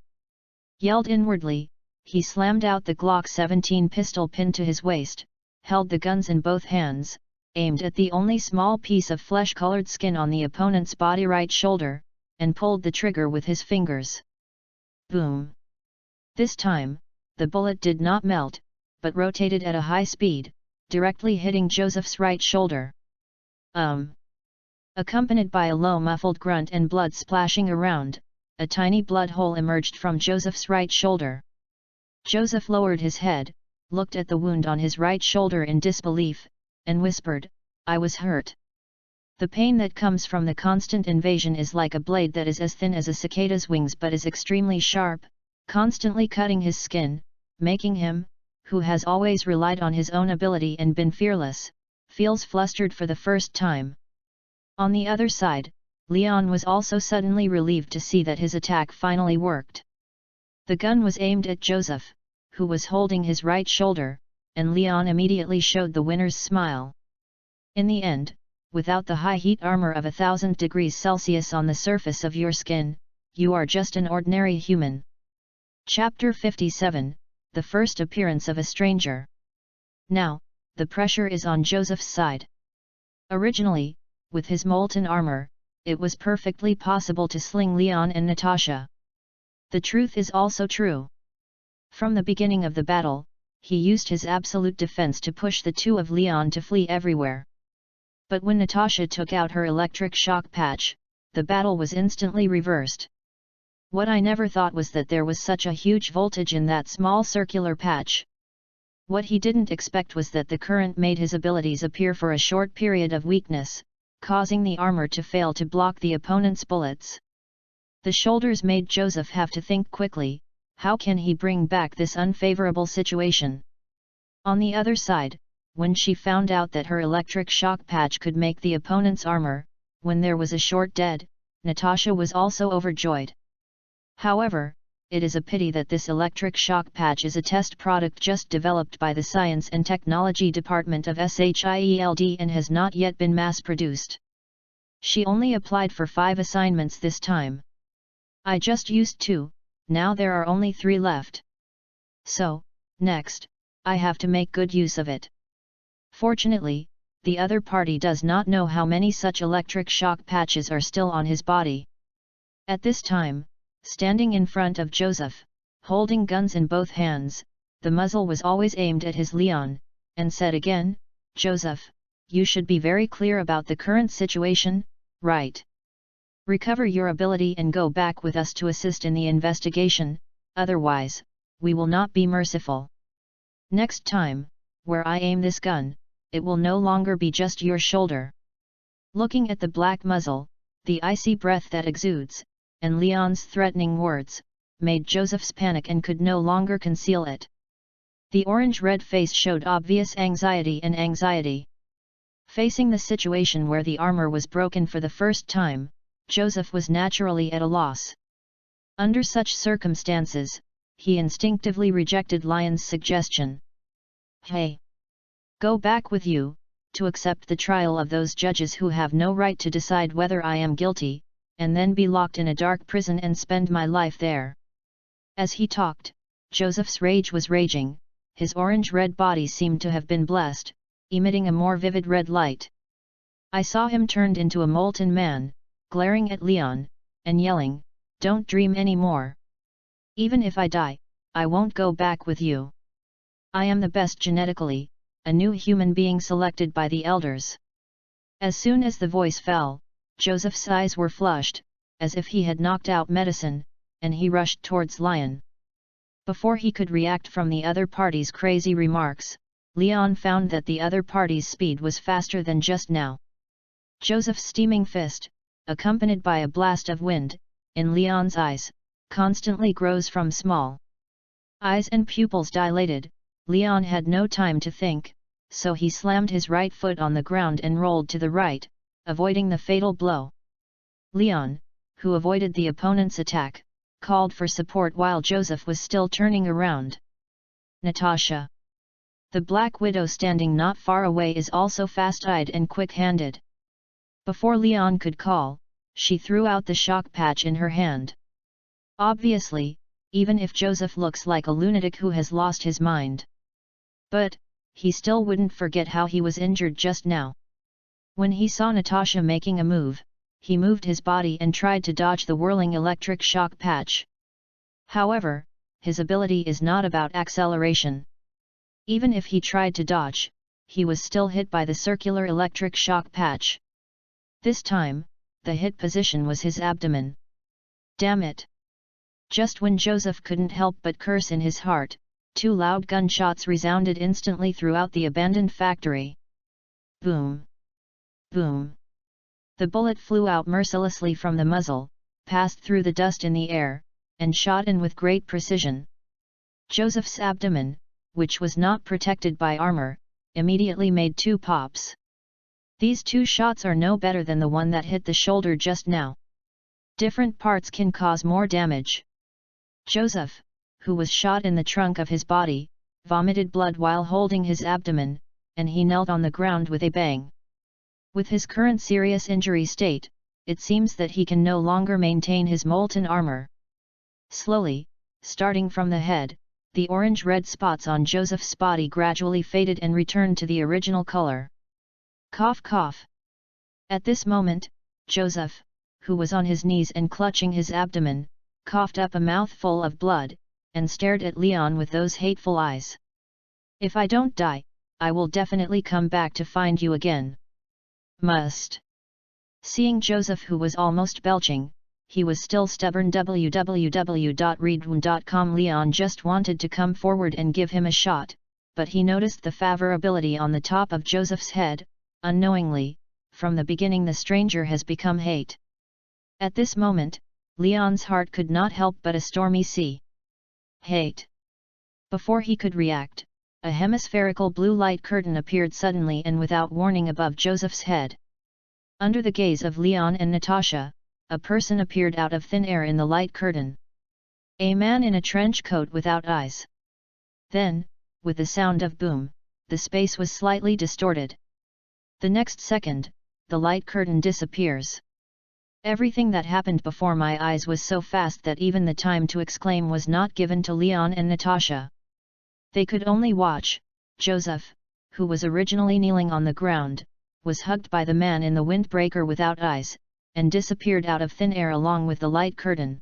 Yelled inwardly, he slammed out the Glock 17 pistol pinned to his waist, held the guns in both hands, aimed at the only small piece of flesh-colored skin on the opponent's body, right shoulder, and pulled the trigger with his fingers. Boom! This time, the bullet did not melt, but rotated at a high speed, directly hitting Joseph's right shoulder. Accompanied by a low muffled grunt and blood splashing around, a tiny blood hole emerged from Joseph's right shoulder. Joseph lowered his head, looked at the wound on his right shoulder in disbelief, and whispered, "I was hurt." The pain that comes from the constant invasion is like a blade that is as thin as a cicada's wings but is extremely sharp, constantly cutting his skin, making him, who has always relied on his own ability and been fearless, feels flustered for the first time. On the other side, Leon was also suddenly relieved to see that his attack finally worked. The gun was aimed at Joseph, who was holding his right shoulder, and Leon immediately showed the winner's smile. In the end, without the high heat armor of 1000 degrees Celsius on the surface of your skin, you are just an ordinary human. Chapter 57, The First Appearance of a Stranger. Now, the pressure is on Joseph's side. Originally, with his molten armor, it was perfectly possible to sling Leon and Natasha. The truth is also true. From the beginning of the battle, he used his absolute defense to push the two of Leon to flee everywhere. But when Natasha took out her electric shock patch, the battle was instantly reversed. What I never thought was that there was such a huge voltage in that small circular patch. What he didn't expect was that the current made his abilities appear for a short period of weakness, causing the armor to fail to block the opponent's bullets. The shoulders made Joseph have to think quickly, how can he bring back this unfavorable situation? On the other side, when she found out that her electric shock patch could make the opponent's armor, when there was a short dead, Natasha was also overjoyed. However, it is a pity that this electric shock patch is a test product just developed by the Science and Technology Department of SHIELD and has not yet been mass-produced. She only applied for 5 assignments this time. I just used 2, now there are only 3 left. So, next, I have to make good use of it. Fortunately, the other party does not know how many such electric shock patches are still on his body. At this time, standing in front of Joseph, holding guns in both hands, the muzzle was always aimed at his Leon, and said again, "Joseph, you should be very clear about the current situation, right? Recover your ability and go back with us to assist in the investigation, otherwise, we will not be merciful. Next time, where I aim this gun, it will no longer be just your shoulder. Looking at the black muzzle, the icy breath that exudes, and Leon's threatening words, made Joseph's panic and could no longer conceal it. The orange-red face showed obvious anxiety. Facing the situation where the armor was broken for the first time, Joseph was naturally at a loss. Under such circumstances, he instinctively rejected Lion's suggestion. Hey! Go back with you, to accept the trial of those judges who have no right to decide whether I am guilty, and then be locked in a dark prison and spend my life there. As he talked, Joseph's rage was raging, his orange-red body seemed to have been blessed, emitting a more vivid red light. I saw him turned into a molten man, glaring at Leon, and yelling, "Don't dream anymore. Even if I die, I won't go back with you. I am the best genetically, a new human being selected by the elders." As soon as the voice fell, Joseph's eyes were flushed, as if he had knocked out medicine, and he rushed towards Lion. Before he could react from the other party's crazy remarks, Leon found that the other party's speed was faster than just now. Joseph's steaming fist, accompanied by a blast of wind, in Leon's eyes, constantly grows from small. Eyes and pupils dilated, Leon had no time to think, so he slammed his right foot on the ground and rolled to the right, avoiding the fatal blow. Leon, who avoided the opponent's attack, called for support while Joseph was still turning around. Natasha. The Black Widow standing not far away is also fast-eyed and quick-handed. Before Leon could call, she threw out the shock patch in her hand. Obviously, even if Joseph looks like a lunatic who has lost his mind. But, he still wouldn't forget how he was injured just now. When he saw Natasha making a move, he moved his body and tried to dodge the whirling electric shock patch. However, his ability is not about acceleration. Even if he tried to dodge, he was still hit by the circular electric shock patch. This time, the hit position was his abdomen. Damn it! Just when Joseph couldn't help but curse in his heart, two loud gunshots resounded instantly throughout the abandoned factory. Boom! Boom! The bullet flew out mercilessly from the muzzle, passed through the dust in the air, and shot in with great precision. Joseph's abdomen, which was not protected by armor, immediately made two pops. These two shots are no better than the one that hit the shoulder just now. Different parts can cause more damage. Joseph, who was shot in the trunk of his body, vomited blood while holding his abdomen, and he knelt on the ground with a bang. With his current serious injury state, it seems that he can no longer maintain his molten armor. Slowly, starting from the head, the orange-red spots on Joseph's body gradually faded and returned to the original color. Cough cough. At this moment, Joseph, who was on his knees and clutching his abdomen, coughed up a mouthful of blood, and stared at Leon with those hateful eyes. "If I don't die, I will definitely come back to find you again. Must." Seeing Joseph, who was almost belching, he was still stubborn. www.readaloud.com. Leon just wanted to come forward and give him a shot, but he noticed the favorability on the top of Joseph's head. Unknowingly, from the beginning the stranger has become hate. At this moment, Leon's heart could not help but a stormy sea. Hate. Before he could react, a hemispherical blue light curtain appeared suddenly and without warning above Joseph's head. Under the gaze of Leon and Natasha, a person appeared out of thin air in the light curtain. A man in a trench coat without eyes. Then, with the sound of boom, the space was slightly distorted. The next second, the light curtain disappears. Everything that happened before my eyes was so fast that even the time to exclaim was not given to Leon and Natasha. They could only watch. Joseph, who was originally kneeling on the ground, was hugged by the man in the windbreaker without eyes, and disappeared out of thin air along with the light curtain.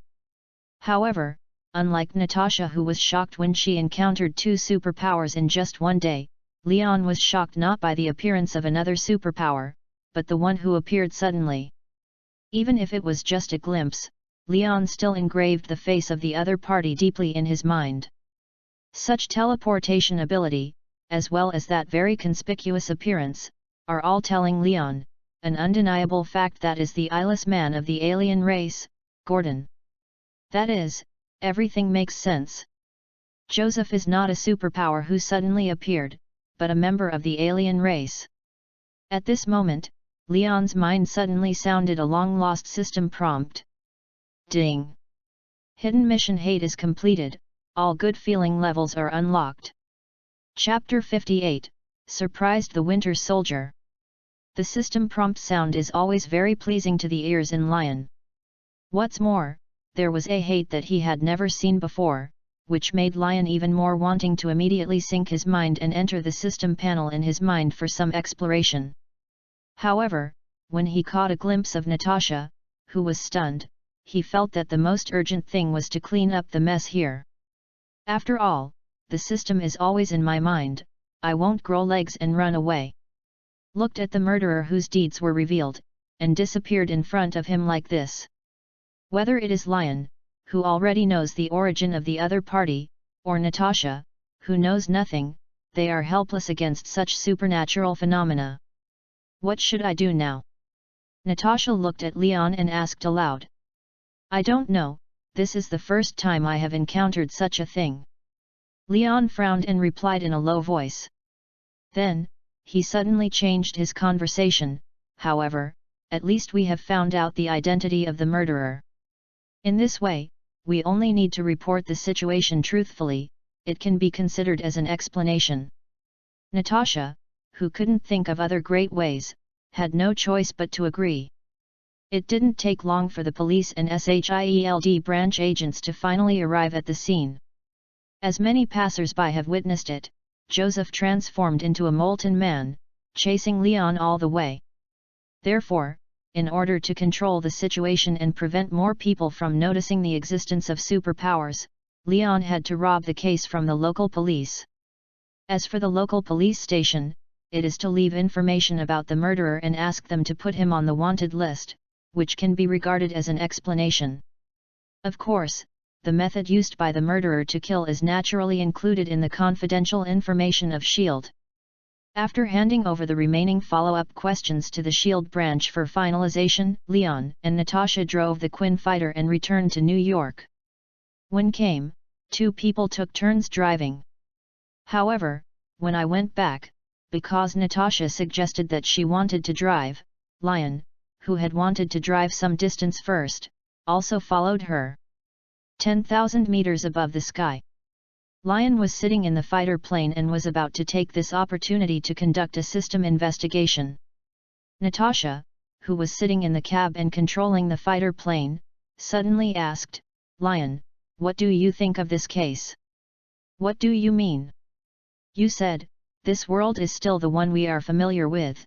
However, unlike Natasha, who was shocked when she encountered two superpowers in just one day, Leon was shocked not by the appearance of another superpower, but the one who appeared suddenly. Even if it was just a glimpse, Leon still engraved the face of the other party deeply in his mind. Such teleportation ability, as well as that very conspicuous appearance, are all telling Leon, an undeniable fact that is the eyeless man of the alien race, Gordon. That is, everything makes sense. Joseph is not a superpower who suddenly appeared, but a member of the alien race. At this moment, Leon's mind suddenly sounded a long-lost system prompt. Ding! Hidden mission hate is completed, all good feeling levels are unlocked. Chapter 58, Surprised the Winter Soldier. The system prompt sound is always very pleasing to the ears in Lion. What's more, there was a hate that he had never seen before, which made Lion even more wanting to immediately sink his mind and enter the system panel in his mind for some exploration. However, when he caught a glimpse of Natasha, who was stunned, he felt that the most urgent thing was to clean up the mess here. After all, the system is always in my mind, I won't grow legs and run away. Looked at the murderer whose deeds were revealed, and disappeared in front of him like this. Whether it is Lion, who already knows the origin of the other party, or Natasha, who knows nothing, they are helpless against such supernatural phenomena. What should I do now? Natasha looked at Leon and asked aloud. I don't know, this is the first time I have encountered such a thing. Leon frowned and replied in a low voice. Then, he suddenly changed his conversation, however, at least we have found out the identity of the murderer. In this way, we only need to report the situation truthfully, it can be considered as an explanation. Natasha, who couldn't think of other great ways, had no choice but to agree. It didn't take long for the police and SHIELD branch agents to finally arrive at the scene. As many passers-by have witnessed it, Joseph transformed into a molten man, chasing Leon all the way. Therefore, in order to control the situation and prevent more people from noticing the existence of superpowers, Leon had to rob the case from the local police. As for the local police station, it is to leave information about the murderer and ask them to put him on the wanted list, which can be regarded as an explanation. Of course, the method used by the murderer to kill is naturally included in the confidential information of S.H.I.E.L.D. After handing over the remaining follow-up questions to the S.H.I.E.L.D. branch for finalization, Leon and Natasha drove the Quinn fighter and returned to New York. When came, two people took turns driving. However, when I went back, because Natasha suggested that she wanted to drive, Lion, who had wanted to drive some distance first, also followed her. 10,000 meters above the sky. Lion was sitting in the fighter plane and was about to take this opportunity to conduct a system investigation. Natasha, who was sitting in the cab and controlling the fighter plane, suddenly asked, Lion, what do you think of this case? What do you mean? You said, this world is still the one we are familiar with.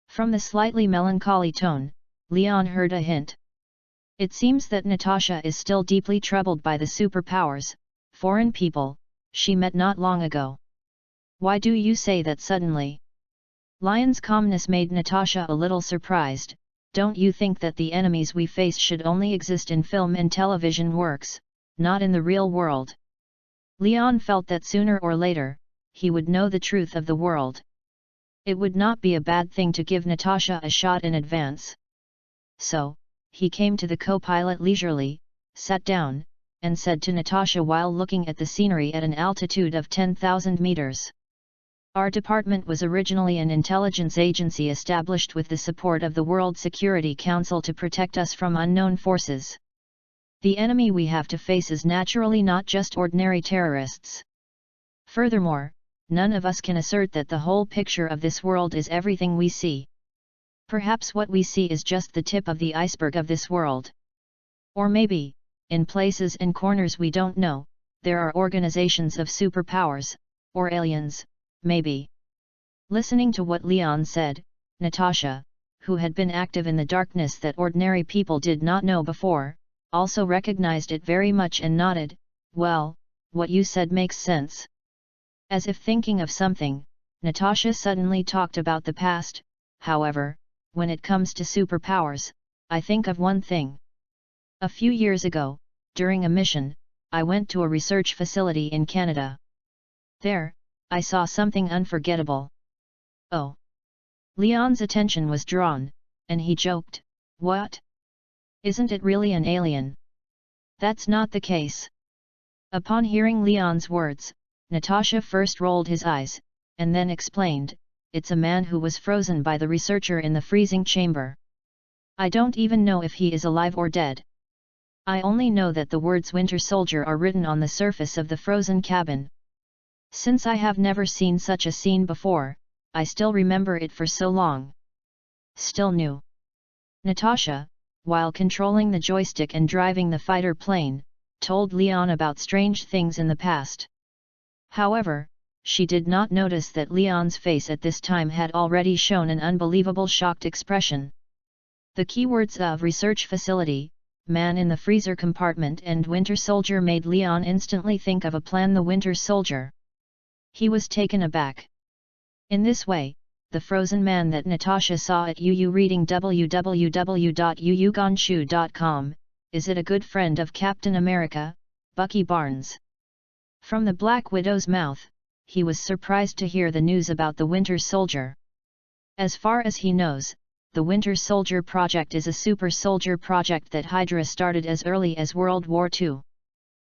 From the slightly melancholy tone, Leon heard a hint. It seems that Natasha is still deeply troubled by the superpowers, foreign people, she met not long ago. Why do you say that suddenly? Lion's calmness made Natasha a little surprised. Don't you think that the enemies we face should only exist in film and television works, not in the real world? Leon felt that sooner or later, he would know the truth of the world. It would not be a bad thing to give Natasha a shot in advance. So, he came to the co-pilot leisurely, sat down, and said to Natasha while looking at the scenery at an altitude of 10,000 meters. Our department was originally an intelligence agency established with the support of the World Security Council to protect us from unknown forces. The enemy we have to face is naturally not just ordinary terrorists. Furthermore, none of us can assert that the whole picture of this world is everything we see. Perhaps what we see is just the tip of the iceberg of this world. Or maybe, in places and corners we don't know, there are organizations of superpowers, or aliens, maybe. Listening to what Leon said, Natasha, who had been active in the darkness that ordinary people did not know before, also recognized it very much and nodded, well, what you said makes sense. As if thinking of something, Natasha suddenly talked about the past. However, when it comes to superpowers, I think of one thing. A few years ago, during a mission, I went to a research facility in Canada. There, I saw something unforgettable. Oh! Leon's attention was drawn, and he joked, "What? Isn't it really an alien?" "That's not the case." Upon hearing Leon's words, Natasha first rolled his eyes, and then explained, "It's a man who was frozen by the researcher in the freezing chamber. I don't even know if he is alive or dead. I only know that the words Winter Soldier are written on the surface of the frozen cabin. Since I have never seen such a scene before, I still remember it for so long." Still new. Natasha, while controlling the joystick and driving the fighter plane, told Leon about strange things in the past. However, she did not notice that Leon's face at this time had already shown an unbelievable shocked expression. The keywords of research facility, man in the freezer compartment and Winter Soldier made Leon instantly think of a plan: the Winter Soldier. He was taken aback. In this way, the frozen man that Natasha saw at UU reading www.uuganshu.com, is it a good friend of Captain America, Bucky Barnes? From the Black Widow's mouth, he was surprised to hear the news about the Winter Soldier. As far as he knows, the Winter Soldier project is a super soldier project that Hydra started as early as World War II.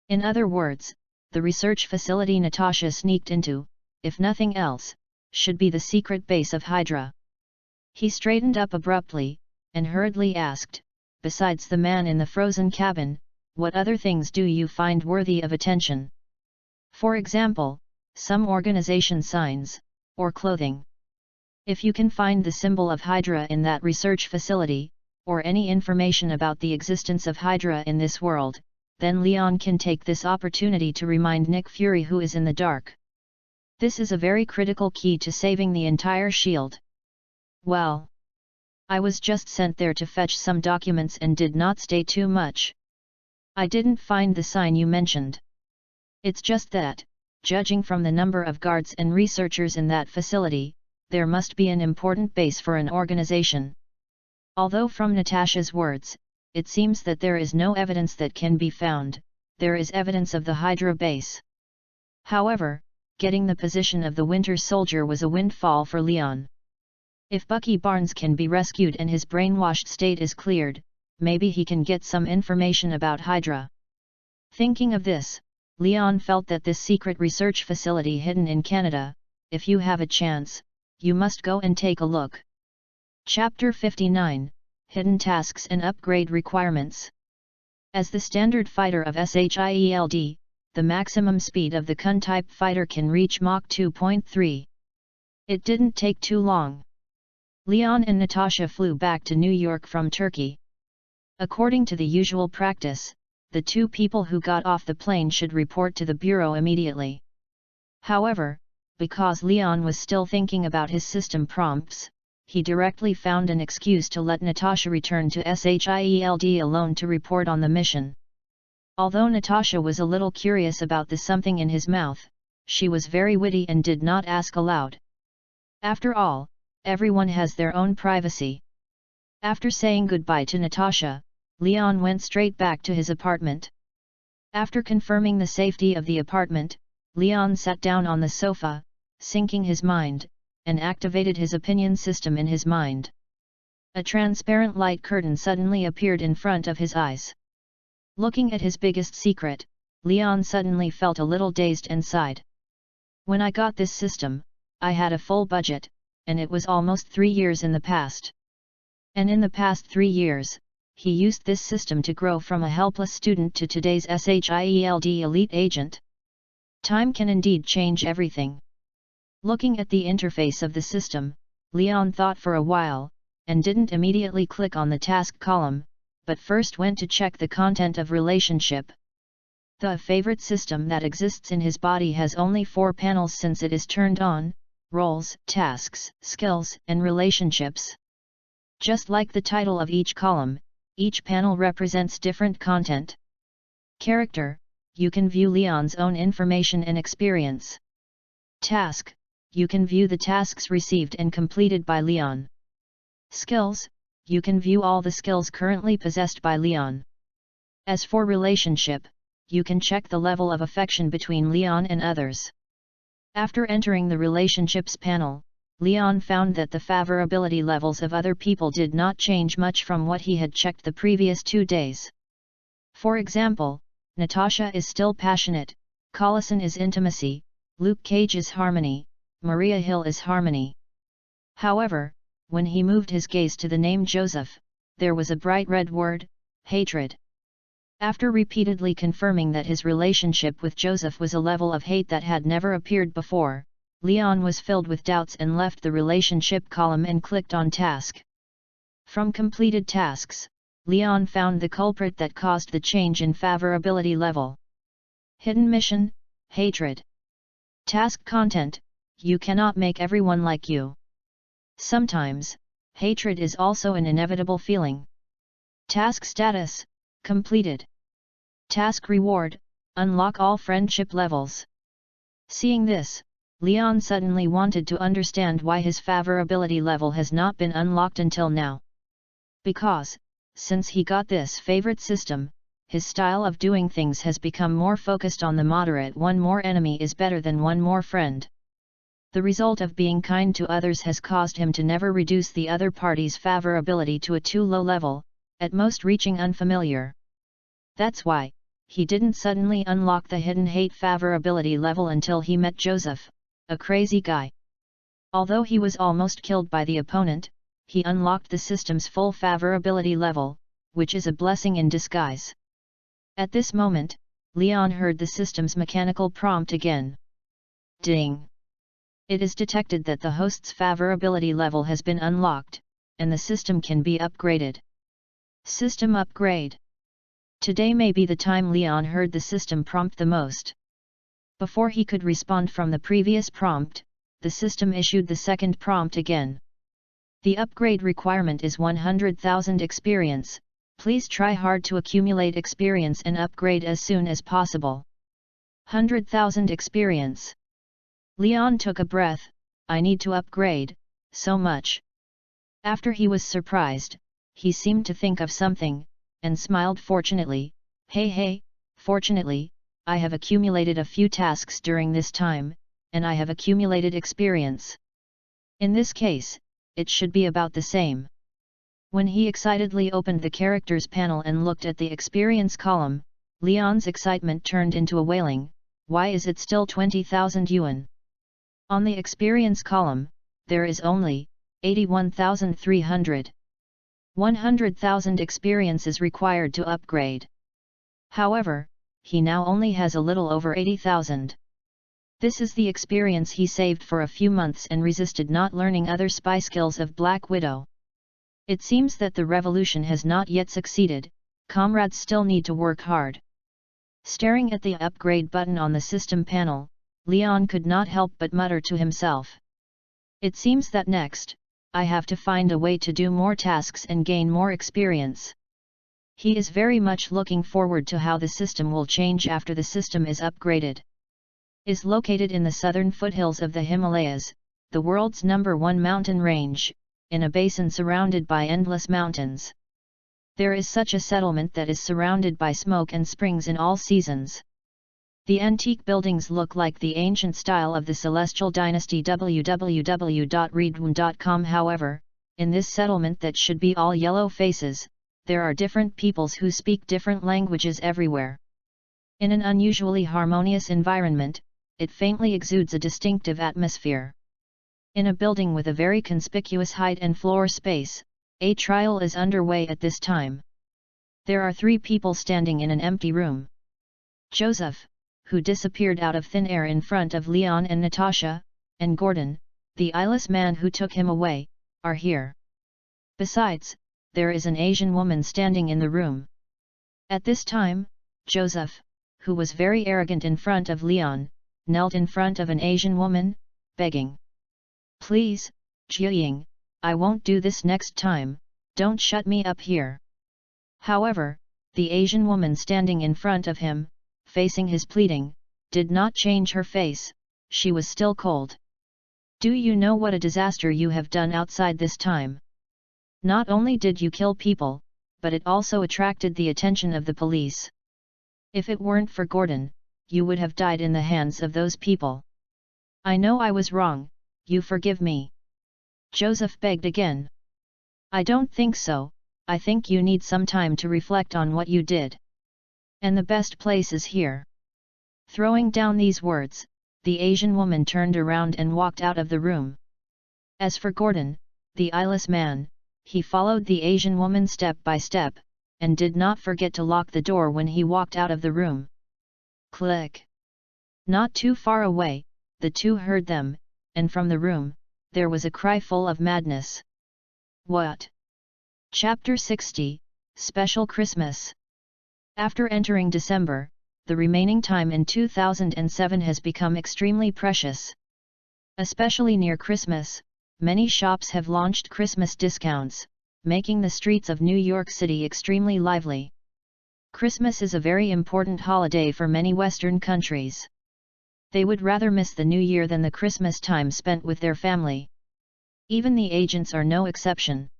In other words, the research facility Natasha sneaked into, if nothing else, should be the secret base of Hydra. He straightened up abruptly, and hurriedly asked, "Besides the man in the frozen cabin, what other things do you find worthy of attention? For example, some organization signs, or clothing. If you can find the symbol of Hydra in that research facility, or any information about the existence of Hydra in this world, then Leon can take this opportunity to remind Nick Fury who is in the dark. This is a very critical key to saving the entire S.H.I.E.L.D. Well, I was just sent there to fetch some documents and did not stay too much. I didn't find the sign you mentioned. It's just that, judging from the number of guards and researchers in that facility, there must be an important base for an organization." Although from Natasha's words, it seems that there is no evidence that can be found, there is evidence of the Hydra base. However, getting the position of the Winter Soldier was a windfall for Leon. If Bucky Barnes can be rescued and his brainwashed state is cleared, maybe he can get some information about Hydra. Thinking of this, Leon felt that this secret research facility hidden in Canada, if you have a chance, you must go and take a look. Chapter 59, Hidden Tasks and Upgrade Requirements. As the standard fighter of S.H.I.E.L.D., the maximum speed of the Kun-type fighter can reach Mach 2.3. It didn't take too long. Leon and Natasha flew back to New York from Turkey. According to the usual practice, the two people who got off the plane should report to the Bureau immediately. However, because Leon was still thinking about his system prompts, he directly found an excuse to let Natasha return to S.H.I.E.L.D. alone to report on the mission. Although Natasha was a little curious about the something in his mouth, she was very witty and did not ask aloud. After all, everyone has their own privacy. After saying goodbye to Natasha, Leon went straight back to his apartment. After confirming the safety of the apartment, Leon sat down on the sofa, syncing his mind, and activated his opinion system in his mind. A transparent light curtain suddenly appeared in front of his eyes. Looking at his biggest secret, Leon suddenly felt a little dazed and sighed. "When I got this system, I had a full budget, and it was almost 3 years in the past. And in the past 3 years, he used this system to grow from a helpless student to today's S.H.I.E.L.D. elite agent. Time can indeed change everything." Looking at the interface of the system, Leon thought for a while, and didn't immediately click on the task column, but first went to check the content of relationship. The favorite system that exists in his body has only 4 panels since it is turned on: roles, tasks, skills, and relationships. Just like the title of each column, each panel represents different content. Character: you can view Leon's own information and experience. Task: you can view the tasks received and completed by Leon. Skills, you can view all the skills currently possessed by Leon. As for relationship, you can check the level of affection between Leon and others. After entering the relationships panel, Leon found that the favorability levels of other people did not change much from what he had checked the previous 2 days. For example, Natasha is still passionate, Collison is intimacy, Luke Cage is harmony, Maria Hill is harmony. However, when he moved his gaze to the name Joseph, there was a bright red word, hatred. After repeatedly confirming that his relationship with Joseph was a level of hate that had never appeared before, Leon was filled with doubts and left the relationship column and clicked on task. From completed tasks, Leon found the culprit that caused the change in favorability level. Hidden mission, hatred. Task content, you cannot make everyone like you. Sometimes, hatred is also an inevitable feeling. Task status, completed. Task reward, unlock all friendship levels. Seeing this, Leon suddenly wanted to understand why his favorability level has not been unlocked until now. Because, since he got this favorite system, his style of doing things has become more focused on the moderate one more enemy is better than one more friend. The result of being kind to others has caused him to never reduce the other party's favorability to a too low level, at most reaching unfamiliar. That's why, he didn't suddenly unlock the hidden hate favorability level until he met Joseph, a crazy guy. Although he was almost killed by the opponent, he unlocked the system's full favorability level, which is a blessing in disguise. At this moment, Leon heard the system's mechanical prompt again. Ding! It is detected that the host's favorability level has been unlocked, and the system can be upgraded. System upgrade. Today may be the time Leon heard the system prompt the most. Before he could respond from the previous prompt, the system issued the second prompt again. The upgrade requirement is 100,000 experience, please try hard to accumulate experience and upgrade as soon as possible. 100,000 experience. Leon took a breath, I need to upgrade, so much. After he was surprised, he seemed to think of something, and smiled fortunately, hey, fortunately, I have accumulated a few tasks during this time, and I have accumulated experience. In this case, it should be about the same. When he excitedly opened the characters panel and looked at the experience column, Leon's excitement turned into a wailing, why is it still 20,000 yuan? On the experience column, there is only 81,300. 100,000 experience is required to upgrade. However, he now only has a little over 80,000. This is the experience he saved for a few months and resisted not learning other spy skills of Black Widow. It seems that the revolution has not yet succeeded, comrades still need to work hard. Staring at the upgrade button on the system panel, Leon could not help but mutter to himself. It seems that next, I have to find a way to do more tasks and gain more experience. He is very much looking forward to how the system will change after the system is upgraded. Is located in the southern foothills of the Himalayas, the world's #1 mountain range, in a basin surrounded by endless mountains. There is such a settlement that is surrounded by smoke and springs in all seasons. The antique buildings look like the ancient style of the Celestial Dynasty. www.readaloud.com. However, in this settlement that should be all yellow faces, there are different peoples who speak different languages everywhere. In an unusually harmonious environment, it faintly exudes a distinctive atmosphere. In a building with a very conspicuous height and floor space, a trial is underway at this time. There are 3 people standing in an empty room. Joseph, who disappeared out of thin air in front of Leon and Natasha, and Gordon, the eyeless man who took him away, are here. Besides, there is an Asian woman standing in the room. At this time, Joseph, who was very arrogant in front of Leon, knelt in front of an Asian woman, begging. Please, Jiaying, I won't do this next time, don't shut me up here. However, the Asian woman standing in front of him, facing his pleading, did not change her face, she was still cold. Do you know what a disaster you have done outside this time? Not only did you kill people, but it also attracted the attention of the police. If it weren't for Gordon, you would have died in the hands of those people. I know I was wrong, you forgive me. Joseph begged again. I don't think so, I think you need some time to reflect on what you did. And the best place is here. Throwing down these words, the Asian woman turned around and walked out of the room. As for Gordon, the eyeless man, he followed the Asian woman step by step, and did not forget to lock the door when he walked out of the room. Click! Not too far away, the two heard them, and from the room, there was a cry full of madness. What? Chapter 60, Special Christmas. After entering December, the remaining time in 2007 has become extremely precious. Especially near Christmas, many shops have launched Christmas discounts, making the streets of New York City extremely lively. Christmas is a very important holiday for many Western countries. They would rather miss the New Year than the Christmas time spent with their family. Even the agents are no exception.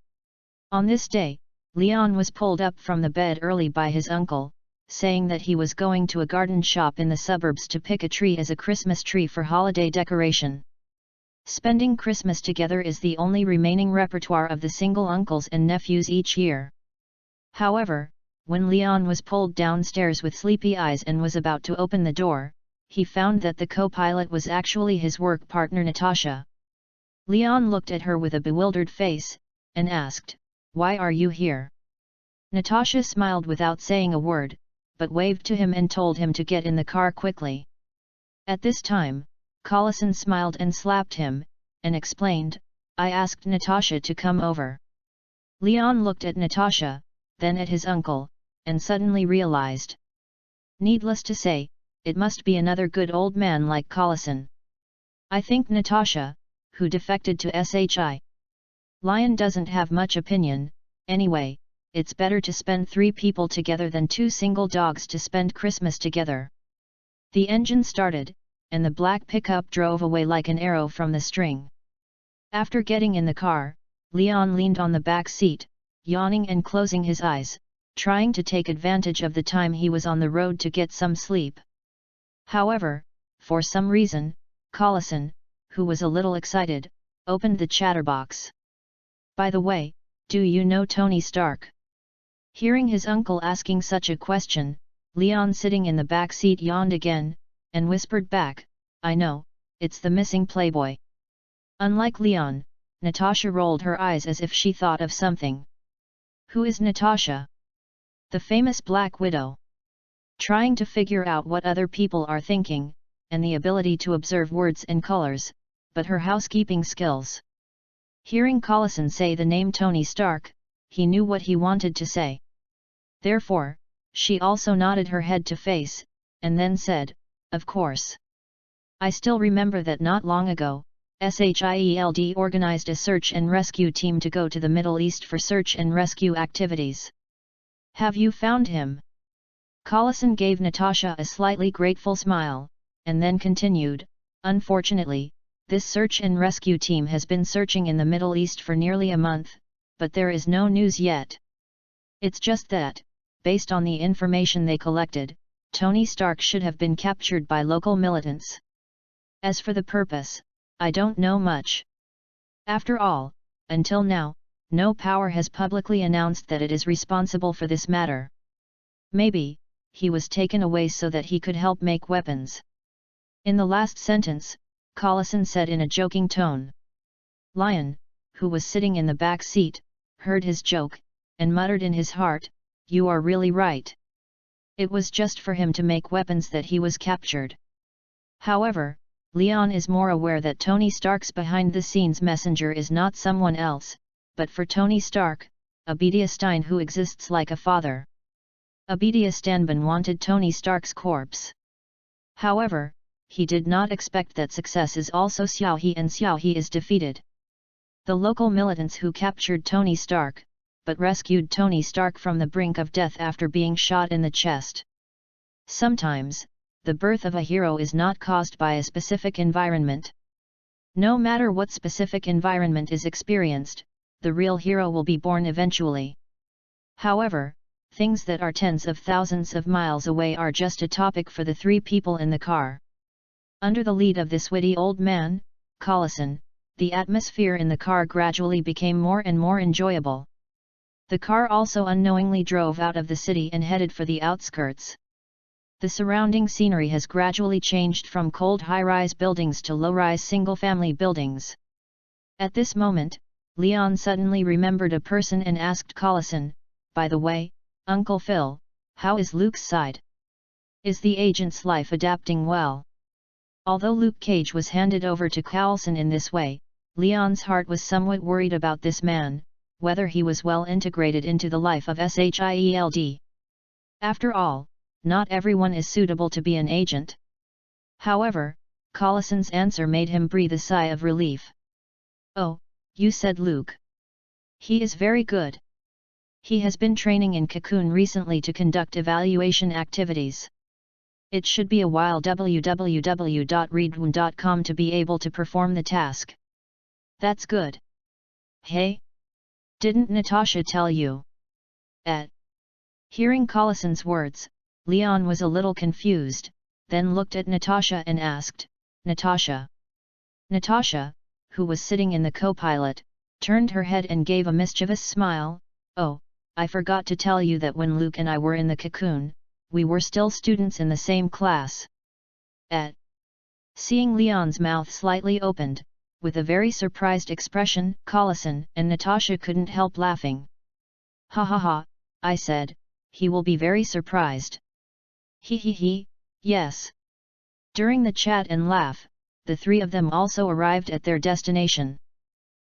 On this day, Leon was pulled up from the bed early by his uncle, saying that he was going to a garden shop in the suburbs to pick a tree as a Christmas tree for holiday decoration. Spending Christmas together is the only remaining repertoire of the single uncles and nephews each year. However, when Leon was pulled downstairs with sleepy eyes and was about to open the door, he found that the co-pilot was actually his work partner Natasha. Leon looked at her with a bewildered face, and asked, "Why are you here?" Natasha smiled without saying a word, but waved to him and told him to get in the car quickly. At this time, Collison smiled and slapped him, and explained, "I asked Natasha to come over." Leon looked at Natasha, then at his uncle, and suddenly realized. Needless to say, it must be another good old man like Collison. I think Natasha, who defected to SHI. Lion doesn't have much opinion, anyway, it's better to spend 3 people together than 2 single dogs to spend Christmas together. The engine started, and the black pickup drove away like an arrow from the string. After getting in the car, Leon leaned on the back seat, yawning and closing his eyes, trying to take advantage of the time he was on the road to get some sleep. However, for some reason, Collison, who was a little excited, opened the chatterbox. "By the way, do you know Tony Stark?" Hearing his uncle asking such a question, Leon sitting in the back seat yawned again, and whispered back, "I know, it's the missing playboy." Unlike Leon, Natasha rolled her eyes as if she thought of something. Who is Natasha? The famous Black Widow. Trying to figure out what other people are thinking, and the ability to observe words and colors, but her housekeeping skills. Hearing Collison say the name Tony Stark, he knew what he wanted to say. Therefore, she also nodded her head to face, and then said, "Of course. I still remember that not long ago, SHIELD organized a search and rescue team to go to the Middle East for search and rescue activities. Have you found him?" Collison gave Natasha a slightly grateful smile, and then continued, "Unfortunately, this search and rescue team has been searching in the Middle East for nearly a month, but there is no news yet. It's just that, based on the information they collected, Tony Stark should have been captured by local militants. As for the purpose, I don't know much. After all, until now, no power has publicly announced that it is responsible for this matter. Maybe, he was taken away so that he could help make weapons." In the last sentence, Collison said in a joking tone. Lion, who was sitting in the back seat, heard his joke, and muttered in his heart, "You are really right. It was just for him to make weapons that he was captured." However, Leon is more aware that Tony Stark's behind-the-scenes messenger is not someone else, but for Tony Stark, Obadiah Stane, who exists like a father. Obadiah Stanban wanted Tony Stark's corpse. However, he did not expect that success is also Xiao He and Xiao He is defeated. The local militants who captured Tony Stark, but rescued Tony Stark from the brink of death after being shot in the chest. Sometimes, the birth of a hero is not caused by a specific environment. No matter what specific environment is experienced, the real hero will be born eventually. However, things that are tens of thousands of miles away are just a topic for the three people in the car. Under the lead of this witty old man, Collison, the atmosphere in the car gradually became more and more enjoyable. The car also unknowingly drove out of the city and headed for the outskirts. The surrounding scenery has gradually changed from cold high-rise buildings to low-rise single-family buildings. At this moment, Leon suddenly remembered a person and asked Collison, "By the way, Uncle Phil, how is Luke's side? Is the agent's life adapting well?" Although Luke Cage was handed over to Collison in this way, Leon's heart was somewhat worried about this man, whether he was well integrated into the life of SHIELD. After all, not everyone is suitable to be an agent. However, Collison's answer made him breathe a sigh of relief. "Oh, you said Luke. He is very good. He has been training in Cocoon recently to conduct evaluation activities. It should be a while www.readaloud.com to be able to perform the task." "That's good. Hey? Didn't Natasha tell you?" Hearing Collison's words, Leon was a little confused, then looked at Natasha and asked, "Natasha?" Natasha, who was sitting in the co-pilot, turned her head and gave a mischievous smile. "Oh, I forgot to tell you that when Luke and I were in the Cocoon, we were still students in the same class." Seeing Leon's mouth slightly opened, with a very surprised expression, Collison and Natasha couldn't help laughing. "Ha ha ha," I said, "he will be very surprised." He, yes. During the chat and laugh, the three of them also arrived at their destination.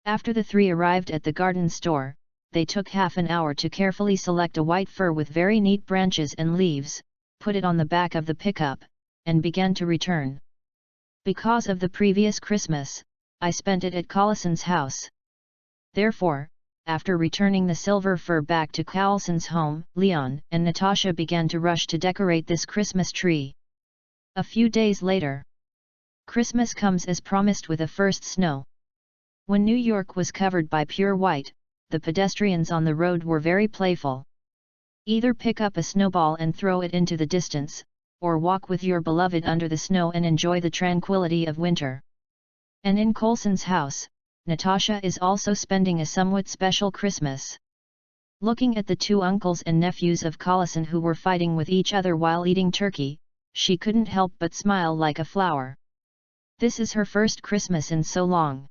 After the three arrived at the garden store, they took half an hour to carefully select a white fir with very neat branches and leaves, put it on the back of the pickup, and began to return. Because of the previous Christmas, I spent it at Collison's house. Therefore, after returning the silver fir back to Collison's home, Leon and Natasha began to rush to decorate this Christmas tree. A few days later, Christmas comes as promised with a first snow. When New York was covered by pure white, the pedestrians on the road were very playful. Either pick up a snowball and throw it into the distance, or walk with your beloved under the snow and enjoy the tranquility of winter. And in Collison's house, Natasha is also spending a somewhat special Christmas. Looking at the two uncles and nephews of Collison who were fighting with each other while eating turkey, she couldn't help but smile like a flower. This is her first Christmas in so long.